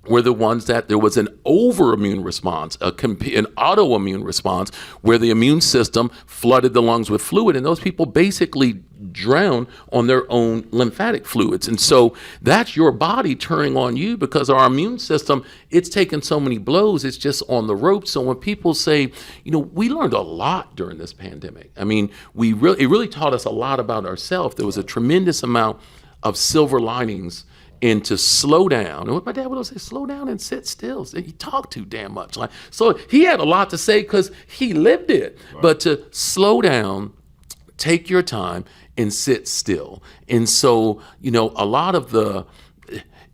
were the ones that there was an over-immune response, an autoimmune response, where the immune system flooded the lungs with fluid, and those people basically drown on their own lymphatic fluids. And so that's your body turning on you, because our immune system, it's taken so many blows, it's just on the ropes. So when people say, you know, we learned a lot during this pandemic. I mean, it really taught us a lot about ourselves. There was a tremendous amount of silver linings, and to slow down. And what my dad would always say, slow down and sit still. You talk too damn much. Like, so he had a lot to say because he lived it. Right. But to slow down, take your time, and sit still. And so, you know, a lot of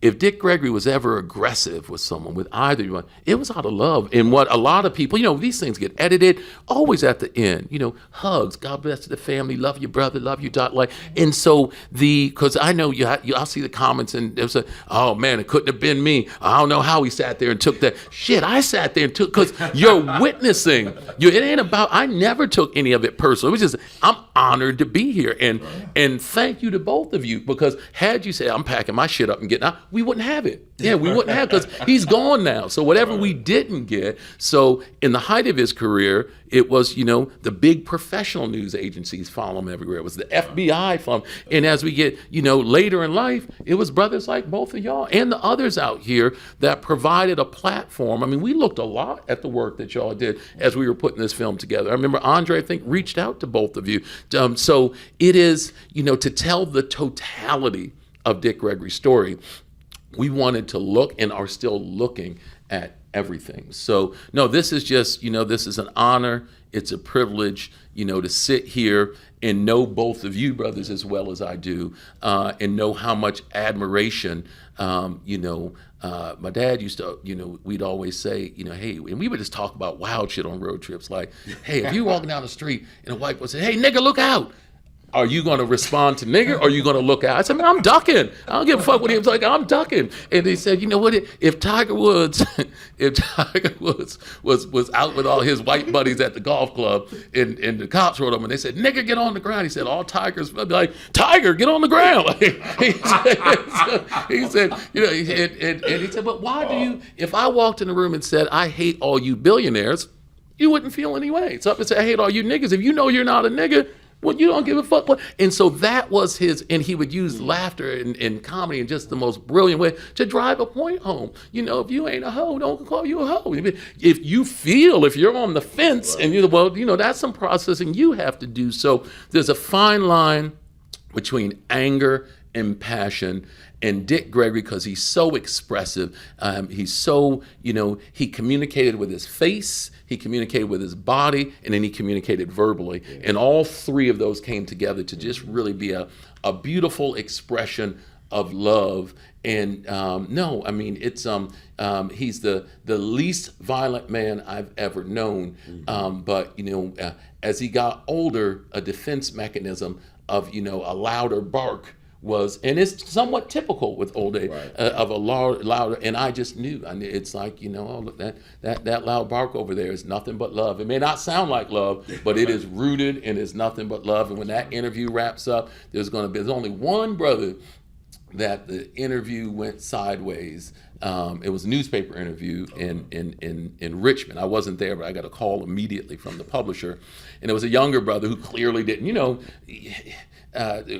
if Dick Gregory was ever aggressive with someone, with either one, it was out of love. And what a lot of people, you know, these things get edited, always at the end, you know, hugs, God bless the family, love you, brother, love you, like. And so because I know I'll see the comments, and there's oh man, it couldn't have been me. I don't know how he sat there and took that. Shit, I sat there and took, because you're witnessing. It ain't about, I never took any of it personal. It was just, I'm honored to be here. And thank you to both of you, because had you said, I'm packing my shit up and getting out, we wouldn't have it. Yeah, we wouldn't have, because he's gone now. So whatever we didn't get. So in the height of his career, it was, you know, the big professional news agencies follow him everywhere. It was the FBI follow him. And as we get, you know, later in life, it was brothers like both of y'all and the others out here that provided a platform. I mean, we looked a lot at the work that y'all did as we were putting this film together. I remember Andre, I think, reached out to both of you. So it is, you know, to tell the totality of Dick Gregory's story, we wanted to look and are still looking at everything. So no, this is just, you know, this is an honor. It's a privilege, you know, to sit here and know both of you brothers as well as I do, and know how much admiration, you know, my dad used to, you know, we'd always say, you know, hey, and we would just talk about wild shit on road trips. Like, hey, if you're walking down the street and a white boy said, hey, nigga, look out. Are you going to respond to nigger, or are you going to look out? I said, man, I'm ducking. I don't give a fuck what he was like. I'm ducking. And they said, you know what? If Tiger Woods was out with all his white buddies at the golf club, and the cops rolled up and they said, nigger, get on the ground. He said, all Tigers would be like, Tiger, get on the ground. he said, you know, and he said, but why do you? If I walked in the room and said, I hate all you billionaires, you wouldn't feel any way. So if I say, I hate all you niggas, if you know you're not a nigga, well, you don't give a fuck. And so that was his, and he would use laughter and comedy in just the most brilliant way to drive a point home. You know, if you ain't a hoe, don't call you a hoe. If you feel, if you're on the fence, right, and you're, well, you know, that's some processing you have to do. So there's a fine line between anger and passion. And Dick Gregory, because he's so expressive, he's so, you know, he communicated with his face, he communicated with his body, and then he communicated verbally. Yeah. And all three of those came together to just really be a beautiful expression of love. And no, I mean, it's he's the least violent man I've ever known. Mm-hmm. But, you know, as he got older, a defense mechanism of, you know, a louder bark was, and it's somewhat typical with old age, right, of a louder, and I just knew, it's like, you know, oh, look, that loud bark over there is nothing but love. It may not sound like love, but it is rooted and is nothing but love. And when that interview wraps up, there's only one brother that the interview went sideways. It was a newspaper interview in Richmond. I wasn't there, but I got a call immediately from the publisher, and it was a younger brother who clearly didn't.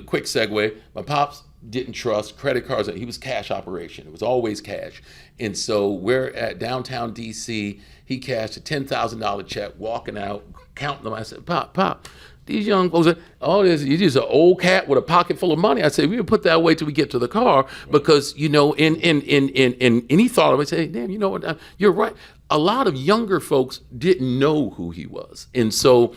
Quick segue. My pops didn't trust credit cards. He was cash operation. It was always cash. And so we're at downtown DC. He cashed a $10,000 check, walking out, counting them. I said, Pop, these young folks, you're just an old cat with a pocket full of money. I said, we would put that away till we get to the car because, and he thought of it, say, damn, you know what, you're right. A lot of younger folks didn't know who he was. And so,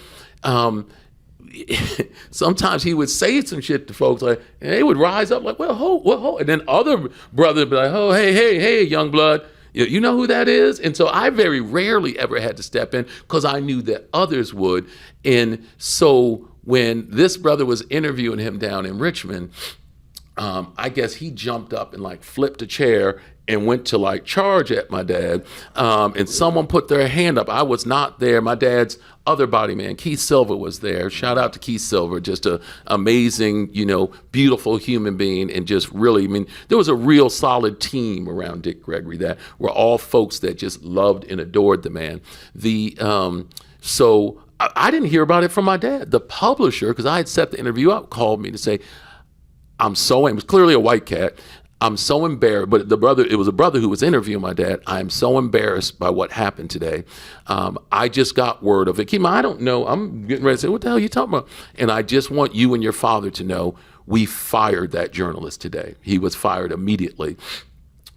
sometimes he would say some shit to folks and they would rise up like, well, and then other brothers would be like, oh, hey, young blood, you know who that is? And so I very rarely ever had to step in because I knew that others would. And so when this brother was interviewing him down in Richmond, I guess he jumped up and like flipped a chair and went to like charge at my dad. And someone put their hand up. I was not there. My dad's other body man, Keith Silver, was there. Shout out to Keith Silver, just an amazing, beautiful human being. And just really, there was a real solid team around Dick Gregory that were all folks that just loved and adored the man. So I didn't hear about it from my dad. The publisher, because I had set the interview up, called me to say, it was clearly a white cat. I'm so embarrassed, but it was a brother who was interviewing my dad. I'm so embarrassed by what happened today. I just got word of it. Keep in mind, I don't know. I'm getting ready to say, what the hell are you talking about? And I just want you and your father to know we fired that journalist today. He was fired immediately.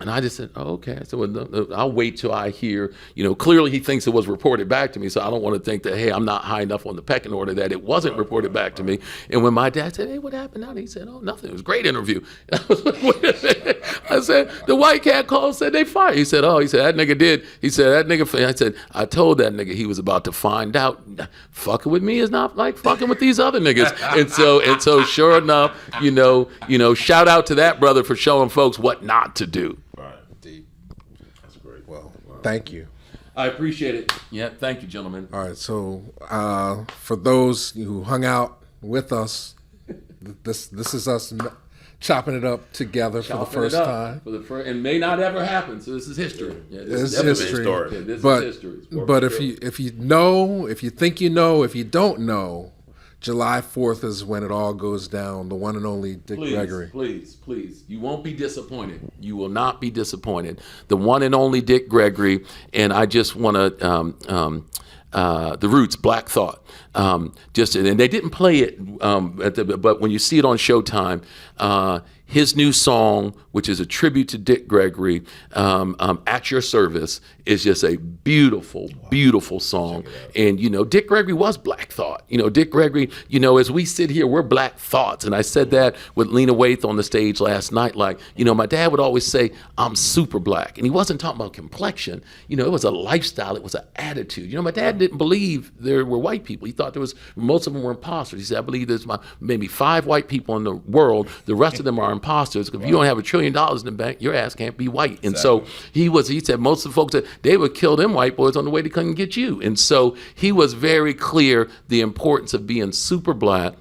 And I just said, oh, okay. I said, well, I'll wait till I hear, clearly he thinks it was reported back to me. So I don't want to think that, hey, I'm not high enough on the pecking order that it wasn't reported back to me. And when my dad said, hey, what happened now? He said, oh, nothing. It was a great interview. And I was like, wait a minute. I said, the white cat called, said they fired. He said, that nigga did. He said, that nigga, I said, I told that nigga he was about to find out. Fucking with me is not like fucking with these other niggas. And so sure enough, shout out to that brother for showing folks what not to do. Thank you. I appreciate it. Yeah, thank you, gentlemen. All right, so for those who hung out with us, this is us chopping it up together for the first time. And may not ever happen. So this is history. Yeah, this is history. Yeah, this is history. But if you know, if you think you know, if you don't know, July 4th is when it all goes down. The one and only Dick Gregory. Please. You won't be disappointed. You will not be disappointed. The one and only Dick Gregory. And I just want to, the Roots, Black Thought. And they didn't play it, but when you see it on Showtime, his new song, which is a tribute to Dick Gregory, At Your Service, is just a beautiful, beautiful song. And, Dick Gregory was Black Thought. Dick Gregory, as we sit here, we're Black Thoughts. And I said that with Lena Waithe on the stage last night. Like, my dad would always say, I'm super black. And he wasn't talking about complexion. It was a lifestyle. It was an attitude. My dad didn't believe there were white people. He thought most of them were imposters. He said, I believe there's maybe 5 white people in the world. The rest of them are imposters. If you don't have $1 trillion in the bank, your ass can't be white. And so he said most of the folks that they would kill them white boys on the way to come and get you. And so he was very clear the importance of being super black.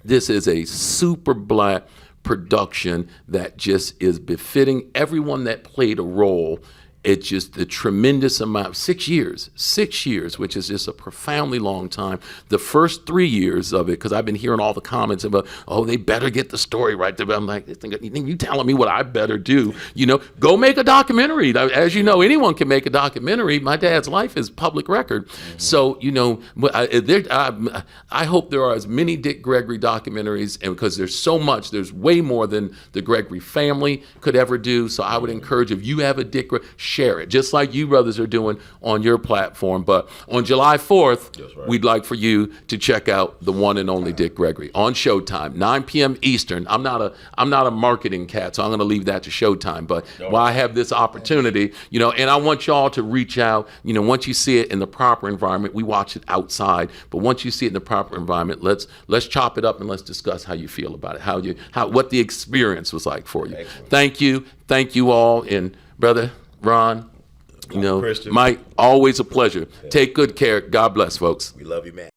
This is a super black production that just is befitting everyone that played a role. It's just the tremendous amount, 6 years, which is just a profoundly long time. The first 3 years of it, because I've been hearing all the comments about, oh, they better get the story right. I'm like, you telling me what I better do? Go make a documentary. As you know, anyone can make a documentary. My dad's life is public record. Mm-hmm. So, I hope there are as many Dick Gregory documentaries, and because there's so much, there's way more than the Gregory family could ever do. So I would encourage, if you have a Dick Gregory, share it, just like you brothers are doing on your platform. But on July 4th, we'd like for you to check out the one and only Dick Gregory on Showtime, 9 p.m. Eastern. I'm not a marketing cat, so I'm going to leave that to Showtime. But while I have this opportunity, and I want y'all to reach out. Once you see it in the proper environment, we watch it outside. But once you see it in the proper environment, let's chop it up and let's discuss how you feel about it, what the experience was like for you. Excellent. Thank you all, and brother Ron, Mike, always a pleasure. Take good care. God bless, folks. We love you, man.